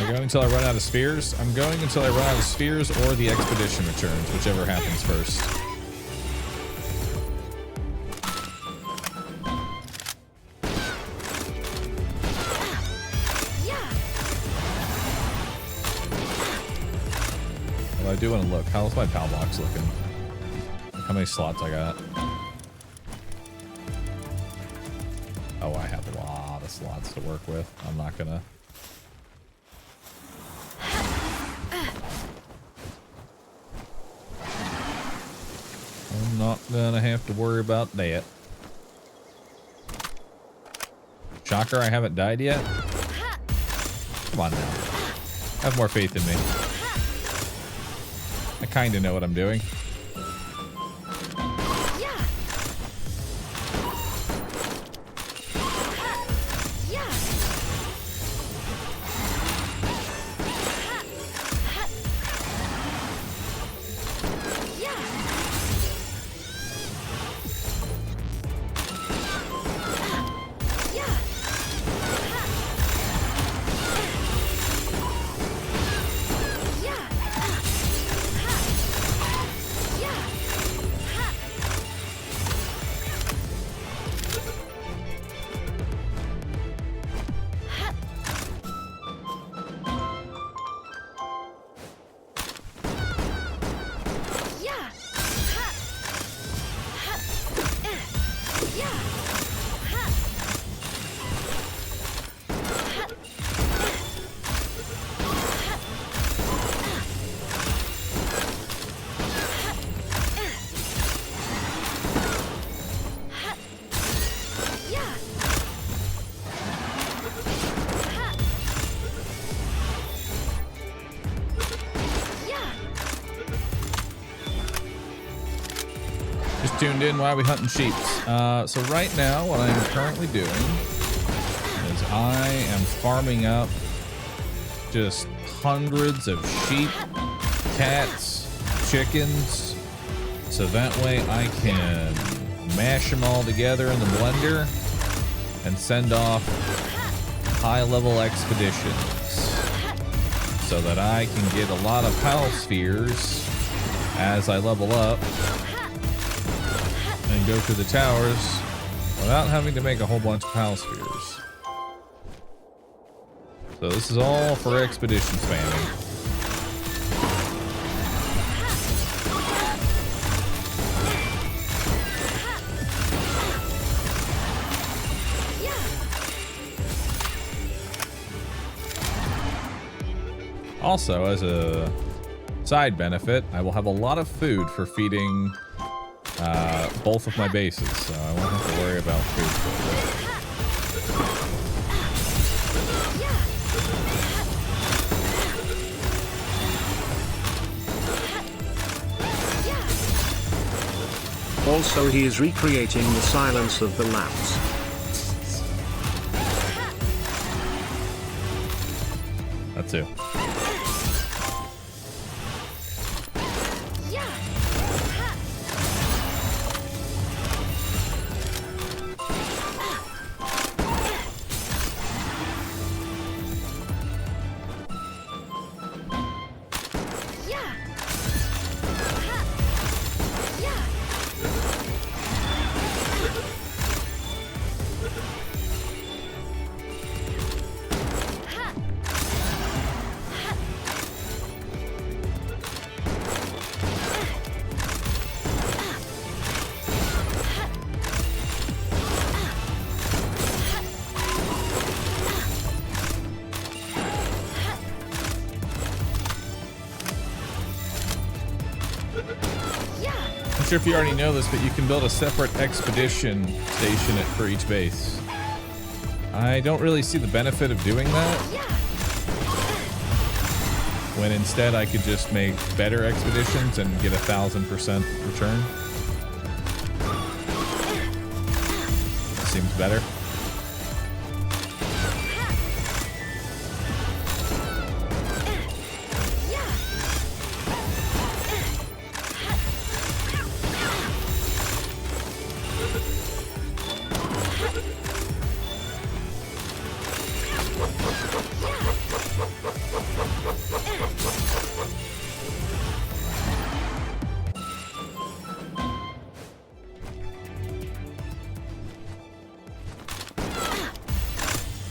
Speaker 1: Going until I run out of spheres? I'm going until I run out of spheres or the expedition returns, whichever happens first. Well, I do want to look. How's my PAL box looking? How many slots I got? Oh, I have a lot of slots to work with. I'm not gonna... I'm not gonna have to worry about that. Shocker, I haven't died yet? Come on now. Have more faith in me. I kinda know what I'm doing. Tuned in, why are we hunting sheep? So right now what I'm currently doing is I am farming up just hundreds of sheep, cats, chickens, so that way I can mash them all together in the blender and send off high-level expeditions so that I can get a lot of PAL spheres as I level up and go through the towers without having to make a whole bunch of PAL spheres. So this is all for expedition spamming. Also, as a side benefit, I will have a lot of food for feeding both of my bases, so I won't have to worry about food for a bit.
Speaker 2: Also, he is recreating the silence of the labs.
Speaker 1: That too. I'm sure if you already know this, but you can build a separate expedition station for each base. I don't really see the benefit of doing that, when instead I could just make better expeditions and get 1000% return. Seems better.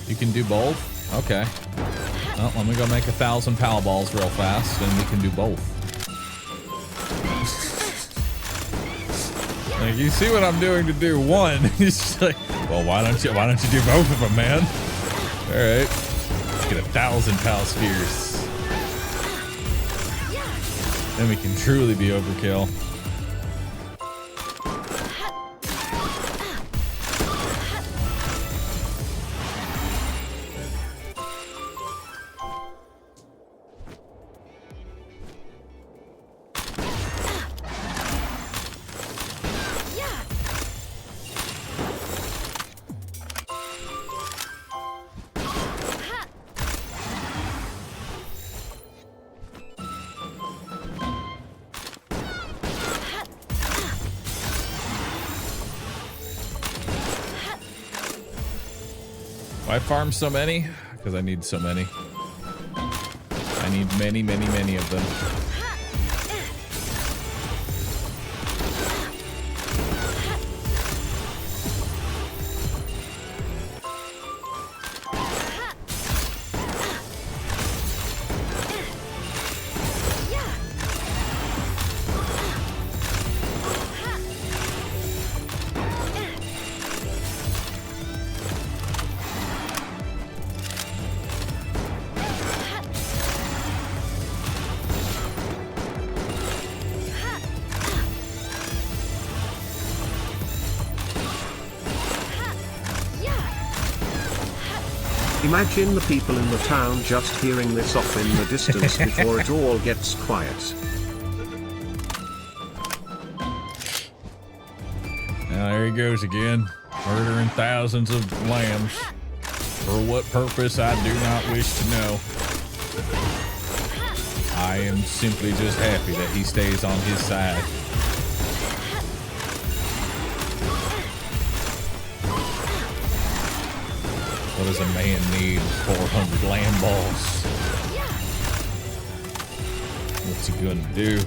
Speaker 1: You can do both? Okay. Well, let me go make 1,000 Pal Balls real fast, and we can do both. Like, you see what I'm doing to do one? He's just like, well, why don't you do both of them, man? All right, let's get 1,000 Pal Spheres. Then we can truly be overkill. Why farm so many? Because I need so many. I need many, many, many of them.
Speaker 2: Imagine the people in the town just hearing this off in the distance before it all gets quiet.
Speaker 1: Now there he goes again, murdering thousands of lambs. For what purpose, I do not wish to know. I am simply just happy that he stays on his side. What does a man need 400 lamb balls? What's he gonna do?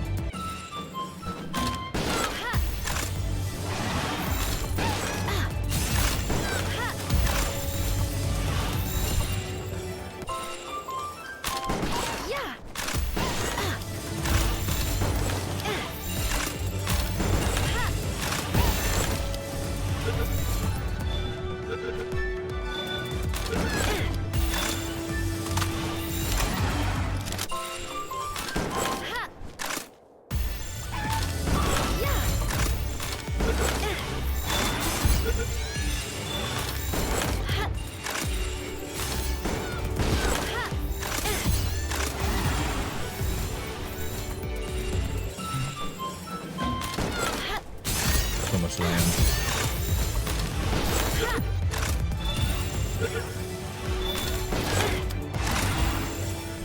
Speaker 1: much land.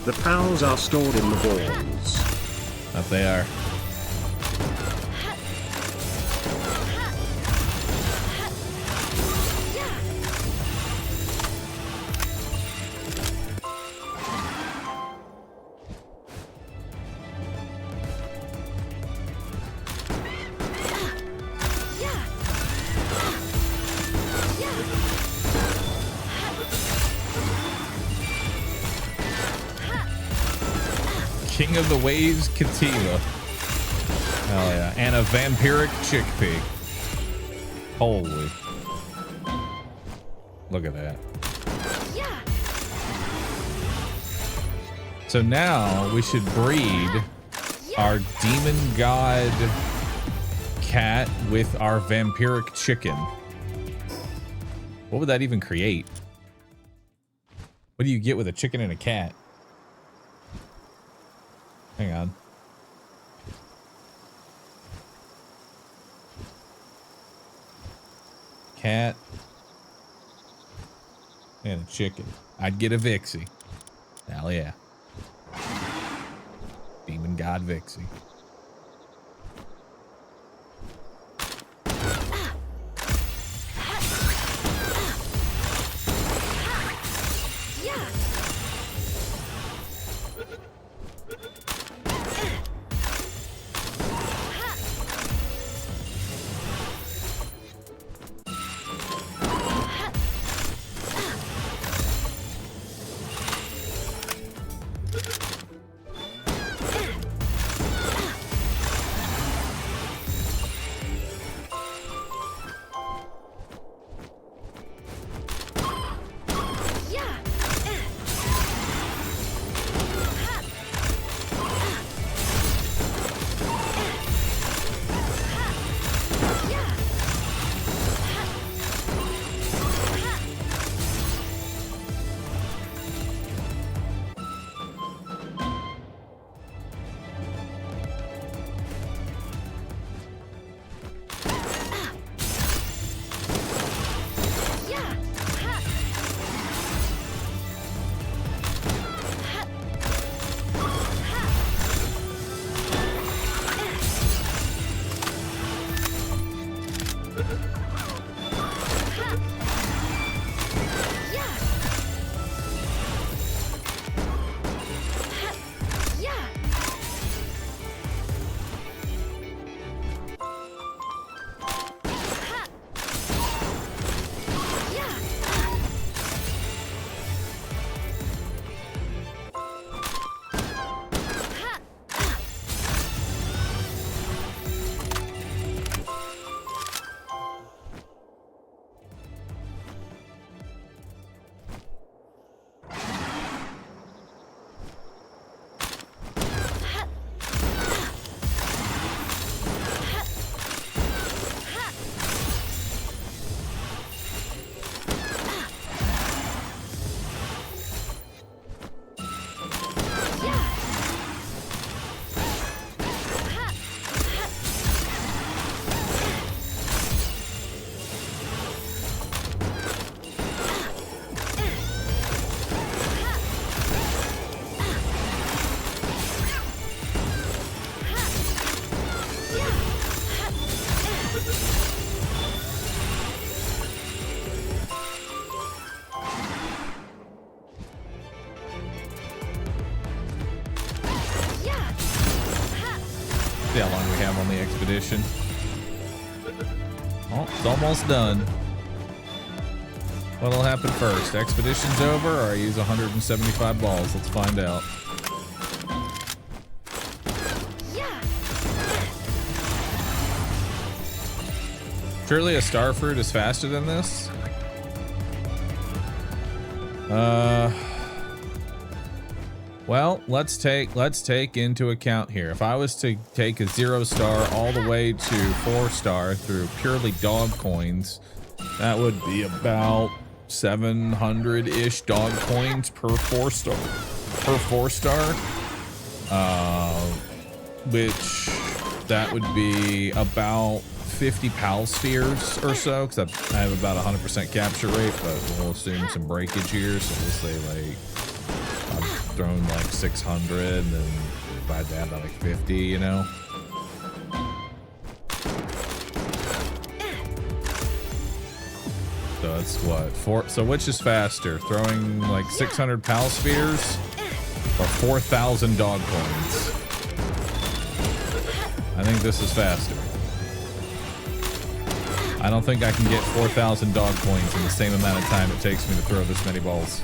Speaker 2: The pals are stored in the balls.
Speaker 1: That they are. King of the Waves Kativa. Hell yeah. And a vampiric chickpea. Holy. Look at that. So now we should breed our demon god cat with our vampiric chicken. What would that even create? What do you get with a chicken and a cat? Hang on. Cat and a chicken. I'd get a Vixie. Hell yeah. Demon God Vixie. See how long we have on the expedition. Oh, it's almost done. What'll happen first? Expedition's over, or I use 175 balls? Let's find out. Surely a star fruit is faster than this? Well, let's take into account here. If I was to take a 0-star all the way to 4-star through purely dog coins, that would be about 700-ish dog coins per 4-star. Which that would be about 50 PAL spheres or so, because I have about 100% capture rate, but we'll assume some breakage here. So we'll say like I've thrown like 600 and then divide that by like 50, you know? So it's what? So which is faster? Throwing like 600 PAL spheres or 4,000 dog coins? I think this is faster. I don't think I can get 4,000 dog coins in the same amount of time it takes me to throw this many balls.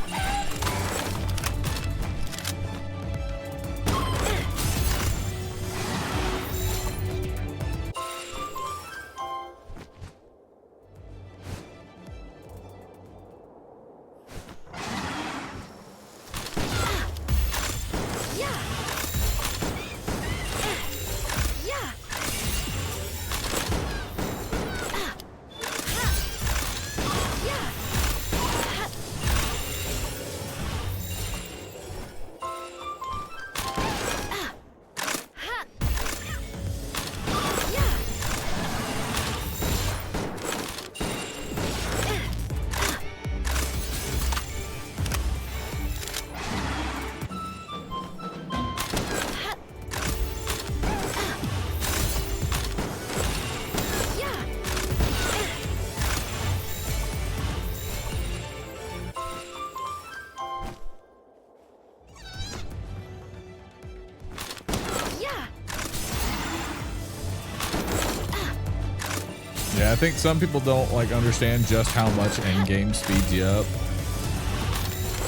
Speaker 1: Yeah, I think some people don't like understand just how much endgame speeds you up.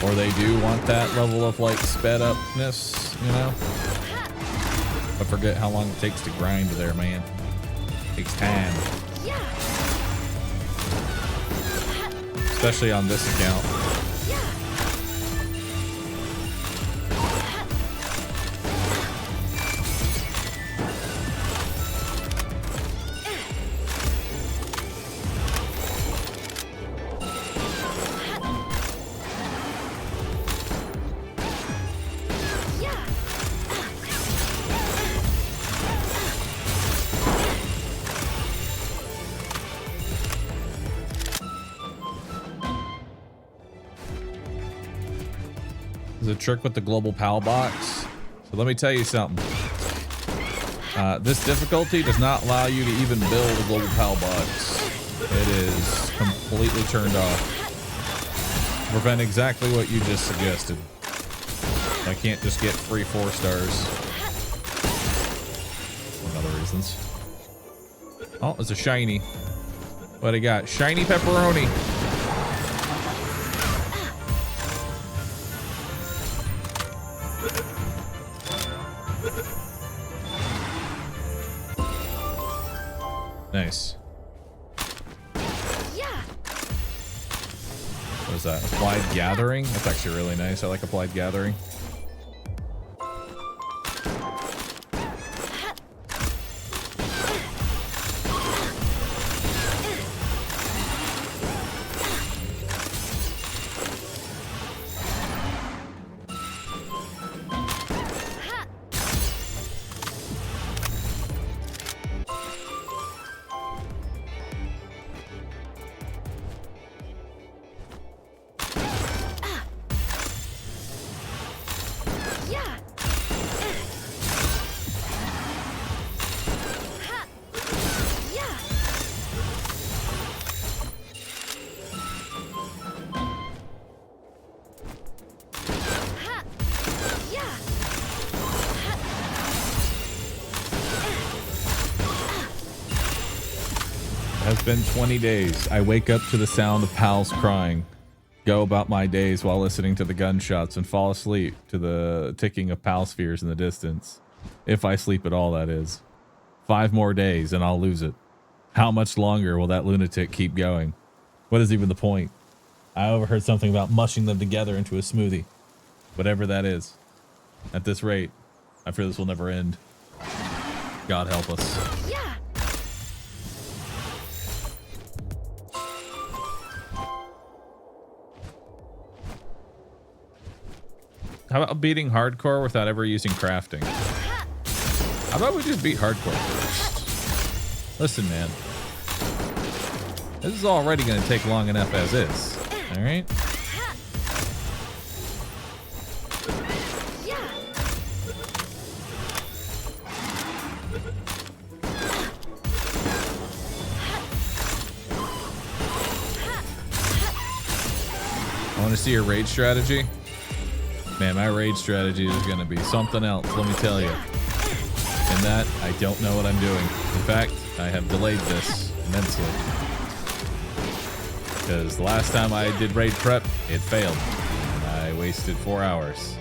Speaker 1: Or they do want that level of like sped upness, you know? I forget how long it takes to grind there, man. It takes time. Especially on this account. A trick with the global PAL box. So let me tell you something. This difficulty does not allow you to even build a global PAL box. It is completely turned off. To prevent exactly what you just suggested. I can't just get free 4 stars. Among other reasons. Oh, it's a shiny. What I got? Shiny pepperoni. Nice. What is that? Applied Gathering? That's actually really nice. I like Applied Gathering. Has been 20 days. I wake up to the sound of pals crying, go about my days while listening to the gunshots, and fall asleep to the ticking of pal spheres in the distance. If I sleep at all, that is. 5 more days and I'll lose it. How much longer will that lunatic keep going? What is even the point? I overheard something about mushing them together into a smoothie. Whatever that is. At this rate, I fear this will never end. God help us. How about beating hardcore without ever using crafting? How about we just beat hardcore first? Listen, man. This is already going to take long enough as is. All right. I want to see your raid strategy. Man, my raid strategy is going to be something else, let me tell you. In that, I don't know what I'm doing. In fact, I have delayed this immensely. Because the last time I did raid prep, it failed. And I wasted 4 hours.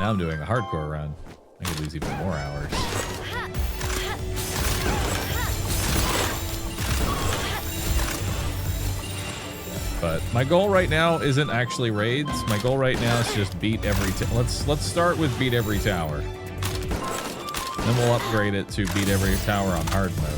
Speaker 1: Now I'm doing a hardcore run. I could lose even more hours. But my goal right now isn't actually raids. My goal right now is just beat every. Let's start with beat every tower. Then we'll upgrade it to beat every tower on hard mode.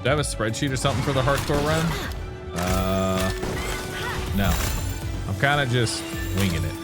Speaker 1: Do I have a spreadsheet or something for the hardcore run? No. I'm kind of just winging it.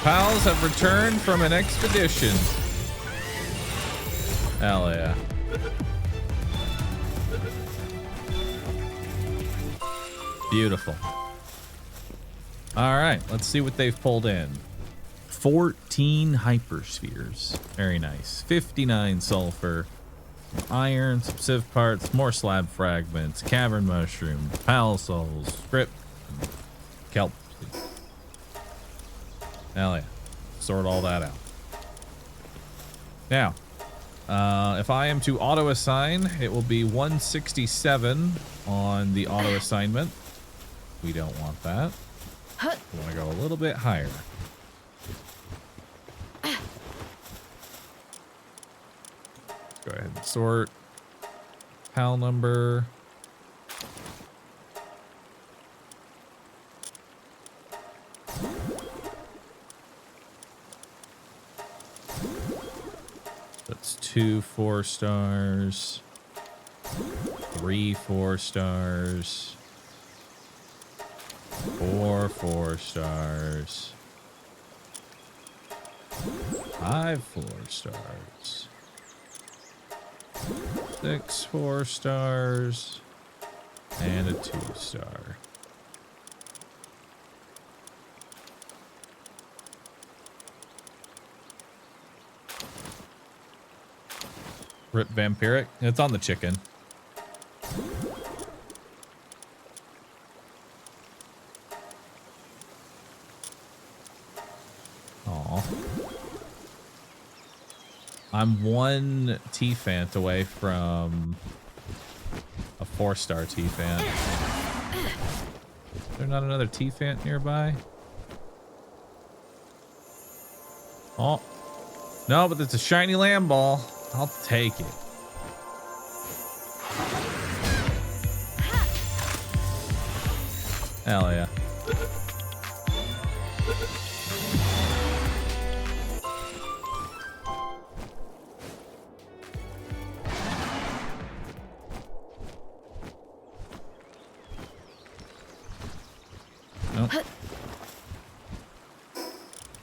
Speaker 1: Pals have returned from an expedition. Hell yeah. Beautiful. All right, let's see what they've pulled in. 14 hyperspheres. Very nice. 59 sulfur. Some iron, some civ parts, more slab fragments, cavern mushroom, pal souls, script, kelp. Hell yeah. Sort all that out. Now, if I am to auto assign, it will be 167 on the auto assignment. We don't want that. We want to go a little bit higher. Let's go ahead and sort. PAL number. That's 2 4 stars. 3 4-stars. 4 4-stars. 5 4-stars. 6 4-stars. And a 2-star. Rip Vampiric. It's on the chicken. Aw. I'm 1 T-Fant away from a 4-star T-Fant. Is there not another T-Fant nearby? Oh. No, but it's a shiny land ball. I'll take it. Hell yeah. Nope.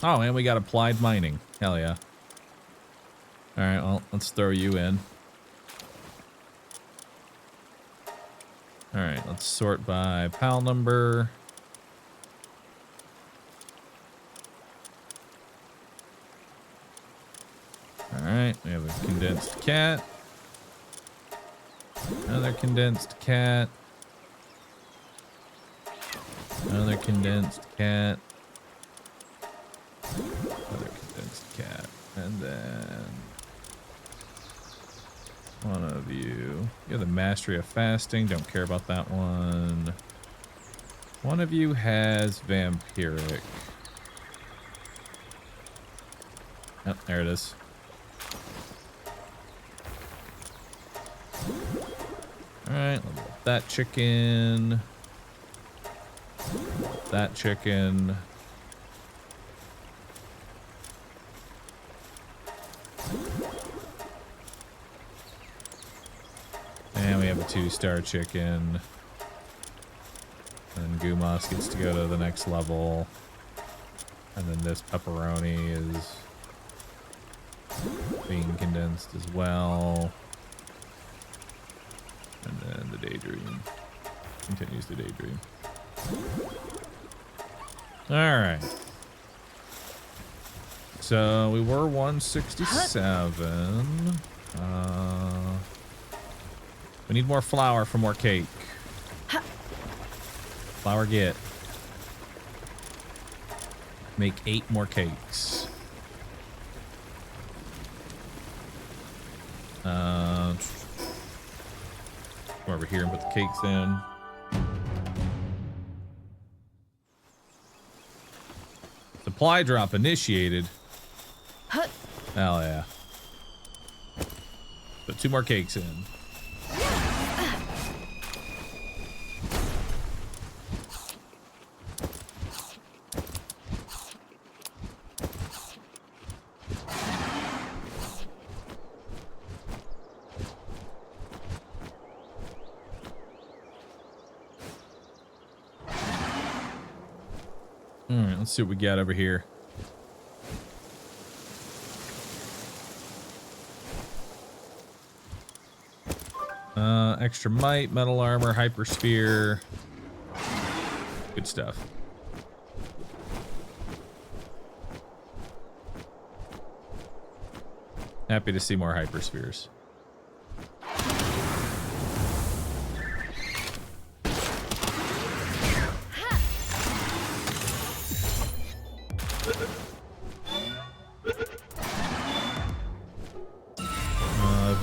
Speaker 1: Oh, and we got applied mining. Hell yeah. Alright, well, let's throw you in. Alright, let's sort by PAL number. Alright, we have a condensed cat. Another condensed cat. Another condensed cat. Another condensed cat. And then one of you. You have the mastery of fasting. Don't care about that one. One of you has vampiric. Oh, there it is. Alright, level up that chicken. That chicken. And we have a 2-star chicken. And Gumas gets to go to the next level. And then this pepperoni is being condensed as well. And then the daydream continues the daydream. Alright. So we were 167. We need more flour for more cake. Flour get. Make 8 more cakes. Go over here and put the cakes in. Supply drop initiated. Hell yeah. Put 2 more cakes in. Alright, let's see what we got over here. Extra might, metal armor, hypersphere. Good stuff. Happy to see more hyperspheres.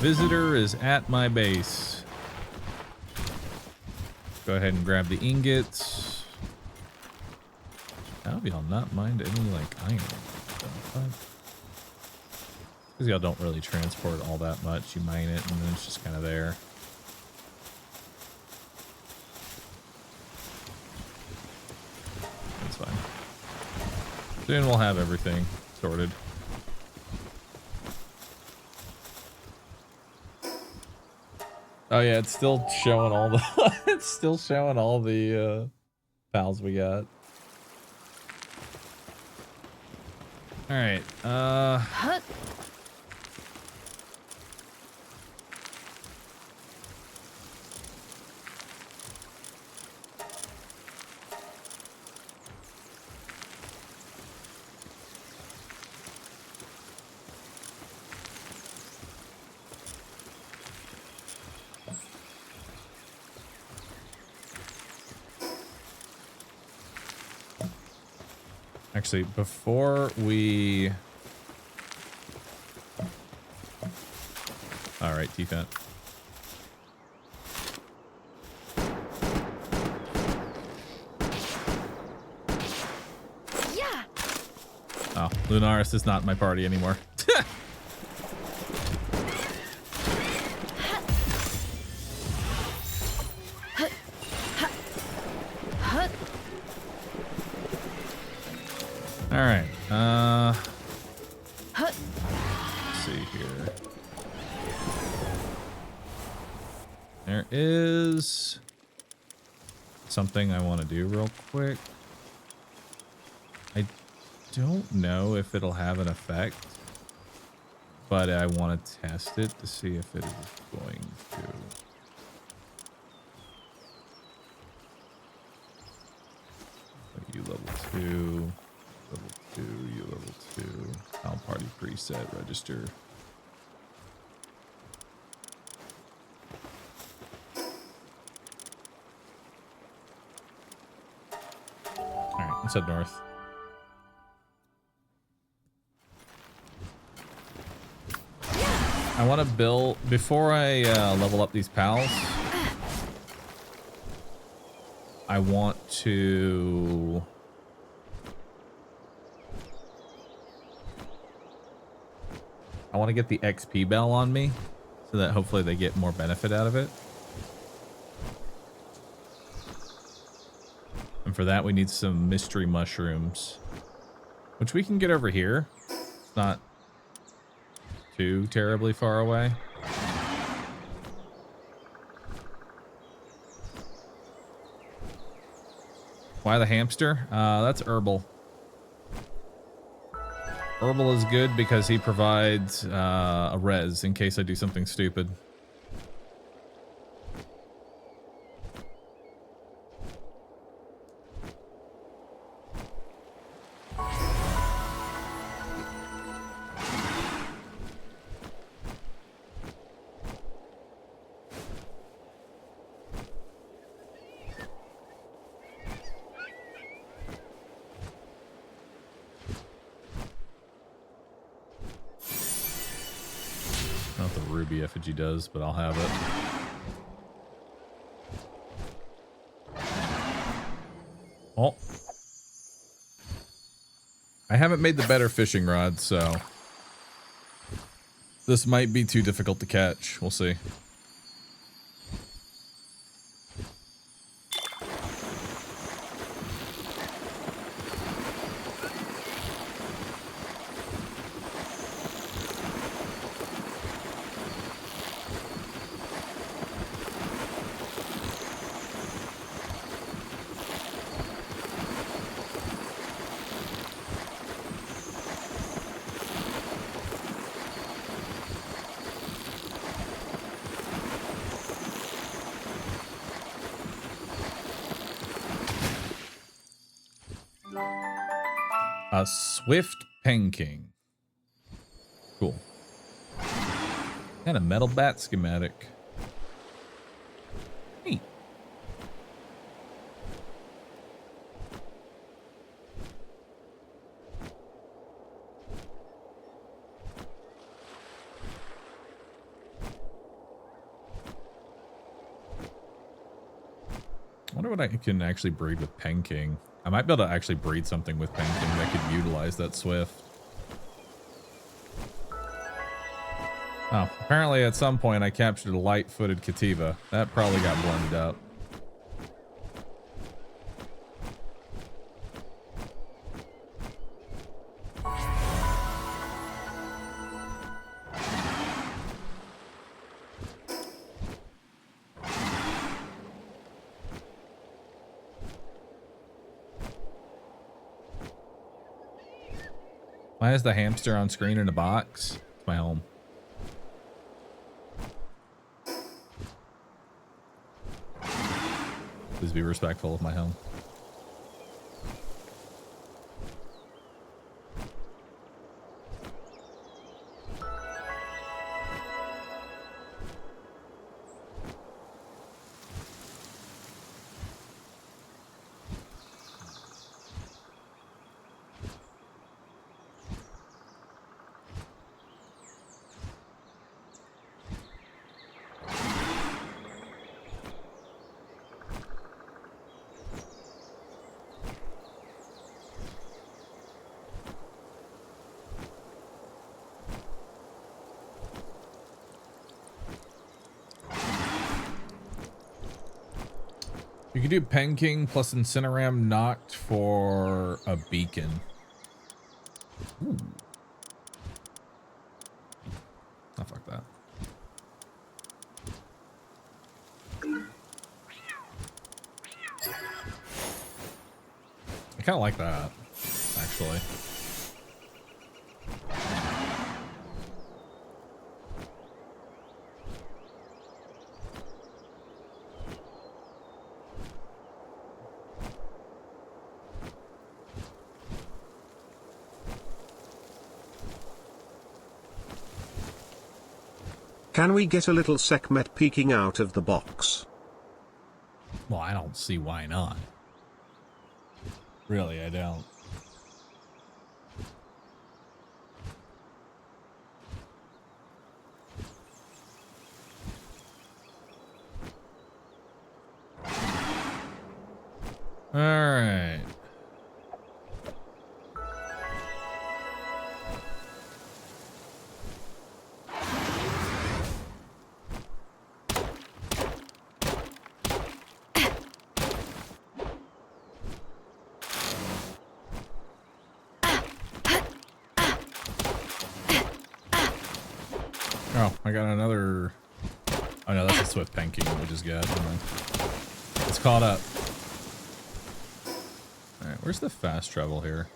Speaker 1: Visitor is at my base. Go ahead and grab the ingots. How have y'all not mined any like iron? Because y'all don't really transport all that much. You mine it and then it's just kind of there. That's fine. Soon we'll have everything sorted. Oh yeah, it's still showing all the it's still showing all the pals we got. All right.
Speaker 3: Huh.
Speaker 1: Actually, before we... All right, T-Fent.
Speaker 3: Yeah.
Speaker 1: Oh, Lunaris is not in my party anymore.
Speaker 3: Huh.
Speaker 1: All right.
Speaker 3: Huh.
Speaker 1: Let's see here. There is something I want to do real quick. I don't know if it'll have an effect, but I want to test it to see if it is going to. You level 2, level 2, you level 2. I'll party preset, register. Alright, let's head north. I want to build, before I level up these pals, I want to... I want to get the XP bell on me, so that hopefully they get more benefit out of it. And for that, we need some mystery mushrooms, which we can get over here. It's not too terribly far away. Why the hamster? That's herbal. Herbal is good because he provides a res in case I do something stupid. Not the ruby effigy does, but I'll have it. Oh. I haven't made the better fishing rod, so this might be too difficult to catch. We'll see. A swift penking. Cool. And a metal bat schematic. Neat. I wonder what I can actually breed with penking. I might be able to actually breed something with penking that could utilize that swift. Oh, apparently at some point I captured a light-footed Kativa. That probably got blended up. Why is the hamster on screen in a box? It's my home. Please be respectful of my home. You could do Pen King plus Incineram knocked for a beacon. Ooh. Oh, fuck that. I kind of like that, actually.
Speaker 2: Can we get a little Sekhmet peeking out of the box?
Speaker 1: Well, I don't see why not. Really, I don't. All right. Oh, I got another. Oh no, that's a Swift Panking we just got. It's caught up. Alright, where's the fast travel here?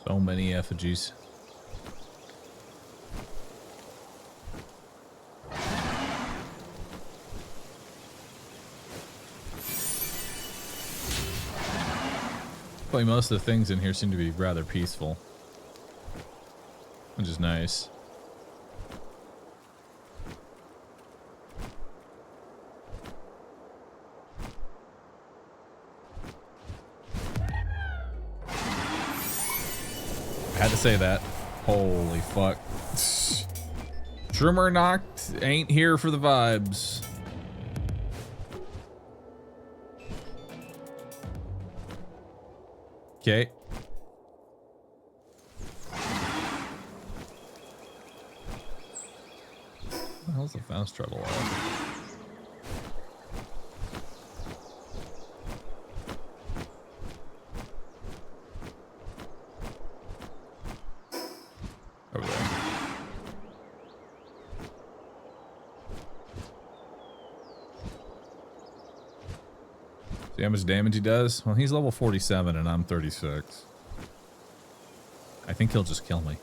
Speaker 1: So many effigies. Probably most of the things in here seem to be rather peaceful, which is nice. Had to say that. Holy fuck. Trimmer knocked ain't here for the vibes. Okay. What the hell's the fast travel at? Over there. See how much damage he does? Well, he's level 47 and I'm 36. I think he'll just kill me.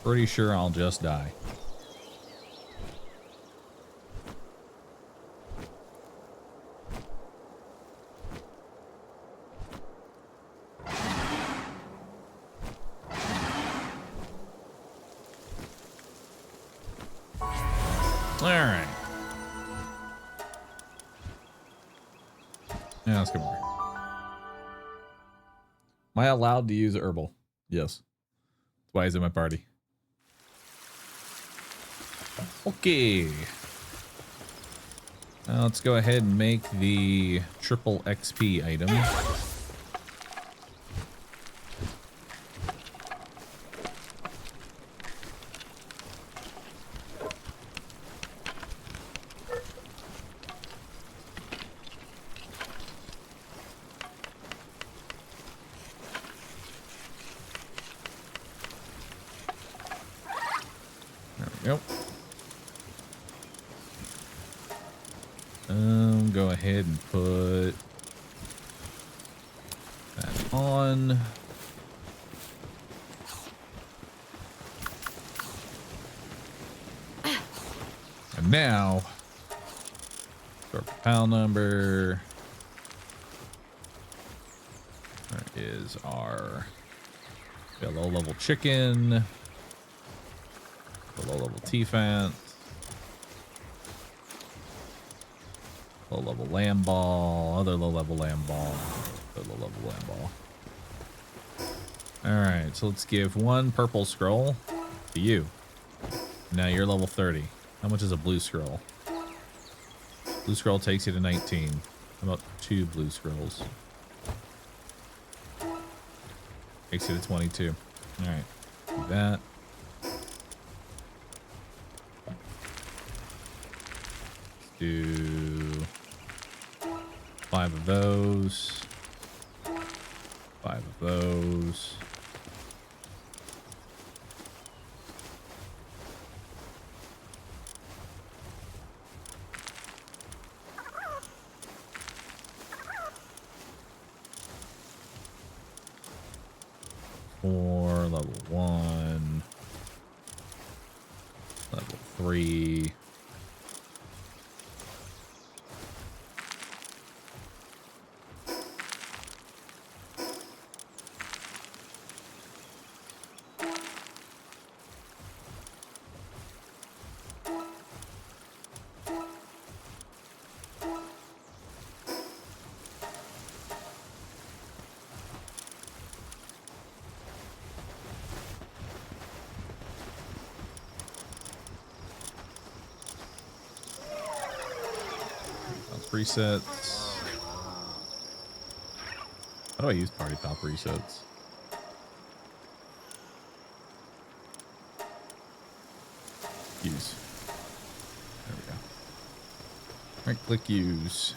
Speaker 1: Pretty sure I'll just die. Alright. Yeah, let's come over. Am I allowed to use herbal? Yes. That's why he's in my party. Okay. Now let's go ahead and make the triple XP item. There we go. Go ahead and put that on. And now, our pal number. There is our low level chicken, the low level T-Fant. Low level lamb ball, other low level lamb ball, other low level lamb ball. Alright, so let's give one purple scroll to you. Now you're level 30. How much is a blue scroll? Blue scroll takes you to 19. How about 2 blue scrolls? Takes you to 22. Alright, do that. Do 5 of those. 5 of those. Four, level 1. Level 3. Presets. How do I use party pal presets? Use. There we go. Right click use.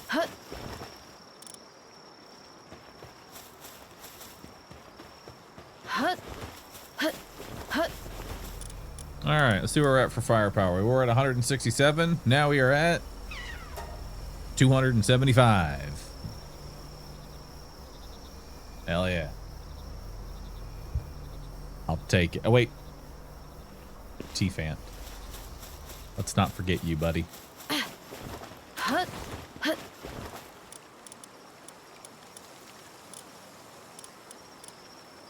Speaker 3: Hut. Hut. Hut. Hut.
Speaker 1: All right, let's see where we're at for firepower. We were at 167. Now we are at 275. Hell yeah. I'll take it. Oh, wait. T-Fant. Let's not forget you, buddy.
Speaker 3: Hut. Hut.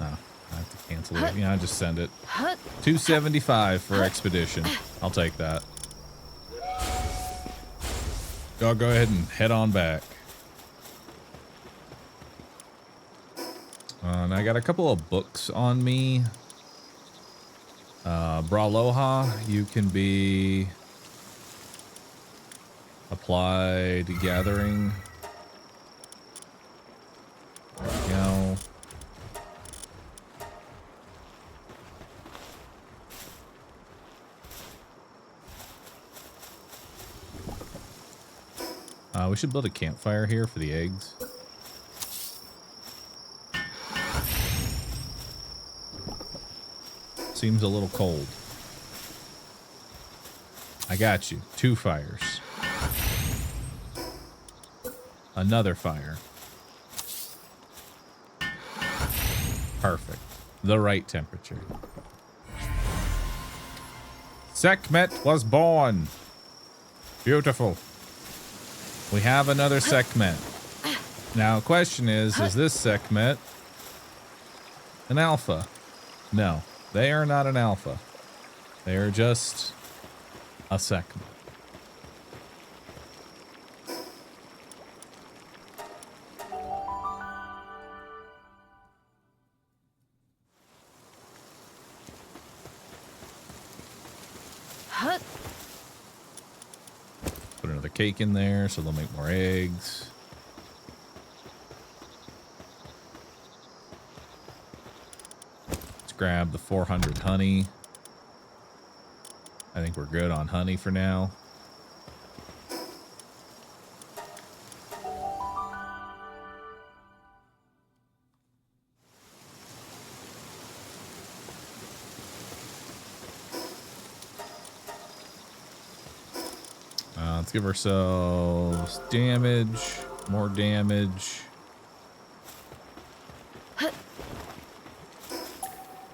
Speaker 1: Oh, I have to cancel it. Yeah, I just send it.
Speaker 3: Hut.
Speaker 1: 275 for expedition. I'll take that. I'll go ahead and head on back. And I got a couple of books on me. Braloha, you can be applied gathering. There we go. We should build a campfire here for the eggs. Seems a little cold. I got you. 2 fires. Another fire. Perfect. The right temperature. Sekhmet was born. Beautiful. We have another Sekhmet. Now, question is this Sekhmet an alpha? No, they are not an alpha. They are just a Sekhmet. Put another cake in there so they'll make more eggs. Let's grab the 400 honey. I think we're good on honey for now. Let's give ourselves damage, more damage.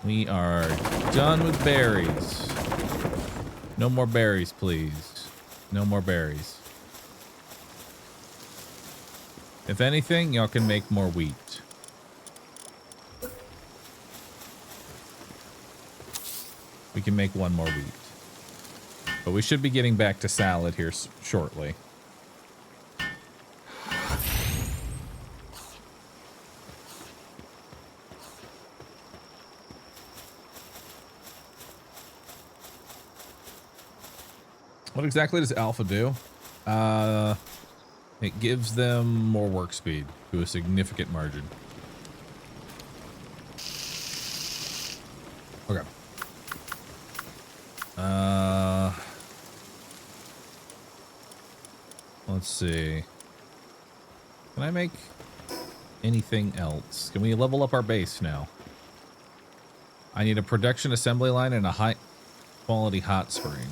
Speaker 1: We are done with berries. No more berries, please. No more berries. If anything, y'all can make more wheat. We can make one more wheat. But we should be getting back to salad here shortly. What exactly does alpha do? It gives them more work speed to a significant margin. Okay. Let's see. Can I make anything else? Can we level up our base now? I need a production assembly line and a high quality hot spring.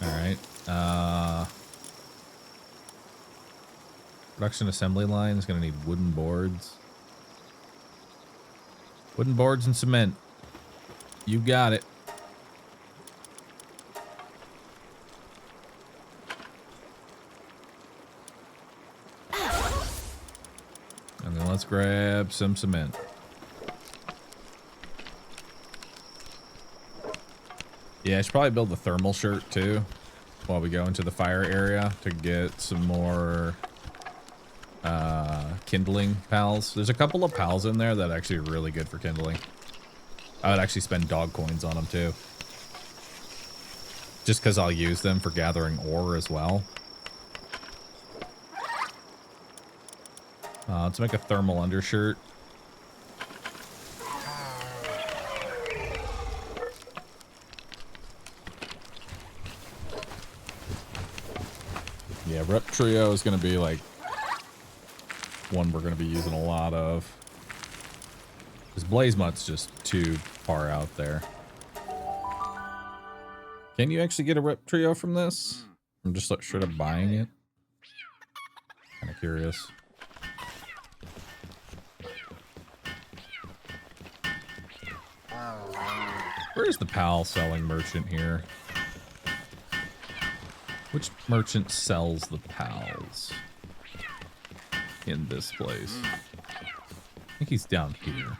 Speaker 1: Alright. Production assembly line is going to need wooden boards. Wooden boards and cement. You got it. And then let's grab some cement. Yeah, I should probably build the thermal shirt too while we go into the fire area to get some more kindling pals. There's a couple of pals in there that are actually really good for kindling. I would actually spend dog coins on them too. Just because I'll use them for gathering ore as well. Let's make a thermal undershirt. Yeah, Rep Trio is going to be like one we're going to be using a lot of. Because Blaze Mutt's just too far out there. Can you actually get a Rep Trio from this? I'm just like straight up buying it. Kind of curious. Where's the PAL selling merchant here? Which merchant sells the PALs in this place? I think he's down here.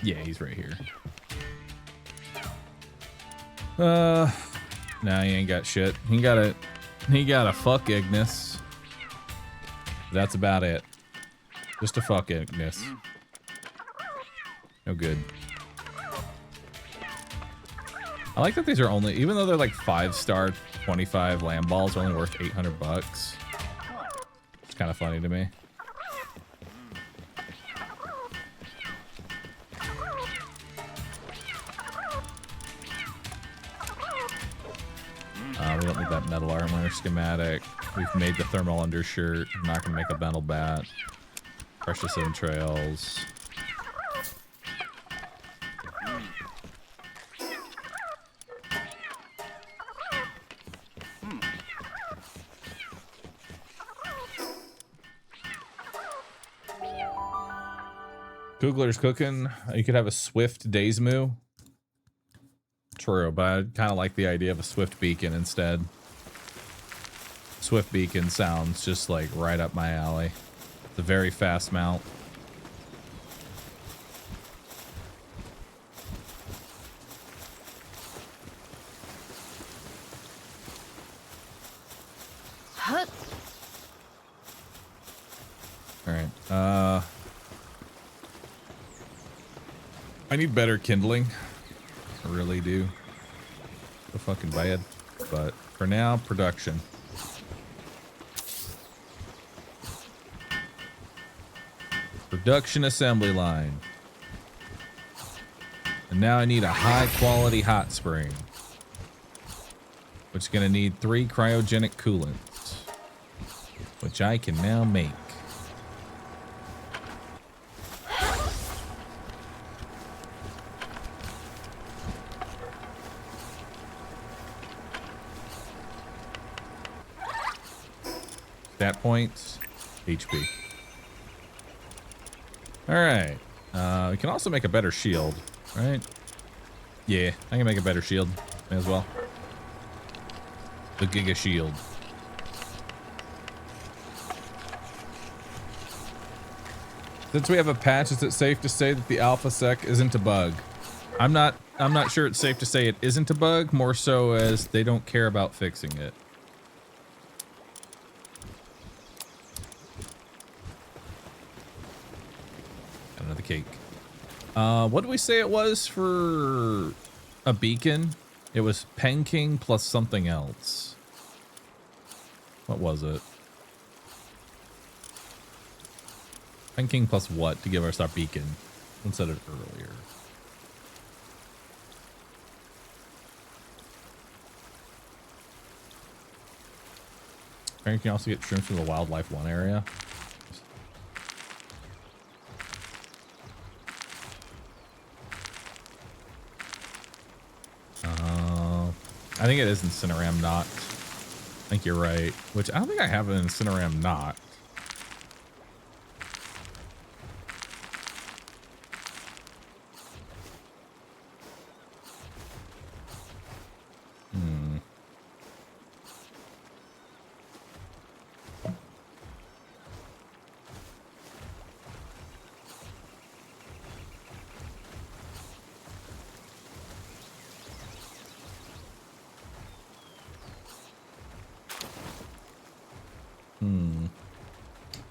Speaker 1: Yeah, he's right here. Nah, he ain't got shit. He got a fuck Ignis. That's about it. Just a fuck Ignis. No good. I like that these are only, even though they're like 5-star 25 lamb balls, are only worth 800 bucks. It's kind of funny to me. We don't need that metal armor schematic. We've made the thermal undershirt. I'm not going to make a metal bat. Precious entrails. Kugler's cooking. You could have a swift days moo. True, but I kind of like the idea of a swift beacon instead. Swift beacon sounds just like right up my alley. It's a very fast mount. Alright, I need better kindling. I really do. So fucking bad. But for now, production. Production assembly line. And now I need a high quality hot spring. Which is gonna need 3 cryogenic coolants. Which I can now make. Stat points, HP. Alright. We can also make a better shield, right? Yeah, I can make a better shield as well. The Giga Shield. Since we have a patch, is it safe to say that the alpha sec isn't a bug? I'm not sure it's safe to say it isn't a bug, more so as they don't care about fixing it. Another cake. What did we say it was for a beacon? It was Penking plus something else. What was it? Penking plus what to give us our beacon? I said it earlier. You can also get shrooms from the Wildlife 1 area. I think it is Incineram Knot. I think you're right. Which I don't think I have an Incineram Knot.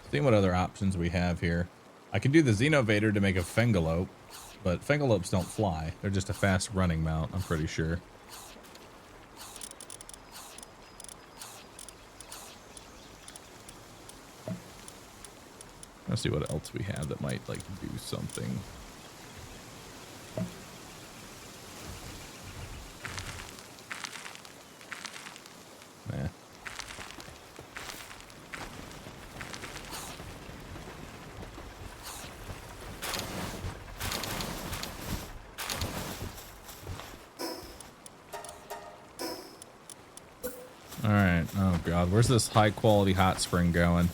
Speaker 1: Seeing what other options we have here. I can do the Xenovator to make a Fengalope, but Fengalopes don't fly. They're just a fast running mount, I'm pretty sure. Let's see what else we have that might like do something. Nah. Alright, oh god, where's this high quality hot spring going?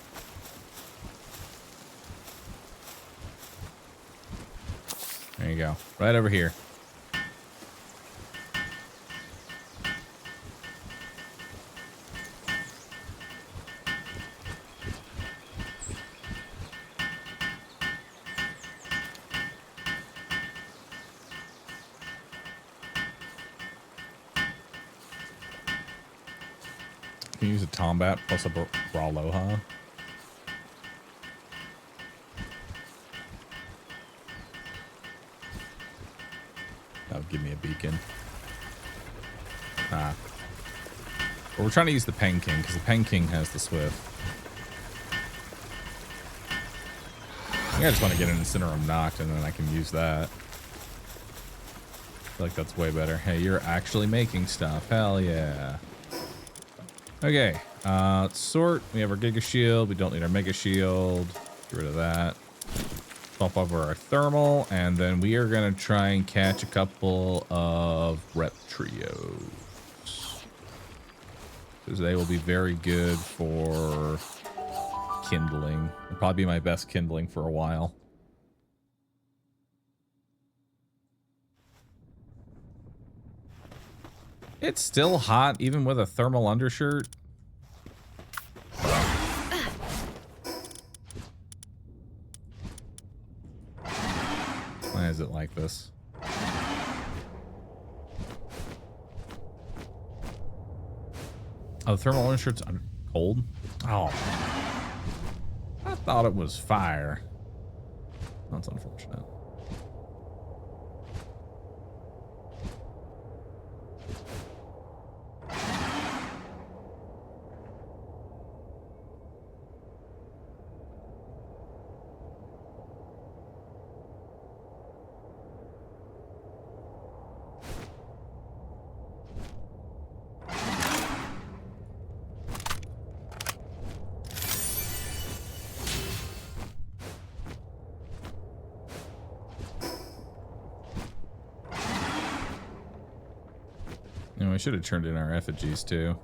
Speaker 1: There you go, right over here. Can use a Tombat plus a Braloha. That'll give me a beacon. Ah. But we're trying to use the Penking because the Penking has the Swift. I think I just want to get an Incinerum knocked and then I can use that. I feel like that's way better. Hey, you're actually making stuff. Hell yeah. Okay, let's sort. We have our Giga Shield. We don't need our Mega Shield. Get rid of that. Swap over our Thermal, and then we are going to try and catch a couple of Reptrios. Because they will be very good for kindling. It'll probably be my best kindling for a while. It's still hot, even with a thermal undershirt. Why is it like this? Oh, the thermal undershirt's cold? Oh. What? thought it was fire. That's unfortunate. We should have turned in our effigies too.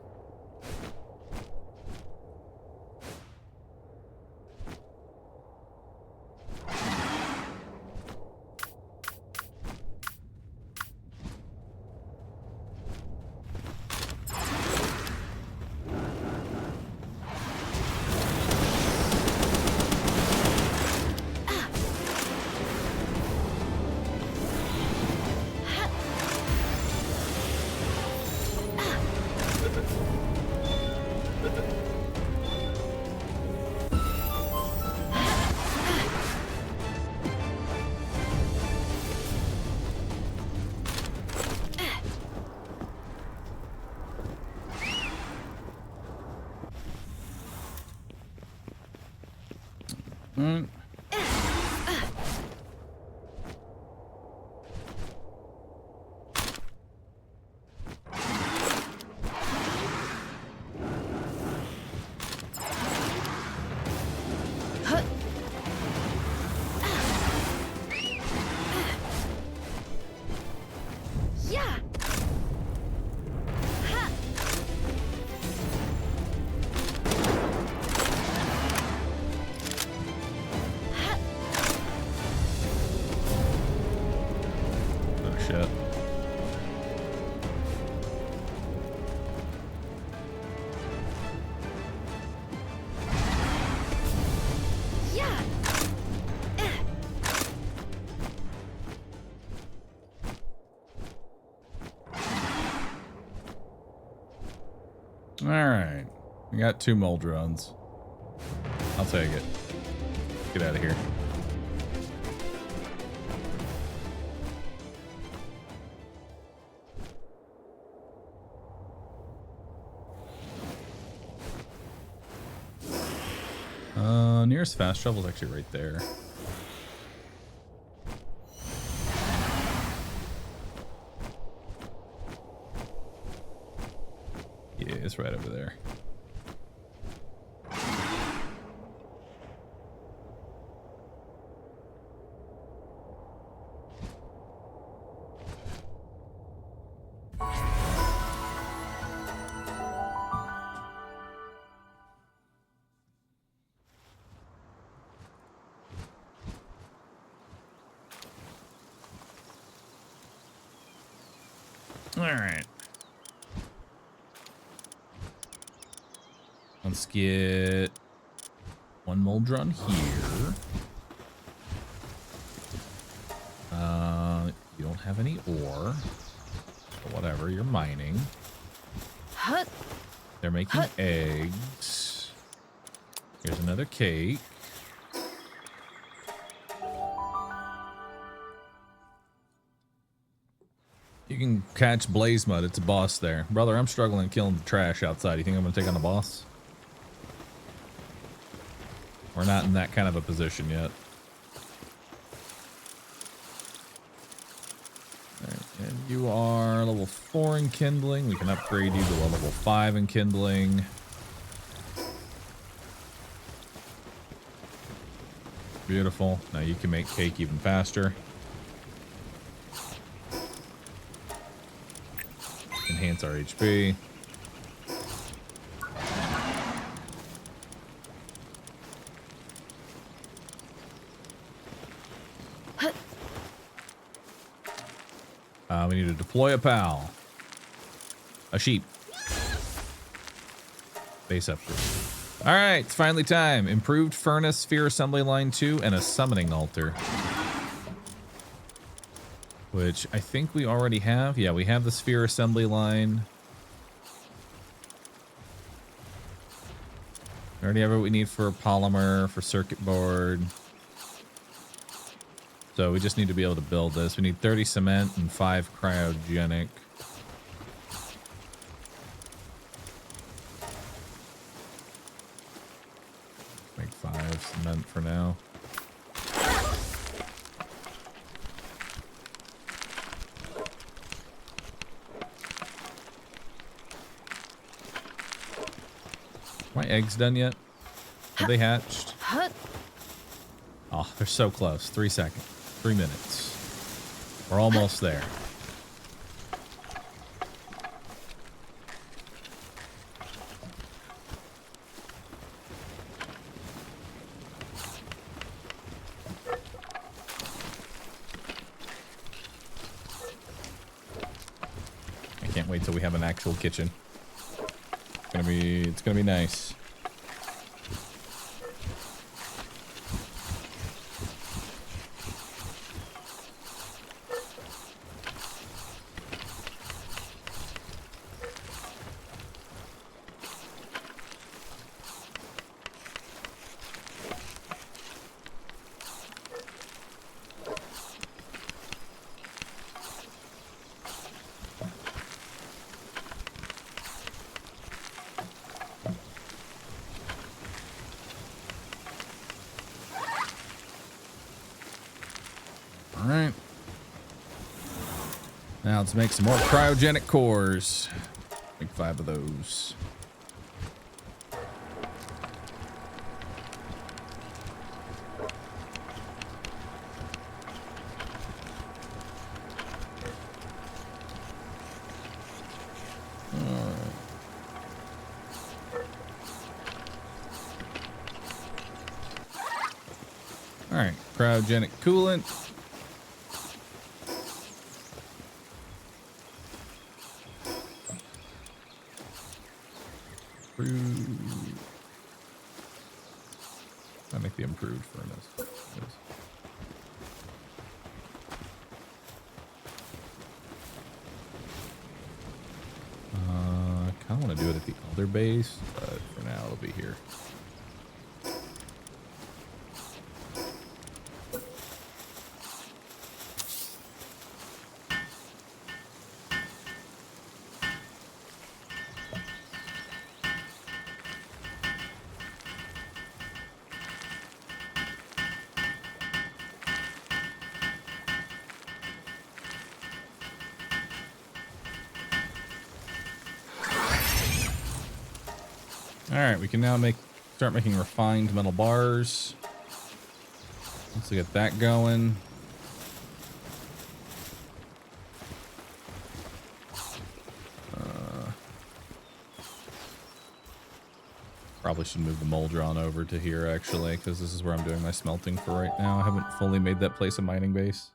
Speaker 1: Alright. We got 2 mold runs. I'll take it. Get out of here. Nearest fast travel is actually right there. Yeah, it's right over there. Alright. Let's get 1 mold run here. You don't have any ore. But whatever, you're mining. They're making eggs. Here's another cake. You can catch Blaze Mud. It's a boss there. Brother, I'm struggling killing the trash outside. You think I'm going to take on the boss? We're not in that kind of a position yet. Right, and you are level 4 in kindling. We can upgrade you to a level 5 in kindling. Beautiful. Now you can make cake even faster. Enhance our HP. We need to deploy a pal. A sheep. Base upgrade. Alright, it's finally time. Improved furnace, sphere assembly line 2, and a summoning altar. Which I think we already have. Yeah, we have the sphere assembly line. We already have what we need for polymer, for circuit board. So we just need to be able to build this. We need 30 cement and 5 cryogenic. Make 5 cement for now. My eggs done yet? Have they hatched? Oh, they're so close. 3 seconds. 3 minutes. We're almost there. I can't wait till we have an actual kitchen. It's gonna be nice. Alright. Now let's make some more cryogenic cores. Make 5 of those. Alright, cryogenic coolant. I make the improved furnace. I kind of want to do it at the other base, but for now it'll be here. Alright, we can now start making refined metal bars. Let's get that going. Probably should move the Moldron over to here, actually, because this is where I'm doing my smelting for right now. I haven't fully made that place a mining base.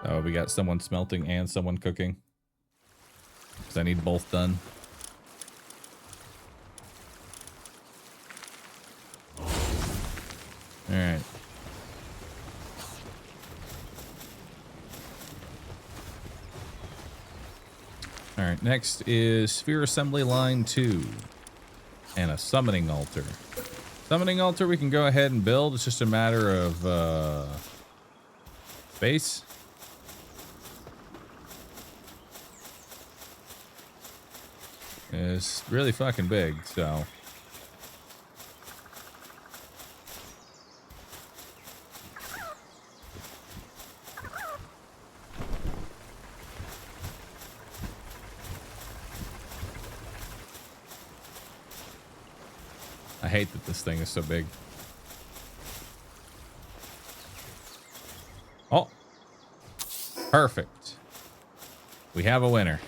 Speaker 1: Oh, we got someone smelting and someone cooking. Because I need both done. Alright. Alright, next is Sphere Assembly Line 2. And a Summoning Altar. Summoning Altar we can go ahead and build. It's just a matter of space. It's really fucking big, so. I hate that this thing is so big. Oh. Perfect. We have a winner.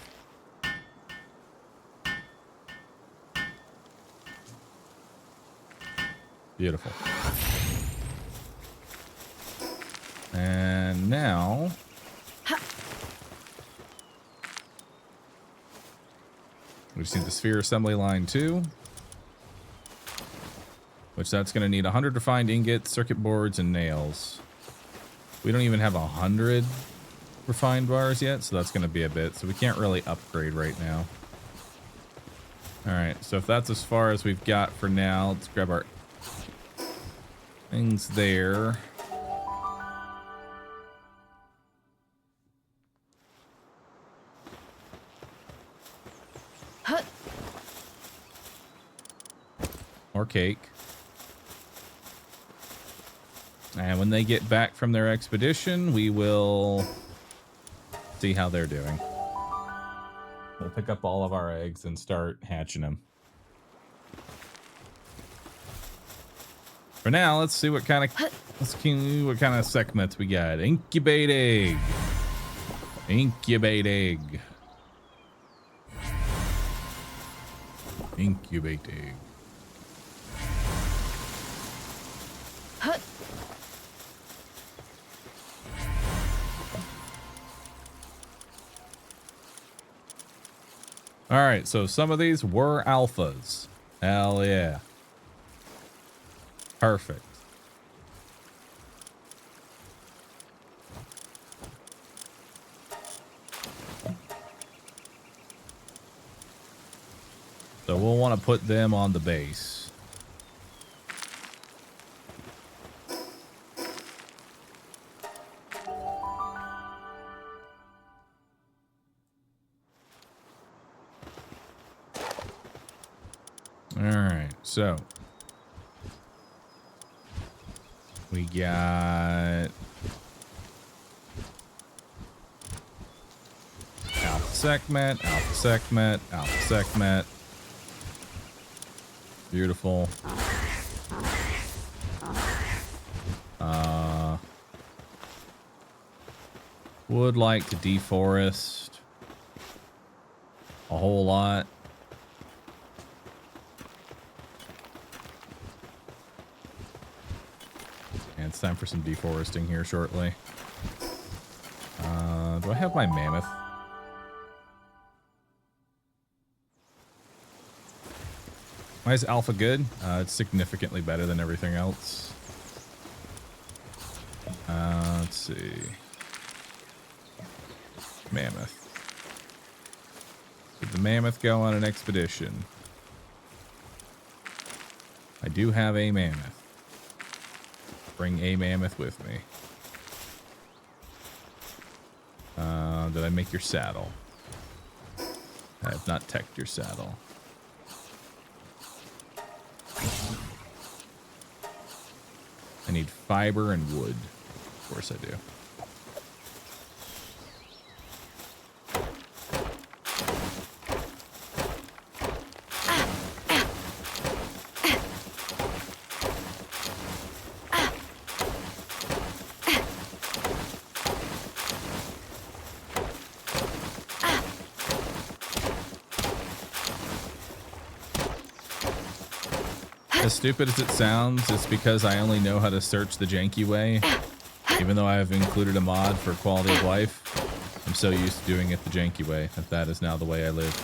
Speaker 1: Beautiful. And now we just need the Sphere Assembly Line 2, which that's going to need 100 refined ingots, circuit boards, and nails. We don't even have 100 refined bars yet, so that's going to be a bit. So we can't really upgrade right now. All right, so if that's as far as we've got for now, let's grab our things there.
Speaker 3: Hut.
Speaker 1: Or cake. And when they get back from their expedition, we will see how they're doing. We'll pick up all of our eggs and start hatching them. For now, let's see what kind of segments we got. Incubate egg. Incubate egg. Incubate egg.
Speaker 3: Hut.
Speaker 1: All right, so some of these were alphas. Hell yeah. Perfect. So we'll want to put them on the base. All right, so we got alpha segment, alpha segment, alpha segment. Beautiful. Would like to deforest a whole lot. And it's time for some deforesting here shortly. Do I have my mammoth? Why is alpha good? It's significantly better than everything else. Let's see. Mammoth. Did the mammoth go on an expedition? I do have a mammoth. Bring a mammoth with me. Did I make your saddle? I have not teched your saddle. I need fiber and wood. Of course I do. As stupid as it sounds, it's because I only know how to search the janky way. Even though I have included a mod for quality of life, I'm so used to doing it the janky way that is now the way I live.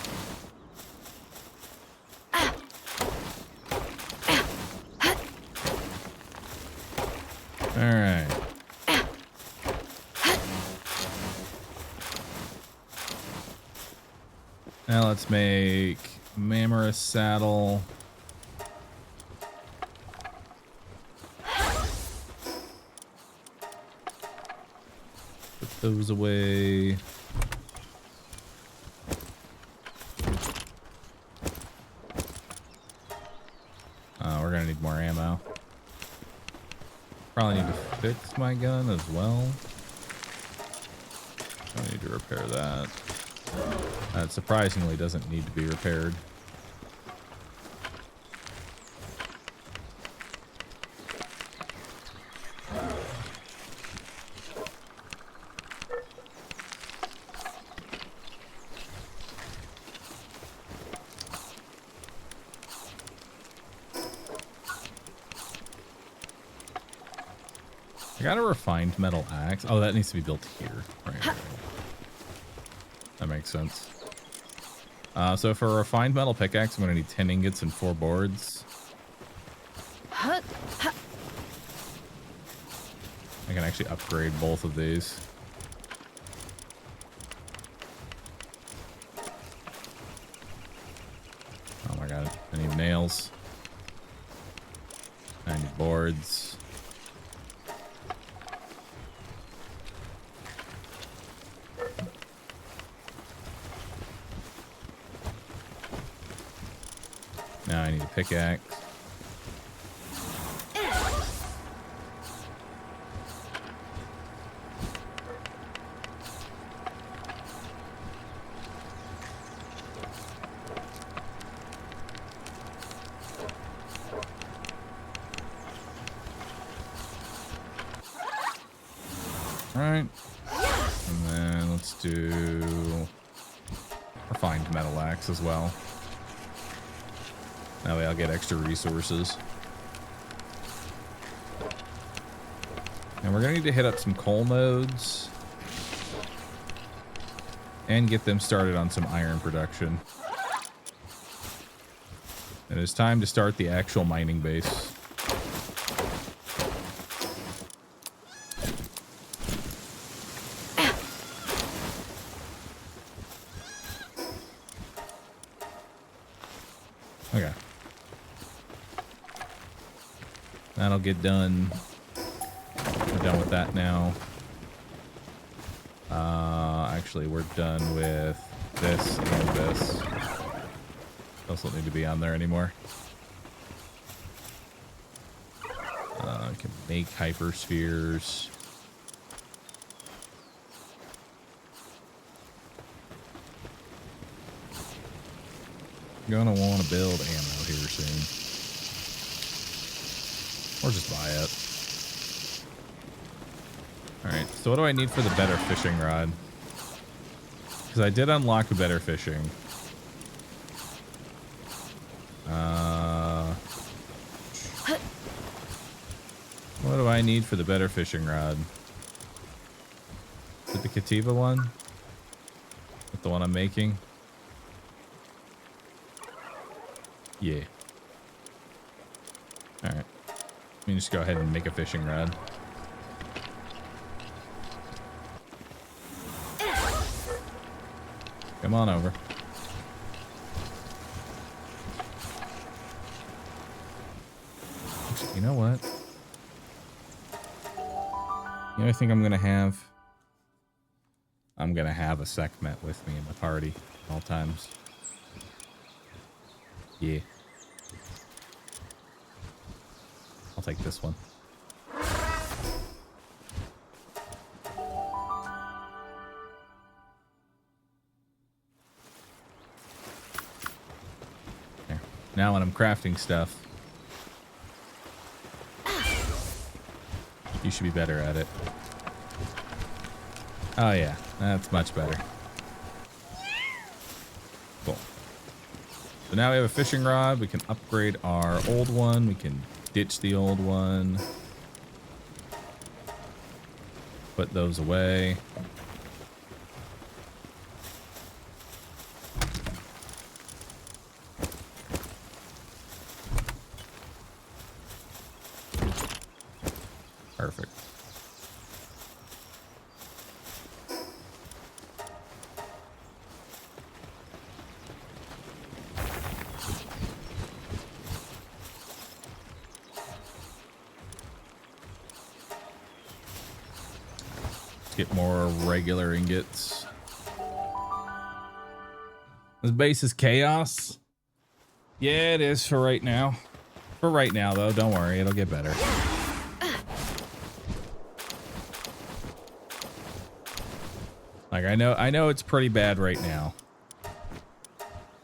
Speaker 1: Alright. Now let's make Mammoth saddle. Those away. We're gonna need more ammo. Probably need to fix my gun as well. I need to repair that. That surprisingly doesn't need to be repaired. I got a refined metal axe. Oh, that needs to be built here. Right. That makes sense. So for a refined metal pickaxe, I'm going to need 10 ingots and 4 boards. I can actually upgrade both of these. Oh my god, I need nails. I need boards. Now I need a pickaxe. Alright. And then let's do refined metal axe as well. That way I'll get extra resources. And we're going to need to hit up some coal nodes. And get them started on some iron production. It is time to start the actual mining base. Okay. That'll get done. We're done with that now. Actually, we're done with this and this. Those don't need to be on there anymore. I can make hyperspheres. Gonna want to build ammo here soon. Or just buy it. Alright, so what do I need for the better fishing rod? Because I did unlock a better fishing. What do I need for the better fishing rod? Is it the Kativa one? Is it the one I'm making? Yeah. Alright. Let me just go ahead and make a fishing rod. Come on over. Actually, you know what? You know, I think I'm gonna have a Sekhmet with me in the party at all times. Yeah. I'll take this one. There. Now when I'm crafting stuff, you should be better at it. Oh yeah, that's much better. Cool. So now we have a fishing rod. We can upgrade our old one. We can ditch the old one. Put those away. Perfect. Get more regular ingots. This base is chaos. Yeah, it is for right now. For right now, though, don't worry, it'll get better. Like, I know it's pretty bad right now.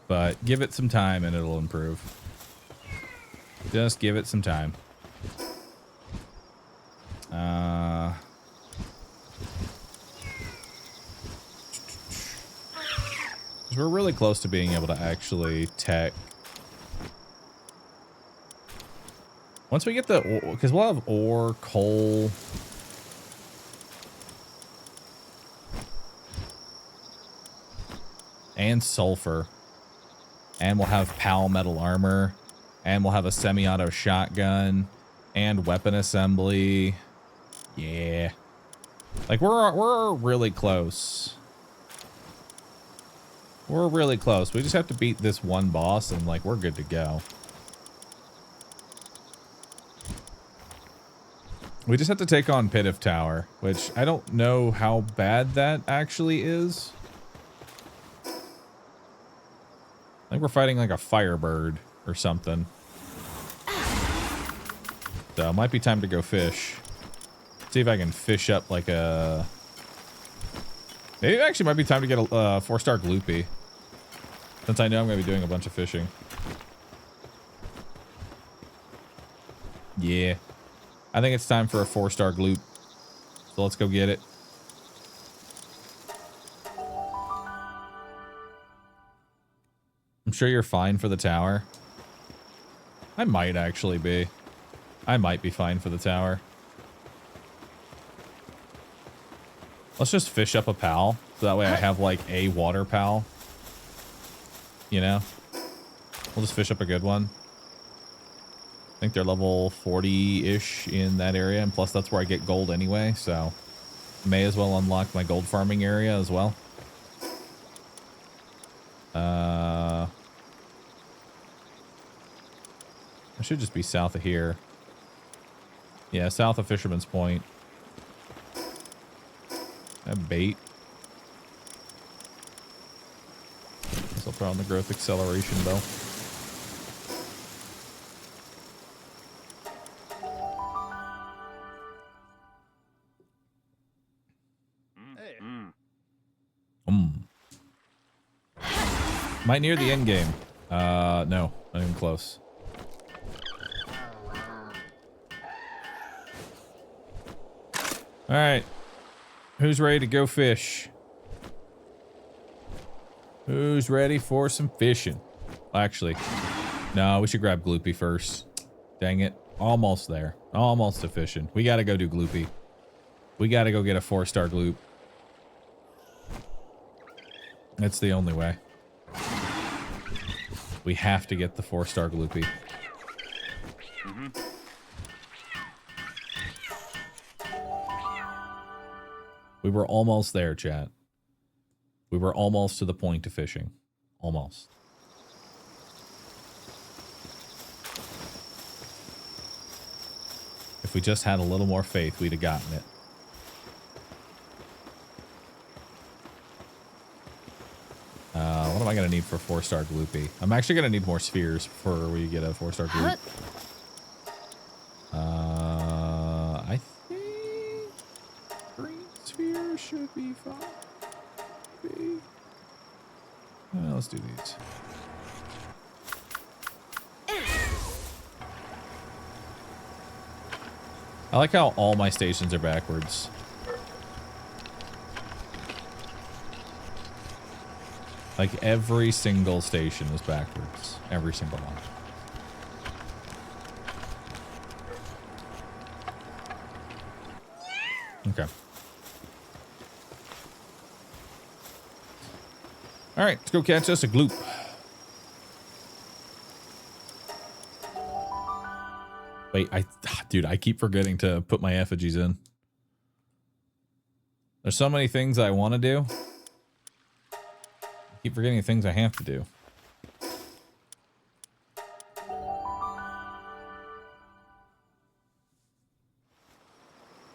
Speaker 1: But give it some time and it'll improve. Just give it some time. We're really close to being able to actually tech. Once we get the, because we'll have ore, coal. And sulfur. And we'll have PAL metal armor. And we'll have a semi-auto shotgun. And weapon assembly. Yeah. Like, we're really close. We're really close. We just have to beat this one boss and, like, we're good to go. We just have to take on Pit of Tower, which I don't know how bad that actually is. I think we're fighting like a firebird or something. So it might be time to go fish. See if I can fish up like a... Maybe it actually might be time to get a 4-star gloopy. Since I know I'm going to be doing a bunch of fishing. Yeah. I think it's time for a 4-star gloop. So let's go get it. I'm sure you're fine for the tower. I might actually be. I might be fine for the tower. Let's just fish up a pal. So that way I have like a water pal. You know? We'll just fish up a good one. I think they're level 40-ish in that area. And plus that's where I get gold anyway. So may as well unlock my gold farming area as well. I should just be south of here. Yeah, south of Fisherman's Point. I have bait. Guess I'll throw on the growth acceleration though. Might near the end game. No, not even close. All right, who's ready to go fish? Who's ready for some fishing? Actually, no, we should grab Gloopy first. Dang it, almost there, almost to fishing. We gotta go do Gloopy. We gotta go get a 4-star Gloop. That's the only way. We have to get the 4-star Gloopy. We were almost there, chat. We were almost to the point of fishing. Almost. If we just had a little more faith, we'd have gotten it. What am I going to need for 4-star Gloopy? I'm actually going to need more spheres before we get a 4-star Gloop. I think green sphere should be fine. Let's do these. I like how all my stations are backwards. Like every single station is backwards. Every single one. Okay. All right, let's go catch us a gloop. Wait, dude, I keep forgetting to put my effigies in. There's so many things I want to do. I keep forgetting the things I have to do.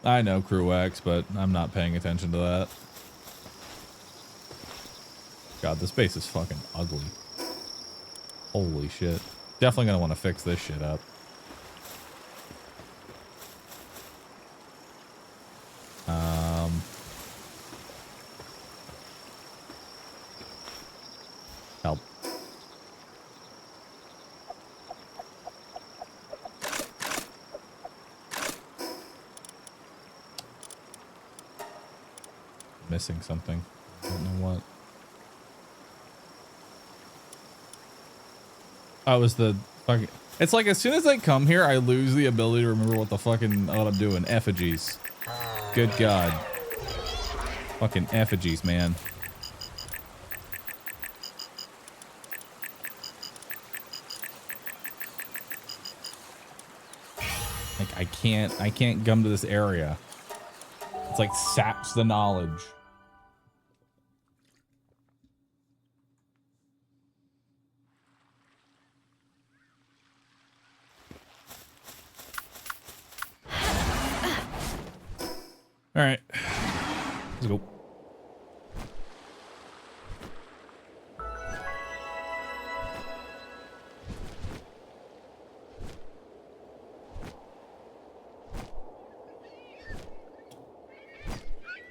Speaker 1: I know Crew X, but I'm not paying attention to that. God, this base is fucking ugly. Holy shit. Definitely gonna want to fix this shit up. Help. Missing something. I don't know what. Oh, it was the fucking... It's like as soon as I come here, I lose the ability to remember what the fucking... what I'm doing. Effigies. Good God. Fucking effigies, man. Like, I can't come to this area. It's like saps the knowledge. All right, let's go.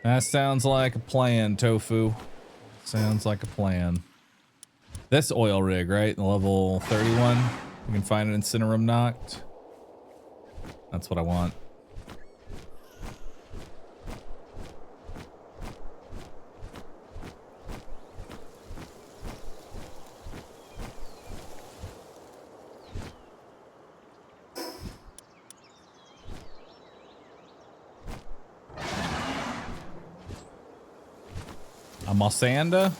Speaker 1: That sounds like a plan, Tofu. Sounds like a plan. This oil rig, right? Level 31. We can find an incinerum knocked. That's what I want. A Mossanda?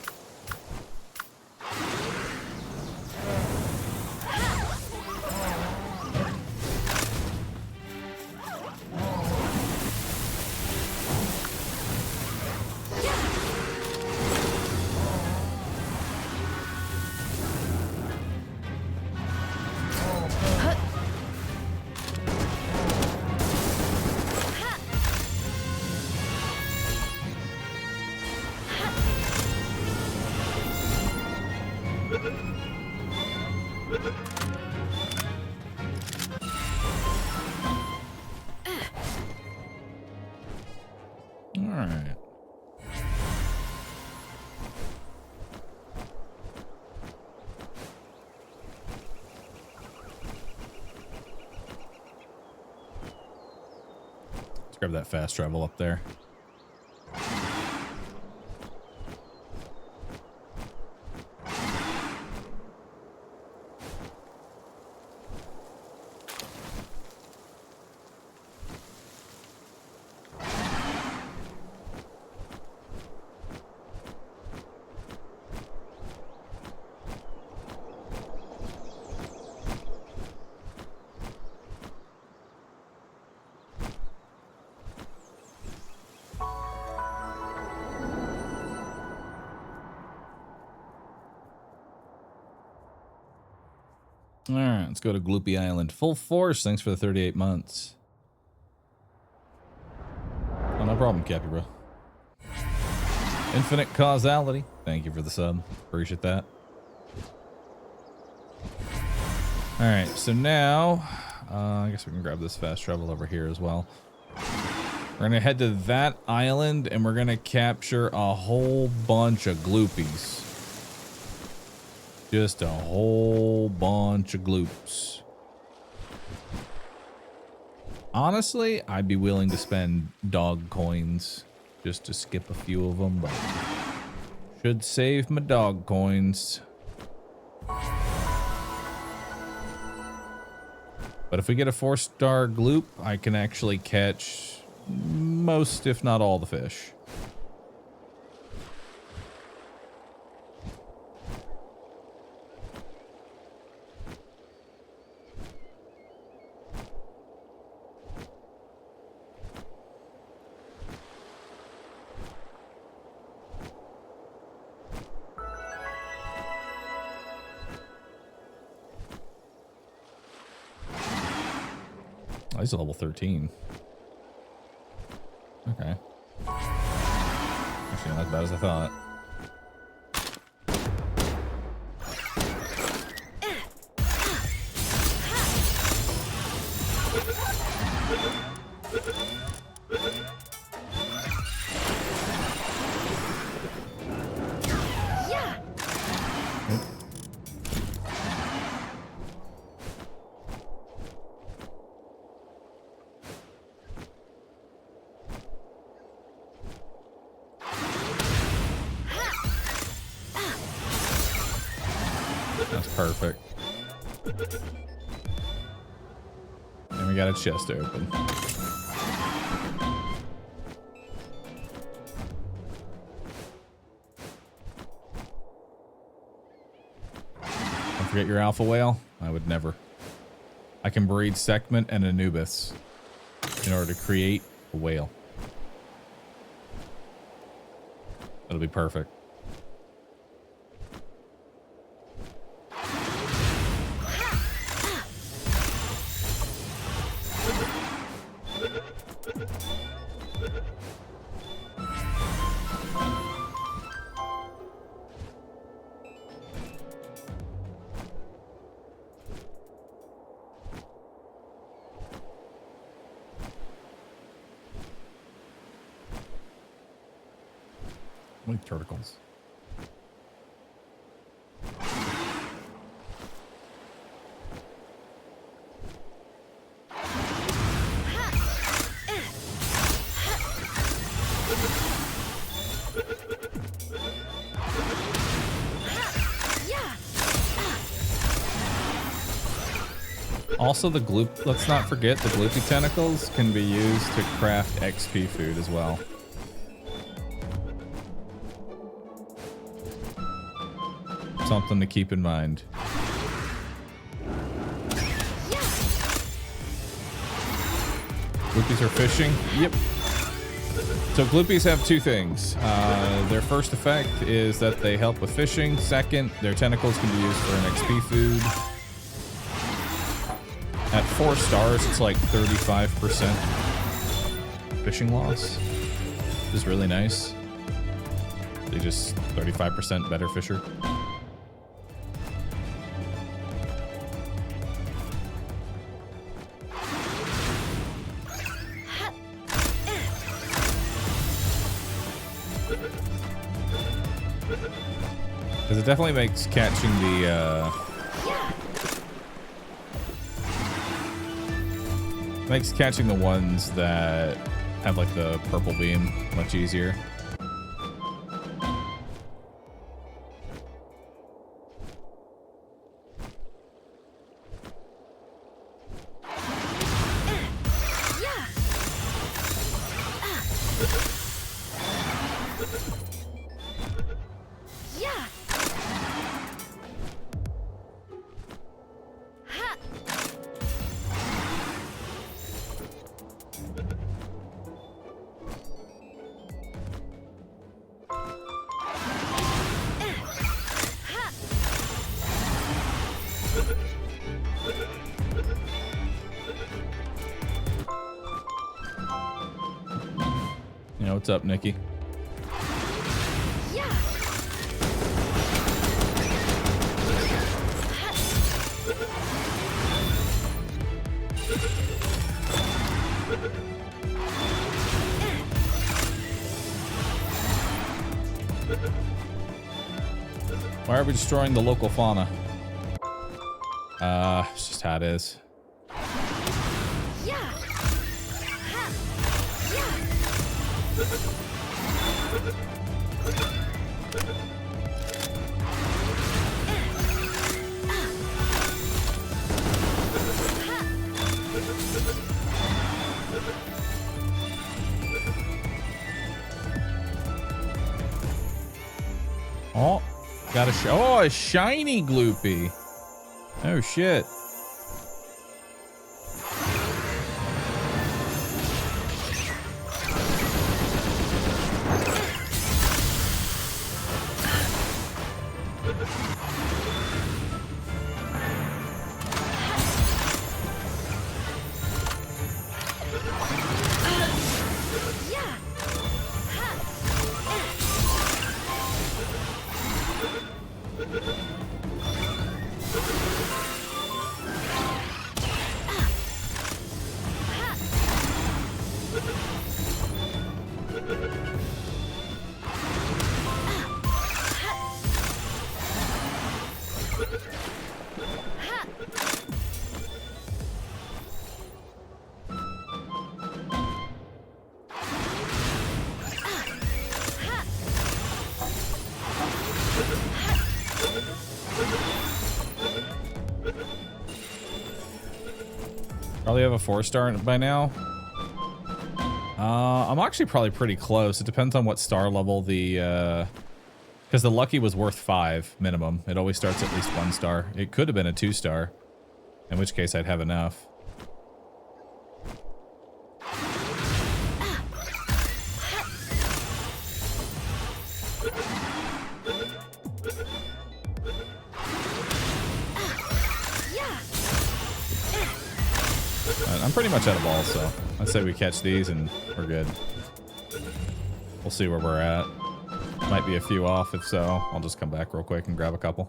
Speaker 1: Alright. Let's grab that fast travel up there. All right, let's go to Gloopy Island. Full force. Thanks for the 38 months. Oh, no problem, Cappy, bro. Infinite causality. Thank you for the sub. Appreciate that. All right, so now I guess we can grab this fast travel over here as well. We're gonna head to that island and we're gonna capture a whole bunch of gloopies. Just a whole bunch of gloops. Honestly, I'd be willing to spend dog coins just to skip a few of them, but should save my dog coins. But if we get a 4-star gloop, I can actually catch most, if not all, the fish. Oh, he's a level 13. Okay. Actually, not as bad as I thought. That's perfect. And we got a chest open. Don't forget your alpha whale. I would never. I can breed Segment and Anubis in order to create a whale. That'll be perfect. Like tentacles. Also, the gloop, let's not forget, the gloopy tentacles can be used to craft XP food as well. Something to keep in mind. Gloopies are fishing? Yep. So gloopies have two things. Their first effect is that they help with fishing. Second, their tentacles can be used for an XP food. At 4 stars, it's like 35% fishing loss, which is really nice. They just 35% better fisher. Because it definitely makes catching the ones that have like the purple beam much easier. You know, what's up, Nikki? Why are we destroying the local fauna? It's just how it is. Oh, got a shiny gloopy. Oh shit. Probably have a 4-star by now. I'm actually probably pretty close. It depends on what star level the, because the lucky was worth 5 minimum. It always starts at least 1 star. It could have been a 2-star, in which case I'd have enough. I'm pretty much out of balls, so I say we catch these and we're good. We'll see where we're at. Might be a few off. If so, I'll just come back real quick and grab a couple.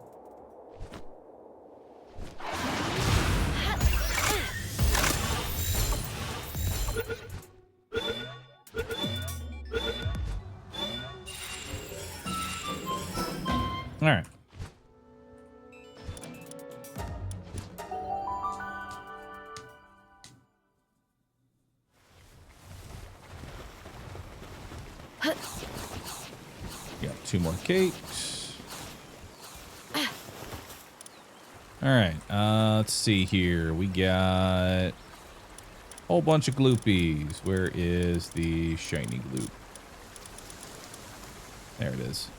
Speaker 1: All right. Got 2 more cakes. All right. Let's see here. We got a whole bunch of gloopies. Where is the shiny gloop? There it is.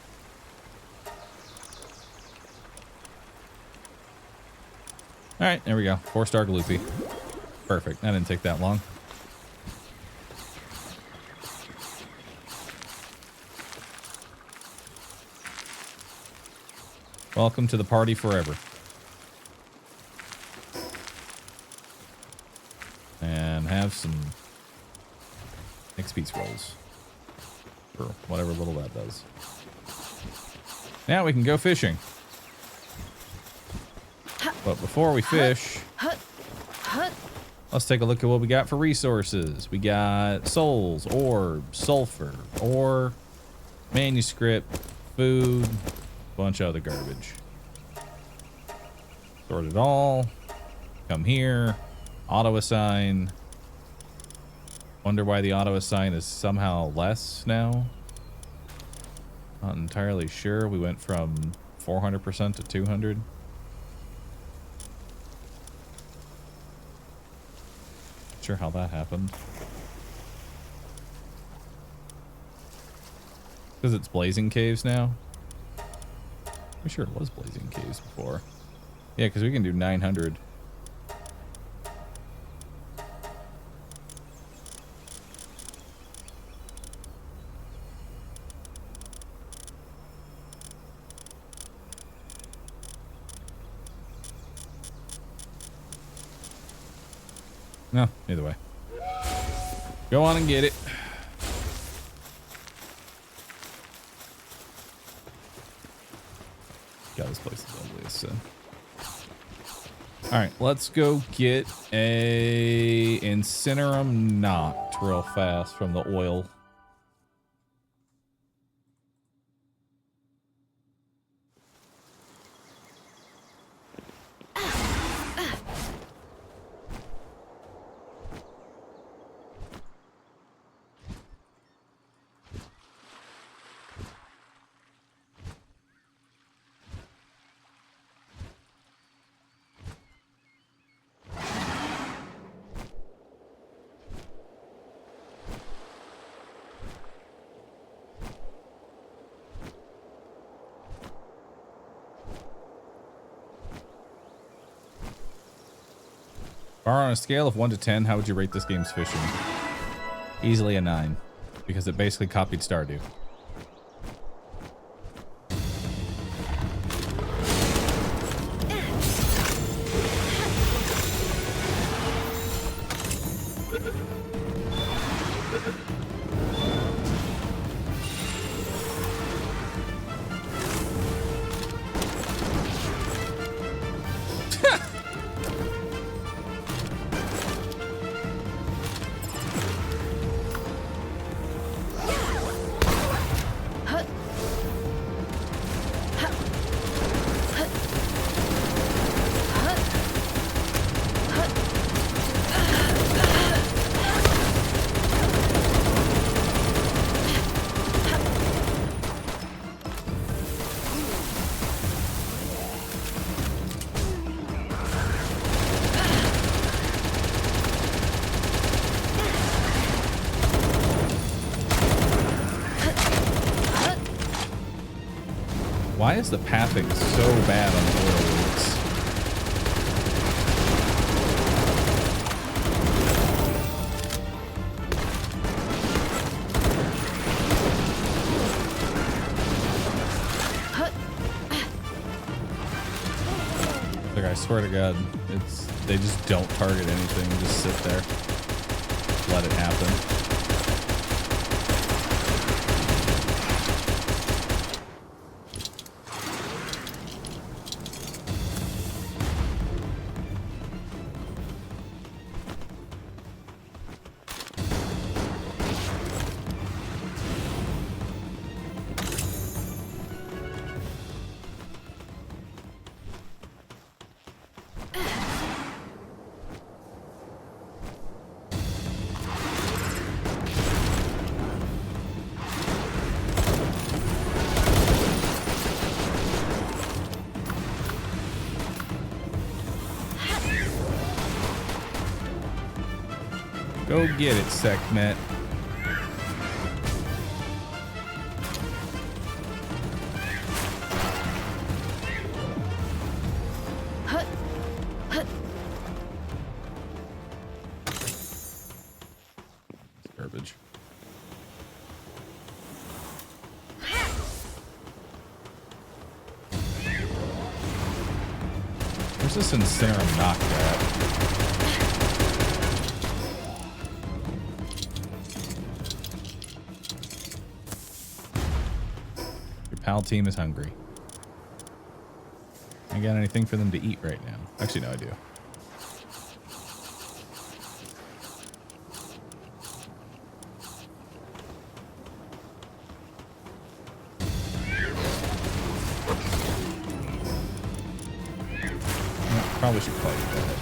Speaker 1: All right, there we go. 4-star gloopy. Perfect. That didn't take that long. Welcome to the party forever. And have some XP scrolls. Or whatever little that does. Now we can go fishing. But before we fish, let's take a look at what we got for resources. We got souls, orbs, sulfur, ore, manuscript, food, bunch of other garbage. Sort it all. Come here. Auto assign. Wonder why the auto assign is somehow less now. Not entirely sure. We went from 400% to 200. Not sure how that happened. Because it's blazing caves now. I'm sure it was blazing caves before. Yeah, because we can do 900. No, either way. Go on and get it. God, this place is ugly as sin. All right, let's go get a Incinerum Noct real fast from the oil. On a scale of 1 to 10, how would you rate this game's fishing? Easily a 9, because it basically copied Stardew. Why is the pathing so bad on the oil rigs? Like Like, I swear to God, they just don't target anything. Just sit there. Let it happen. Go get it, Sekhmet.
Speaker 3: Hut. Hut.
Speaker 1: Garbage. Where's this Incinerum knocked at? Pal team is hungry. I got anything for them to eat right now? Actually, no, I do. Probably should fight that.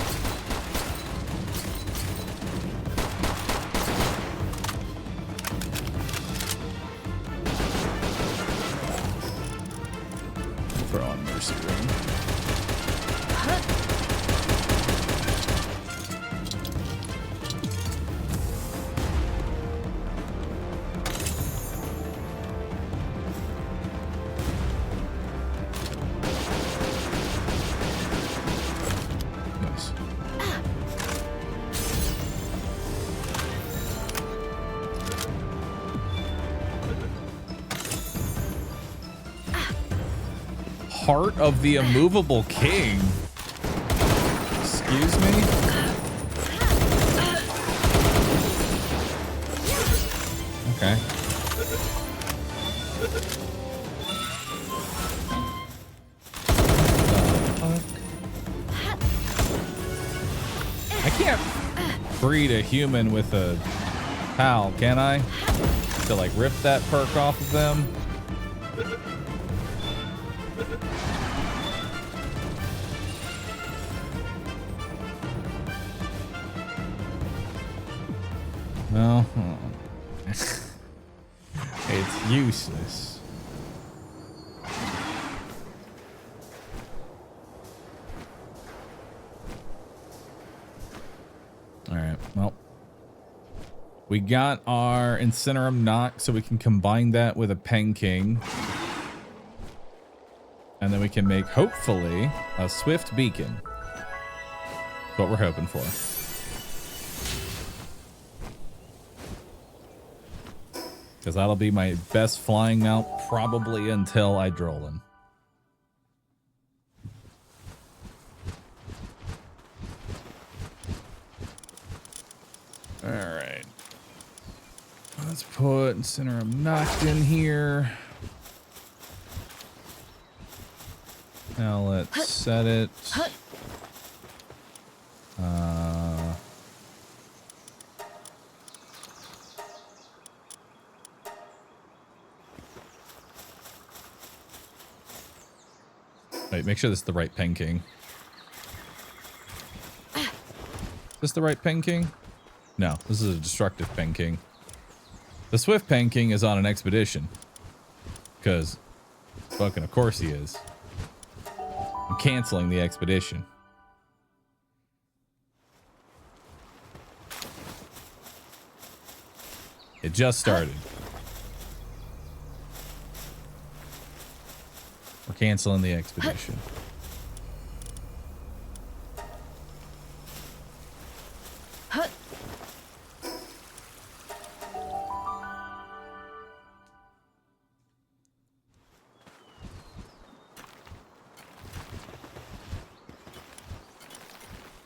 Speaker 1: Heart of the Immovable King. Excuse me? Okay. I can't breed a human with a pal, can I? To like rip that perk off of them? No. It's useless. Alright, well. We got our Incinerum knocked, so we can combine that with a Pen King. And then we can make, hopefully, a Swift Beacon. That's what we're hoping for. Because that'll be my best flying mount probably until I Drollin. Alright. Let's put Incinerum knocked in here. Now let's set it. Wait, make sure this is the right Pen King. Is this the right Pen King? No, this is a destructive Pen King. The Swift Pen King is on an expedition. Because, fucking of course he is. I'm canceling the expedition. It just started. We're canceling the expedition.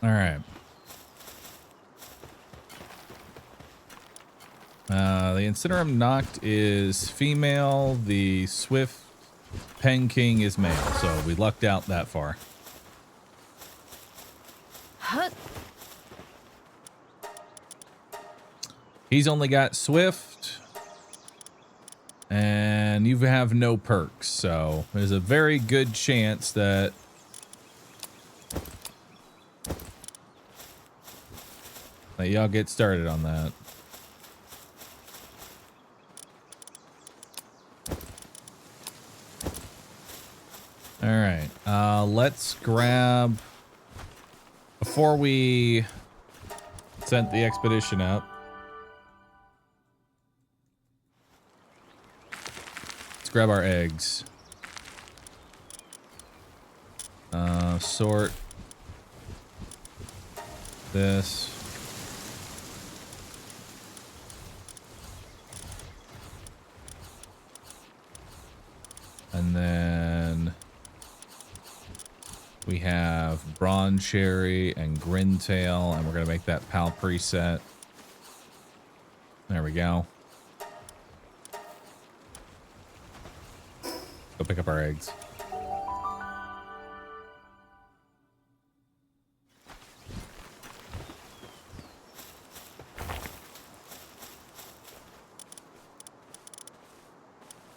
Speaker 1: All right. The Incinerum Noct is female. The Swift Pen King is male. So we lucked out that far.
Speaker 3: Hut.
Speaker 1: He's only got Swift. And you have no perks. So there's a very good chance that y'all get started on that. All right, let's grab, before we send the expedition out, let's grab our eggs. Sort this. And then we have Bronze Cherry and Grintail, and we're going to make that PAL preset. There we go. Go pick up our eggs.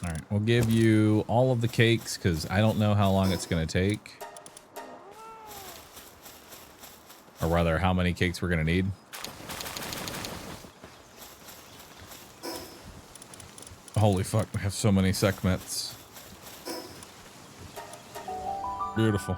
Speaker 1: All right, we'll give you all of the cakes because I don't know how long it's going to take. Or rather, how many cakes we're going to need. Holy fuck, we have so many Sekhmets. Beautiful.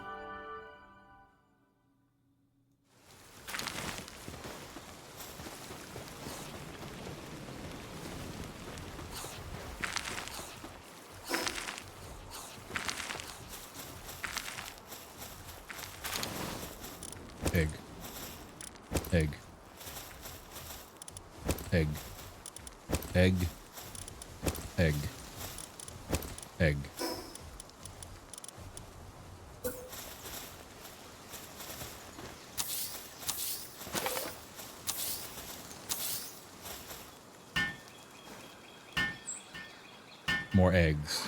Speaker 1: Egg. Egg. Egg. Egg. Egg. Egg. More eggs.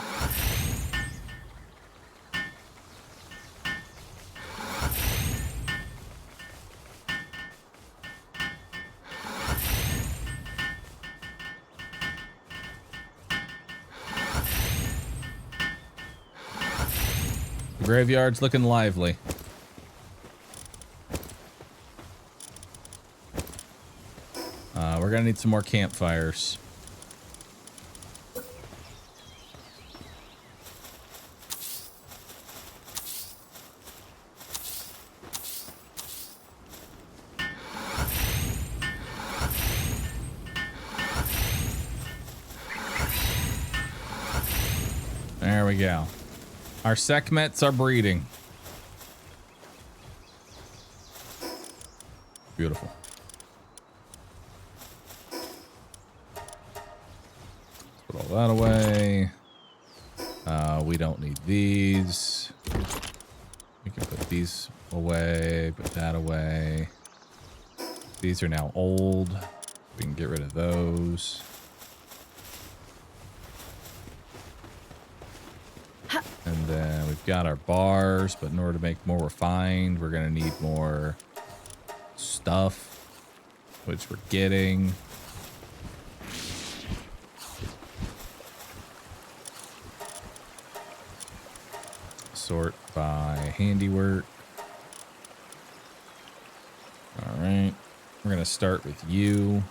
Speaker 1: The graveyard's looking lively. We're gonna need some more campfires. There we go. Our Sekhmets are breeding. Beautiful. Let's put all that away. We don't need these. We can put these away, put that away. These are now old. We can get rid of those. And then we've got our bars, but in order to make more refined, we're going to need more stuff, which we're getting. Sort by handiwork. All right. We're going to start with you.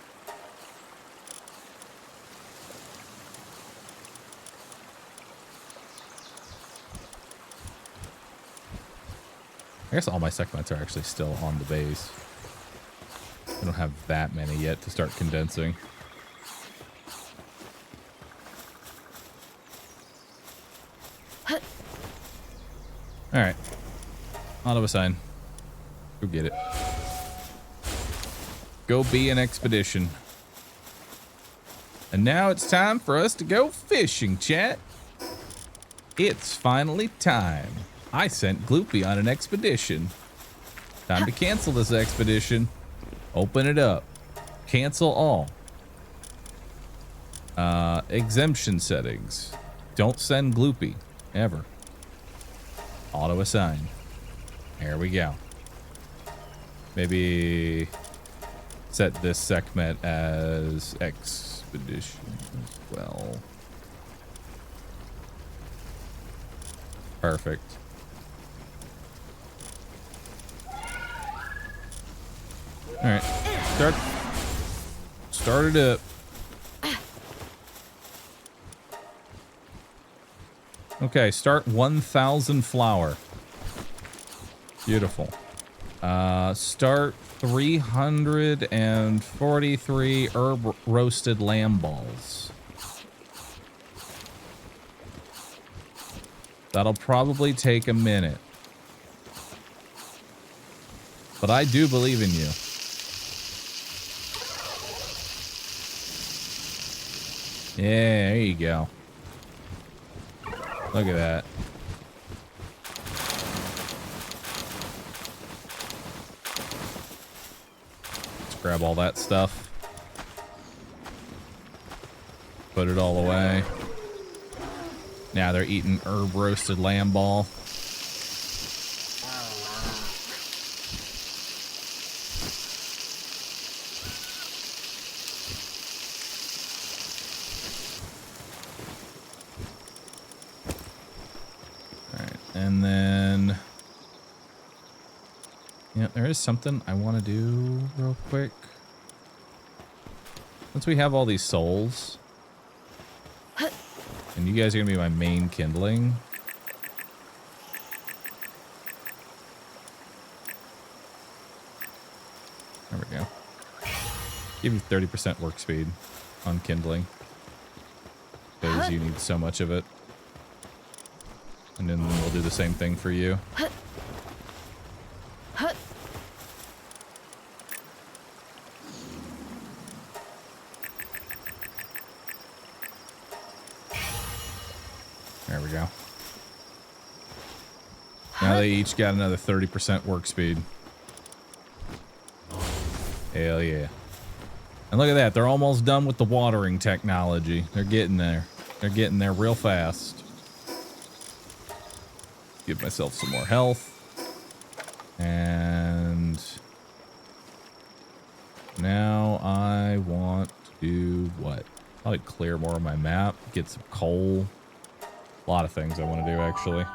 Speaker 1: I guess all my Sekhmets are actually still on the base. I don't have that many yet to start condensing. Alright. Auto assign. Go get it. Go be an expedition. And now it's time for us to go fishing, chat. It's finally time. I sent Gloopy on an expedition. Time to cancel this expedition. Open it up. Cancel all. Exemption settings. Don't send Gloopy. Ever. Auto assign. There we go. Maybe set this segment as expedition as well. Perfect. All right, start it up. Okay, start 1,000 flour. Beautiful. Start 343 herb roasted lamb balls. That'll probably take a minute. But I do believe in you. Yeah, there you go. Look at that. Let's grab all that stuff. Put it all away. Now they're eating herb roasted lamb ball. And then, yeah, there is something I want to do real quick. Since we have all these souls, and you guys are going to be my main kindling. There we go. Give you 30% work speed on kindling, because you need so much of it. And then we'll do the same thing for you. There we go. Now they each got another 30% work speed. Hell yeah. And look at that. They're almost done with the watering technology. They're getting there. They're getting there real fast. Give myself some more health. And now I want to do what? Probably clear more of my map, get some coal. A lot of things I want to do, actually.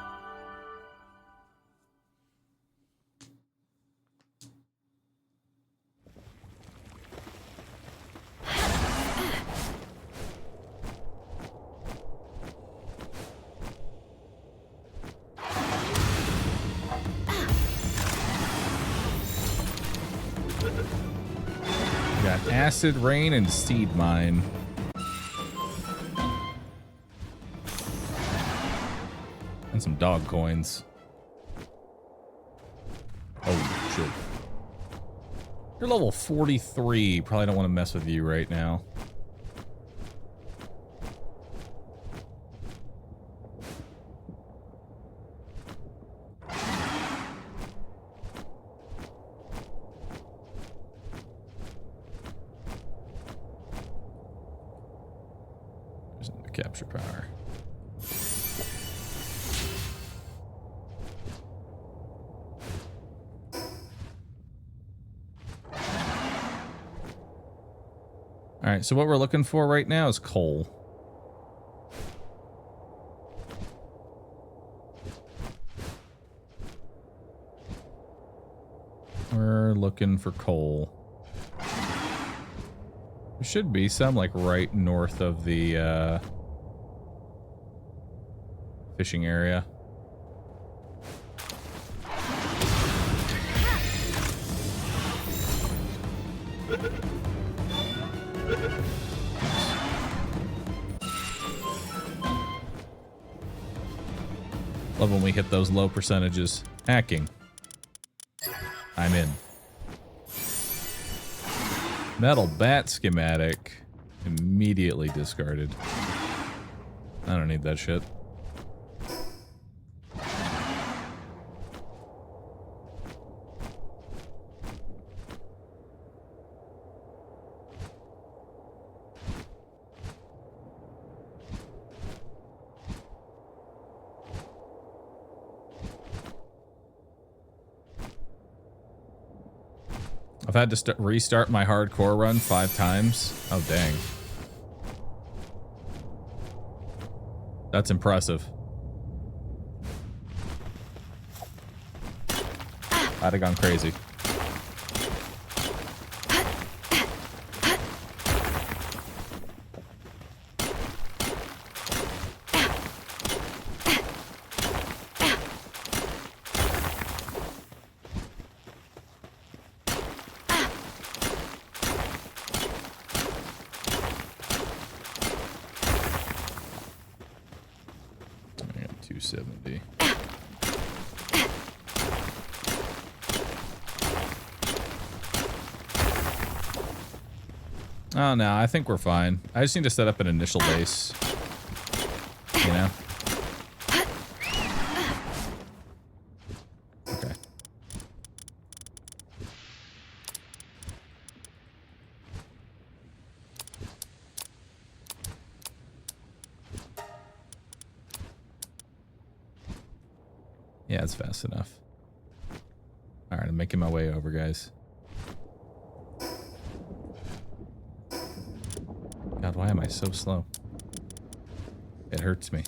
Speaker 1: Acid rain and seed mine. And some dog coins. Oh shit. You're level 43. Probably don't want to mess with you right now. Capture power. All right, so what we're looking for right now is coal. We're looking for coal. There should be some like right north of the fishing area. Love when we hit those low percentages. Hacking. I'm in. Metal bat schematic. Immediately discarded. I don't need that shit. I've had to restart my hardcore run 5 times. Oh, dang. That's impressive. I'd have gone crazy. I got 270. Oh, no, I think we're fine. I just need to set up an initial base. You know? Okay. Yeah, it's fast enough. All right, I'm making my way over, guys. God, why am I so slow? It hurts me.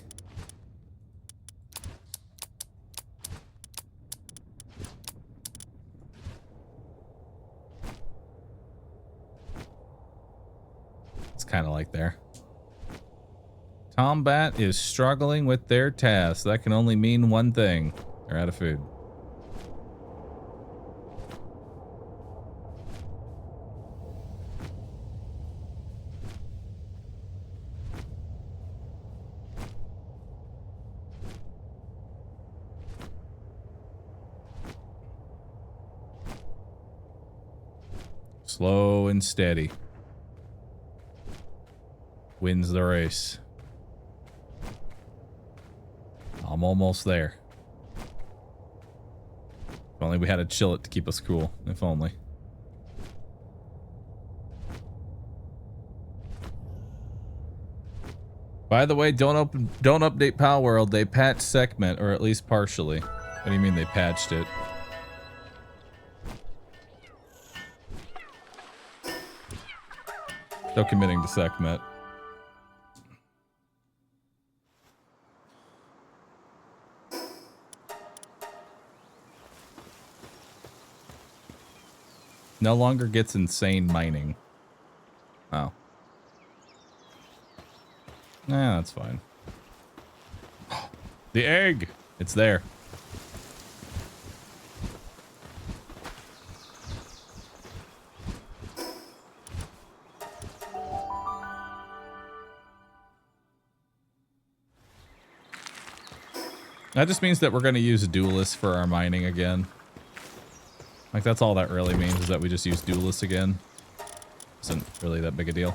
Speaker 1: It's kind of like there. Combat is struggling with their tasks. That can only mean one thing. They're out of food. Slow and steady wins the race. I'm almost there. If only we had a chill it to keep us cool. If only. By the way, don't update Palworld. They patched Segment, or at least partially. What do you mean they patched it? Still committing to Segment. No longer gets insane mining. Oh. Nah, that's fine. The egg! It's there. That just means that we're going to use duelists for our mining again. Like, that's all that really means, is that we just use duelists again. Isn't really that big a deal.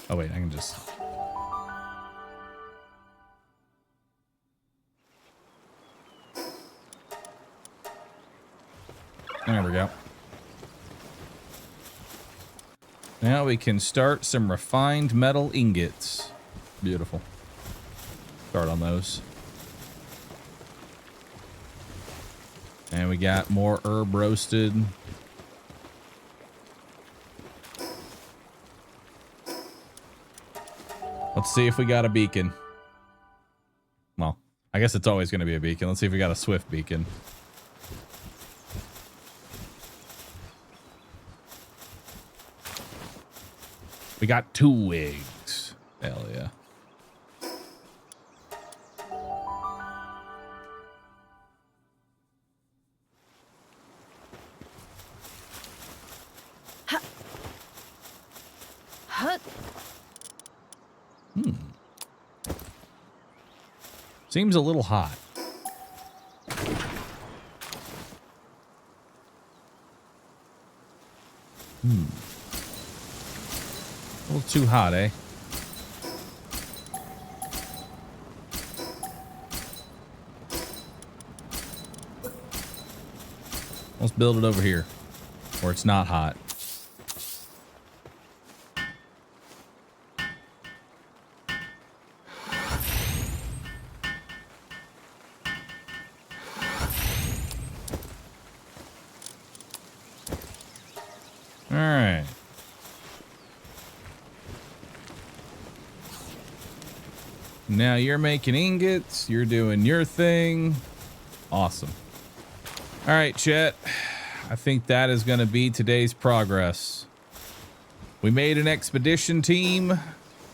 Speaker 1: Oh wait, I can just... There we go. Now we can start some refined metal ingots. Beautiful. Start on those. And we got more herb roasted. Let's see if we got a beacon. Well, I guess it's always going to be a beacon. Let's see if we got a swift beacon. We got 2 eggs. Hell yeah. Seems a little hot. A little too hot, eh? Let's build it over here where it's not hot. All right. Now you're making ingots. You're doing your thing. Awesome. All right, Chet. I think that is going to be today's progress. We made an expedition team.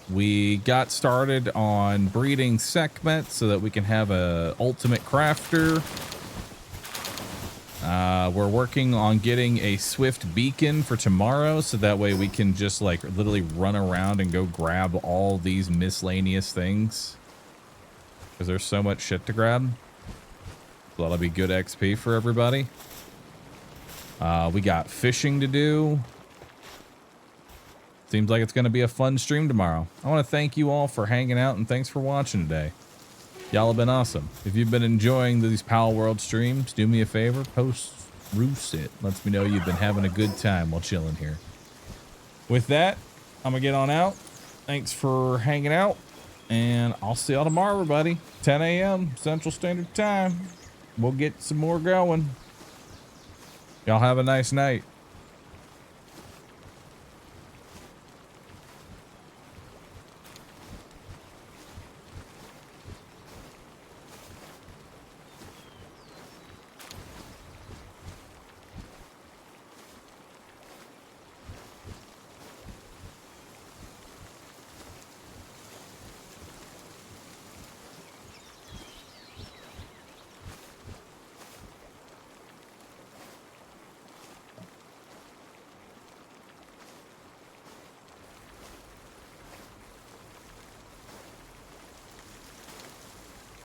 Speaker 1: We got started on breeding Sekhmet so that we can have a ultimate crafter. We're working on getting a swift beacon for tomorrow, so that way we can just like literally run around and go grab all these miscellaneous things. Because there's so much shit to grab. So that'll be good XP for everybody. We got fishing to do. Seems like it's going to be a fun stream tomorrow. I want to thank you all for hanging out and thanks for watching today. Y'all have been awesome. If you've been enjoying these Palworld streams, do me a favor, post roost it. Lets me know you've been having a good time while chilling here. With that, I'm going to get on out. Thanks for hanging out. And I'll see y'all tomorrow, everybody. 10 a.m. Central Standard Time. We'll get some more going. Y'all have a nice night.